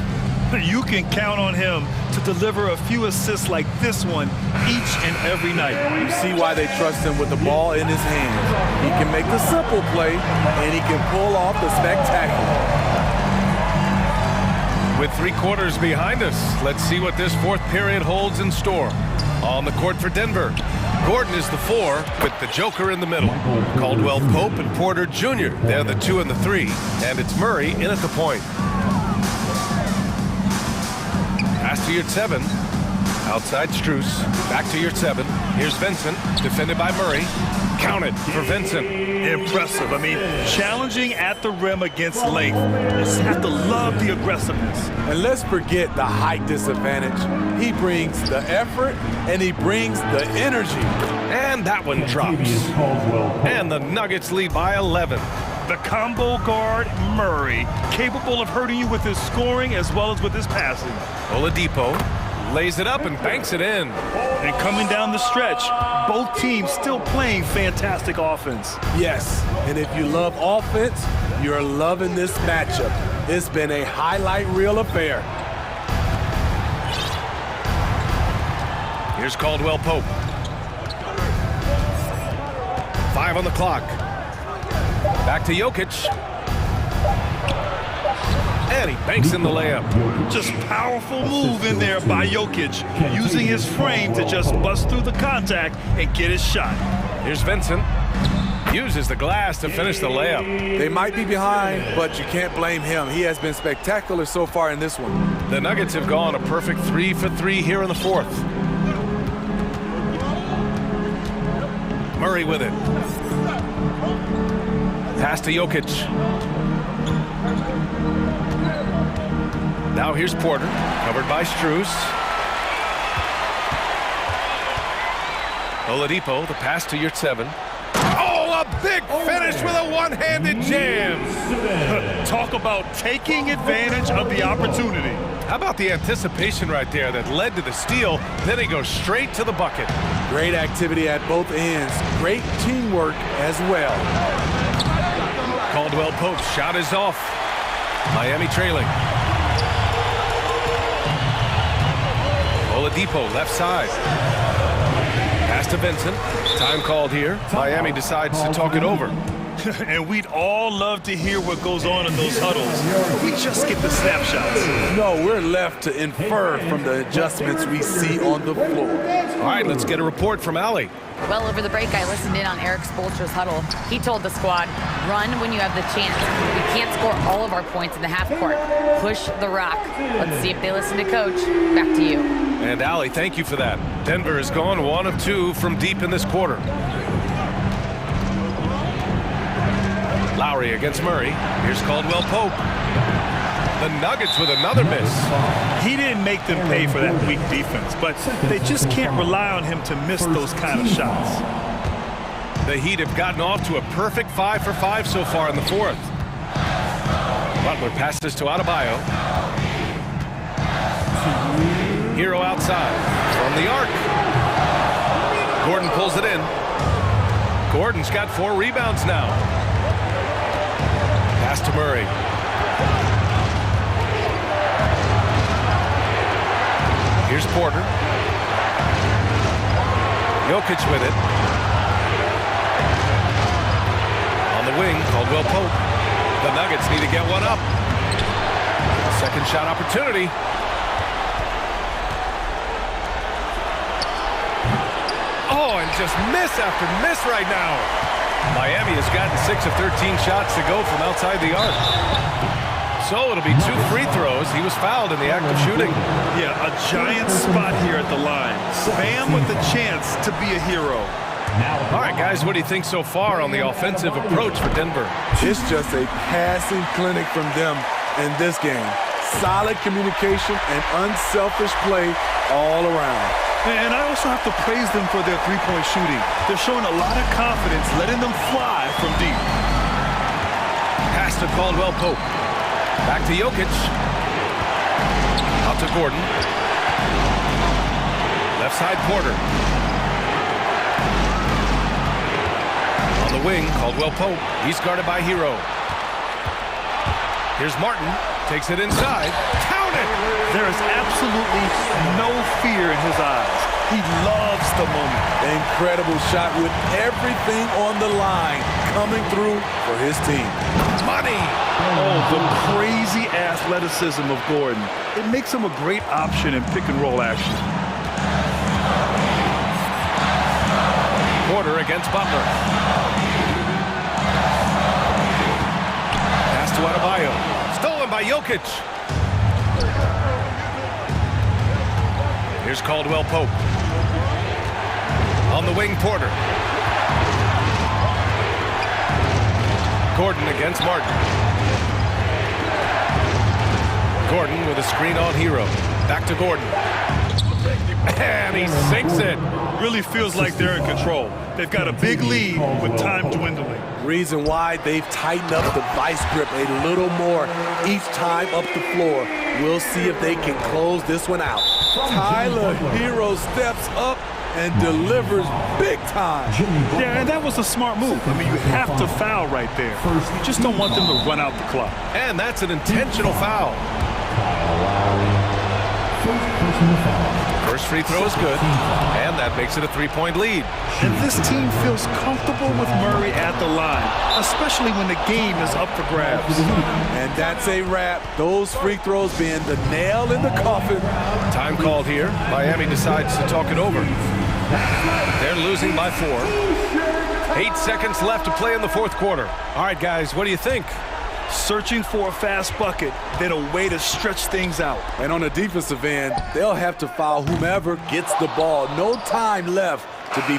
You can count on him to deliver a few assists like this one each and every night. You see why they trust him with the ball in his hands. He can make the simple play, and he can pull off the spectacular. With 3 quarters behind us, let's see what this fourth period holds in store. On the court for Denver, Gordon is the 4 with the Joker in the middle. Caldwell Pope and Porter Jr., they're the 2 and the 3, and it's Murray in at the point. Pass to your 7. Outside Strus. Back to your 7. Here's Vincent. Defended by Murray. Counted for Vincent. Impressive. I mean, challenging at the rim against length. You just have to love the aggressiveness. And let's forget the height disadvantage. He brings the effort and he brings the energy. And that one drops. And the Nuggets lead by 11. The combo guard, Murray, capable of hurting you with his scoring as well as with his passing. Oladipo lays it up and banks it in. And coming down the stretch, both teams still playing fantastic offense. Yes, and if you love offense, you're loving this matchup. It's been a highlight reel affair. Here's Caldwell Pope. 5 on the clock. Back to Jokic. And he banks in the layup. Just powerful move in there by Jokic, using his frame to just bust through the contact and get his shot. Here's Vincent. Uses the glass to finish the layup. They might be behind, but you can't blame him. He has been spectacular so far in this one. The Nuggets have gone a perfect 3 for 3 here in the fourth. Murray with it. Pass to Jokic. Now here's Porter, covered by Strus. Oladipo, the pass to your 7. Oh, a big finish with a one-handed jam. Talk about taking advantage of the opportunity. How about the anticipation right there that led to the steal, then he goes straight to the bucket. Great activity at both ends. Great teamwork as well. Caldwell Pope's shot is off. Miami trailing. Oladipo left side. Pass to Vincent. Time called here. Miami decides to talk it over. And we'd all love to hear what goes on in those huddles. We just get the snapshots. No, we're left to infer from the adjustments we see on the floor. All right, let's get a report from Allie. Well, over the break, I listened in on Eric Spoelstra's huddle. He told the squad, run when you have the chance. We can't score all of our points in the half court. Push the rock. Let's see if they listen to Coach. Back to you. And Allie, thank you for that. Denver has gone 1 of 2 from deep in this quarter. Lowry against Murray. Here's Caldwell Pope. The Nuggets with another miss. He didn't make them pay for that weak defense, but they just can't rely on him to miss those kind of shots. The Heat have gotten off to a perfect 5 for 5 so far in the fourth. Butler passes to Adebayo. Hero outside from the arc. Gordon pulls it in. Gordon's got 4 rebounds now. Pass to Murray. Here's Porter. Jokic with it. On the wing, Caldwell Pope. The Nuggets need to get one up. Second shot opportunity. Oh, and just miss after miss right now. Miami has gotten 6 of 13 shots to go from outside the arc. So it'll be 2 free throws. He was fouled in the act of shooting. Yeah, a giant spot here at the line. Bam with the chance to be a hero. All right, guys, what do you think so far on the offensive approach for Denver? It's just a passing clinic from them in this game. Solid communication and unselfish play all around. And I also have to praise them for their three-point shooting. They're showing a lot of confidence, letting them fly from deep. Pass to Caldwell Pope. Back to Jokic. Out to Gordon. Left side Porter. On the wing, Caldwell Pope. He's guarded by Hero. Here's Martin. Takes it inside. Count it! There is absolutely no fear in his eyes. He loves the moment. Incredible shot with everything on the line coming through for his team. Money! Oh, the crazy athleticism of Gordon. It makes him a great option in pick-and-roll action. Porter against Butler. Pass to Adebayo. Stolen by Jokic. Here's Caldwell Pope. On the wing, Porter. Gordon against Martin. Gordon with a screen on Hero. Back to Gordon. And he sinks it. Really feels like they're in control. They've got a big lead with time dwindling. Reason why they've tightened up the vice grip a little more each time up the floor. We'll see if they can close this one out. Tyler Hero steps up and delivers big time. Yeah, and that was a smart move. I mean, you have to foul right there. You just don't want them to run out the clock. And that's an intentional foul. First free throw is good, and that makes it a 3-point lead. And this team feels comfortable with Murray at the line, especially when the game is up for grabs. And that's a wrap. Those free throws being the nail in the coffin. Time called here. Miami decides to talk it over. They're losing by 4. 8 seconds left to play in the fourth quarter. All right, guys, what do you think? Searching for a fast bucket, then a way to stretch things out. And on the defensive end, they'll have to foul whomever gets the ball. No time left to be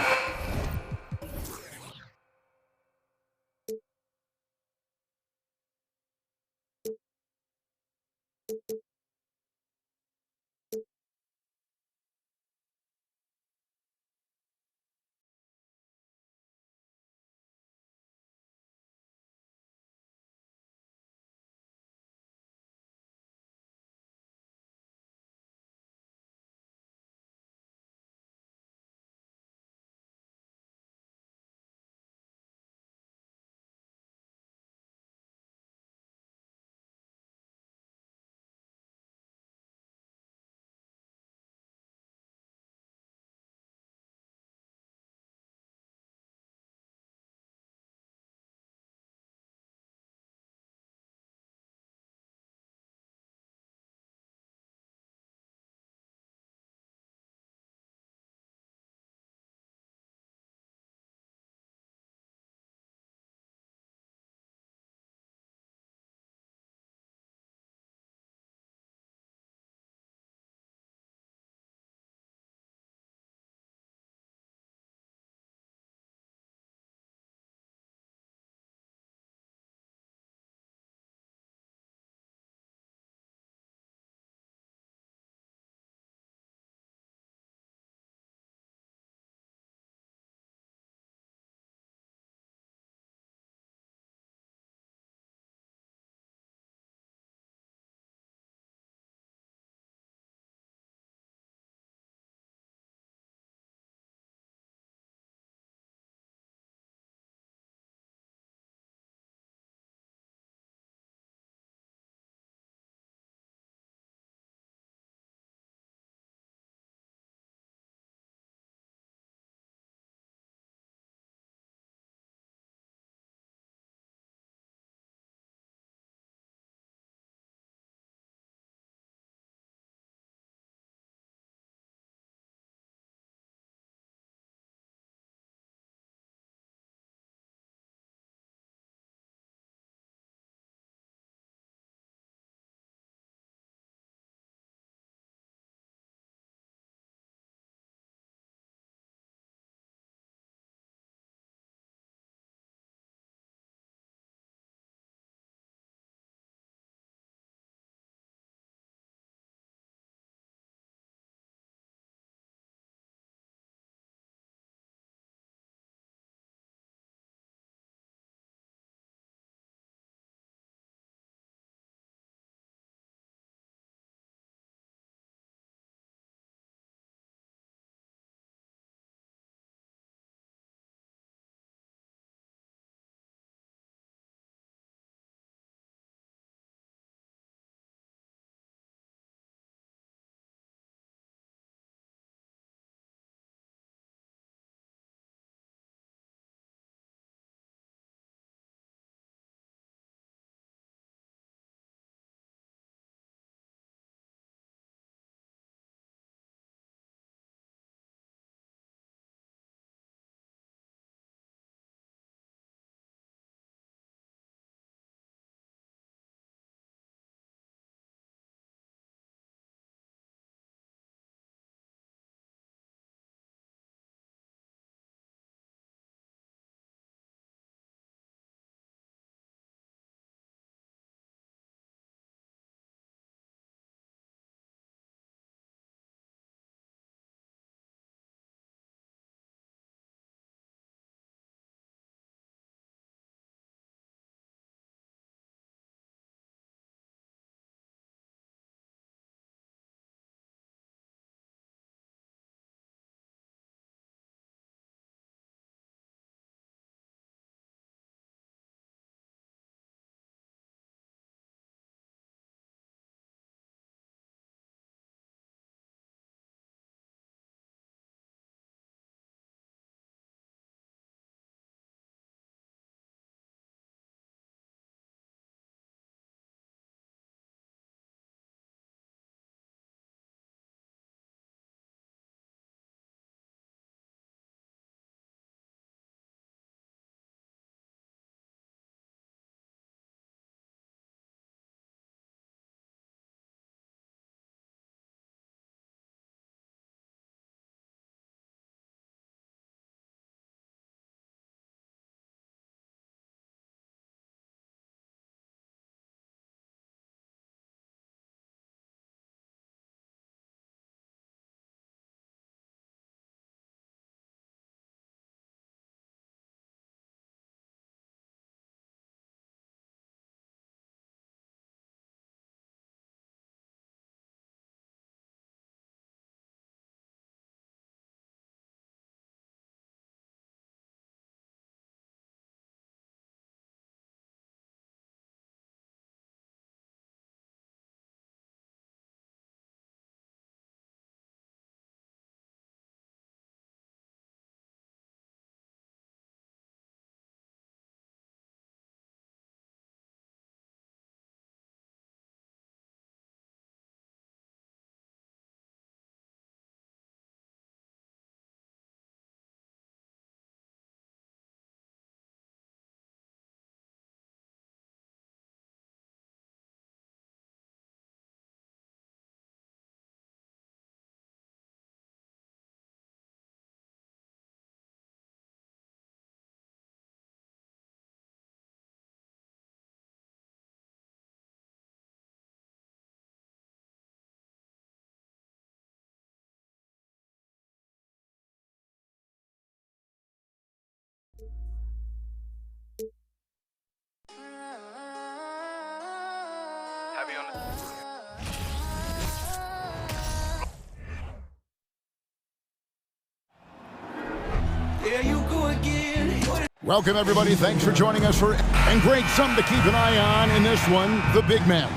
Welcome, everybody. Thanks for joining us and great something to keep an eye on in this one, the big man.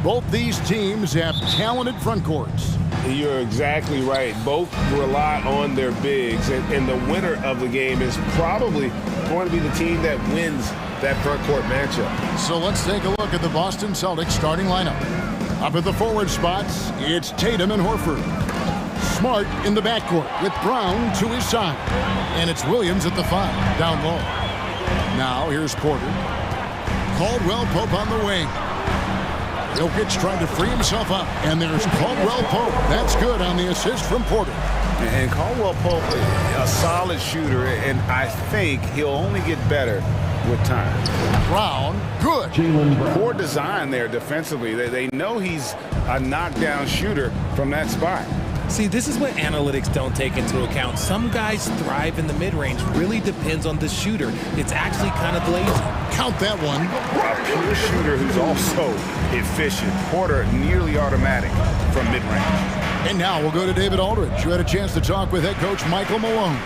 Both these teams have talented front courts. You're exactly right. Both rely on their bigs, and the winner of the game is probably going to be the team that wins that front court matchup. So let's take a look at the Boston Celtics starting lineup. Up at the forward spots, it's Tatum and Horford. Smart in the backcourt with Brown to his side. And it's Williams at the 5, down low. Now here's Porter. Caldwell Pope on the wing. Jokic trying to free himself up. And there's Caldwell Pope. That's good on the assist from Porter. And Caldwell Pope, a solid shooter, and I think he'll only get better with time. Brown, good. Poor design there defensively. They know he's a knockdown shooter from that spot. See, this is what analytics don't take into account. Some guys thrive in the mid-range. Really depends on the shooter. It's actually kind of lazy. Count that one. A pure shooter who's also efficient. Porter nearly automatic from mid-range. And now we'll go to David Aldridge, who had a chance to talk with head coach Michael Malone.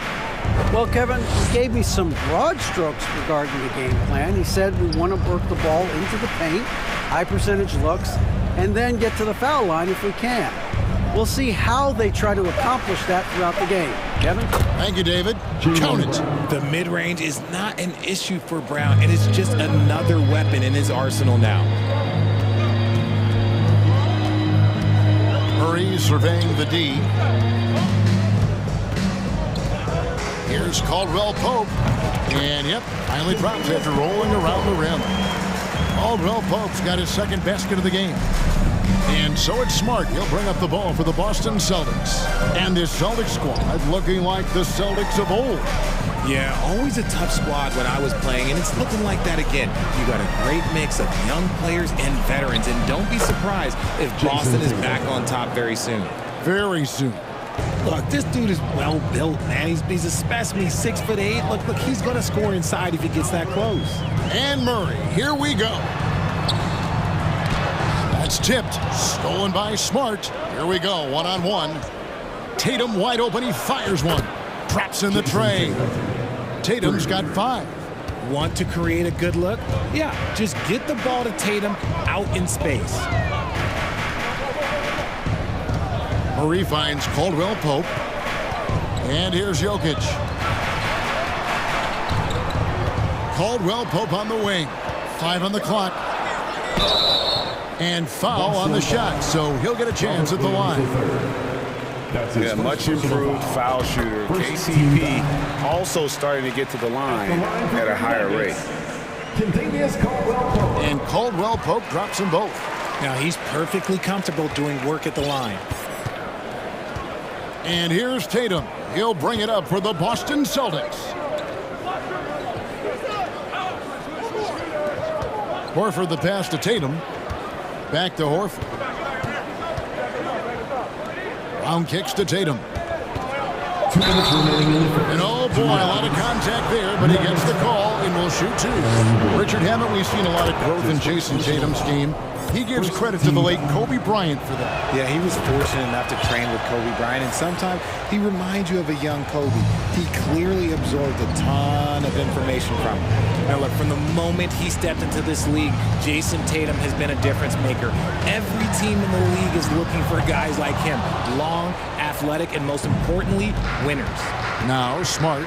Well, Kevin, he gave me some broad strokes regarding the game plan. He said we want to work the ball into the paint, high percentage looks, and then get to the foul line if we can. We'll see how they try to accomplish that throughout the game. Kevin? Thank you, David. Count it. The mid-range is not an issue for Brown. It is just another weapon in his arsenal now. Murray surveying the D. Here's Caldwell Pope. And, yep, finally drops after rolling around the rim. Caldwell Pope's got his second basket of the game. And so it's Smart. He'll bring up the ball for the Boston Celtics. And this Celtics squad looking like the Celtics of old. Yeah, always a tough squad when I was playing, and it's looking like that again. You got a great mix of young players and veterans, and don't be surprised if Boston is back on top very soon. Very soon. Look, this dude is well built, man. He's a specimen. He's 6'8". Look, he's going to score inside if he gets that close. And Murray, here we go. That's tipped, stolen by Smart. Here we go, one-on-one. Tatum wide open, he fires one. Traps in the tray. Tatum's got 5. Want to create a good look? Yeah, just get the ball to Tatum out in space. Murray finds Caldwell Pope. And here's Jokic. Caldwell Pope on the wing. 5 on the clock. And foul on the shot, so he'll get a chance at the line. Yeah, much improved foul shooter. KCP also starting to get to the line at a higher rate. And Caldwell Pope drops them both. Now he's perfectly comfortable doing work at the line. And here's Tatum. He'll bring it up for the Boston Celtics. Horford the pass to Tatum. Back to Horford. Brown kicks to Tatum. And oh boy, a lot of contact there, but he gets the call and will shoot 2. Richard, haven't we seen a lot of growth in Jason Tatum's game? He gives credit to the late Kobe Bryant for that. Yeah, he was fortunate enough to train with Kobe Bryant, and sometimes he reminds you of a young Kobe. He clearly absorbed a ton of information from him. Now look, from the moment he stepped into this league, Jason Tatum has been a difference maker. Every team in the league is looking for guys like him. Long, athletic, and most importantly, winners. Now Smart,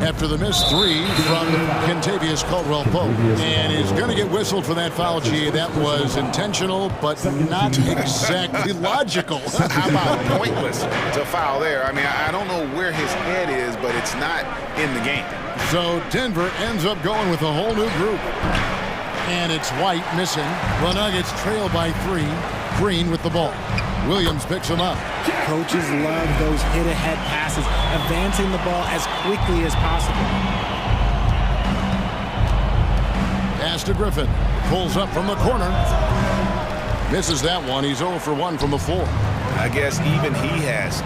after the missed 3 from Kentavious Caldwell Pope. And he's going to get whistled for that foul, G. That was intentional, but not exactly logical. How about pointless to foul there? I mean, I don't know where his head is, but it's not in the game. So Denver ends up going with a whole new group. And it's White missing. The Nuggets trail by 3. Green with the ball. Williams picks him up. Coaches love those hit-ahead passes, advancing the ball as quickly as possible. Pass to Griffin. Pulls up from the corner. Misses that one. He's 0 for 1 from the floor. I guess even he has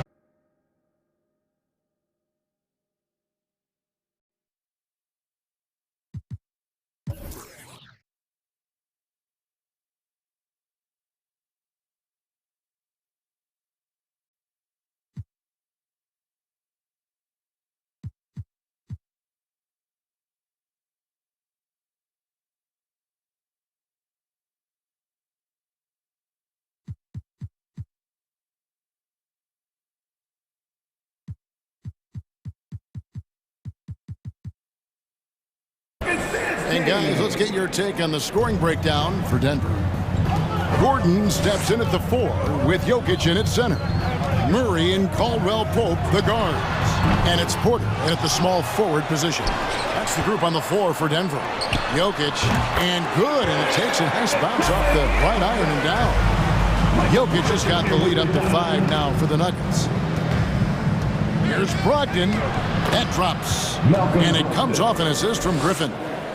guys, let's get your take on the scoring breakdown for Denver. Gordon steps in at the 4 with Jokic in at center. Murray and Caldwell Pope, the guards. And it's Porter at the small forward position. That's the group on the floor for Denver. Jokic, and good, and it takes a nice bounce off the right iron and down. Jokic has got the lead up to 5 now for the Nuggets. Here's Brogdon. That drops. And it comes off an assist from Griffin.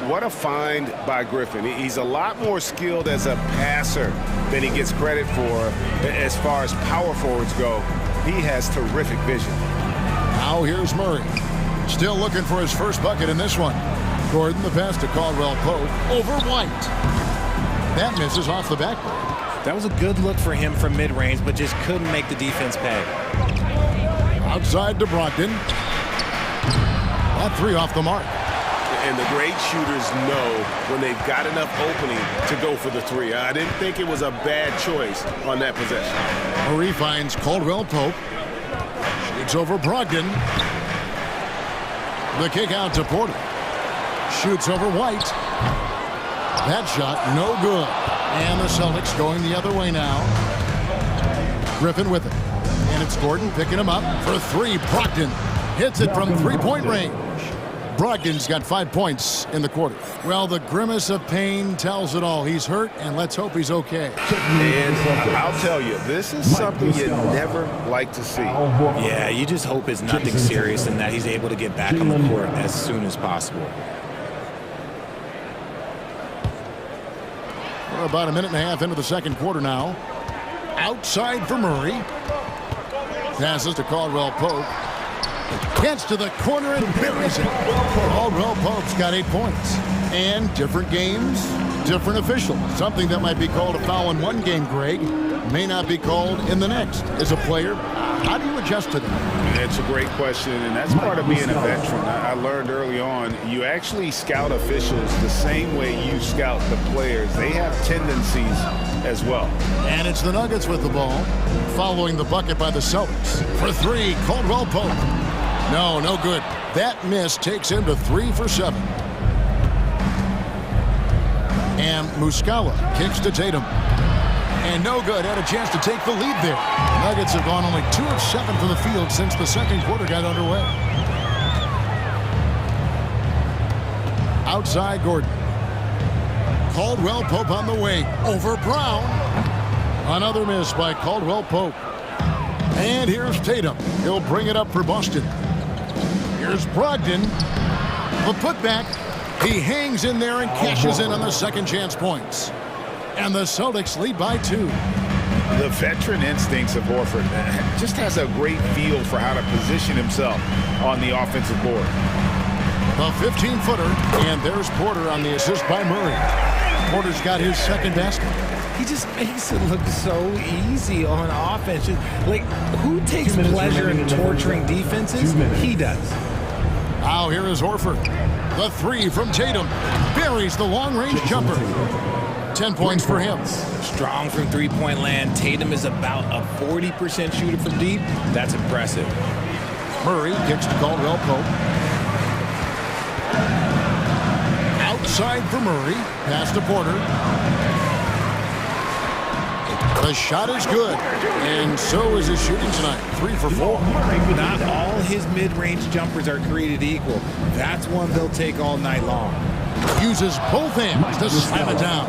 What a find by Griffin. He's a lot more skilled as a passer than he gets credit for as far as power forwards go. He has terrific vision. Now here's Murray. Still looking for his first bucket in this one. Gordon, the pass to Caldwell Pope over White. That misses off the backboard. That was a good look for him from mid-range, but just couldn't make the defense pay. Outside to Brogdon. That 3 off the mark. And the great shooters know when they've got enough opening to go for the 3. I didn't think it was a bad choice on that possession. Murray finds Caldwell Pope. Shoots over Brogdon. The kick out to Porter. Shoots over White. That shot no good. And the Celtics going the other way now. Griffin with it. And it's Gordon picking him up for 3. Brogdon hits it from 3-point range. Brogdon's got 5 points in the quarter. Well, the grimace of pain tells it all. He's hurt, and let's hope he's okay. And I'll tell you, this is something you never like to see. Yeah, you just hope it's nothing serious and that he's able to get back on the court as soon as possible. We're about a minute and a half into the second quarter now. Outside for Murray. Passes to Caldwell Pope. Gets to the corner and buries it. Caldwell Pope's got 8 points. And different games, different officials. Something that might be called a foul in one game, Greg, may not be called in the next. As a player, how do you adjust to that? It's a great question, and that's part of being a veteran. I learned early on, you actually scout officials the same way you scout the players. They have tendencies as well. And it's the Nuggets with the ball, following the bucket by the Celtics. For 3, Caldwell Pope. No good. That miss takes him to 3 for 7. And Muscala kicks to Tatum. And no good. Had a chance to take the lead there. Nuggets have gone only 2 of 7 from the field since the second quarter got underway. Outside Gordon. Caldwell Pope on the way. Over Brown. Another miss by Caldwell Pope. And here's Tatum. He'll bring it up for Boston. Here's Brogdon. The putback. He hangs in there and cashes in on the second chance points. And the Celtics lead by 2. The veteran instincts of Horford just has a great feel for how to position himself on the offensive board. A 15-footer, and there's Porter on the assist by Murray. Porter's got his second basket. He just makes it look so easy on offense. Like, who takes pleasure in torturing defenses? He does. Now here is Horford. The 3 from Tatum. Buries the long-range jumper. 10 points for him. Strong from three-point land. Tatum is about a 40% shooter from deep. That's impressive. Murray kicks to Caldwell Pope. Outside for Murray. Pass to Porter. The shot is good, and so is his shooting tonight. 3 for 4. Not all his mid-range jumpers are created equal. That's one they'll take all night long. Uses both hands to slam it down.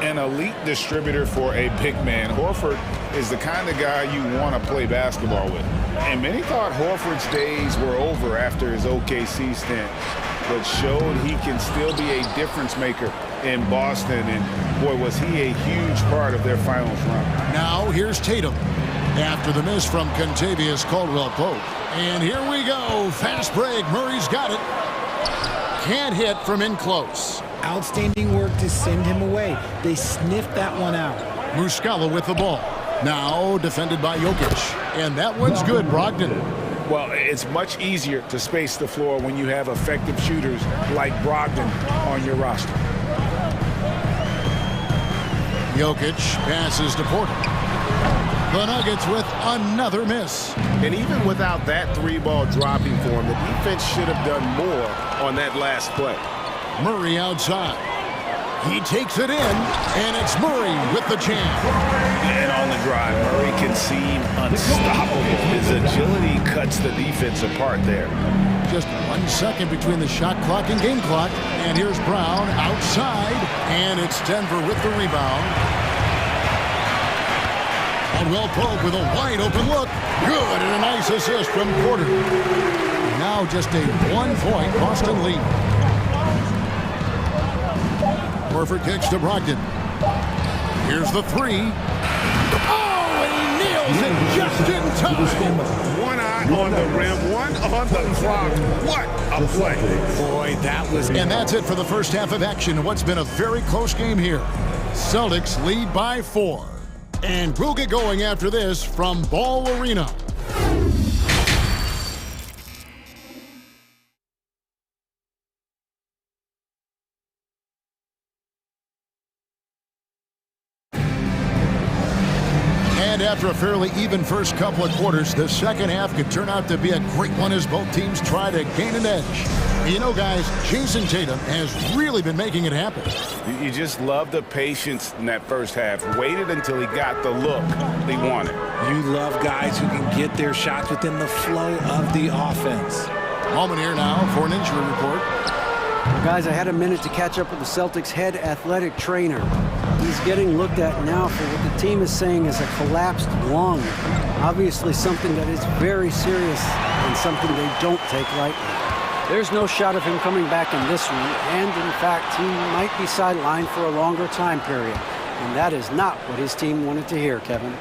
An elite distributor for a big man. Horford is the kind of guy you want to play basketball with. And many thought Horford's days were over after his OKC stint, but showed he can still be a difference maker in Boston, and boy, was he a huge part of their finals run. Now here's Tatum after the miss from Contavious Caldwell Pope. And here we go. Fast break. Murray's got it. Can't hit from in close. Outstanding work to send him away. They sniffed that one out. Muscala with the ball. Now defended by Jokic. And that one's good, Brogdon. Well, it's much easier to space the floor when you have effective shooters like Brogdon on your roster. Jokic passes to Porter. The Nuggets with another miss. And even without that 3-ball dropping for him, the defense should have done more on that last play. Murray outside. He takes it in, and it's Murray with the jam. And on the drive, Murray can seem unstoppable. His agility cuts the defense apart there. Just 1 second between the shot clock and game clock. And here's Brown outside, and it's Denver with the rebound. Caldwell Pope with a wide open look. Good, and a nice assist from Porter. Now just a 1-point Boston lead. Horford kicks to Brogdon. Here's the three. Oh, and he nails it just in time. One eye on the rim, one on the clock. What a play. Boy, that was... And that's it for the first half of action. What's been a very close game here. Celtics lead by 4. And we'll get going after this from Ball Arena. And after a fairly even first couple of quarters, the second half could turn out to be a great one as both teams try to gain an edge. You know, guys, Jason Tatum has really been making it happen. You just love the patience in that first half. Waited until he got the look he wanted. You love guys who can get their shots within the flow of the offense. Moment here now for an injury report. Well, guys, I had a minute to catch up with the Celtics head athletic trainer. He's getting looked at now for what the team is saying is a collapsed lung. Obviously something that is very serious and something they don't take lightly. There's no shot of him coming back in this one, and in fact, he might be sidelined for a longer time period. And that is not what his team wanted to hear, Kevin.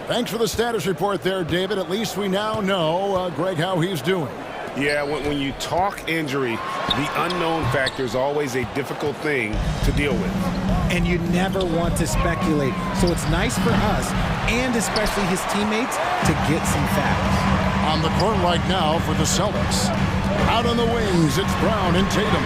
Thanks for the status report there, David. At least we now know, Greg, how he's doing. Yeah, when you talk injury, the unknown factor is always a difficult thing to deal with. And you never want to speculate. So it's nice for us, and especially his teammates, to get some facts. On the court right now for the Celtics. Out on the wings, it's Brown and Tatum.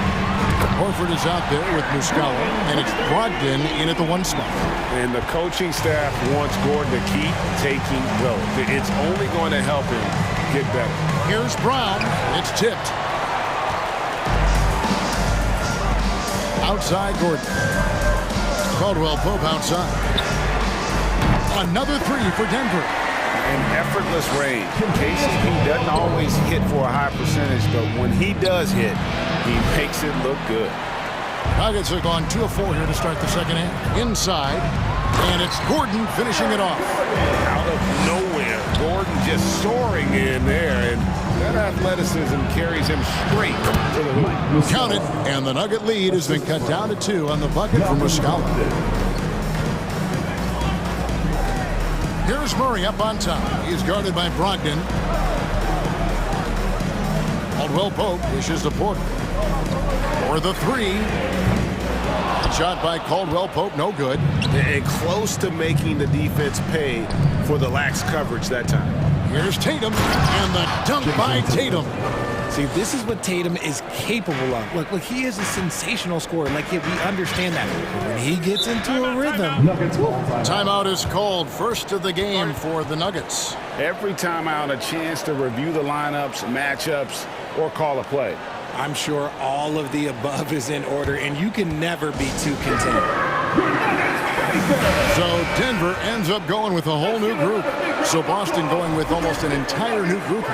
Horford is out there with Muscala, and it's Brogdon in at the 1 spot. And the coaching staff wants Gordon to keep taking those. It's only going to help him get better. Here's Brown. It's tipped. Outside Gordon. Caldwell Pope outside. Another three for Denver. An effortless range. KCP doesn't always hit for a high percentage, but when he does hit, he makes it look good. Nuggets have gone 2 of 4 here to start the second half. Inside, and it's Gordon finishing it off. Out of nowhere, Gordon just soaring in there, and that athleticism carries him straight to the hoop. Count it, and the Nugget lead has been cut down to 2 on the bucket from Muscala. Here's Murray up on top. He's guarded by Brogdon. Caldwell Pope wishes to Porter. For the three. Shot by Caldwell Pope, no good. And close to making the defense pay for the lax coverage that time. Here's Tatum, and the dunk by Tatum. See, this is what Tatum is capable of. Look, he is a sensational scorer. Like, we understand that. When he gets into a rhythm. Timeout is called. First of the game for the Nuggets. Every timeout, a chance to review the lineups, matchups, or call a play. I'm sure all of the above is in order, and you can never be too content. So Denver ends up going with a whole new group. So Boston going with almost an entire new group.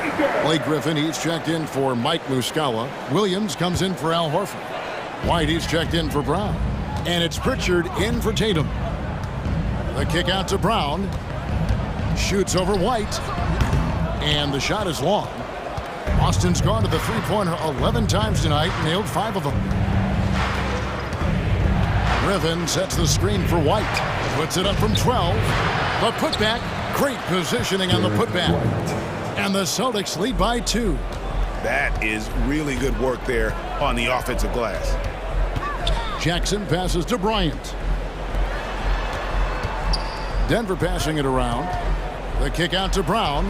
Blake Griffin, he's checked in for Mike Muscala. Williams comes in for Al Horford. White, he's checked in for Brown. And it's Pritchard in for Tatum. The kick out to Brown. Shoots over White. And the shot is long. Boston's gone to the three-pointer 11 times tonight, nailed 5 of them. Griffin sets the screen for White. Puts it up from 12. The putback. Great positioning on the putback. And the Celtics lead by 2. That is really good work there on the offensive glass. Jackson passes to Bryant. Denver passing it around. The kick out to Brown.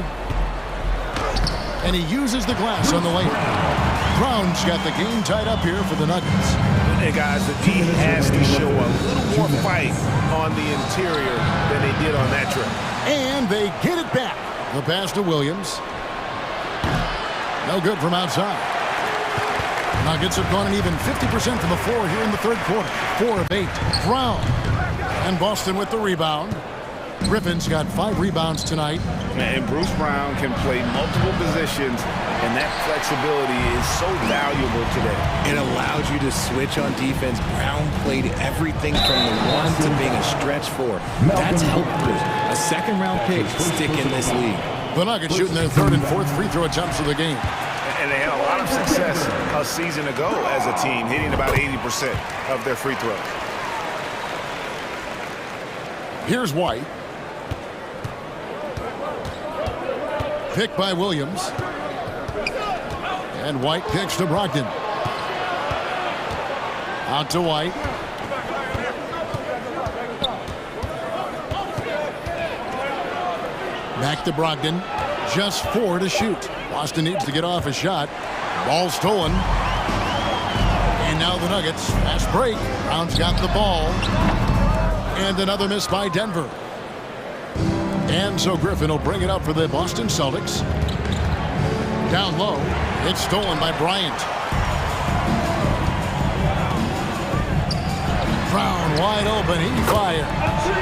And he uses the glass on the lane. Brown's got the game tied up here for the Nuggets. Hey, guys, the D has to show a little more fight on the interior than they did on that trip. And they get it back. The pass to Williams. No good from outside. Nuggets have gone an even 50% from the floor here in the third quarter. 4 of 8. Brown. And Boston with the rebound. Griffin's got 5 rebounds tonight. And Bruce Brown can play multiple positions, and that flexibility is so valuable today. It allows you to switch on defense. Brown played everything from the 1 to being a stretch 4. That's helped a second-round pick stick in this league. The Nuggets shooting their 3rd and 4th free throw attempts of the game. And they had a lot of success a season ago as a team, hitting about 80% of their free throws. Here's White. Pick by Williams. And White kicks to Brogdon. Out to White. Back to Brogdon. Just 4 to shoot. Boston needs to get off a shot. Ball stolen. And now the Nuggets. Fast break. Brown's got the ball. And another miss by Denver. And so Griffin will bring it up for the Boston Celtics. Down low. It's stolen by Bryant. Brown wide open. He fires.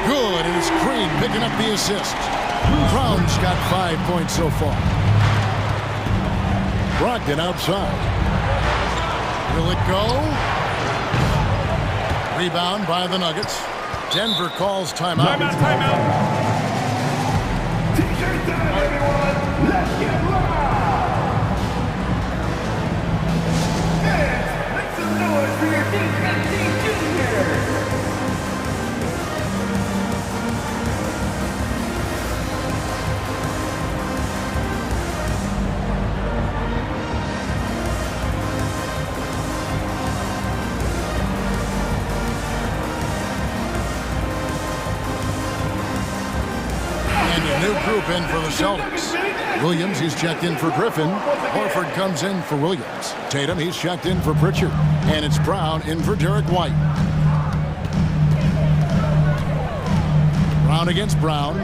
Good. It is Green picking up the assist. Brown's got 5 points so far. Brogdon outside. Will it go? Rebound by the Nuggets. Denver calls timeout. Timeout. T-shirt time, everyone. Let's get loud. Fans, make some noise for your D-15 juniors. New group in for the Celtics. Williams, he's checked in for Griffin. Horford comes in for Williams. Tatum, he's checked in for Pritchard. And it's Brown in for Derek White. Brown against Brown.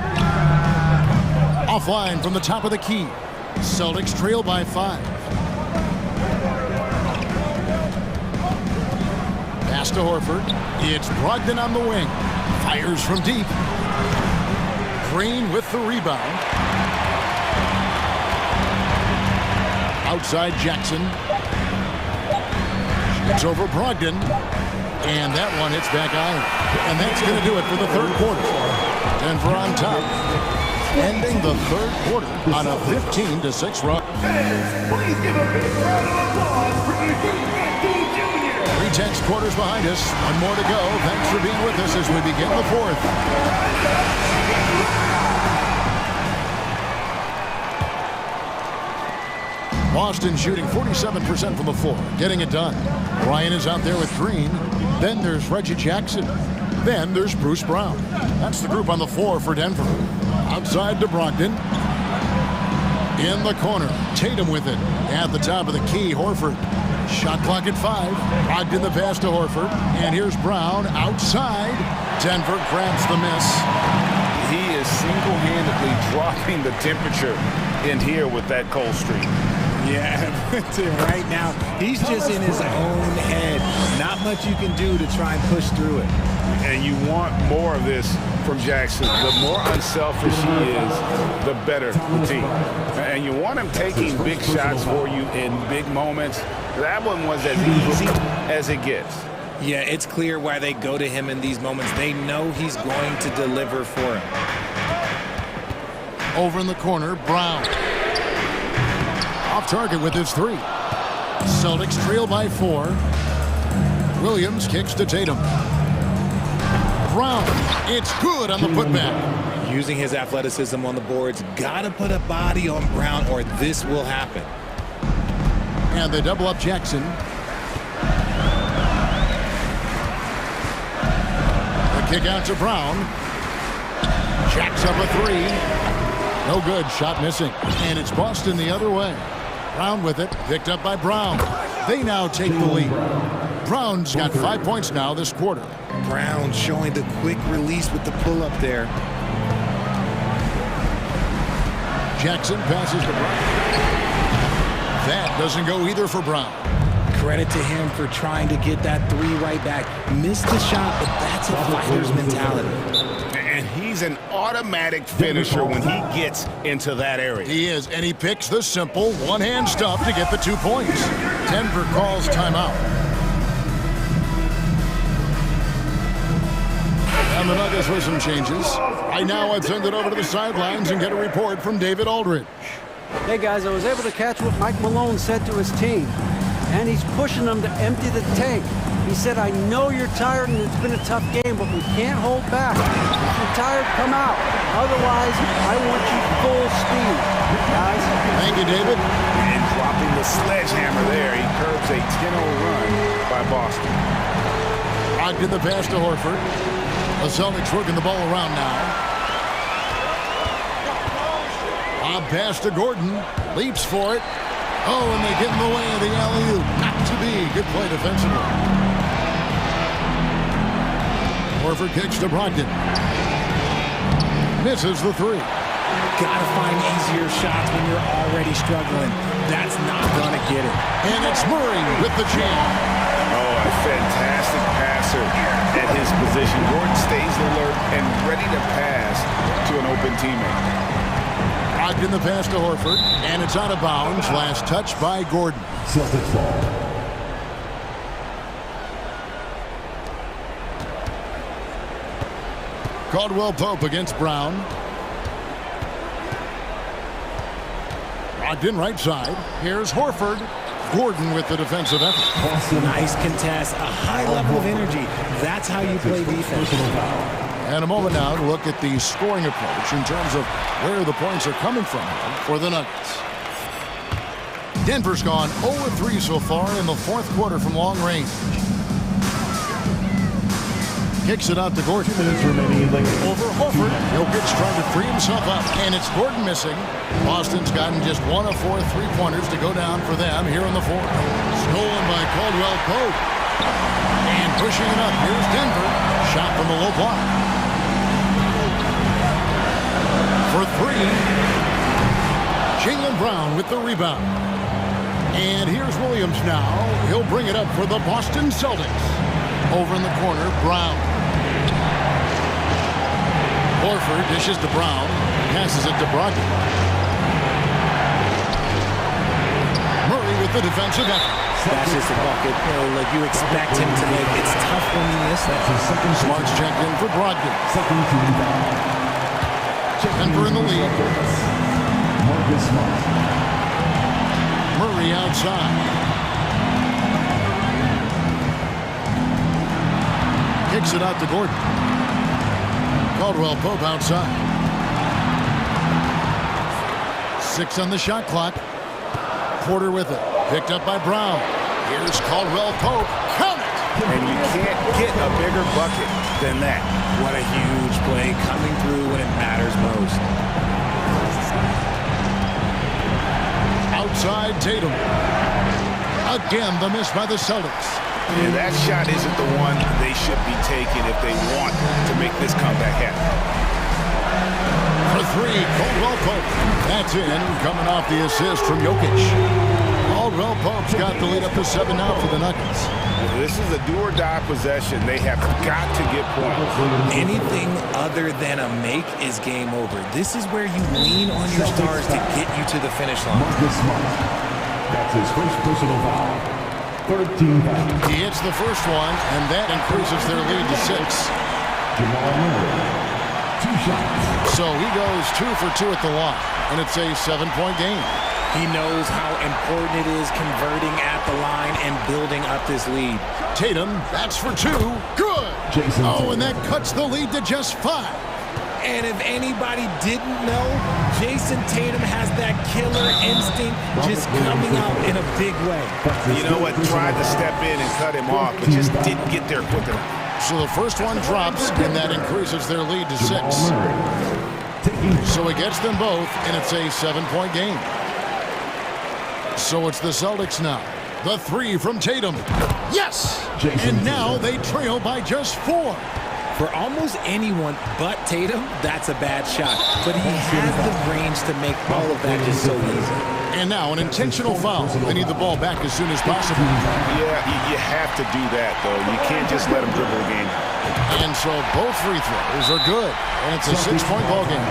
Offline from the top of the key. Celtics trail by 5. Pass to Horford. It's Brogdon on the wing. Fires from deep. Green with the rebound. Outside Jackson. It's over Brogdon. And that one hits back iron. And that's going to do it for the third quarter. Denver on top. Ending the third quarter on a 15-6 run. Please give a big round of applause for your D-15 juniors. 3 tenths quarters behind us. One more to go. Thanks for being with us as we begin the fourth. Boston shooting 47% from the floor, getting it done. Ryan is out there with Green. Then there's Reggie Jackson. Then there's Bruce Brown. That's the group on the floor for Denver. Outside to Brogdon. In the corner, Tatum with it. At the top of the key, Horford. Shot clock at 5. Brogdon the pass to Horford. And here's Brown outside. Denver grabs the miss. He is single-handedly dropping the temperature in here with that cold streak. Yeah, right now, he's just in his own head. Not much you can do to try and push through it. And you want more of this from Jackson. The more unselfish he is, the better the team. And you want him taking big shots for you in big moments. That one was as easy as it gets. Yeah, it's clear why they go to him in these moments. They know he's going to deliver for him. Over in the corner, Brown. Off target with his 3. Celtics trail by 4. Williams kicks to Tatum. Brown, it's good on the putback. Using his athleticism on the boards, gotta put a body on Brown or this will happen. And they double up Jackson. The kick out to Brown. Jacks up a 3. No good, shot missing. And it's Boston the other way. Brown with it, picked up by Brown. They now take the lead. Brown's got 5 points now this quarter. Brown showing the quick release with the pull-up there. Jackson passes to Brown. That doesn't go either for Brown. Credit to him for trying to get that three right back. Missed the shot, but that's a fighter's mentality. And he's an automatic finisher when he gets into that area. He is, and he picks the simple one-hand stuff to get the 2 points. Denver calls timeout. And the Nuggets with some changes. Right now, I'd send it over to the sidelines and get a report from David Aldridge. Hey, guys, I was able to catch what Mike Malone said to his team, and he's pushing them to empty the tank. He said, I know you're tired and it's been a tough game, but we can't hold back. If you're tired, come out. Otherwise, I want you full speed. Guys? Thank you, David. And dropping the sledgehammer there, he curbs a 10-0 run by Boston. Ogden the pass to Horford. The Celtics working the ball around now. Bob pass to Gordon. Leaps for it. Oh, and they get in the way of the alley-oop. Not to be. Good play defensively. Horford kicks to Brogdon. Misses the three. Gotta find easier shots when you're already struggling. That's not gonna get it. And it's Murray with the jam. Oh, a fantastic passer at his position. Gordon stays alert and ready to pass to an open teammate. Ogden the pass to Horford, and it's out of bounds. Last touch by Gordon. Celtics ball. Caldwell Pope against Brown. Ogden right side. Here's Horford. Gordon with the defensive effort. Nice contest, a high level of energy. That's how you play defense. And a moment now to look at the scoring approach in terms of where the points are coming from for the Nuggets. Denver's gone 0-3 so far in the fourth quarter from long range. Kicks it out to Gordon. 2 minutes remaining in the game. Over Horford. Jokic trying to free himself up, and it's Gordon missing. Boston's gotten just 1 of 4 3-pointers to go down for them here in the fourth. Stolen by Caldwell Pope. And pushing it up. Here's Denver. Shot from the low block. For three. Jaylen Brown with the rebound. And here's Williams now. He'll bring it up for the Boston Celtics. Over in the corner, Brown. Horford dishes to Brown. Passes it to Brogdon. Murray with the defensive effort. That's just a bucket, like you expect him to make. It's tough when you miss that. Smart's checked in for Brogdon. Denver in the lead. Marcus Smart. Murray outside. Kicks it out to Gordon. Caldwell Pope outside. 6 on the shot clock. Porter with it. Picked up by Brown. Here's Caldwell Pope. Count it! And you can't get a bigger bucket than that. What a huge play coming through when it matters most. Outside Tatum. Again, the miss by the Celtics. And that shot isn't the one they should be taking if they want to make this comeback happen. For three, Caldwell Pope. That's in, coming off the assist from Jokic. Caldwell Pope's got the lead up to 7 now for the Nuggets. This is a do-or-die possession. They have got to get points. Anything other than a make is game over. This is where you lean on your stars to get you to the finish line. Marcus Smart. That's his first personal foul. 13 fouls. He hits the first one, and that increases their lead to 6. Jamal Murray. 2 shots. So he goes 2 for 2 at the line, and it's a 7-point game. He knows how important it is converting at the line and building up this lead. Tatum, that's for 2. Good! And that cuts the lead to just 5. And if anybody didn't know, Jason Tatum has that killer instinct just coming out in a big way. You know what? Tried to step in and cut him off, but just didn't get there quick enough. So the first one drops, and that increases their lead to 6. So he gets them both, and it's a 7-point game. So it's the Celtics now. The 3 from Tatum. Yes! And now they trail by just 4. For almost anyone but Tatum, that's a bad shot. But he has the range to make all of that just so easy. And now an intentional foul. They need the ball back as soon as possible. Yeah, you have to do that, though. You can't just let them dribble the game. And so both free throws are good. And it's a 6-point ball game.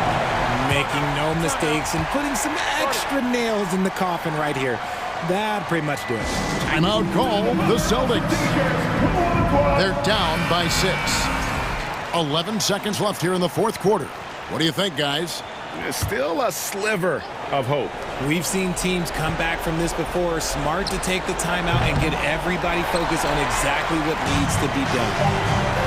Making no mistakes and putting some extra nails in the coffin right here. That'd pretty much do it. Timeout call, the Celtics. They're down by 6. 11 seconds left here in the fourth quarter. What do you think, guys? There's still a sliver of hope. We've seen teams come back from this before. Smart to take the timeout and get everybody focused on exactly what needs to be done.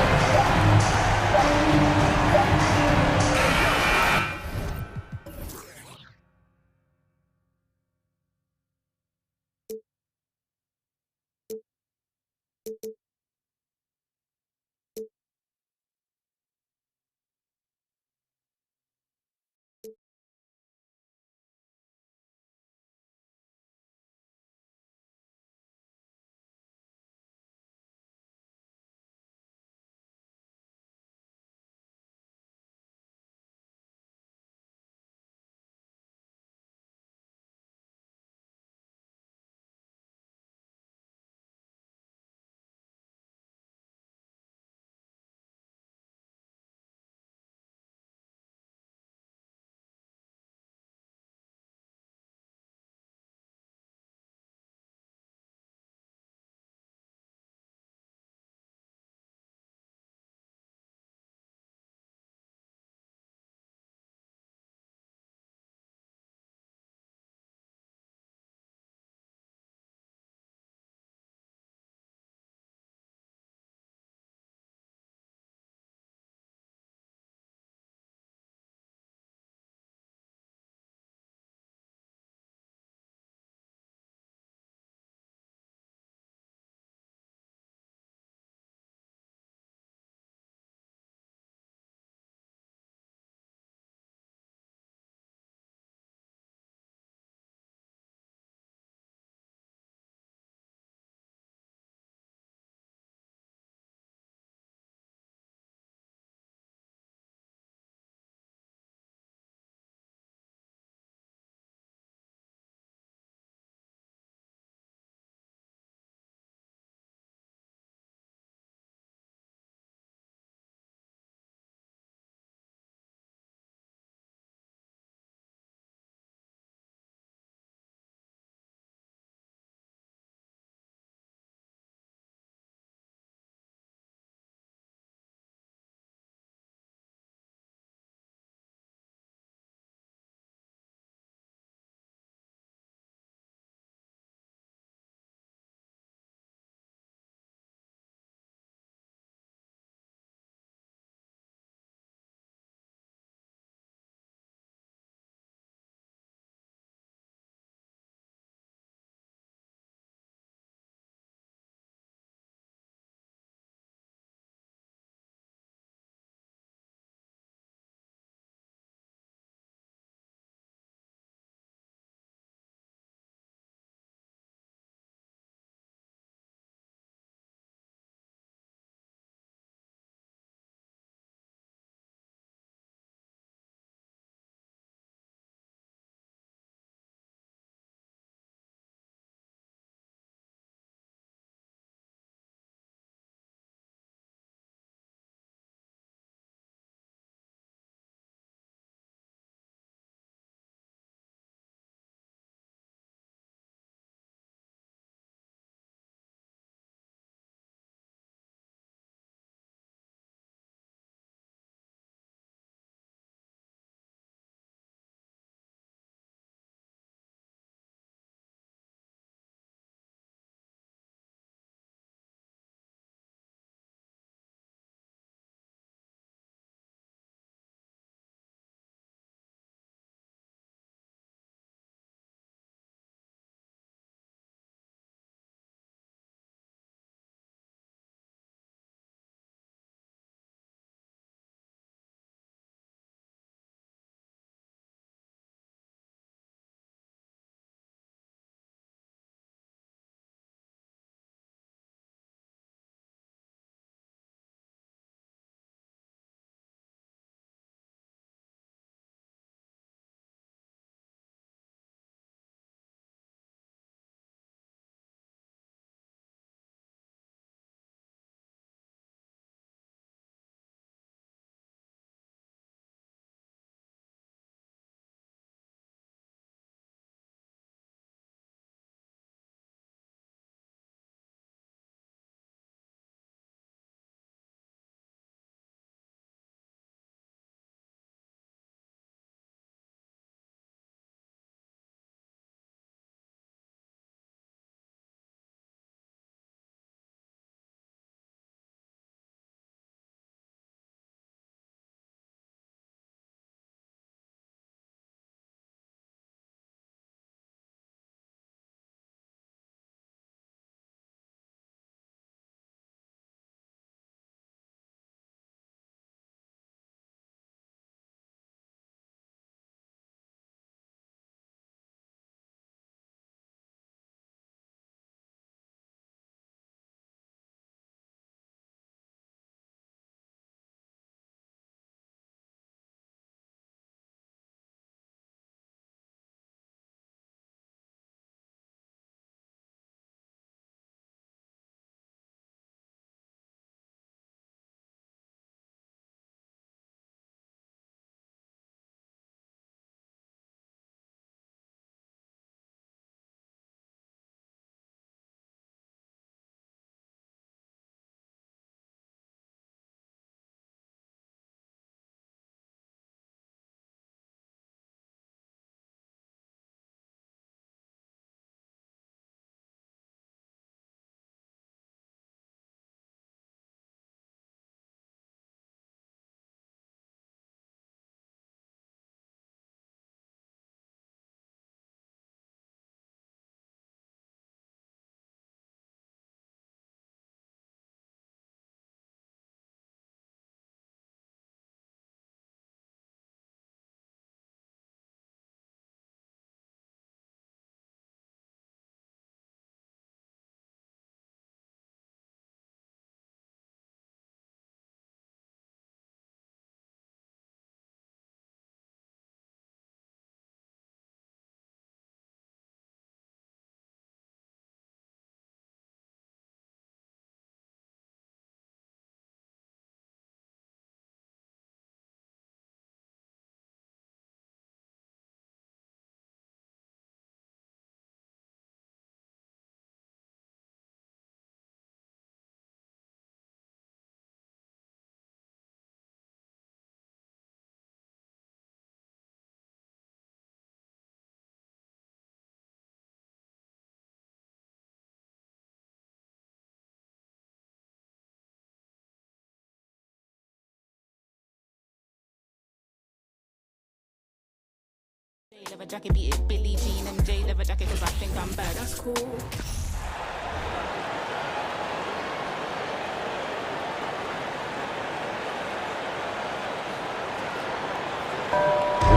leather jacket, beat it Billie Jean and J leather jacket, cause I think I'm bad. That's cool.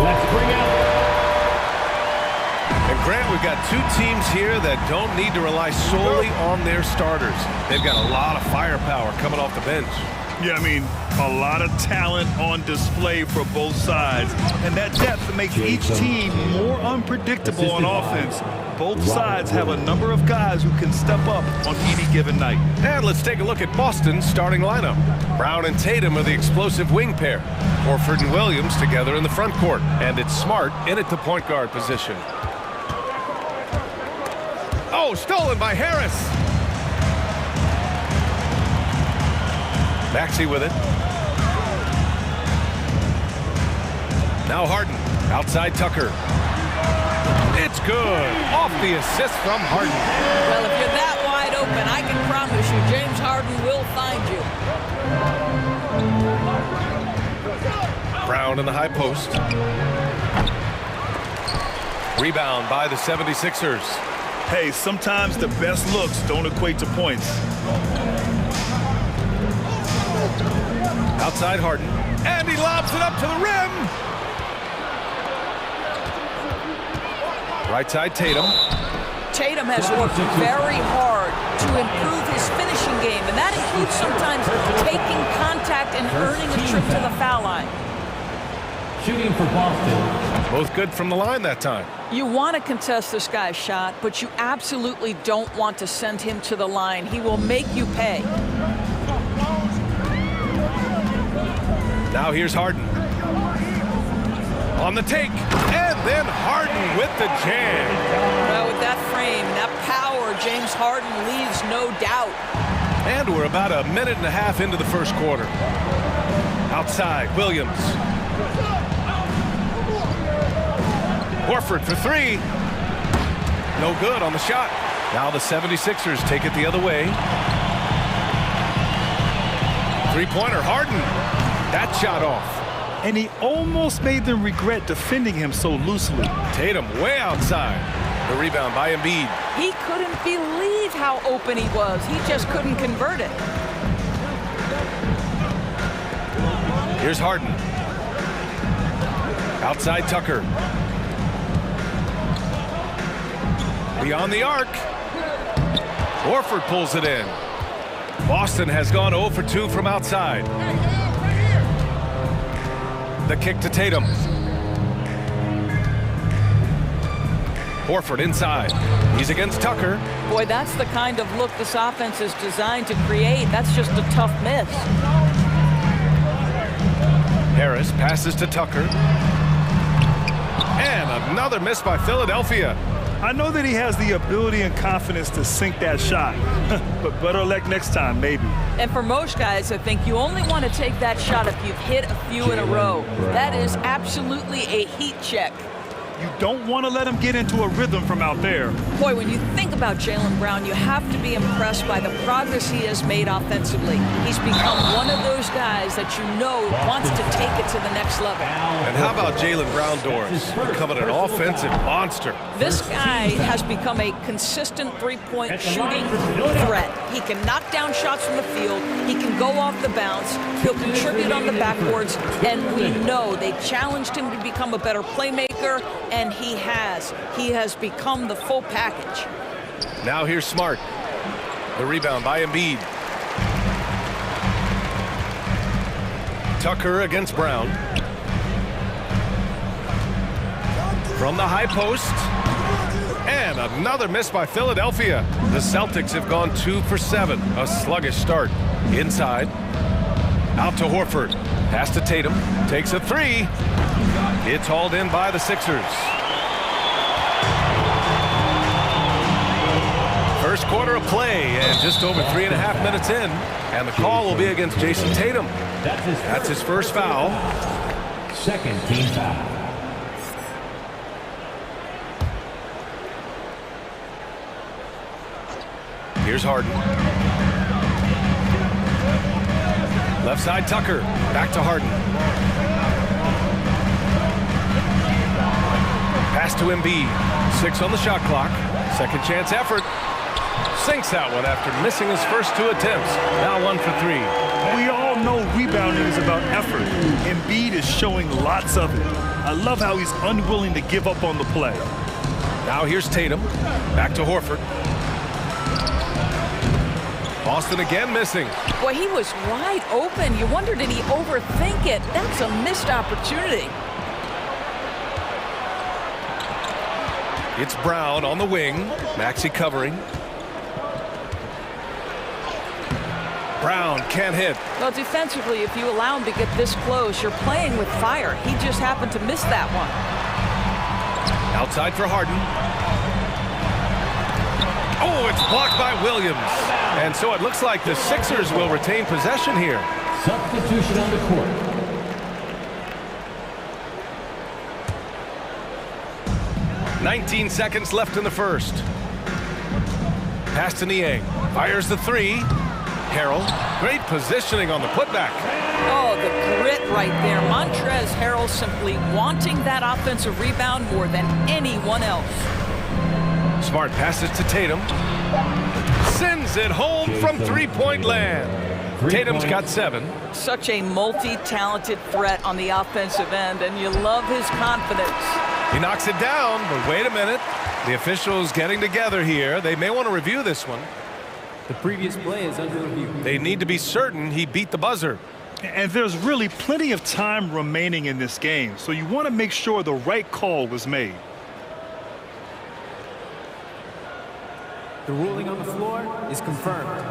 Let's bring out. And Grant, we've got two teams here that don't need to rely solely on their starters. They've got a lot of firepower coming off the bench. Yeah, I mean, a lot of talent on display for both sides. And that depth makes each team more unpredictable on offense. Both sides have a number of guys who can step up on any given night. And let's take a look at Boston's starting lineup. Brown and Tatum are the explosive wing pair. Horford and Williams together in the front court. And it's Smart in at the point guard position. Oh, stolen by Harris. Maxey with it. Now Harden, outside Tucker. It's good. Off the assist from Harden. Well, if you're that wide open, I can promise you James Harden will find you. Brown in the high post. Rebound by the 76ers. Hey, sometimes the best looks don't equate to points. Outside Harden. And he lobs it up to the rim. Right side Tatum. Tatum has worked very hard to improve his finishing game, and that includes sometimes taking contact and earning a trip to the foul line. Shooting for Boston. Both good from the line that time. You want to contest this guy's shot, but you absolutely don't want to send him to the line. He will make you pay. Now here's Harden. On the take, and then Harden with the jam. Well, with that frame, that power, James Harden leaves no doubt. And we're about a minute and a half into the first quarter. Outside, Williams. Horford for three. No good on the shot. Now the 76ers take it the other way. Three-pointer, Harden. That shot off. And he almost made them regret defending him so loosely. Tatum way outside. The rebound by Embiid. He couldn't believe how open he was. He just couldn't convert it. Here's Harden. Outside Tucker. Beyond the arc. Horford pulls it in. Boston has gone 0 for 2 from outside. The kick to Tatum. Horford inside. He's against Tucker. Boy, that's the kind of look this offense is designed to create. That's just a tough miss. Harris passes to Tucker. And another miss by Philadelphia. I know that he has the ability and confidence to sink that shot, but better luck next time, maybe. And for most guys, I think you only want to take that shot if you've hit a few in a row. That is absolutely a heat check. You don't want to let him get into a rhythm from out there. Boy, when you think about Jaylen Brown, you have to be impressed by the progress he has made offensively. He's become one of those guys that you know wants to take it to the next level. And how about Jaylen Brown, Doris? Becoming an offensive monster. This guy has become a consistent three-point shooting threat. He can knock down shots from the field. He can go off the bounce. He'll contribute on the backboards. And we know they challenged him to become a better playmaker, and he has. He has become the full package. Now here's Smart. The rebound by Embiid. Tucker against Brown. From the high post. And another miss by Philadelphia. The Celtics have gone 2 for 7. A sluggish start. Inside. Out to Horford. Pass to Tatum. Takes a three. It's hauled in by the Sixers. First quarter of play and just over 3.5 minutes in. And the call will be against Jason Tatum. That's his first foul. Second team foul. Here's Harden. Left side Tucker. Back to Harden. Pass to Embiid. 6 on the shot clock. Second chance effort. Sinks that one after missing his first 2 attempts. Now 1 for 3. We all know rebounding is about effort. Embiid is showing lots of it. I love how he's unwilling to give up on the play. Now here's Tatum. Back to Horford. Boston again missing. Boy, he was wide open. You wonder, did he overthink it? That's a missed opportunity. It's Brown on the wing. Maxey covering. Brown can't hit. Well, defensively, if you allow him to get this close, you're playing with fire. He just happened to miss that one. Outside for Harden. Oh, it's blocked by Williams. And so it looks like the Sixers will retain possession here. Substitution on the court. "19 seconds left in the first. Pass to Niang. Fires the 3. Harrell. Great positioning on the putback. Oh, the grit right there. Montrezl Harrell simply wanting that offensive rebound more than anyone else. Smart passes to Tatum. Sends it home from three-point land. Tatum's got 7. Such a multi-talented threat on the offensive end, and you love his confidence. He knocks it down, but wait a minute. The officials getting together here. They may want to review this one. The previous play is under review. They need to be certain he beat the buzzer. And there's really plenty of time remaining in this game, so you want to make sure the right call was made. The ruling on the floor is confirmed.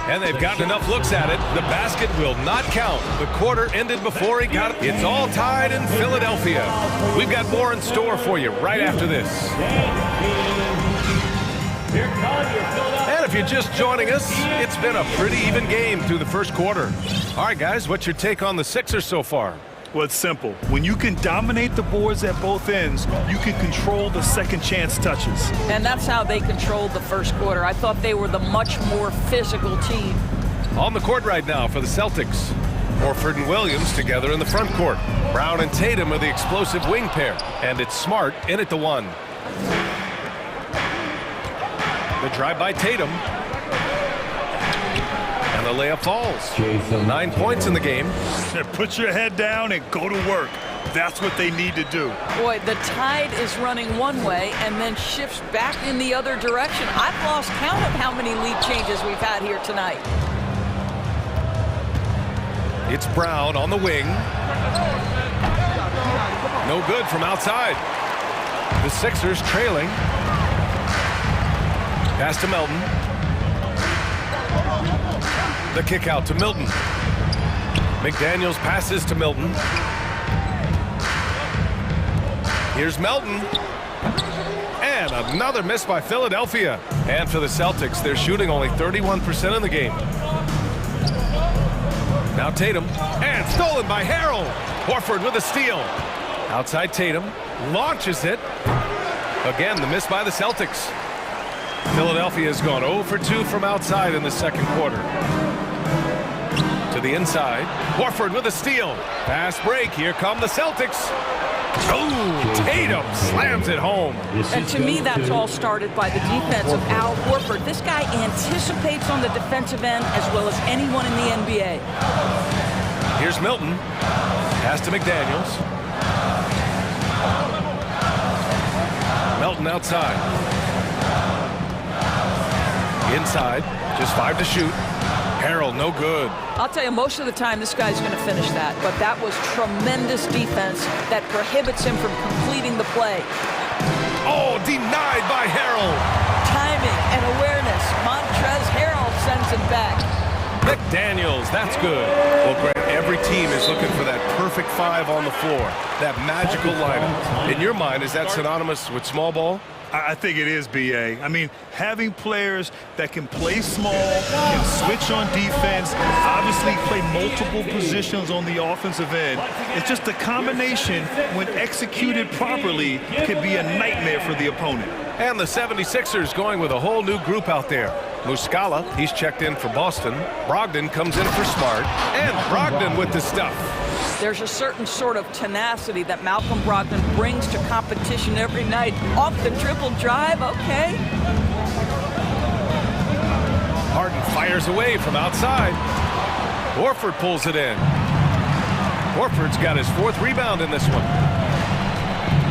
And they've gotten enough looks at it. The basket will not count. The quarter ended before he got it. It's all tied in Philadelphia. We've got more in store for you right after this. And if you're just joining us, it's been a pretty even game through the first quarter. All right, guys, what's your take on the Sixers so far? Well, it's simple. When you can dominate the boards at both ends, you can control the second chance touches. And that's how they controlled the first quarter. I thought they were the much more physical team. On the court right now for the Celtics. Horford and Williams together in the front court. Brown and Tatum are the explosive wing pair. And it's Smart in at the 1. The drive by Tatum. And the layup falls. 9 points in the game. Put your head down and go to work. That's what they need to do. Boy, the tide is running one way and then shifts back in the other direction. I've lost count of how many lead changes we've had here tonight. It's Brown on the wing. No good from outside. The Sixers trailing. Pass to Melton. The kick out to Milton. McDaniels passes to Milton. Here's Melton. And another miss by Philadelphia. And for the Celtics, they're shooting only 31% in the game. Now Tatum. And stolen by Harrell. Horford with a steal. Outside Tatum. Launches it. Again, the miss by the Celtics. Philadelphia has gone 0 for 2 from outside in the second quarter. To the inside. Horford with a steal. Fast break. Here come the Celtics. Oh, Tatum slams it home. And to me, that's all started by the defense of Al Horford. This guy anticipates on the defensive end as well as anyone in the NBA. Here's Milton. Pass to McDaniels. Melton outside. Inside. Just 5 to shoot. Harrell, no good. I'll tell you, most of the time this guy's going to finish that, but that was tremendous defense that prohibits him from completing the play. Oh, denied by Harrell. Timing and awareness. Montrezl Harrell sends it back. McDaniels, that's good. Well, Grant, every team is looking for that perfect 5 on the floor, that magical lineup. In your mind, is that synonymous with small ball? I think it is, B.A. I mean, having players that can play small, can switch on defense, obviously play multiple positions on the offensive end. It's just a combination, when executed properly, could be a nightmare for the opponent. And the 76ers going with a whole new group out there. Muscala, he's checked in for Boston. Brogdon comes in for Smart. And Brogdon with the stuff. There's a certain sort of tenacity that Malcolm Brogdon brings to competition every night. Off the dribble drive, okay. Harden fires away from outside. Horford pulls it in. Horford's got his 4th rebound in this one.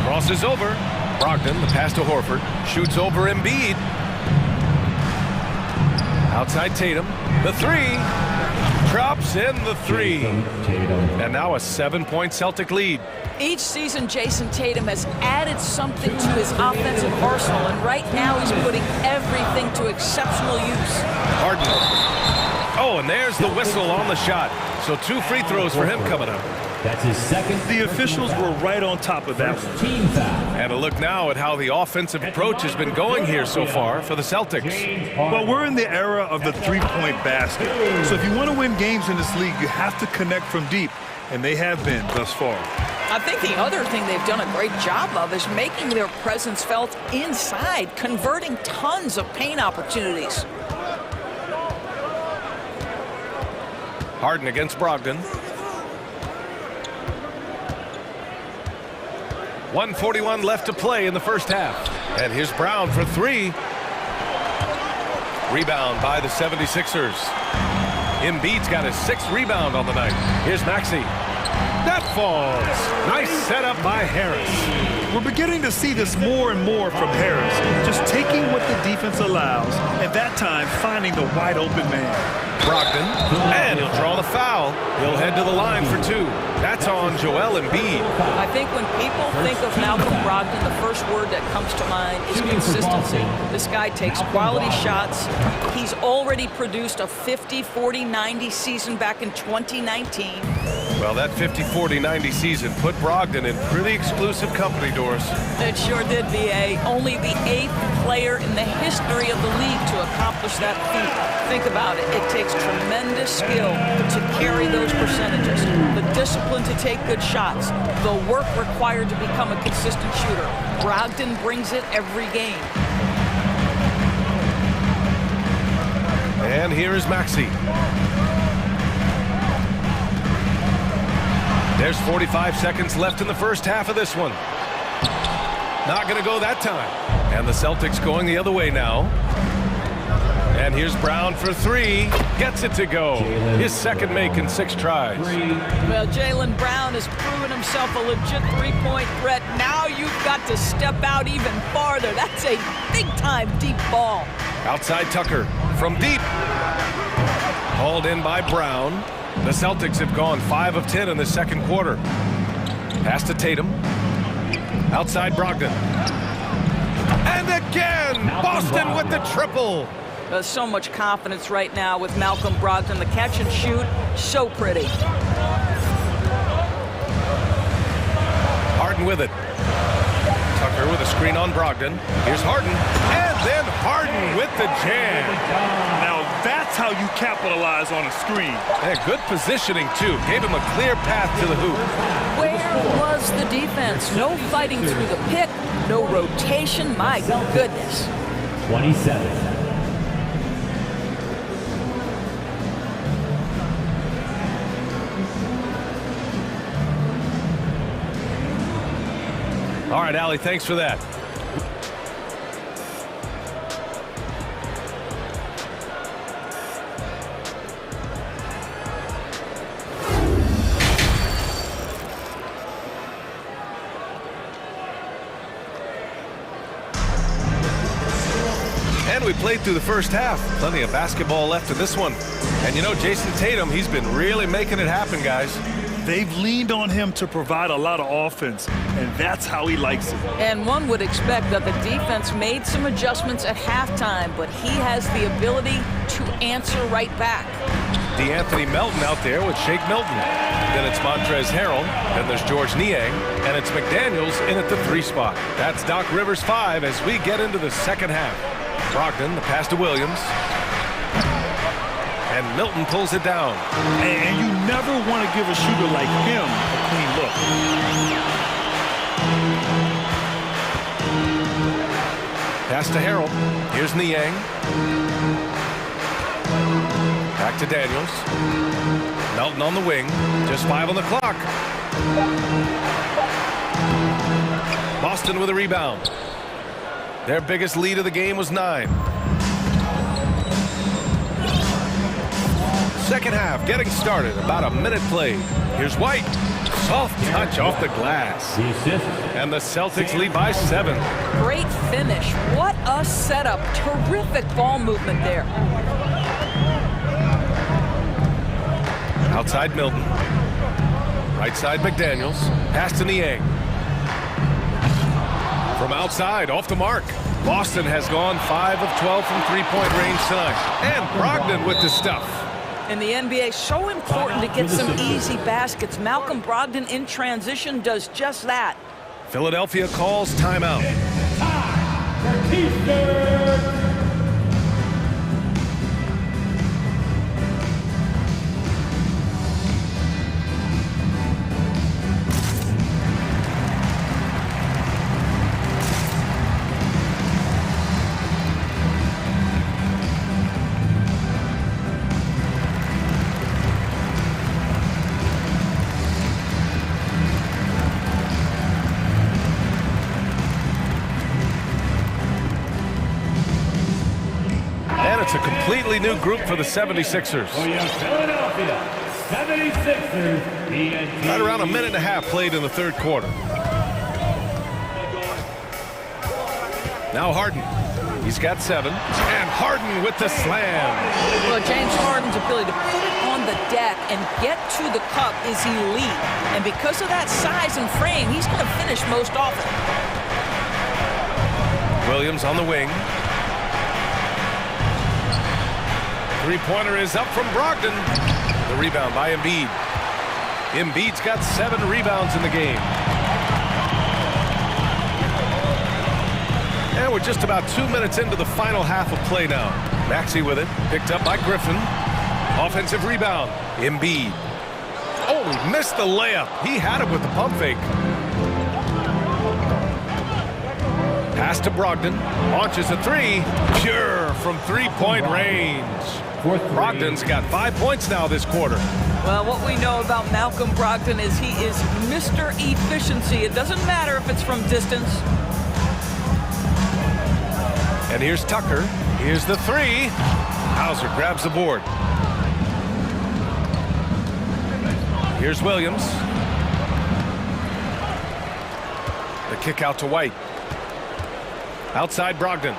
Crosses over. Brogdon, the pass to Horford. Shoots over Embiid. Outside Tatum. The 3. Drops in the 3. And now a 7-point Celtic lead. Each season, Jason Tatum has added something to his offensive arsenal, and right now he's putting everything to exceptional use. Harden. Oh, and there's the whistle on the shot. So 2 free throws for him coming up. That's his second. The officials were right on top of that one. Team foul. And a look now at how the offensive approach has been going here so far for the Celtics. Well, we're in the era of the three-point basket. So if you want to win games in this league, you have to connect from deep, and they have been thus far. I think the other thing they've done a great job of is making their presence felt inside, converting tons of paint opportunities. Harden against Brogdon. 1:41 left to play in the first half. And here's Brown for 3. Rebound by the 76ers. Embiid's got his 6th rebound on the night. Here's Maxey. That falls. Nice setup by Harris. We're beginning to see this more and more from Harris. Just taking what the defense allows, and that time finding the wide open man. Brogdon, and he'll draw the foul. He'll head to the line for 2. That's on Joel Embiid. I think when people think of Malcolm Brogdon, the first word that comes to mind is consistency. This guy takes quality shots. He's already produced a 50-40-90 season back in 2019. Well, that 50-40-90 season put Brogdon in pretty exclusive company, Doris. It sure did, B.A. Only the 8th player in the history of the league to accomplish that feat. Think about it. It takes tremendous skill to carry those percentages, the discipline to take good shots, the work required to become a consistent shooter. Brogdon brings it every game. And here is Maxey. There's 45 seconds left in the first half of this one. Not going to go that time. And the Celtics going the other way now. And here's Brown for 3. Gets it to go. His second make in 6 tries. Well, Jaylen Brown has proven himself a legit 3-point threat. Now you've got to step out even farther. That's a big-time deep ball. Outside Tucker from deep. Hauled in by Brown. The Celtics have gone 5 of 10 in the second quarter. Pass to Tatum. Outside Brogdon. And again, Boston with the triple. There's so much confidence right now with Malcolm Brogdon. The catch and shoot, so pretty. Harden with it. Tucker with a screen on Brogdon. Here's Harden. And then Harden with the jam. Now that's how you capitalize on a screen. And good positioning, too. Gave him a clear path to the hoop. Where was the defense? No fighting through the pick, no rotation. My goodness. 27. All right, Allie, thanks for that. And we played through the first half. Plenty of basketball left in this one. And you know, Jason Tatum, he's been really making it happen, guys. They've leaned on him to provide a lot of offense, and that's how he likes it. And one would expect that the defense made some adjustments at halftime, but he has the ability to answer right back. DeAnthony Melton out there with Shake Milton. Then it's Montrezl Harrell. Then there's George Niang. And it's McDaniels in at the 3 spot. That's Doc Rivers 5 as we get into the second half. Brogdon, the pass to Williams. And Milton pulls it down. And you never want to give a shooter like him a clean look. Pass to Harrell. Here's Niang. Back to Daniels. Melton on the wing. Just 5 on the clock. Boston with a rebound. Their biggest lead of the game was 9. Second half getting started. About a minute played. Here's White. Soft touch off the glass. And the Celtics lead by 7. Great finish. What a setup. Terrific ball movement there. Outside Milton. Right side McDaniels. Pass to Niang. From outside, off the mark. Boston has gone 5 of 12 from three-point range tonight. And Brogdon with the stuff. In the NBA, so important to get some easy baskets. Malcolm Brogdon in transition does just that. Philadelphia calls timeout. It's a completely new group for the 76ers. Right around a minute and a half played in the third quarter. Now Harden. He's got 7. And Harden with the slam. Well, James Harden's ability to put it on the deck and get to the cup is elite. And because of that size and frame, he's going to finish most often. Williams on the wing. Three-pointer is up from Brogdon. The rebound by Embiid. Embiid's got 7 rebounds in the game. And we're just about 2 minutes into the final half of play now. Maxey with it. Picked up by Griffin. Offensive rebound. Embiid. Oh, he missed the layup. He had it with the pump fake. Pass to Brogdon. Launches a 3. Pure from three-point range. Brogdon's got 5 points now this quarter. Well, what we know about Malcolm Brogdon is he is Mr. Efficiency. It doesn't matter if it's from distance. And here's Tucker. Here's the 3. Hauser grabs the board. Here's Williams. The kick out to White. Outside Brogdon.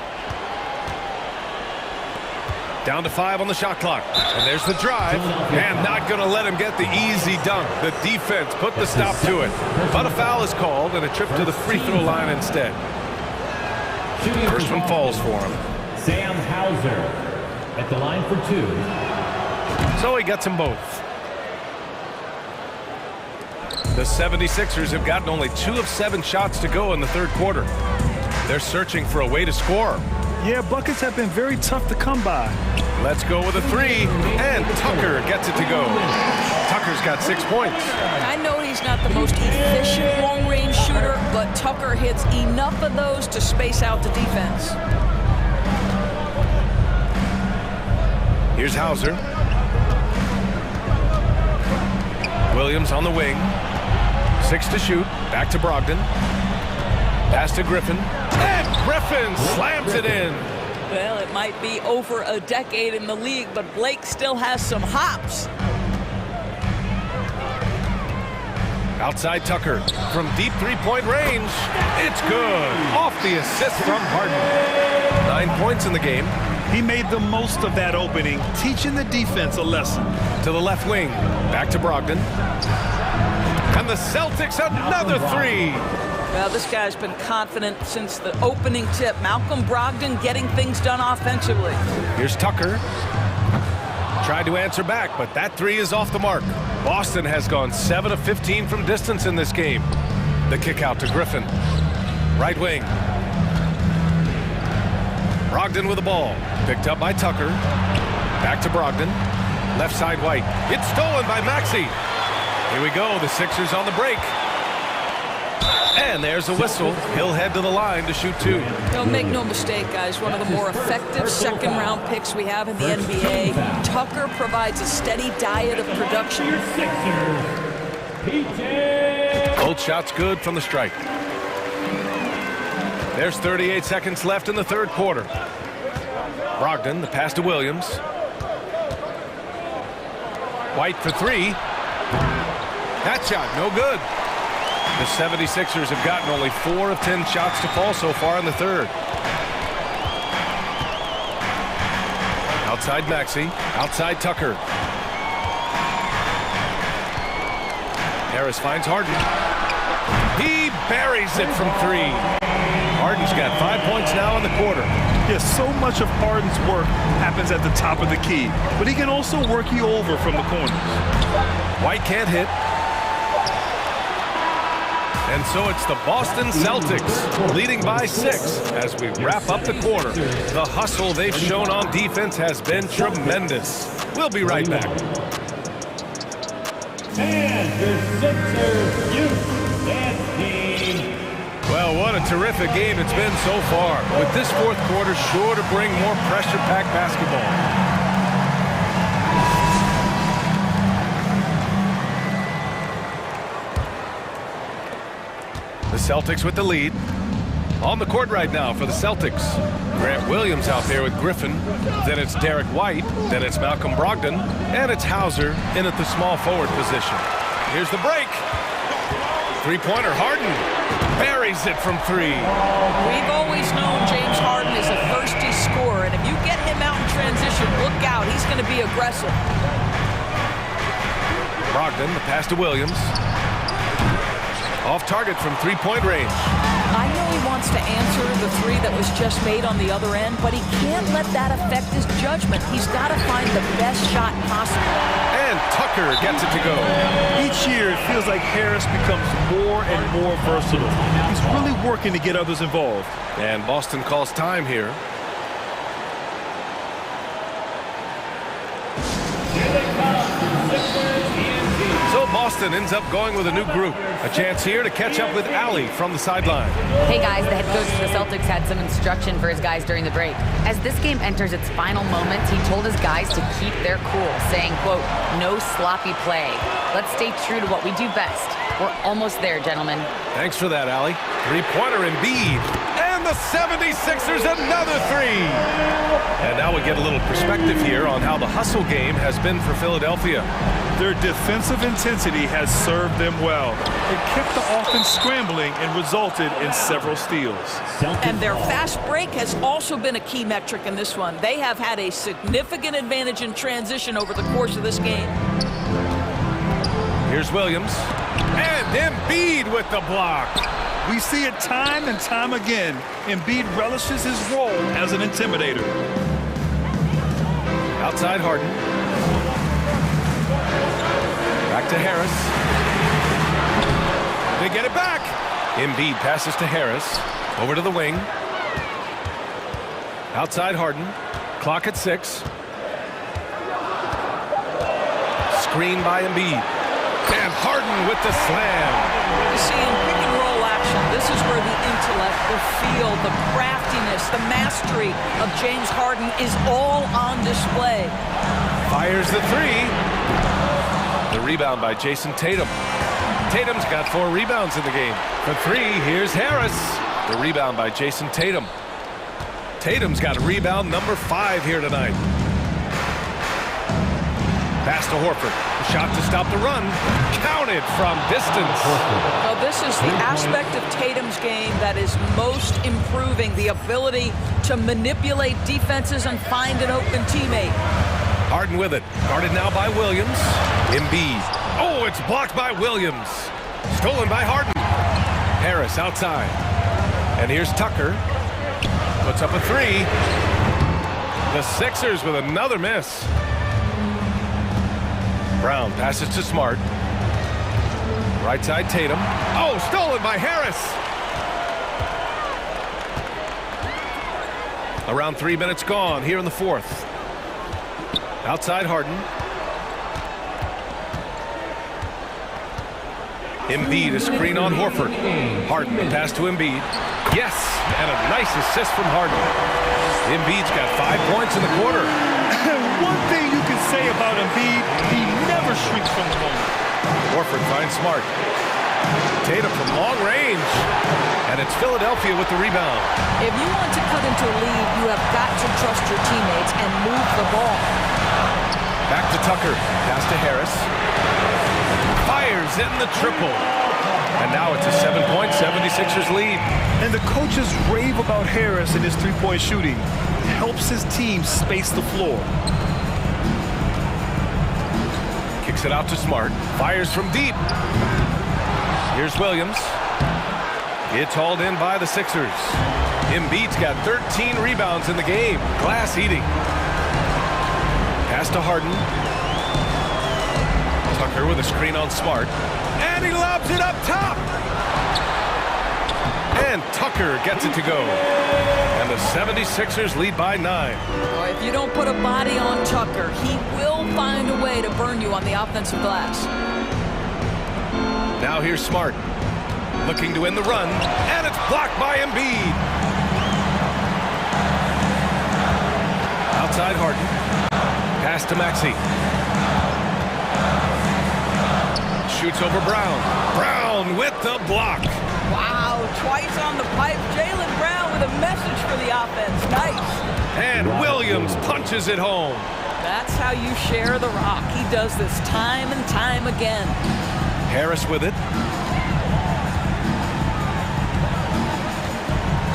Down to 5 on the shot clock. And there's the drive. And not going to let him get the easy dunk. The defense put the stop to it. But a foul is called and a trip to the free throw line instead. First one falls for him. Sam Hauser at the line for 2. So he gets them both. The 76ers have gotten only 2 of 7 shots to go in the third quarter. They're searching for a way to score. Yeah, buckets have been very tough to come by. Let's go with a 3, and Tucker gets it to go. Tucker's got 6 points. I know he's not the most efficient long-range shooter, but Tucker hits enough of those to space out the defense. Here's Hauser. Williams on the wing. 6 to shoot. Back to Brogdon. Pass to Griffin. And Griffin slams it in. Well, it might be over a decade in the league, but Blake still has some hops. Outside Tucker from deep three-point range. It's good. Off the assist from Harden. 9 points in the game. He made the most of that opening, teaching the defense a lesson. To the left wing. Back to Brogdon. And the Celtics another 3. Well, this guy's been confident since the opening tip. Malcolm Brogdon getting things done offensively. Here's Tucker. Tried to answer back, but that 3 is off the mark. Boston has gone 7 of 15 from distance in this game. The kick out to Griffin. Right wing. Brogdon with the ball. Picked up by Tucker. Back to Brogdon. Left side White. It's stolen by Maxey. Here we go. The Sixers on the break. And there's a whistle. He'll head to the line to shoot 2. Don't make no mistake, guys. One of the more effective second-round picks we have in the NBA. Tucker provides a steady diet of production. Both shots good from the stripe. There's 38 seconds left in the third quarter. Brogdon, the pass to Williams. White for 3. That shot, no good. The 76ers have gotten only 4 of 10 shots to fall so far in the third. Outside Maxey, outside Tucker. Harris finds Harden. He buries it from 3. Harden's got 5 points now in the quarter. Yes, so much of Harden's work happens at the top of the key, but he can also work you over from the corners. White can't hit. And so it's the Boston Celtics leading by 6 as we wrap up the quarter. The hustle they've shown on defense has been tremendous. We'll be right back. And your Sixers youth dance team. Well, what a terrific game it's been so far. With this fourth quarter sure to bring more pressure-packed basketball. The Celtics with the lead. On the court right now for the Celtics. Grant Williams out there with Griffin. Then it's Derek White. Then it's Malcolm Brogdon. And it's Hauser in at the small forward position. Here's the break. Three-pointer, Harden buries it from 3. We've always known James Harden is a thirsty scorer, and if you get him out in transition, look out. He's going to be aggressive. Brogdon, the pass to Williams. Off target from three-point range. I know he wants to answer the 3 that was just made on the other end, but he can't let that affect his judgment. He's got to find the best shot possible. And Tucker gets it to go. Each year, it feels like Harris becomes more and more versatile. He's really working to get others involved. And Boston calls time here. So Boston ends up going with a new group. A chance here to catch up with Allie from the sideline. Hey guys, the head coach of the Celtics had some instruction for his guys during the break. As this game enters its final moments, he told his guys to keep their cool, saying, quote, "No sloppy play. Let's stay true to what we do best. We're almost there, gentlemen." Thanks for that, Allie. Three-pointer Embiid. And the 76ers another 3. And now we get a little perspective here on how the hustle game has been for Philadelphia. Their defensive intensity has served them well. It kept the offense scrambling and resulted in several steals. And their fast break has also been a key metric in this one. They have had a significant advantage in transition over the course of this game. Here's Williams. And Embiid with the block. We see it time and time again. Embiid relishes his role as an intimidator. Outside Harden. Back to Harris. They get it back. Embiid passes to Harris. Over to the wing. Outside Harden. Clock at 6. Screen by Embiid. And Harden with the slam. You see in pick and roll action, this is where the intellect, the feel, the craftiness, the mastery of James Harden is all on display. Fires the 3. The rebound by Jason Tatum. Tatum's got 4 rebounds in the game. For 3, here's Harris. The rebound by Jason Tatum. Tatum's got rebound number 5 here tonight. Pass to Horford. The shot to stop the run. Counted from distance. Well, this is the aspect of Tatum's game that is most improving, the ability to manipulate defenses and find an open teammate. Harden with it. Guarded now by Williams. Embiid. Oh, it's blocked by Williams. Stolen by Harden. Harris outside. And here's Tucker. Puts up a 3. The Sixers with another miss. Brown passes to Smart. Right side Tatum. Oh, stolen by Harris. Around 3 minutes gone here in the fourth. Outside Harden. Embiid, a screen on Horford. Harden, the pass to Embiid. Yes, and a nice assist from Harden. Embiid's got 5 points in the quarter. One thing you can say about Embiid, he never shrinks from the moment. Horford finds Smart. Tatum from long range. And it's Philadelphia with the rebound. If you want to cut into a lead, you have got to trust your teammates and move the ball. Back to Tucker. Pass to Harris. Fires in the triple. And now it's a 7-point 76ers lead. And the coaches rave about Harris and his three-point shooting. Helps his team space the floor. Kicks it out to Smart. Fires from deep. Here's Williams. It's hauled in by the Sixers. Embiid's got 13 rebounds in the game. Glass eating. Pass to Harden. Tucker with a screen on Smart. And he lobs it up top. And Tucker gets it to go. And the 76ers lead by 9. Boy, if you don't put a body on Tucker, he will find a way to burn you on the offensive glass. Now here's Smart. Looking to win the run. And it's blocked by Embiid. Outside Harden. Pass to Maxey. Shoots over Brown. Brown with the block. Wow, twice on the pipe. Jaylen Brown with a message for the offense. Nice. And Williams punches it home. That's how you share the rock. He does this time and time again. Harris with it.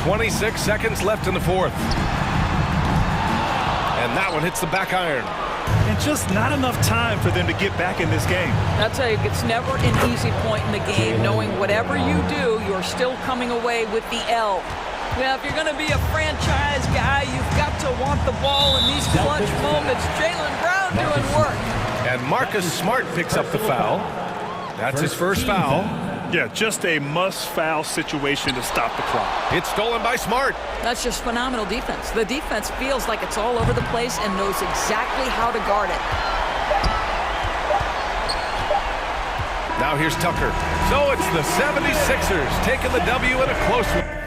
26 seconds left in the fourth. And that one hits the back iron. And just not enough time for them to get back in this game. I'll tell you, it's never an easy point in the game, knowing whatever you do, you're still coming away with the L. Well, if you're going to be a franchise guy, you've got to want the ball in these clutch moments. Jaylen Brown doing work. And Marcus Smart picks up the foul. That's his first foul. Yeah, just a must-foul situation to stop the clock. It's stolen by Smart. That's just phenomenal defense. The defense feels like it's all over the place and knows exactly how to guard it. Now here's Tucker. So it's the 76ers taking the W in a close one.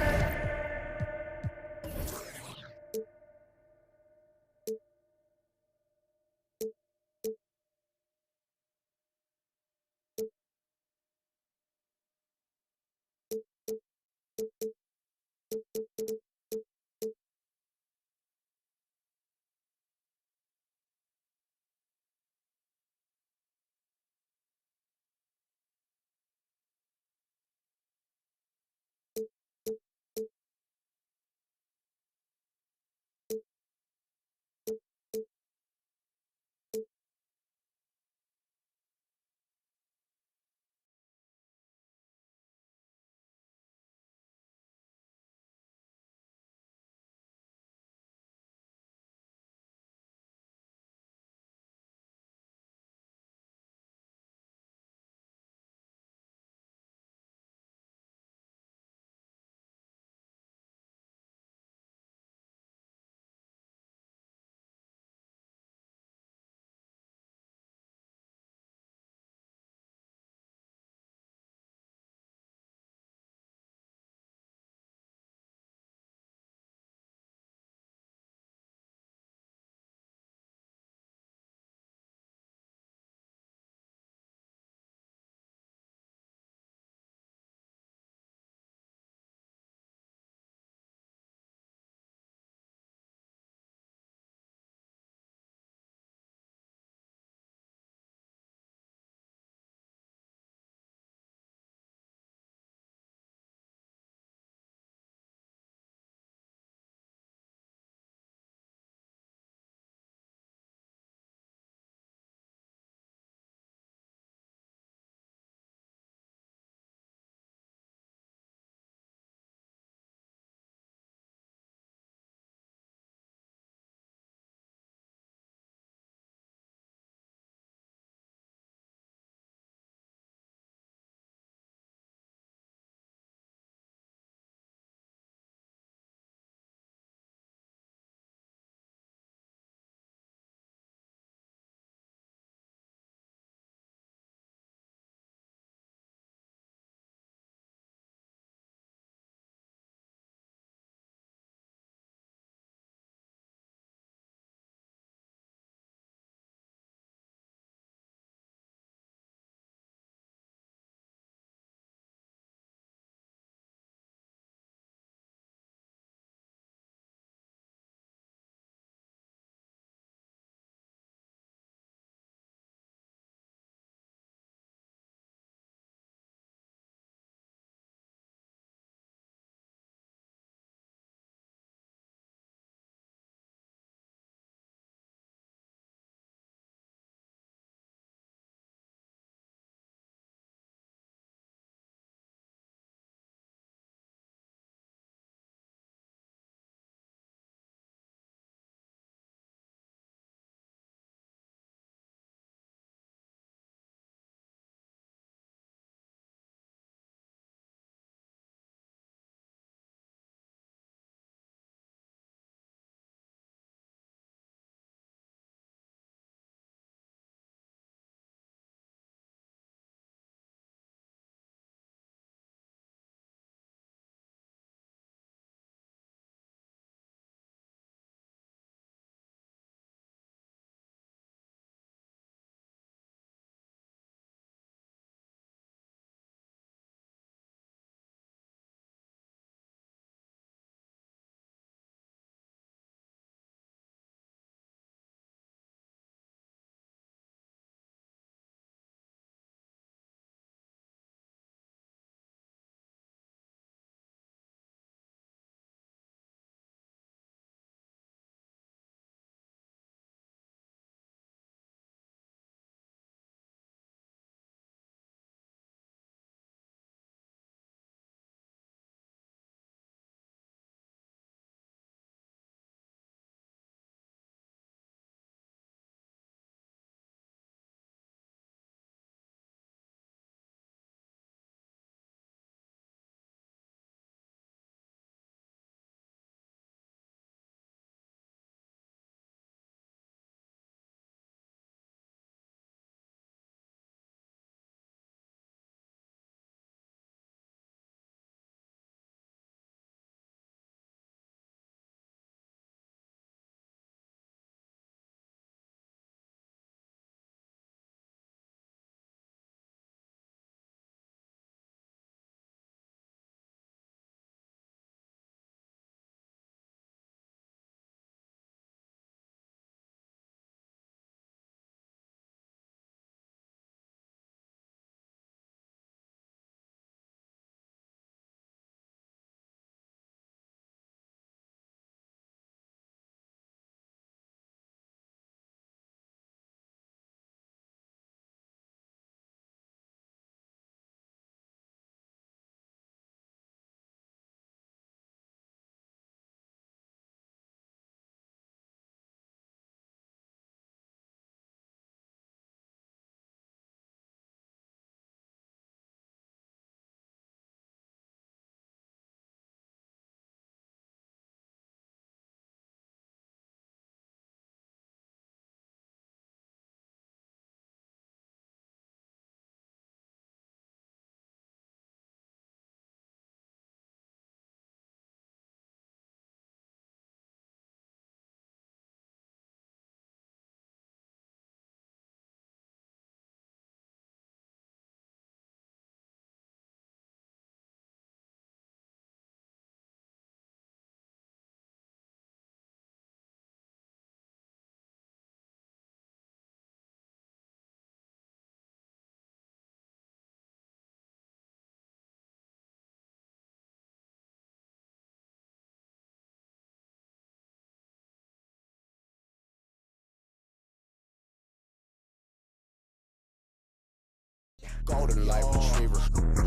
Golden like retriever,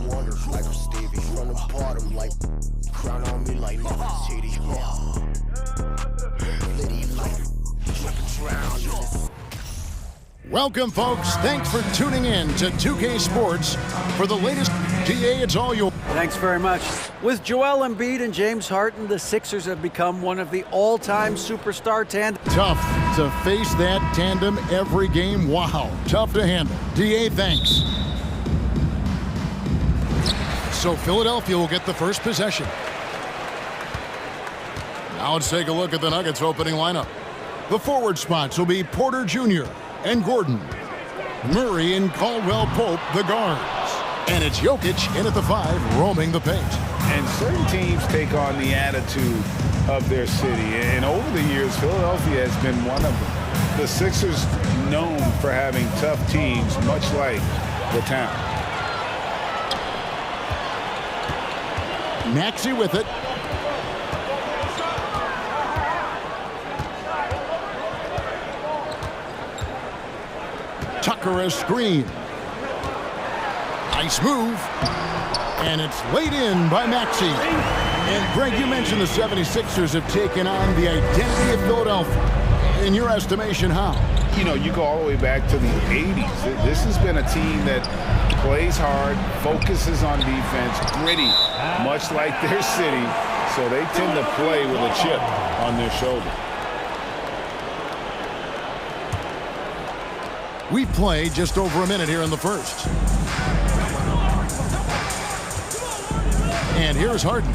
wonder like I'm Stevie. From the bottom like crown on me like Titty. Liddy like drown. Welcome, folks. Thanks for tuning in to 2K Sports for the latest. DA, it's all yours. Thanks very much. With Joel Embiid and James Harden, the Sixers have become one of the all-time superstar tandem. Tough to face that tandem every game. Wow, tough to handle. DA, thanks. So Philadelphia will get the first possession. Now let's take a look at the Nuggets opening lineup. The forward spots will be Porter Jr. and Gordon. Murray and Caldwell Pope, the guards. And it's Jokic in at the 5, roaming the paint. And certain teams take on the attitude of their city. And over the years, Philadelphia has been one of them. The Sixers known for having tough teams, much like the town. Maxey with it. Tucker a screen. Nice move. And it's laid in by Maxey. And Greg, you mentioned the 76ers have taken on the identity of Philadelphia. In your estimation, how? You know, you go all the way back to the 80s. This has been a team that plays hard, focuses on defense, gritty, much like their city. So they tend to play with a chip on their shoulder. We've played just over a minute here in the first. And here's Harden.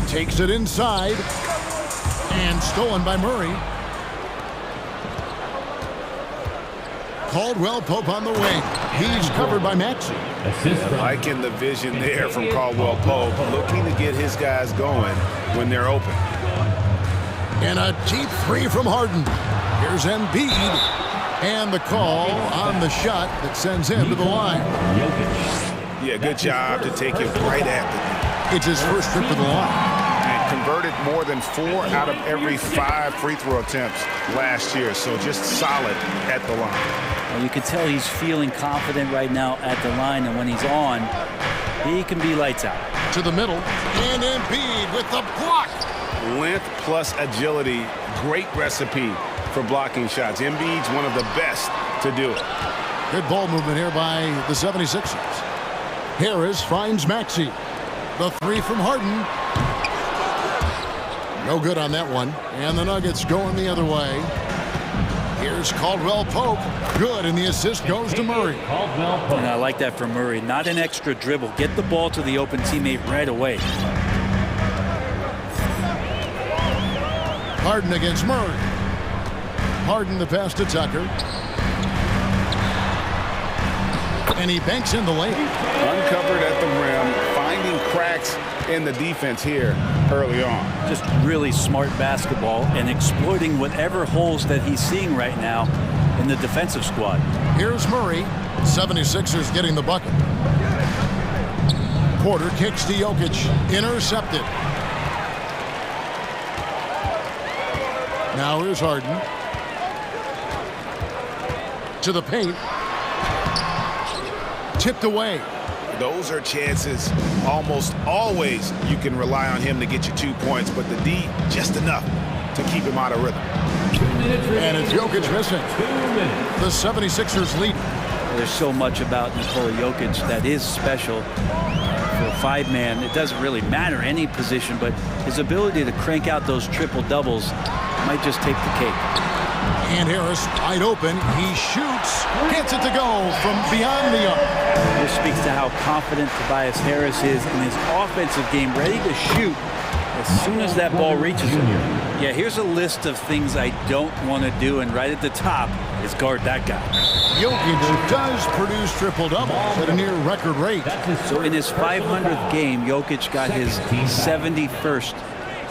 Takes it inside. And stolen by Murray. Caldwell Pope on the wing. He's covered by Maxey. Liking the vision there from Caldwell Pope, looking to get his guys going when they're open. And a deep 3 from Harden. Here's Embiid. And the call on the shot that sends him to the line. Yeah, good job to take it right at It's his first trip to the line. And converted more than 4 out of every 5 free throw attempts last year. So just solid at the line. Well, you can tell he's feeling confident right now at the line. And when he's on, he can be lights out. To the middle. And Embiid with the block. Length plus agility. Great recipe for blocking shots. Embiid's one of the best to do it. Good ball movement here by the 76ers. Harris finds Maxey. The 3 from Harden. No good on that one. And the Nuggets going the other way. Here's Caldwell Pope. Good, and the assist goes to Murray. And I like that from Murray. Not an extra dribble. Get the ball to the open teammate right away. Harden against Murray. Harden the pass to Tucker. And he banks in the lane. Uncovered at the rim, finding cracks in the defense here early on. Just really smart basketball and exploiting whatever holes that he's seeing right now in the defensive squad. Here's Murray. 76ers getting the bucket. Porter kicks to Jokic. Intercepted. Now here's Harden. To the paint. Tipped away. Those are chances almost always you can rely on him to get you 2 points, but the D just enough to keep him out of rhythm. And it's Jokic missing. The 76ers lead. There's so much about Nikola Jokic that is special. For a 5-man, it doesn't really matter any position, but his ability to crank out those triple doubles might just take the cake. And Harris wide open. He shoots. Gets it to go from beyond the arc. This speaks to how confident Tobias Harris is in his offensive game, ready to shoot as soon as that ball reaches him. Yeah, here's a list of things I don't want to do, and right at the top is guard that guy. Jokic does produce triple-doubles at a near record rate. So in his 500th game, Jokic got his 71st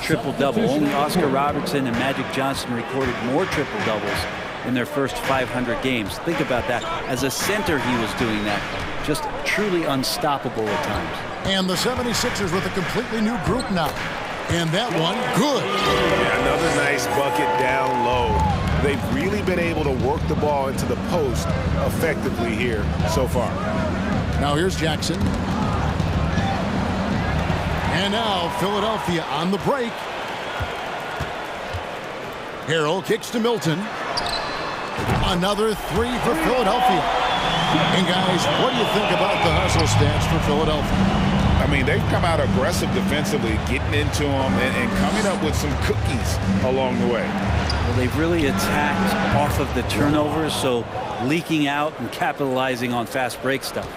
triple-double. Only Oscar Robertson and Magic Johnson recorded more triple-doubles in their first 500 games. Think about that. As a center, he was doing that. Just truly unstoppable at times. And the 76ers with a completely new group now. And that one, good. Yeah, another nice bucket down low. They've really been able to work the ball into the post effectively here so far. Now here's Jackson. And now Philadelphia on the break. Harrell kicks to Milton. Another three for Philadelphia. And guys, what do you think about the hustle stats for Philadelphia? I mean, they've come out aggressive defensively, getting into them and coming up with some cookies along the way. Well, they've really attacked off of the turnovers, so leaking out and capitalizing on fast break stuff.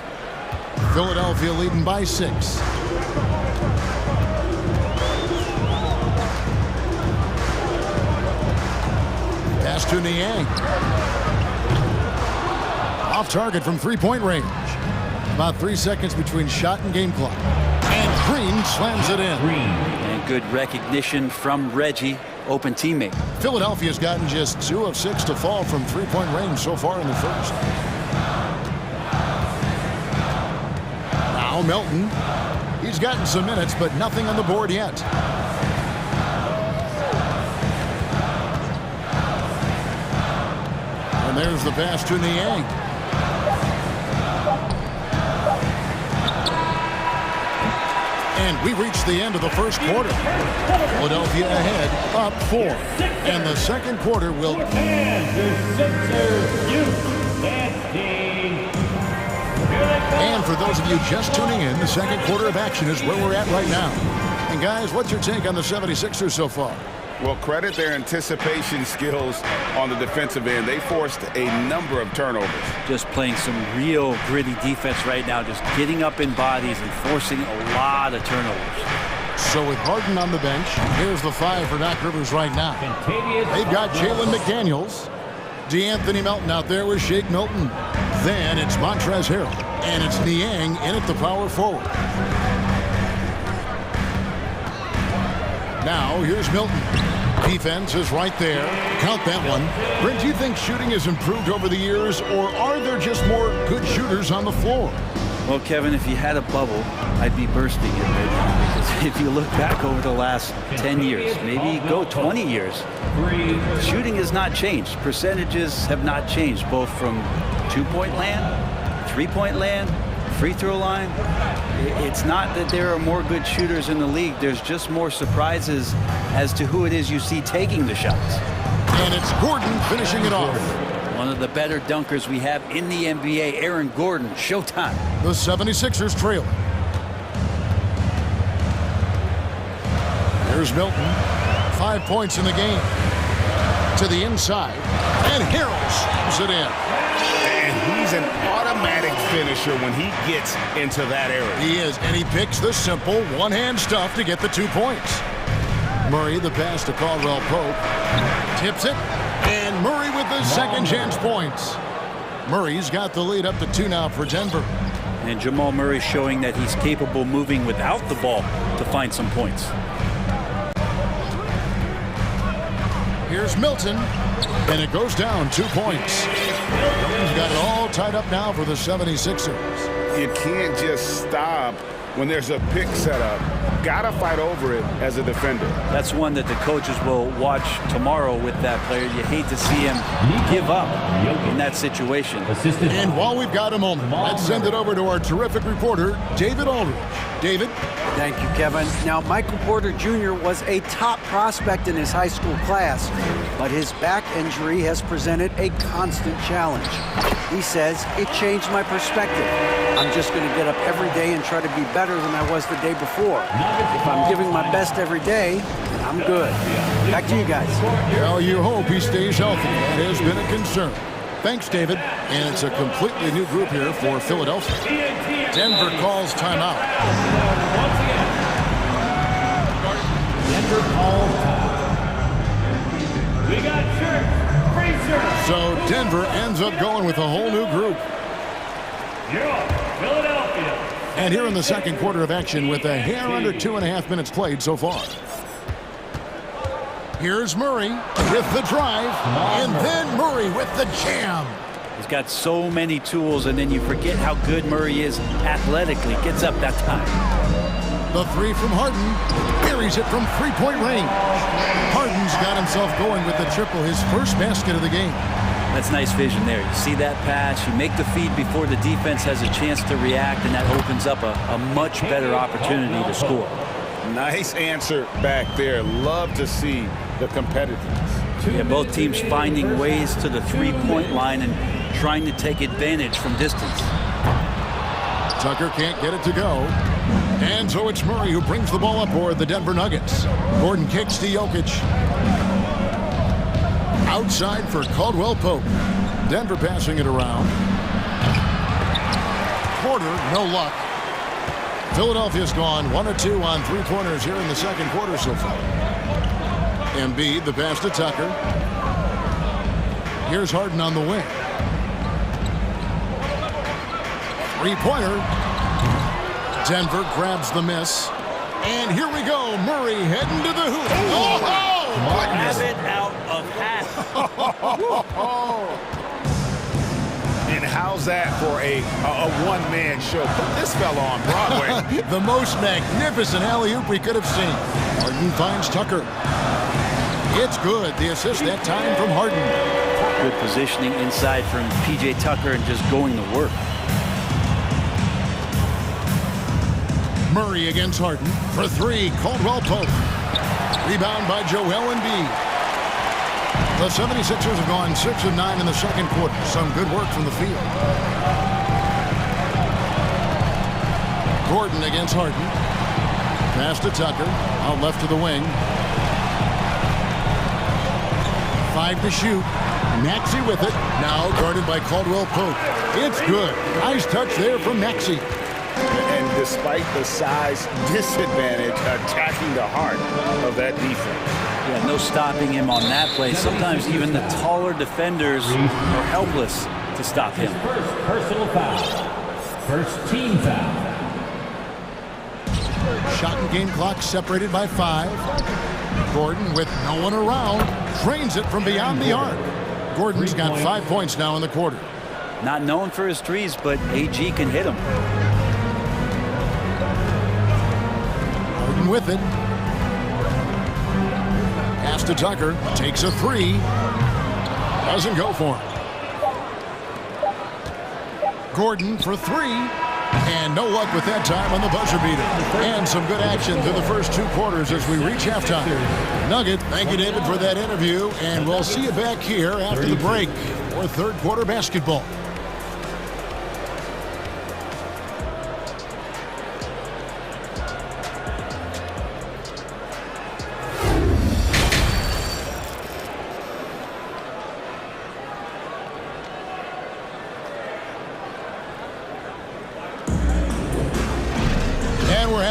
Philadelphia leading by 6. Pass to Niang. Off target from three-point range. About 3 seconds between shot and game clock. And Green slams it in. And good recognition from Reggie, open teammate. Philadelphia's gotten just 2 of 6 to fall from three-point range so far in the first. Now Milton. He's gotten some minutes, but nothing on the board yet. And there's the pass to Niang. And we reached the end of the first quarter. Philadelphia ahead, up 4. And the second quarter will... And for those of you just tuning in, the second quarter of action is where we're at right now. And guys, what's your take on the 76ers so far? Well, credit their anticipation skills on the defensive end. They forced a number of turnovers. Just playing some real gritty defense right now, just getting up in bodies and forcing a lot of turnovers. So with Harden on the bench, here's the 5 for Doc Rivers right now. They've got Jalen McDaniels. DeAnthony Melton out there with Shake Milton. Then it's Montrezl Harrell. And it's Niang in at the power forward. Now here's Milton. Defense is right there. Count that one. Brent, do you think shooting has improved over the years, or are there just more good shooters on the floor? Well, Kevin, if you had a bubble, I'd be bursting it right now. Because if you look back over the last 10 years, maybe go 20 years, shooting has not changed. Percentages have not changed, both from two-point land, three-point land, free throw line. It's not that there are more good shooters in the league. There's just more surprises as to who it is you see taking the shots. And it's Gordon finishing it off. One of the better dunkers we have in the NBA, Aaron Gordon. Showtime. The 76ers trail. Here's Milton. 5 points in the game. To the inside. And Harrell slams it in. And he's an automatic finisher when he gets into that area. He is, and he picks the simple one-hand stuff to get the 2 points. Murray, the pass to Caldwell Pope. Tips it, and Murray with the second chance points. Murray's got the lead up to 2 now for Denver. And Jamal Murray showing that he's capable moving without the ball to find some points. Here's Milton, and it goes down 2 points. Milton's got it all tied up now for the 76ers. You can't just stop when there's a pick set up. Gotta fight over it as a defender. That's one that the coaches will watch tomorrow with that player. You hate to see him give up in that situation. And while we've got a moment, let's send it over to our terrific reporter, David Aldridge. David? Thank you, Kevin. Now, Michael Porter Jr. was a top prospect in his high school class, but his back injury has presented a constant challenge. He says, it changed my perspective. I'm just going to get up every day and try to be better than I was the day before. If I'm giving my best every day, I'm good. Back to you guys. Well, you hope he stays healthy. That has been a concern. Thanks, David. And it's a completely new group here for Philadelphia. Denver calls timeout. Denver calls timeout. We got Church, Fraser. So Denver ends up going with a whole new group. You're up, Philadelphia. And here in the second quarter of action with a hair under 2.5 minutes played so far. Here's Murray with the drive, and then Murray with the jam. He's got so many tools, and then you forget how good Murray is athletically. Gets up that time. The three from Harden. Buries it from three-point range. Harden's got himself going with the triple, his first basket of the game. That's nice vision there. You see that pass, you make the feed before the defense has a chance to react, and that opens up a much better opportunity to score. Nice answer back there. Love to see the competitiveness. Yeah, both teams finding ways to the three-point line and trying to take advantage from distance. Tucker can't get it to go. And so it's Murray who brings the ball up for the Denver Nuggets. Gordon kicks to Jokic. Outside for Caldwell Pope. Denver passing it around. Porter, no luck. Philadelphia's gone 1 of 2 on three-pointers here in the second quarter so far. Embiid, the pass to Tucker. Here's Harden on the wing. Three-pointer. Denver grabs the miss. And here we go. Murray heading to the hoop. Oh, have it out of half. And how's that for a one-man show? Put this fella on Broadway. The most magnificent alley-oop we could have seen. Harden finds Tucker. It's good. The assist that time from Harden. Good positioning inside from P.J. Tucker and just going to work. Murray against Harden for three. Caldwell Pope. Rebound by Joel Embiid. The 76ers have gone 6 of 9 in the second quarter. Some good work from the field. Gordon against Harden. Pass to Tucker. Out left to the wing. 5 to shoot. Maxey with it. Now guarded by Caldwell Pope. It's good. Nice touch there from Maxey. And despite the size disadvantage, attacking the heart of that defense. Yeah, no stopping him on that play. Sometimes even the taller defenders are helpless to stop him. First personal foul. First team foul. Shot and game clock separated by 5. Gordon with no one around. Drains it from beyond the arc. Gordon's got 5 points now in the quarter. Not known for his threes, but AG can hit him. Gordon with it. Pass to Tucker. Takes a 3. Doesn't go for him. Gordon for 3. And no luck with that time on the buzzer beater. And some good action through the first 2 quarters as we reach halftime. Nugget, thank you, David, for that interview. And we'll see you back here after the break for third quarter basketball.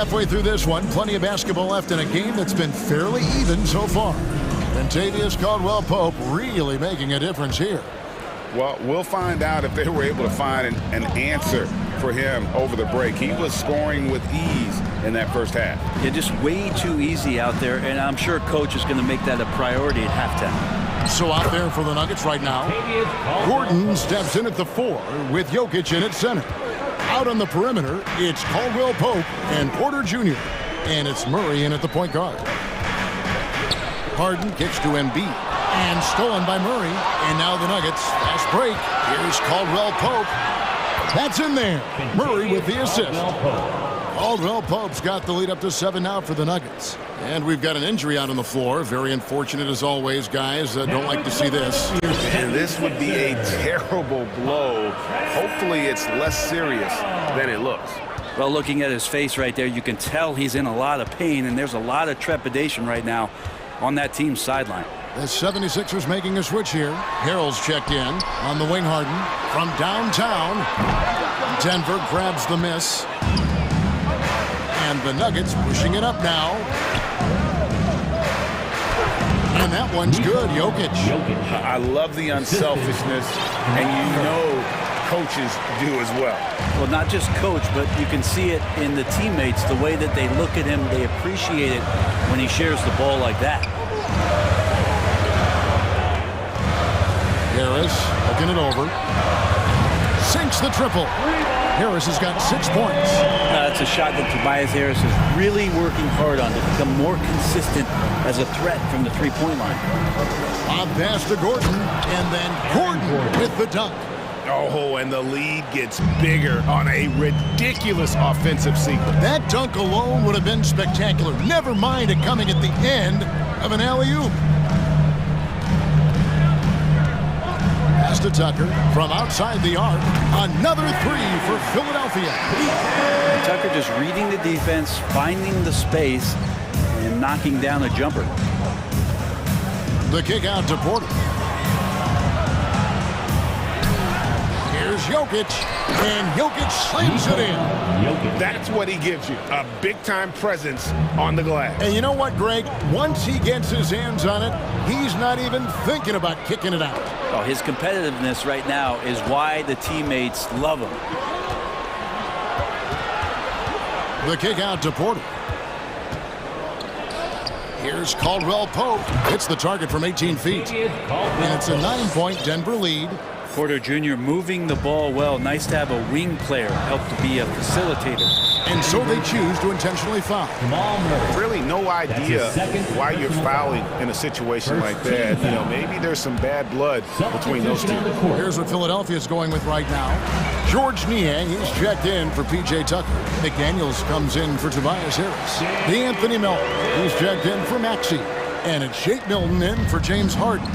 Halfway through this one, plenty of basketball left in a game that's been fairly even so far. Kentavious Caldwell Pope really making a difference here. Well, we'll find out if they were able to find an answer for him over the break. He was scoring with ease in that first half. Yeah, just way too easy out there, and I'm sure coach is going to make that a priority at halftime. So out there for the Nuggets right now, Gordon steps in at the 4 with Jokic in at center. Out on the perimeter, it's Caldwell Pope and Porter Jr. And it's Murray in at the point guard. Harden kicks to Embiid. And stolen by Murray. And now the Nuggets. Fast break. Here's Caldwell Pope. That's in there. Murray with the assist. Caldwell Pope's got the lead up to 7 now for the Nuggets. And we've got an injury out on the floor. Very unfortunate as always, guys. Don't like to see this. And this would be a terrible blow. Hopefully it's less serious than it looks. Well, looking at his face right there, you can tell he's in a lot of pain, and there's a lot of trepidation right now on that team's sideline. The 76ers making a switch here. Harrell's checked in on the wing. Harden from downtown. Denver grabs the miss. And the Nuggets pushing it up now. And that one's good. Jokic. I love the unselfishness, and you know coaches do as well. Well, not just coach, but you can see it in the teammates, the way that they look at him. They appreciate it when he shares the ball like that. Harris looking it over. Sinks the triple. Harris has got 6 points. That's a shot that Tobias Harris is really working hard on to become more consistent as a threat from the three-point line. On pass to Gordon, and then Gordon with the dunk. Oh, and the lead gets bigger on a ridiculous offensive sequence. That dunk alone would have been spectacular. Never mind it coming at the end of an alley-oop. Pass to Tucker from outside the arc. Another three for Philadelphia. And Tucker just reading the defense, finding the space, and knocking down a jumper. The kick out to Porter. Here's Jokic, and Jokic slams it in. That's what he gives you, a big-time presence on the glass. And you know what, Greg? Once he gets his hands on it, he's not even thinking about kicking it out. Oh, his competitiveness right now is why the teammates love him. The kick out to Porter. Here's Caldwell Pope. Hits the target from 18 feet. And it's a 9-point Denver lead. Porter Jr. moving the ball well. Nice to have a wing player help to be a facilitator. And so they choose to intentionally foul. Really no idea why you're fouling in a situation like that. You know, maybe there's some bad blood between those two. Here's what Philadelphia is going with right now. George Niang, he's checked in for P.J. Tucker. McDaniels comes in for Tobias Harris. DeAnthony Melton, he's checked in for Maxey. And it's Shake Milton in for James Harden.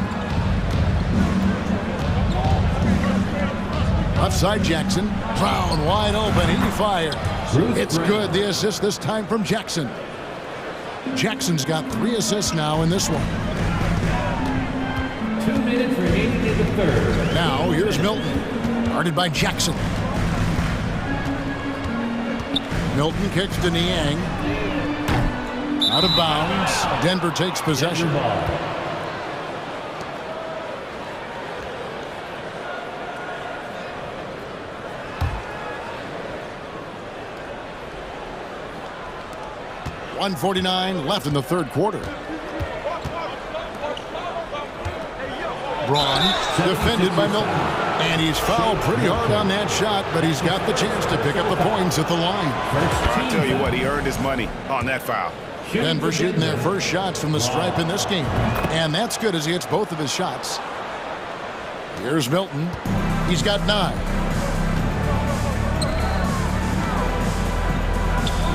Left side Jackson. Brown wide open. He fires. It's good. The assist this time from Jackson. Jackson's got 3 assists now in this one. 2 minutes remaining in the third. Now here's Milton. Guarded by Jackson. Milton kicks to Niang. Out of bounds. Denver takes possession. .149 left in the third quarter. Braun defended by Milton. And he's fouled pretty hard on that shot, but he's got the chance to pick up the points at the line. I'll tell you what, he earned his money on that foul. Denver shooting their first shots from the stripe in this game. And that's good as he hits both of his shots. Here's Milton. He's got 9.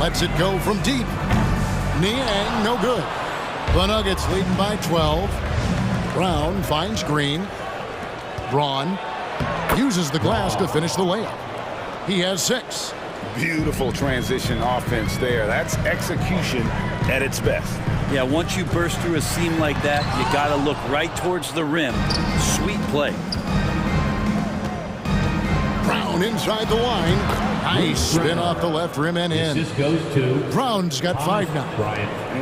Lets it go from deep. Niang, no good. The Nuggets leading by 12. Brown finds Green. Braun uses the glass to finish the layup. He has 6. Beautiful transition offense there. That's execution at its best. Yeah, once you burst through a seam like that, you got to look right towards the rim. Sweet play. Brown inside the line. Nice spin off the left rim and in. This goes to Brown's got 5 now.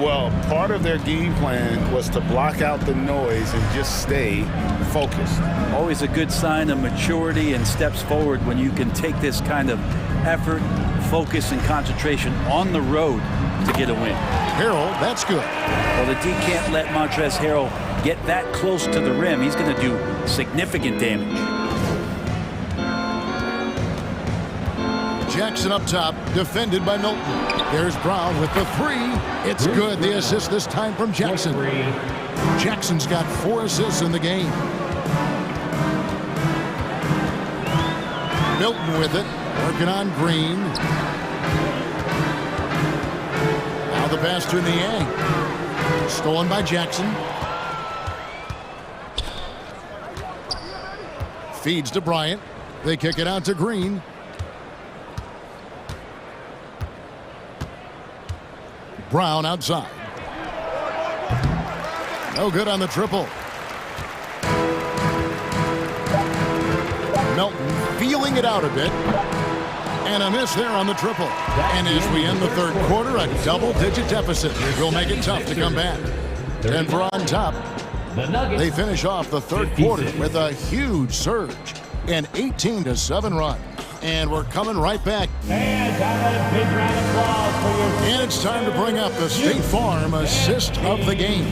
Well, part of their game plan was to block out the noise and just stay focused. Always a good sign of maturity and steps forward when you can take this kind of effort, focus, and concentration on the road to get a win. Harrell, that's good. Well, the D can't let Montrezl Harrell get that close to the rim. He's going to do significant damage. Jackson up top, defended by Milton. There's Brown with the 3. It's good. The assist this time from Jackson. Jackson's got 4 assists in the game. Milton with it, working on Green. Now the pass to Niang. Stolen by Jackson. Feeds to Bryant. They kick it out to Green. Brown outside. No good on the triple. Milton feeling it out a bit. And a miss there on the triple. And as we end the third quarter, a double-digit deficit will make it tough to come back. Denver on top. They finish off the third quarter with a huge surge. An 18-7 run. And we're coming right back. And it's time to bring up the State Farm assist of the game.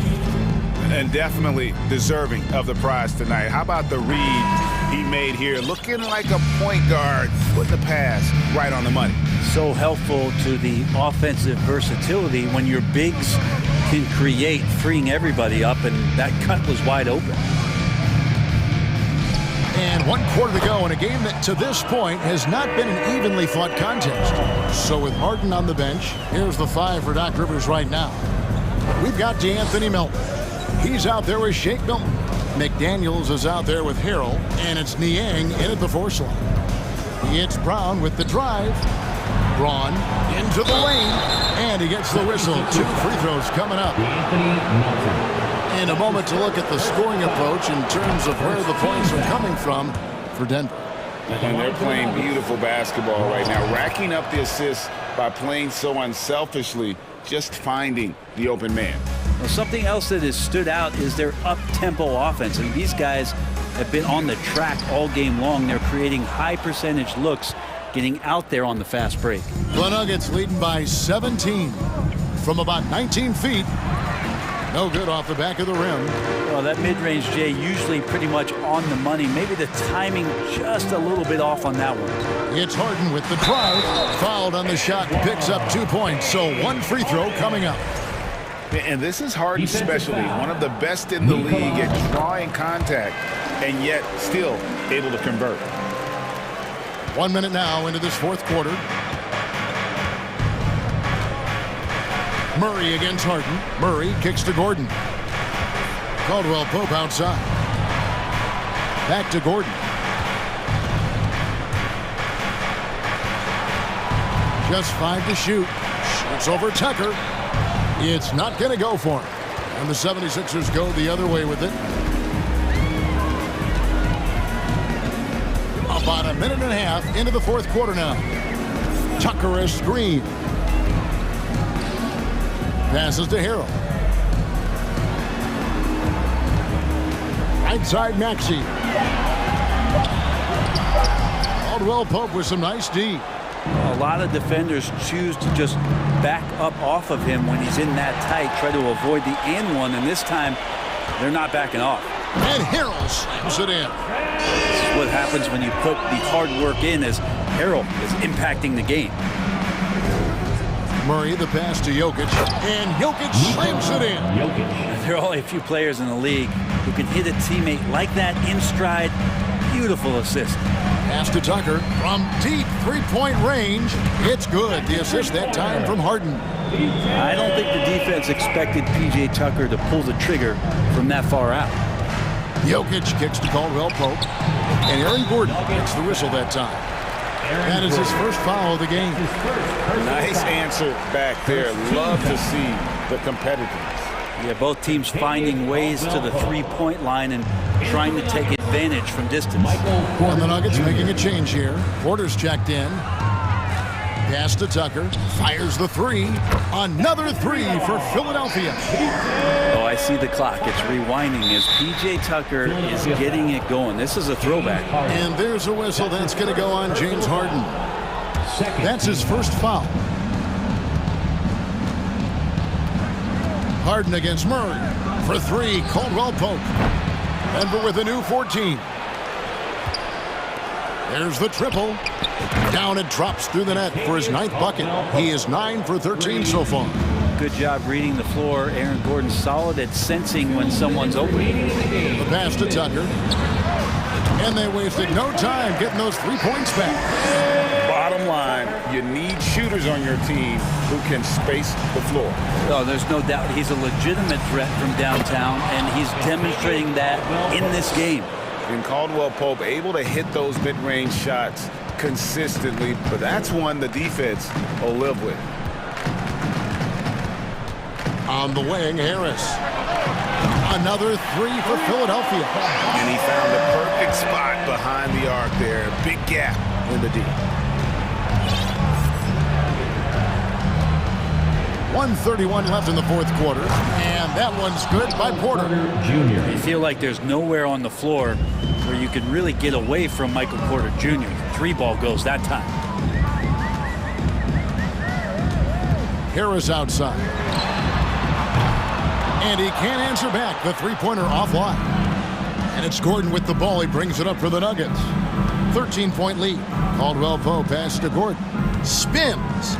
And definitely deserving of the prize tonight. How about the read he made here? Looking like a point guard, put the pass right on the money. So helpful to the offensive versatility when your bigs can create, freeing everybody up, and that cut was wide open. And 1 quarter to go in a game that to this point has not been an evenly fought contest. So with Harden on the bench, here's the 5 for Doc Rivers right now. We've got DeAnthony Melton. He's out there with Shake Milton. McDaniels is out there with Harrell, and it's Niang in at the 4 slot. It's Brown with the drive. Braun into the lane, and he gets the whistle. 2 free throws coming up. In a moment to look at the scoring approach in terms of where the points are coming from for Denver. And they're playing beautiful basketball right now, racking up the assists by playing so unselfishly, just finding the open man. Well, something else that has stood out is their up-tempo offense. And these guys have been on the track all game long. They're creating high-percentage looks, getting out there on the fast break. The Nuggets leading by 17 from about 19 feet. No good off the back of the rim. Well, that mid-range, Jay, usually pretty much on the money. Maybe the timing just a little bit off on that one. It's Harden with the drive. Fouled on the shot, picks up 2 points. So 1 free throw coming up. And this is Harden's specialty, one of the best in the league at drawing contact and yet still able to convert. 1 minute now into this 4th quarter. Murray against Harden. Murray kicks to Gordon. Caldwell Pope outside. Back to Gordon. Just 5 to shoot. Shoots over Tucker. It's not going to go for him. And the 76ers go the other way with it. About a minute and a half into the 4th quarter now. Tucker a screen. Passes to Harrell. Right side Maxey. Caldwell Pope with some nice D. A lot of defenders choose to just back up off of him when he's in that tight, try to avoid the and one, and this time they're not backing off. And Harrell slams it in. This is what happens when you put the hard work in, as Harrell is impacting the game. Murray the pass to Jokic, and Jokic slams it in. There are only a few players in the league who can hit a teammate like that in stride. Beautiful assist. Pass to Tucker from deep 3-point range. It's good. The assist that time from Harden. I don't think the defense expected P.J. Tucker to pull the trigger from that far out. Jokic kicks to Caldwell Pope, and Aaron Gordon gets the whistle that time. That is his first foul of the game. Nice answer back there. Love to see the competitiveness. Yeah, both teams finding ways to the 3-point line and trying to take advantage from distance. And the Nuggets making a change here. Porter's checked in. Pass to Tucker. Fires the 3. Another 3 for Philadelphia. Oh, I see the clock. It's rewinding as P.J. Tucker is getting it going. This is a throwback. And there's a whistle that's going to go on James Harden. That's his first foul. Harden against Murray. For 3, Caldwell Pope. Denver with a new 14. There's the triple. Down it drops through the net for his 9th bucket. He is 9 for 13 so far. Good job reading the floor. Aaron Gordon solid at sensing when someone's open. The pass to Tucker. And they wasted no time getting those 3 points back. Bottom line, you need shooters on your team who can space the floor. Oh, there's no doubt he's a legitimate threat from downtown, and he's demonstrating that in this game. And Caldwell Pope able to hit those mid-range shots consistently, but that's one the defense will live with. On the wing, Harris. Another 3 for Philadelphia. And he found the perfect spot behind the arc there. Big gap in the D. 1:31 left in the 4th quarter, and that one's good by Porter. Jr. You feel like there's nowhere on the floor where you can really get away from Michael Porter Jr. 3 ball goes that time. Harris outside. And he can't answer back. The three-pointer offline. And it's Gordon with the ball. He brings it up for the Nuggets. 13-point lead. Caldwell Pope pass to Gordon. Spins.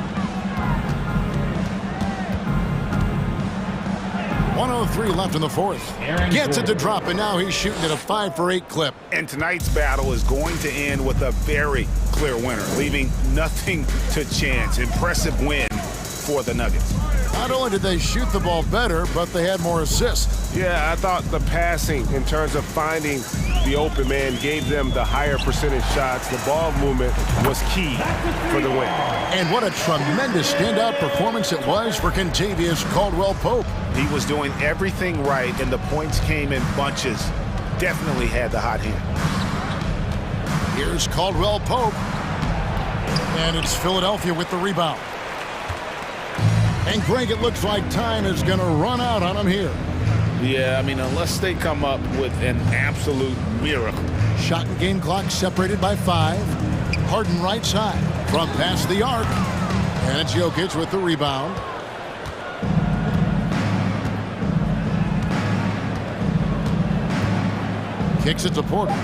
1:03 left in the fourth. Gets it to drop, and now he's shooting at a 5 for 8 clip. And tonight's battle is going to end with a very clear winner, leaving nothing to chance. Impressive win for the Nuggets. Not only did they shoot the ball better, but they had more assists. Yeah, I thought the passing in terms of finding the open man gave them the higher percentage shots. The ball movement was key for the win. And what a tremendous standout performance it was for Kentavious Caldwell-Pope. He was doing everything right, and the points came in bunches. Definitely had the hot hand. Here's Caldwell-Pope. And it's Philadelphia with the rebound. And Greg, it looks like time is going to run out on him here. Yeah, I mean, unless they come up with an absolute miracle. Shot and game clock separated by 5. Harden right side from past the arc. And it's Jokic with the rebound. Kicks it to Porter.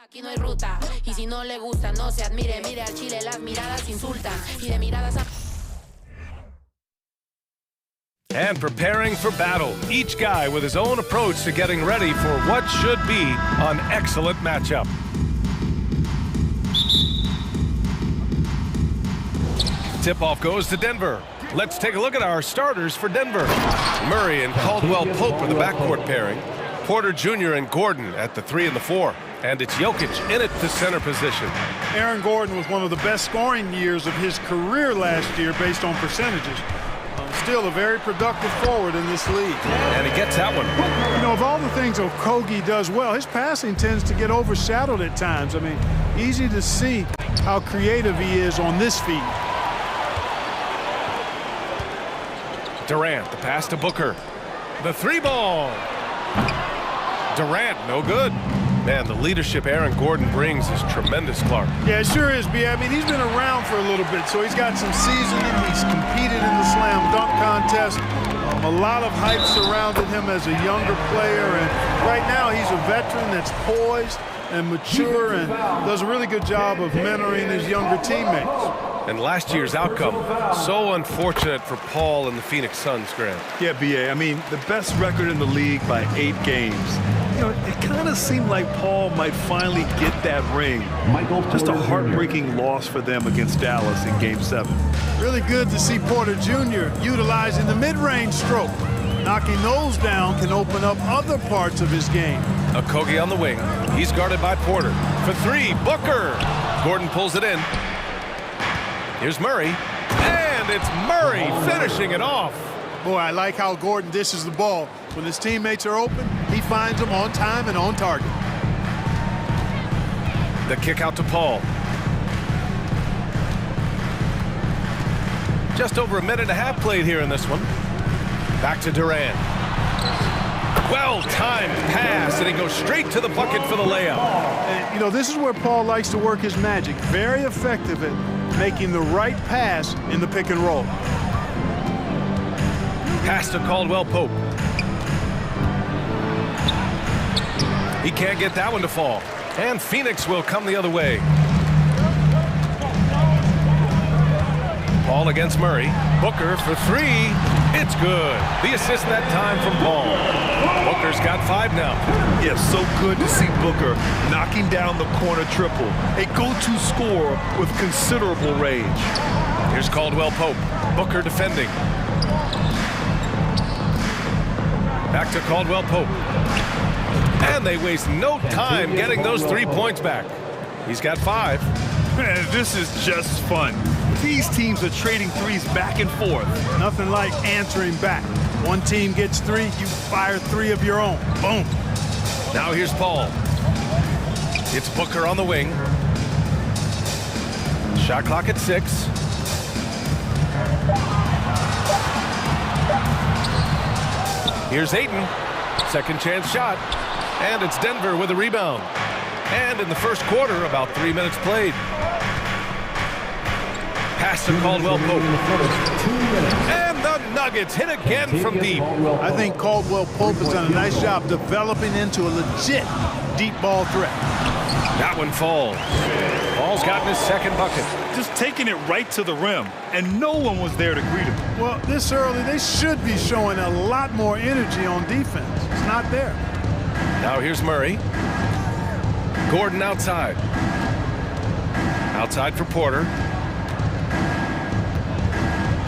Aquí no hay ruta, y si no le gusta, no se admire. Mire al Chile, las miradas insultan, y de miradas a... And preparing for battle, each guy with his own approach to getting ready for what should be an excellent matchup. Tip-off goes to Denver. Let's take a look at our starters for Denver. Murray and Caldwell Pope are the backcourt pairing. Porter Jr. and Gordon at the 3 and the 4. And it's Jokic in at the center position. Aaron Gordon was one of the best scoring years of his career last year based on percentages. Still a very productive forward in this league. And he gets that one. You know, of all the things Okogie does well, his passing tends to get overshadowed at times. I mean, easy to see how creative he is on this feed. Durant, the pass to Booker. The 3-ball. Durant, no good. Man, the leadership Aaron Gordon brings is tremendous, Clark. Yeah, it sure is, B. I mean, he's been around for a little bit, so he's got some seasoning. He's competed in the slam dunk contest. A lot of hype surrounded him as a younger player, and right now he's a veteran that's poised and mature and does a really good job of mentoring his younger teammates. And last year's outcome, so unfortunate for Paul and the Phoenix Suns, Grant. Yeah, B.A., I mean, the best record in the league by 8 games. You know, it kind of seemed like Paul might finally get that ring. Just a heartbreaking loss for them against Dallas in Game 7. Really good to see Porter Jr. utilizing the mid-range stroke. Knocking those down can open up other parts of his game. Okogie on the wing. He's guarded by Porter. For 3, Booker. Gordon pulls it in. Here's Murray. And it's Murray finishing it off. Boy, I like how Gordon dishes the ball. When his teammates are open, he finds them on time and on target. The kick out to Paul. Just over a minute and a half played here in this one. Back to Durant. Well-timed pass, and he goes straight to the bucket for the layup. And, you know, this is where Paul likes to work his magic. Very effective at making the right pass in the pick and roll. Pass to Caldwell Pope. He can't get that one to fall. And Phoenix will come the other way. Paul against Murray. Booker for 3. It's good. The assist that time from Paul. Booker's got 5 now. Yeah, so good to see Booker knocking down the corner triple. A go-to scorer with considerable range. Here's Caldwell Pope. Booker defending. Back to Caldwell Pope. And they waste no time getting those 3 points back. He's got 5. Man, this is just fun. These teams are trading threes back and forth. Nothing like answering back. One team gets 3, you fire 3 of your own. Boom. Now here's Paul. It's Booker on the wing. Shot clock at 6. Here's Ayton. Second chance shot. And it's Denver with a rebound. And in the first quarter, about 3 minutes played. Pass to Caldwell Pope. And the Nuggets hit again from deep. I think Caldwell Pope has done a nice job developing into a legit deep ball threat. That one falls. Paul's gotten his second bucket. Just taking it right to the rim, and no one was there to greet him. Well, this early, they should be showing a lot more energy on defense. It's not there. Now here's Murray. Gordon outside. Outside for Porter.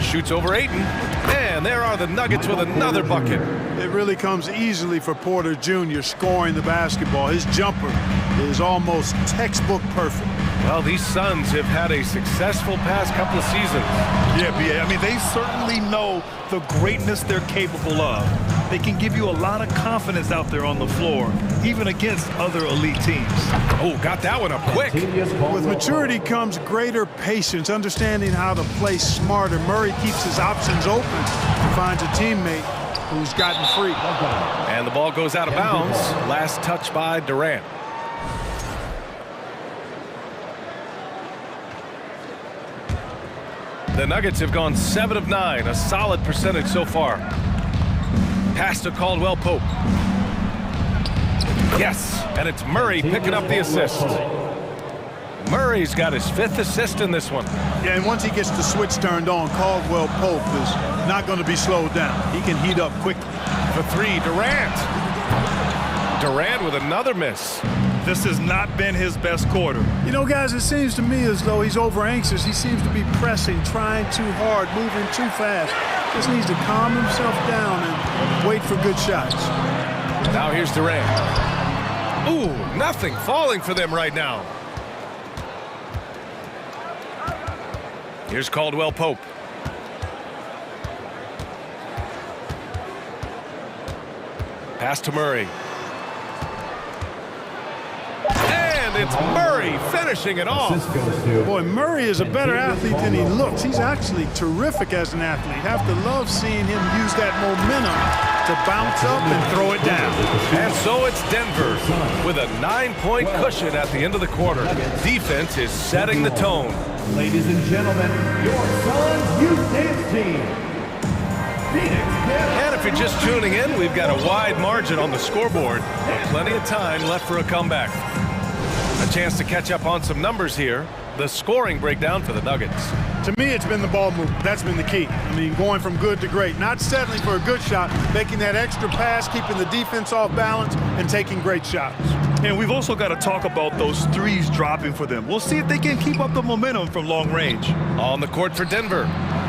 Shoots over Ayton. And there are the Nuggets with another bucket. It really comes easily for Porter Jr. scoring the basketball. His jumper is almost textbook perfect. Well, these Suns have had a successful past couple of seasons. Yeah, B.A., I mean, they certainly know the greatness they're capable of. They can give you a lot of confidence out there on the floor, even against other elite teams. Oh, got that one up quick. With maturity comes greater patience, understanding how to play smarter. Murray keeps his options open and finds a teammate who's gotten free. And the ball goes out of bounds. Last touch by Durant. The Nuggets have gone 7 of 9, a solid percentage so far. Pass to Caldwell Pope. Yes, and it's Murray picking up the assist. Murray's got his 5th assist in this one. Yeah, and once he gets the switch turned on, Caldwell Pope is not going to be slowed down. He can heat up quickly. For 3, Durant. Durant with another miss. This has not been his best quarter. You know, guys, it seems to me as though he's over anxious. He seems to be pressing, trying too hard, moving too fast. Just needs to calm himself down and wait for good shots. Now here's Durant. Ooh, nothing falling for them right now. Here's Caldwell Pope. Pass to Murray. And it's Murray finishing it off. Boy, Murray is a better athlete than he looks. He's actually terrific as an athlete. Have to love seeing him use that momentum to bounce up and throw it down. And so it's Denver with a 9-point cushion at the end of the quarter. Defense is setting the tone. Ladies and gentlemen, your Suns Youth Dance Team. And if you're just tuning in, we've got a wide margin on the scoreboard, but plenty of time left for a comeback. A chance to catch up on some numbers here. The scoring breakdown for the Nuggets. To me, it's been the ball movement. That's been the key. I mean, going from good to great. Not settling for a good shot, making that extra pass, keeping the defense off balance, and taking great shots. And we've also got to talk about those threes dropping for them. We'll see if they can keep up the momentum from long range. On the court for Denver,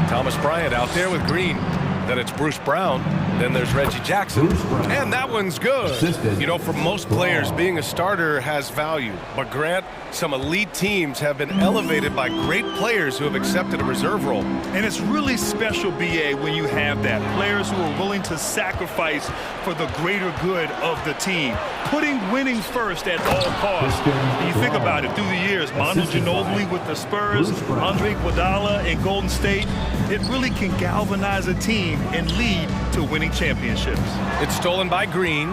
Thomas Bryant out there with Green. Then it's Bruce Brown. Then there's Reggie Jackson. And that one's good. You know, for most players, being a starter has value. But Grant, some elite teams have been elevated by great players who have accepted a reserve role. And it's really special, B.A., when you have that. Players who are willing to sacrifice for the greater good of the team. Putting winning first at all costs. And you think about it, through the years, Manu Ginobili with the Spurs, Andre Iguodala in Golden State, it really can galvanize a team and lead to winning championships. It's stolen by Green.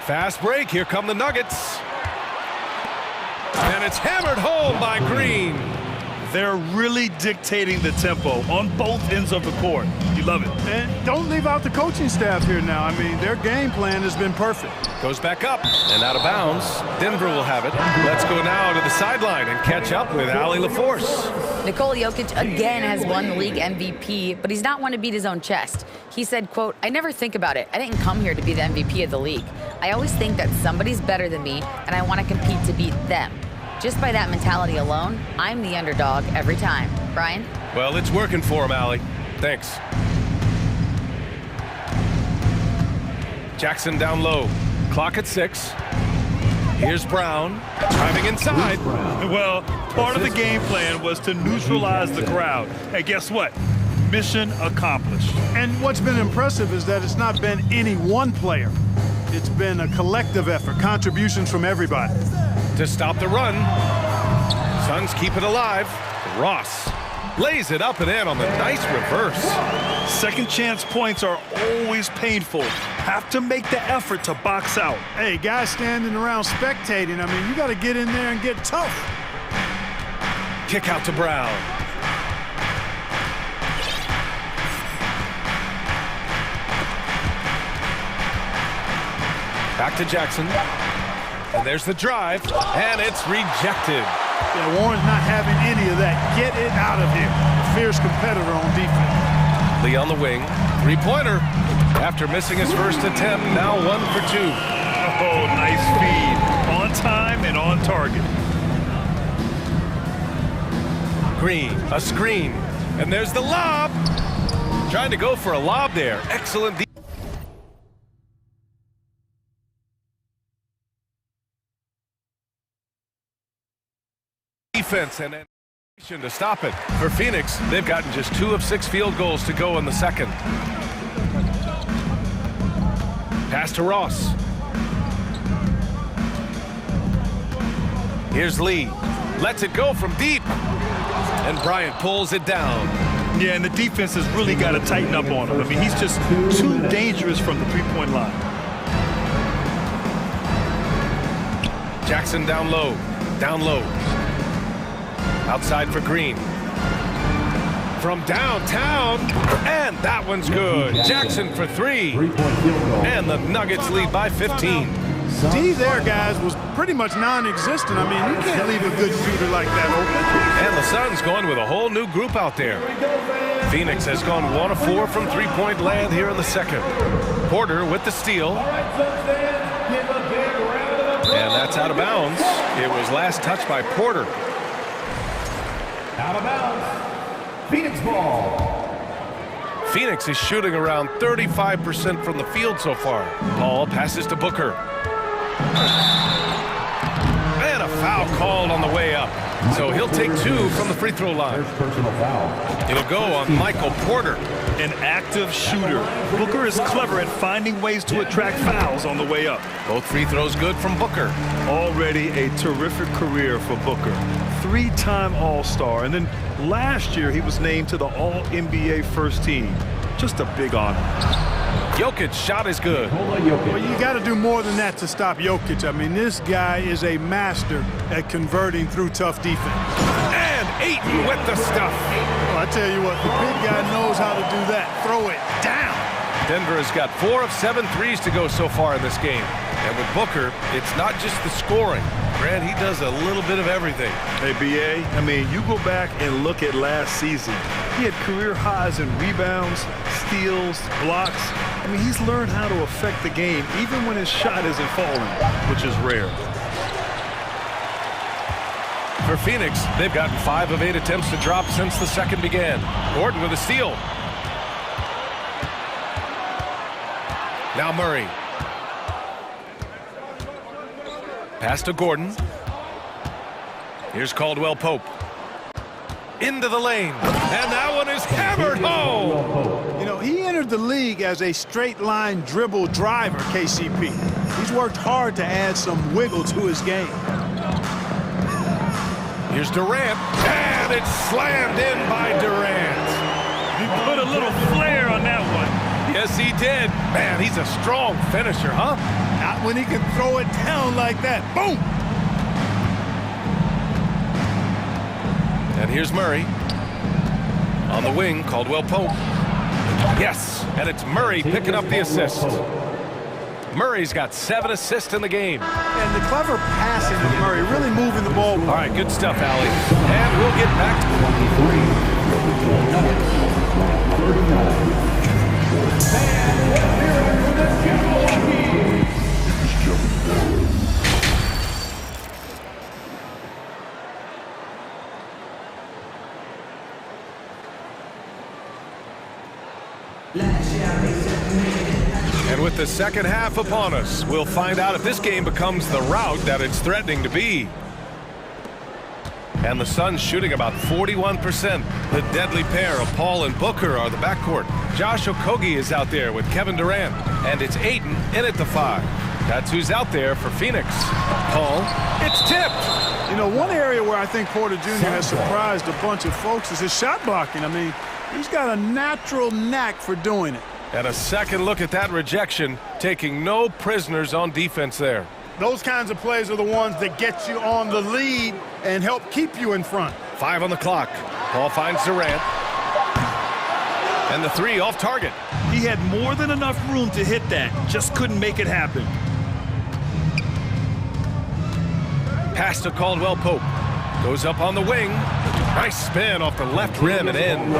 Fast break. Here come the Nuggets. And it's hammered home by Green. They're really dictating the tempo on both ends of the court. You love it. And don't leave out the coaching staff here now. I mean, their game plan has been perfect. Goes back up and out of bounds. Denver will have it. Let's go now to the sideline and catch up with Allie LaForce. Nikola Jokic again has won the league MVP, but he's not one to beat his own chest. He said, quote, "I never think about it. I didn't come here to be the MVP of the league. I always think that somebody's better than me, and I want to compete to beat them. Just by that mentality alone, I'm the underdog every time." Brian? Well, it's working for him, Allie. Thanks. Jackson down low. Clock at 6. Here's Brown, driving inside. Well, part of the game plan was to neutralize the crowd. Hey, guess what? Mission accomplished. And what's been impressive is that it's not been any one player. It's been a collective effort, contributions from everybody. To stop the run, Suns keep it alive. Ross lays it up and in on the nice reverse. Second chance points are always painful. Have to make the effort to box out. Hey, guys standing around spectating, I mean, you got to get in there and get tough. Kick out to Brown. Back to Jackson. And there's the drive, and it's rejected. Yeah, Warren's not having any of that. Get it out of here. A fierce competitor on defense. Lee on the wing. Three-pointer. After missing his first attempt, now 1 for 2. Oh, nice feed. On time and on target. Green, a screen. And there's the lob. Trying to go for a lob there. Excellent defense and to stop it. For Phoenix, they've gotten just 2 of 6 field goals to go in the second. Pass to Ross. Here's Lee. Lets it go from deep. And Bryant pulls it down. Yeah, and the defense has really got to tighten up on him. I mean, he's just too dangerous from the three-point line. Jackson down low. Down low. Outside for Green. From downtown, and that one's good. Jackson for 3. And the Nuggets lead by 15. D there, guys, was pretty much non-existent. I mean, you can't leave a good shooter like that open. And the Suns going with a whole new group out there. Phoenix has gone 1 of 4 from three-point land here in the second. Porter with the steal. And that's out of bounds. It was last touched by Porter. Out of bounds. Phoenix ball. Phoenix is shooting around 35% from the field so far. Paul passes to Booker. And a foul called on the way up. So he'll take 2 from the free throw line. It'll go on Michael Porter. An active shooter. Booker is clever at finding ways to attract fouls on the way up. Both free throws good from Booker. Already a terrific career for Booker. 3-time All-Star. And then last year he was named to the All-NBA first team. Just a big honor. Jokic shot is good. Well, you got to do more than that to stop Jokic. I mean, this guy is a master at converting through tough defense. And Ayton with the stuff. Well, I tell you what, the big guy knows how to do that. Throw it down. Denver has got 4 of 7 threes to go so far in this game. And with Booker, it's not just the scoring. Grant, he does a little bit of everything. Hey, B.A., I mean, you go back and look at last season. He had career highs in rebounds, steals, blocks. I mean, he's learned how to affect the game even when his shot isn't falling, which is rare. For Phoenix, they've gotten 5 of 8 attempts to drop since the second began. Gordon with a steal. Now Murray. Pass to Gordon. Here's Caldwell Pope. Into the lane. And that one is hammered home. You know, he entered the league as a straight-line dribble driver, KCP. He's worked hard to add some wiggle to his game. Here's Durant. And it's slammed in by Durant. He put a little flair on that one. Yes, he did. Man, he's a strong finisher, huh? Not when he can throw it down like that. Boom! And here's Murray. On the wing, Caldwell Pope. Yes, and it's Murray picking up the assist. Murray's got 7 assists in the game. And the clever passing of Murray, really moving the ball. All right, good stuff, Allie. And we'll get back to 39. And with the second half upon us, we'll find out if this game becomes the rout that it's threatening to be. And the Suns shooting about 41%. The deadly pair of Paul and Booker are the backcourt. Josh Okogie is out there with Kevin Durant. And it's Ayton in at the 5. That's who's out there for Phoenix. Paul, it's tipped. You know, one area where I think Porter Jr. has surprised a bunch of folks is his shot blocking. I mean, he's got a natural knack for doing it. And a second look at that rejection, taking no prisoners on defense there. Those kinds of plays are the ones that get you on the lead and help keep you in front. 5 on the clock. Paul finds Durant. And the 3 off target. He had more than enough room to hit that. Just couldn't make it happen. Pass to Caldwell Pope. Goes up on the wing. Nice spin off the left rim and in.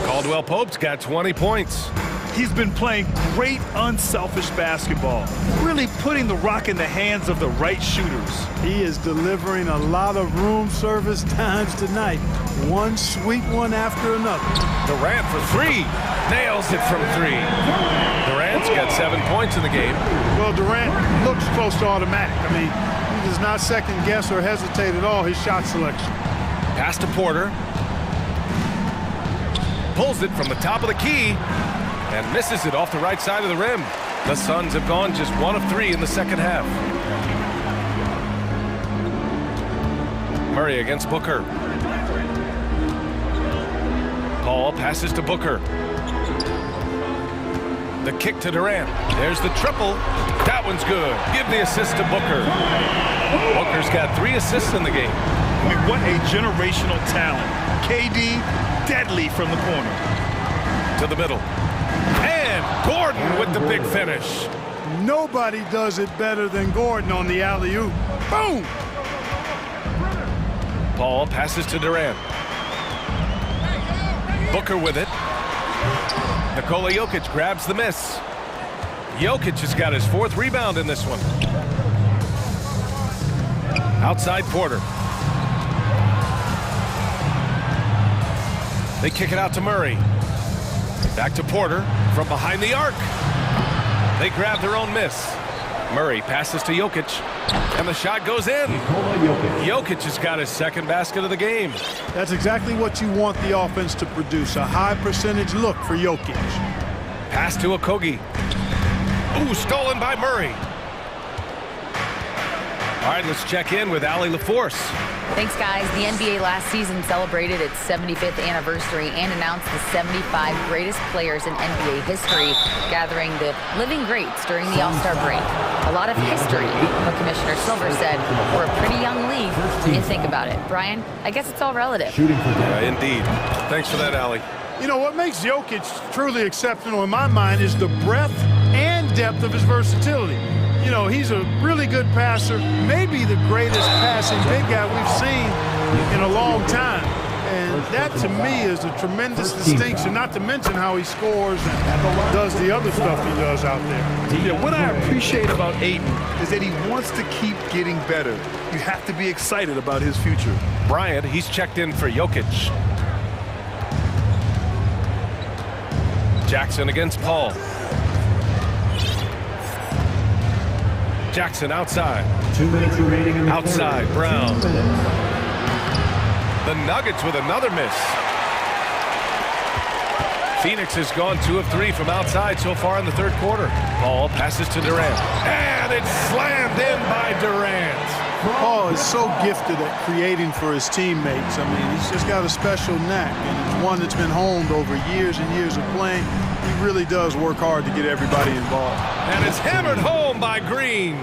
Caldwell Pope's got 20 points. He's been playing great unselfish basketball, really putting the rock in the hands of the right shooters. He is delivering a lot of room service times tonight. One sweet one after another. Durant for 3. Nails it from 3. Durant's got 7 points in the game. Well, Durant looks close to automatic. I mean, he does not second guess or hesitate at all his shot selection. Pass to Porter. Pulls it from the top of the key. And misses it off the right side of the rim. The Suns have gone just 1 of 3 in the second half. Murray against Booker. Paul passes to Booker. The kick to Durant. There's the triple. That one's good. Give the assist to Booker. Booker's got 3 assists in the game. I mean, what a generational talent. KD, deadly from the corner. To the middle. And Gordon with the big finish. Nobody does it better than Gordon on the alley-oop. Boom! Paul passes to Durant. Booker with it. Nikola Jokic grabs the miss. Jokic has got his 4th rebound in this one. Outside Porter. They kick it out to Murray. Back to Porter from behind the arc. They grab their own miss. Murray passes to Jokic, and the shot goes in. Jokic has got his 2nd basket of the game. That's exactly what you want the offense to produce, a high percentage look for Jokic. Pass to Okogie. Ooh, stolen by Murray. All right, let's check in with Allie LaForce. Thanks, guys. The NBA last season celebrated its 75th anniversary and announced the 75 greatest players in NBA history, gathering the living greats during the All-Star break. A lot of history, but Commissioner Silver said we're a pretty young league when you think about it. Brian, I guess it's all relative. Indeed. Thanks for that, Allie. You know, what makes Jokic truly exceptional in my mind is the breadth and depth of his versatility. You know, he's a really good passer, maybe the greatest passing big guy we've seen in a long time. And that, to me, is a tremendous distinction, not to mention how he scores and does the other stuff he does out there. Yeah, what I appreciate about Ayton is that he wants to keep getting better. You have to be excited about his future. Bryant, he's checked in for Jokic. Jackson against Paul. Jackson outside. 2 minutes remaining in the outside, quarter. Brown. 2 minutes. The Nuggets with another miss. Phoenix has gone 2 of 3 from outside so far in the 3rd quarter. Paul passes to Durant. And it's slammed in by Durant. Paul is so gifted at creating for his teammates. I mean, he's just got a special knack, and it's one that's been honed over years and years of playing. He really does work hard to get everybody involved. And it's hammered home by Green.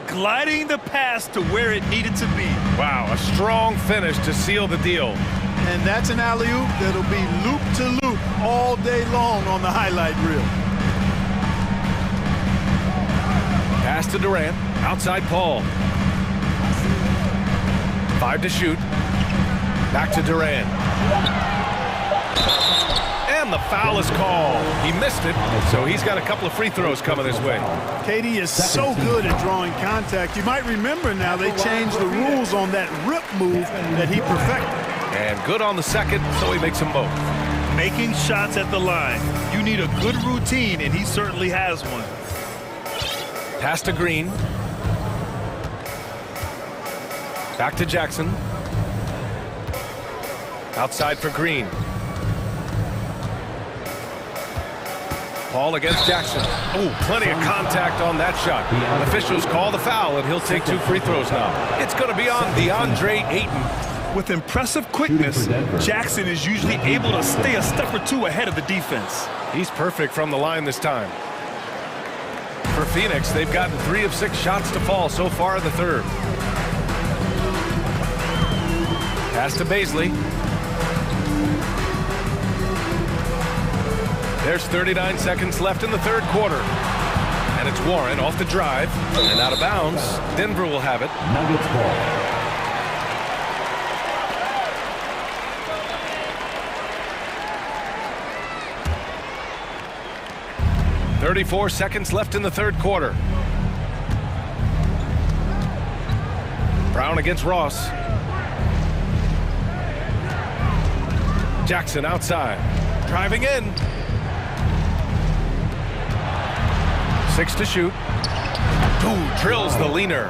Gliding the pass to where it needed to be. Wow, a strong finish to seal the deal. And that's an alley-oop that'll be loop-to-loop all day long on the highlight reel. Pass to Durant, outside Paul. 5 to shoot. Back to Durant. And the foul is called. He missed it, so he's got a couple of free throws coming his way. KD is so good at drawing contact. You might remember now they changed the rules on that rip move that he perfected. And good on the second, so he makes them both. Making shots at the line. You need a good routine, and he certainly has one. Pass to Green. Back to Jackson. Outside for Green. Paul against Jackson. Ooh, plenty of contact on that shot. Officials call the foul, and he'll take 2 free throws now. It's going to be on DeAndre Ayton. With impressive quickness, Jackson is usually able to stay a step or 2 ahead of the defense. He's perfect from the line this time. For Phoenix, they've gotten 3 of 6 shots to fall so far in the 3rd. Pass to Baisley. There's 39 seconds left in the 3rd quarter. And it's Warren off the drive and out of bounds. Denver will have it. Nuggets ball. 34 seconds left in the 3rd quarter. Brown against Ross. Jackson outside. Driving in. 6 to shoot. Ooh, drills the leaner.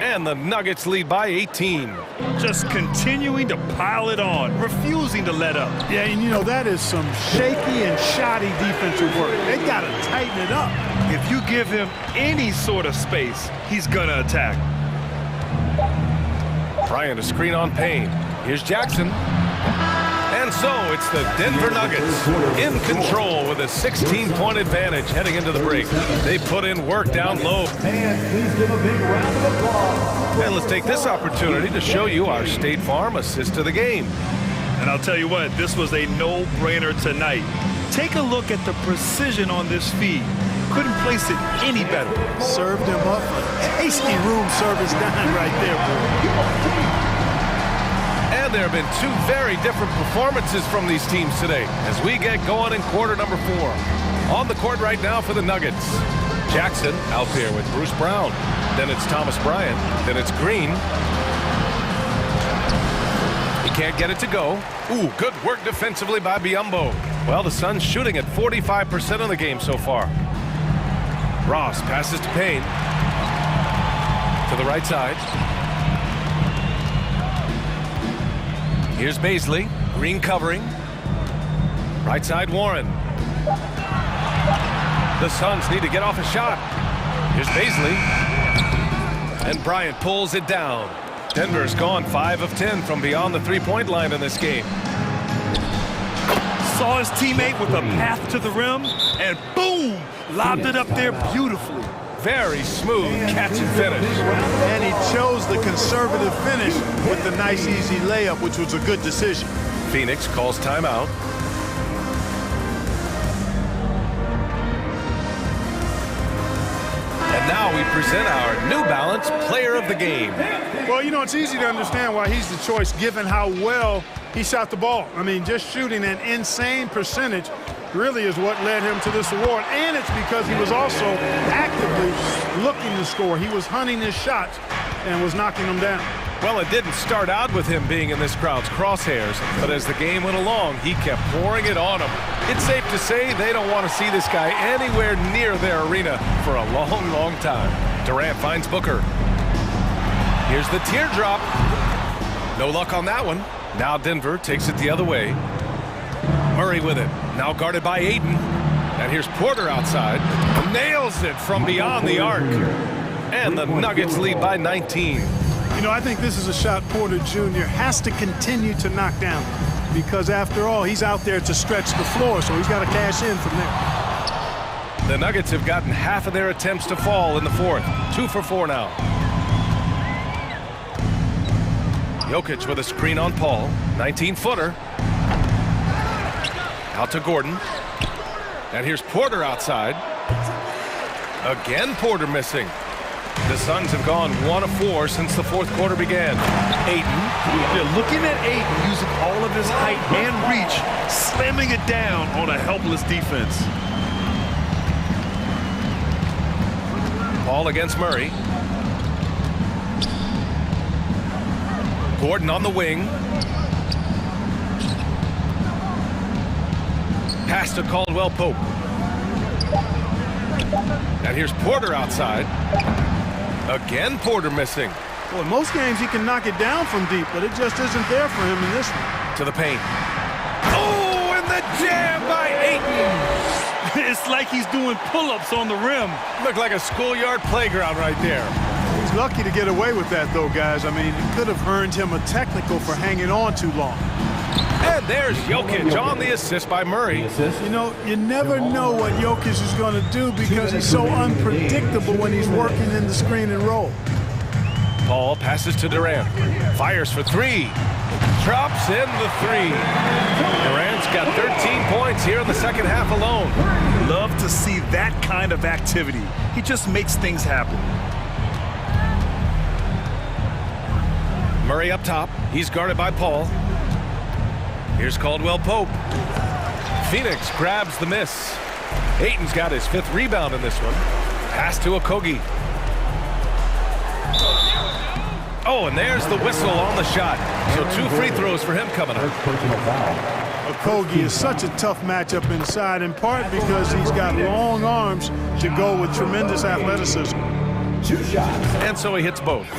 And the Nuggets lead by 18. Just continuing to pile it on, refusing to let up. Yeah, and you know, that is some shaky and shoddy defensive work. They got to tighten it up. If you give him any sort of space, he's going to attack. Bryant a screen on Payne. Here's Jackson. And so it's the Denver Nuggets in control with a 16-point advantage heading into the break. They put in work down low. And please give a big round of applause. And let's take this opportunity to show you our State Farm assist of the game. And I'll tell you what, this was a no-brainer tonight. Take a look at the precision on this feed. Couldn't place it any better. Served him up a tasty room service dime right there, boy. And there have been two very different performances from these teams today as we get going in quarter number 4. On the court right now for the Nuggets. Jackson out there with Bruce Brown. Then it's Thomas Bryant. Then it's Green. He can't get it to go. Ooh, good work defensively by Biyombo. Well, the Suns shooting at 45% of the game so far. Ross passes to Payne. To the right side. Here's Baisley. Green covering. Right side Warren. The Suns need to get off a shot. Here's Baisley. And Bryant pulls it down. Denver's gone 5 of 10 from beyond the three-point line in this game. Saw his teammate with a path to the rim, and boom! Lobbed it up there beautifully. Very smooth catch and finish. And he chose the conservative finish with the nice, easy layup, which was a good decision. Phoenix calls timeout. And now we present our New Balance Player of the Game. Well, you know, it's easy to understand why he's the choice given how well he shot the ball. I mean, just shooting an insane percentage really is what led him to this award. And it's because he was also actively looking to score. He was hunting his shots and was knocking them down. Well, it didn't start out with him being in this crowd's crosshairs, but as the game went along, he kept pouring it on him. It's safe to say they don't want to see this guy anywhere near their arena for a long, long time. Durant finds Booker. Here's the teardrop. No luck on that one. Now Denver takes it the other way. Murray with it. Now guarded by Ayton. And here's Porter outside. Nails it from beyond the arc. And the Nuggets lead by 19. You know, I think this is a shot Porter Jr. has to continue to knock down because, after all, he's out there to stretch the floor, so he's got to cash in from there. The Nuggets have gotten half of their attempts to fall in the fourth. 2 for 4 now. Jokic with a screen on Paul. 19-footer. Out to Gordon. And here's Porter outside. Again, Porter missing. The Suns have gone 1 of 4 since the fourth quarter began. Ayton, you're looking at Ayton using all of his height and reach, slamming it down on a helpless defense. Paul against Murray. Gordon on the wing. Pass to Caldwell Pope. And here's Porter outside. Again, Porter missing. Well, in most games he can knock it down from deep, but it just isn't there for him in this one. To the paint. Oh, and the jam by Ayton. It's like he's doing pull-ups on the rim. Looked like a schoolyard playground right there. He's lucky to get away with that, though, guys. I mean, it could have earned him a technical for hanging on too long. And there's Jokic on the assist by Murray. You know, you never know what Jokic is going to do because he's so unpredictable when he's working in the screen and roll. Paul passes to Durant. Fires for 3. Drops in the 3. Durant's got 13 points here in the second half alone. Love to see that kind of activity. He just makes things happen. Murray up top. He's guarded by Paul. Here's Caldwell Pope. Phoenix grabs the miss. Ayton's got his 5th rebound in this one. Pass to Okogie. Oh, and there's the whistle on the shot. So 2 free throws for him coming up. Okogie is such a tough matchup inside, in part because he's got long arms to go with tremendous athleticism. 2 shots. And so he hits both.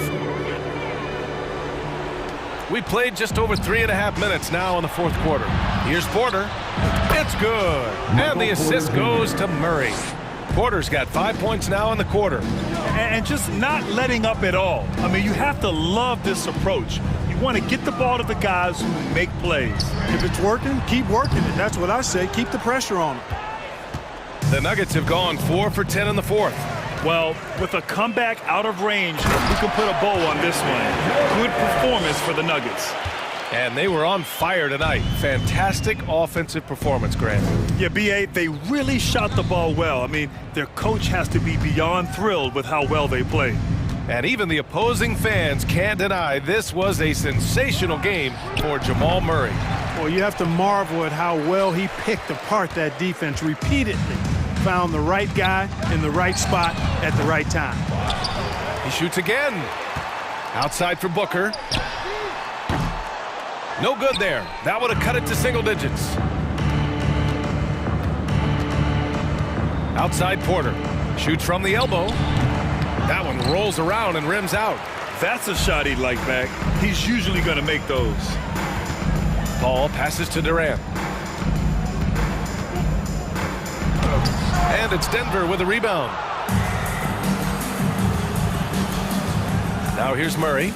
We played just over 3.5 minutes now in the fourth quarter. Here's Porter. It's good. And the assist goes to Murray. Porter's got 5 points now in the quarter. And just not letting up at all. I mean, you have to love this approach. You want to get the ball to the guys who make plays. If it's working, keep working it. That's what I say. Keep the pressure on them. The Nuggets have gone 4 for 10 in the fourth. Well, with a comeback out of range, we can put a bow on this one. Good performance for the Nuggets. And they were on fire tonight. Fantastic offensive performance, Grant. Yeah, B.A., they really shot the ball well. I mean, their coach has to be beyond thrilled with how well they played. And even the opposing fans can't deny this was a sensational game for Jamal Murray. Well, you have to marvel at how well he picked apart that defense repeatedly. Found the right guy in the right spot at the right time. He shoots again. Outside for Booker. No good there. That would have cut it to single digits. Outside Porter. Shoots from the elbow. That one rolls around and rims out. That's a shot he'd like back. He's usually going to make those. Paul passes to Durant. And it's Denver with a rebound. Now here's Murray.